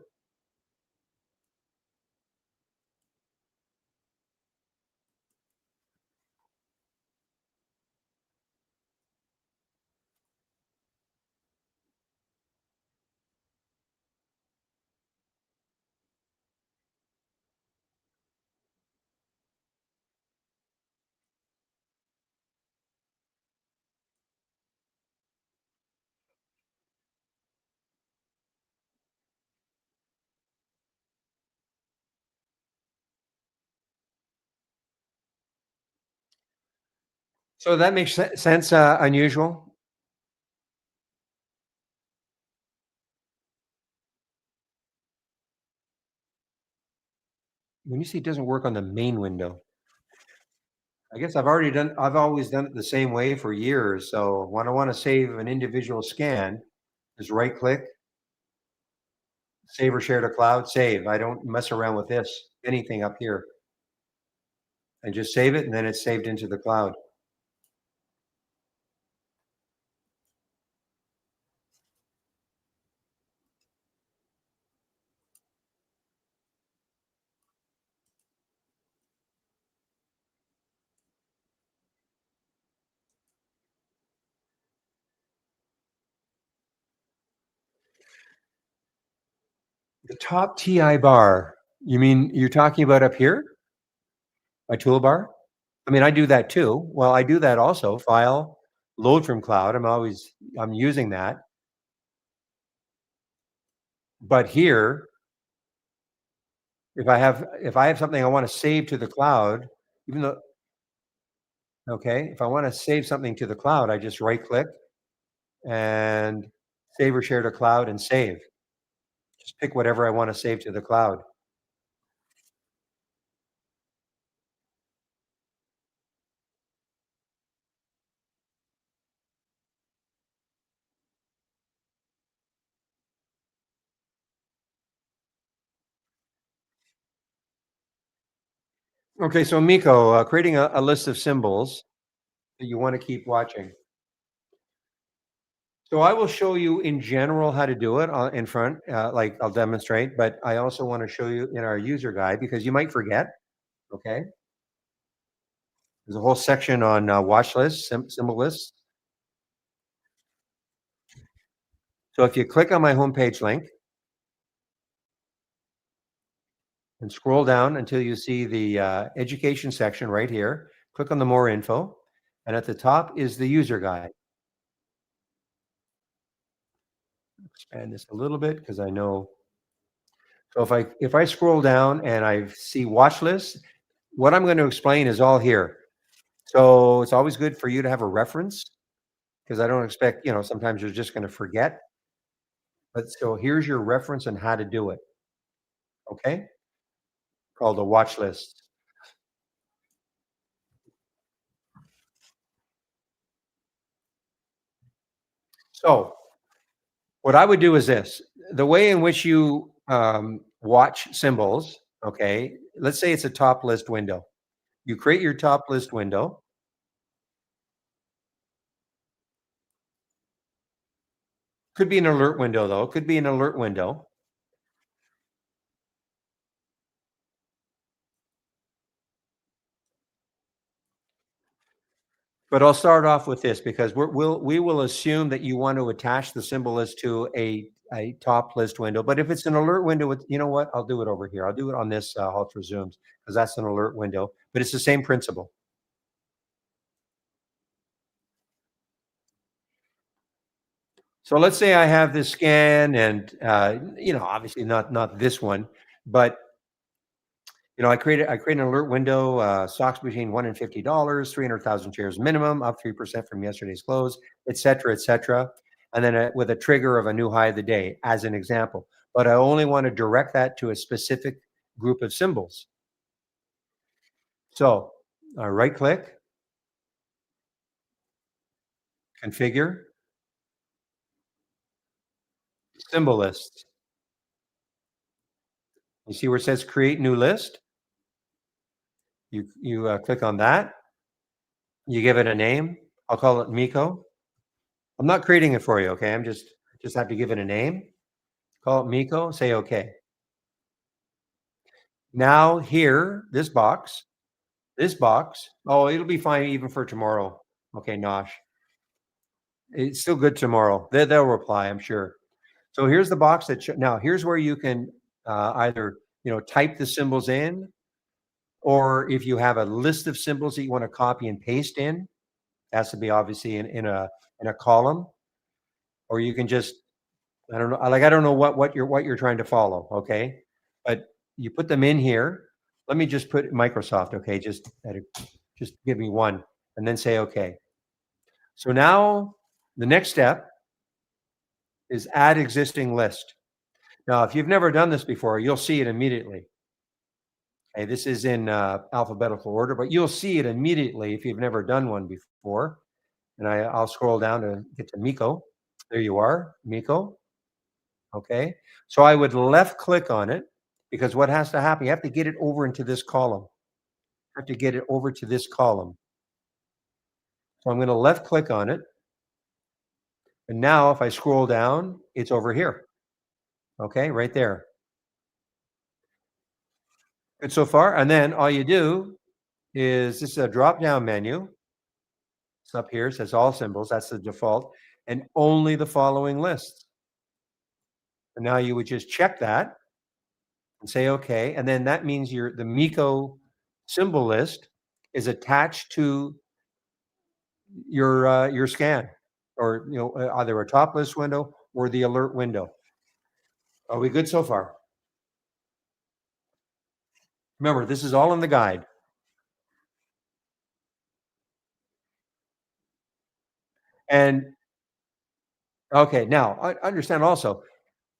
Speaker 1: So that makes sense. Unusual. When you see it doesn't work on the main window, I guess I've always done it the same way for years. So when I want to save an individual scan, just right click, save or share to cloud, save. I don't mess around with anything up here, and just save it, and then it's saved into the cloud. The top TI bar, you mean you're talking about up here? My toolbar? I mean, I do that too. Well, I do that also. File, load from cloud. I'm using that. But here, if I have something I want to save to the cloud, even though okay, if I want to save something to the cloud, I just right click and save or share to cloud and save. Just pick whatever I want to save to the cloud. Okay, so Miko, creating a list of symbols that you want to keep watching. So I will show you in general how to do it in front, like I'll demonstrate, but I also want to show you in our user guide because you might forget. Okay, there's a whole section on watch lists, symbol lists. So if you click on my homepage link and scroll down until you see the education section right here, click on the more info, and at the top is the user guide. Expand this a little bit because I know. So if I scroll down and I see watch lists, what I'm going to explain is all here. So it's always good for you to have a reference because I don't expect, sometimes you're just going to forget. But so here's your reference on how to do it. Okay. Called a watch list. So what I would do is this: the way in which you watch symbols. Okay. Let's say it's a top list window. You create your top list window. Could be an alert window though. Could be an alert window. But I'll start off with this because we will assume that you want to attach the symbol list to a top list window. But if it's an alert window, you know what? I'll do it over here. I'll do it on this Ultra Zooms because that's an alert window. But it's the same principle. So let's say I have this scan, and obviously not this one, but I create an alert window, stocks between $1 and $50, 300,000 shares minimum, up 3% from yesterday's close, et cetera, et cetera. And then with a trigger of a new high of the day, as an example. But I only want to direct that to a specific group of symbols. So right click, configure, symbol list. You see where it says create new list? You click on that. You give it a name. I'll call it Miko. I'm not creating it for you, okay? I'm just have to give it a name. Call it Miko. Say okay. Now here, this box. Oh, it'll be fine even for tomorrow. Okay, Nosh. It's still good tomorrow. They'll reply, I'm sure. So here's the box now here's where you can either type the symbols in, or if you have a list of symbols that you want to copy and paste in, it has to be obviously in a column, or you can just I don't know what you're trying to follow, okay? But you put them in here. Let me just put Microsoft, okay? Just give me one and then say okay. So now the next step is add existing list. Now, if you've never done this before, you'll see it immediately. Okay, this is in alphabetical order, but you'll see it immediately if you've never done one before. And I'll scroll down to get to Miko. There you are, Miko. Okay, so I would left click on it, because what has to happen, you have to get it over into this column. You have to get it over to this column. So I'm going to left click on it. And now if I scroll down, it's over here. Okay, right there. Good so far. And then all you do is, this is a drop down menu. It's up here, it says all symbols. That's the default. And only the following lists. And now you would just check that and say okay. And then that means the Miko symbol list is attached to your scan, or either a top list window or the alert window. Are we good so far? Remember, this is all in the guide. And okay, now I understand also,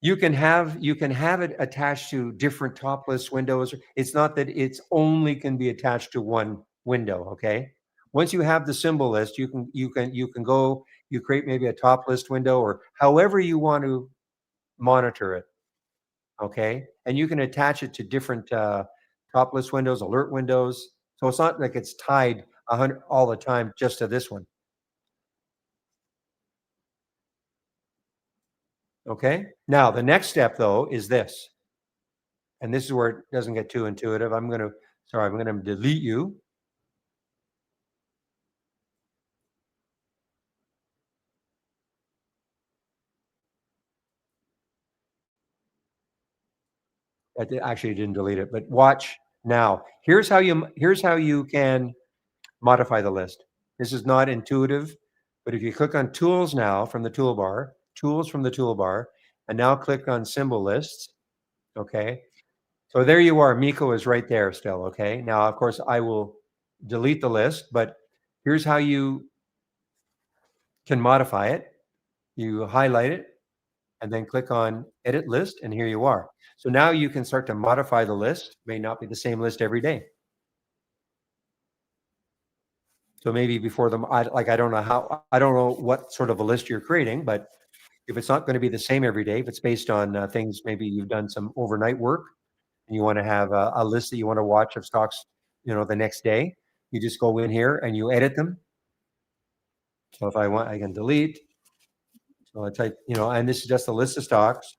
Speaker 1: you can have it attached to different top list windows. It's not that it's only can be attached to one window, okay? Once you have the symbol list, you can go, you create maybe a top list window, or however you want to monitor it, okay? And you can attach it to different top list windows, alert windows. So it's not like it's tied 100 all the time just to this one. Okay. Now the next step though is this, and this is where it doesn't get too intuitive. I'm going to delete you. Actually didn't delete it, but watch now. Here's how you can modify the list. This is not intuitive, but if you click on tools now from the toolbar, and now click on symbol lists, okay? So there you are. Miko is right there still, okay? Now, of course, I will delete the list, but here's how you can modify it. You highlight it and then click on edit list, and here you are. So now you can start to modify the list. May not be the same list every day. So maybe before them, I don't know what sort of a list you're creating, but if it's not going to be the same every day, if it's based on things, maybe you've done some overnight work and you want to have a list that you want to watch of stocks, the next day, you just go in here and you edit them. So if I want, I can delete. So I type, and this is just a list of stocks.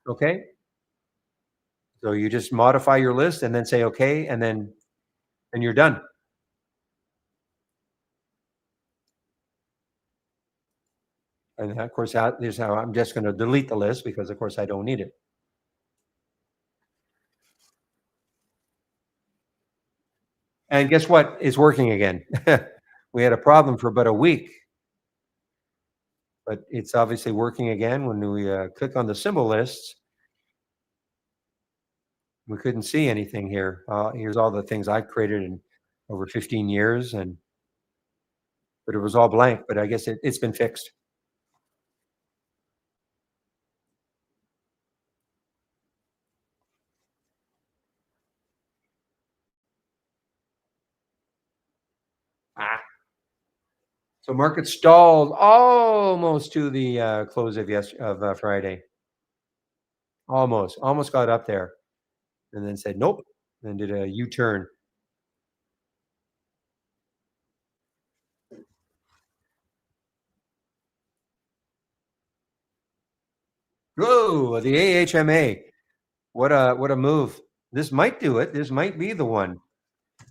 Speaker 1: Okay. So you just modify your list and then say okay, and then you're done. And of course, here's how I'm just going to delete the list, because of course I don't need it. And guess what? It's working again. We had a problem for about a week, but it's obviously working again. When we click on the symbol lists, we couldn't see anything here. Here's all the things I created in over 15 years, but it was all blank. But I guess it's been fixed. Ah. So market stalled almost to the close of Friday. Almost got up there, and then said nope. and did a U-turn. Whoa, the AHMA. What a move. This might do it. This might be the one.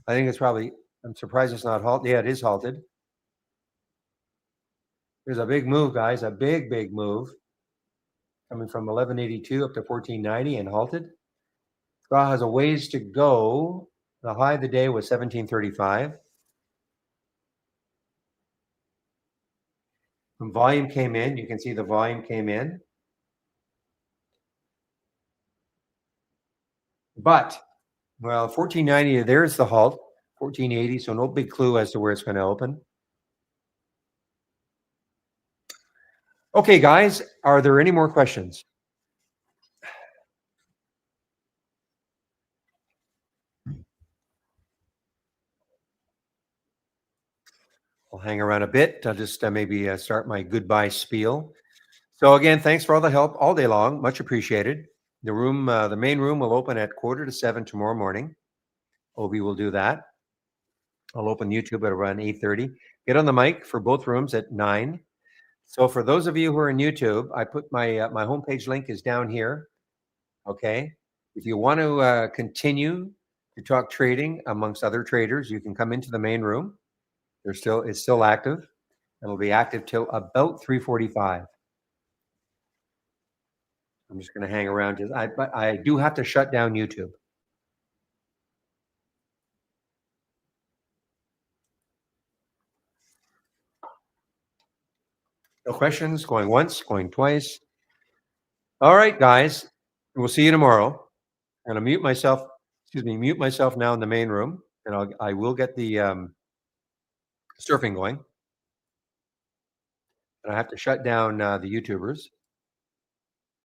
Speaker 1: I think it's probably, I'm surprised it's not halted. Yeah, it is halted. There's a big move, guys. A big move. Coming from 1182 up to 1490 and halted. Straw has a ways to go. The high of the day was 1735. When volume came in, you can see the volume came in. But, well, 1490, there's the halt. 1480, so no big clue as to where it's going to open. Okay, guys, are there any more questions? I'll hang around a bit. I'll just maybe start my goodbye spiel. So again, thanks for all the help all day long. Much appreciated. The room, the main room will open at 6:45 tomorrow morning. Obi will do that. I'll open YouTube at around 8:30. Get on the mic for both rooms at 9. So for those of you who are in YouTube, I put my my homepage link is down here. Okay. If you want to continue to talk trading amongst other traders, you can come into the main room. It's still active. It'll be active till about 3:45. I'm just going to hang around. But I do have to shut down YouTube. No questions? Going once, going twice. All right, guys. We'll see you tomorrow. I'm going to mute myself. Mute myself now in the main room, and I will get the surfing going. And I have to shut down the YouTubers.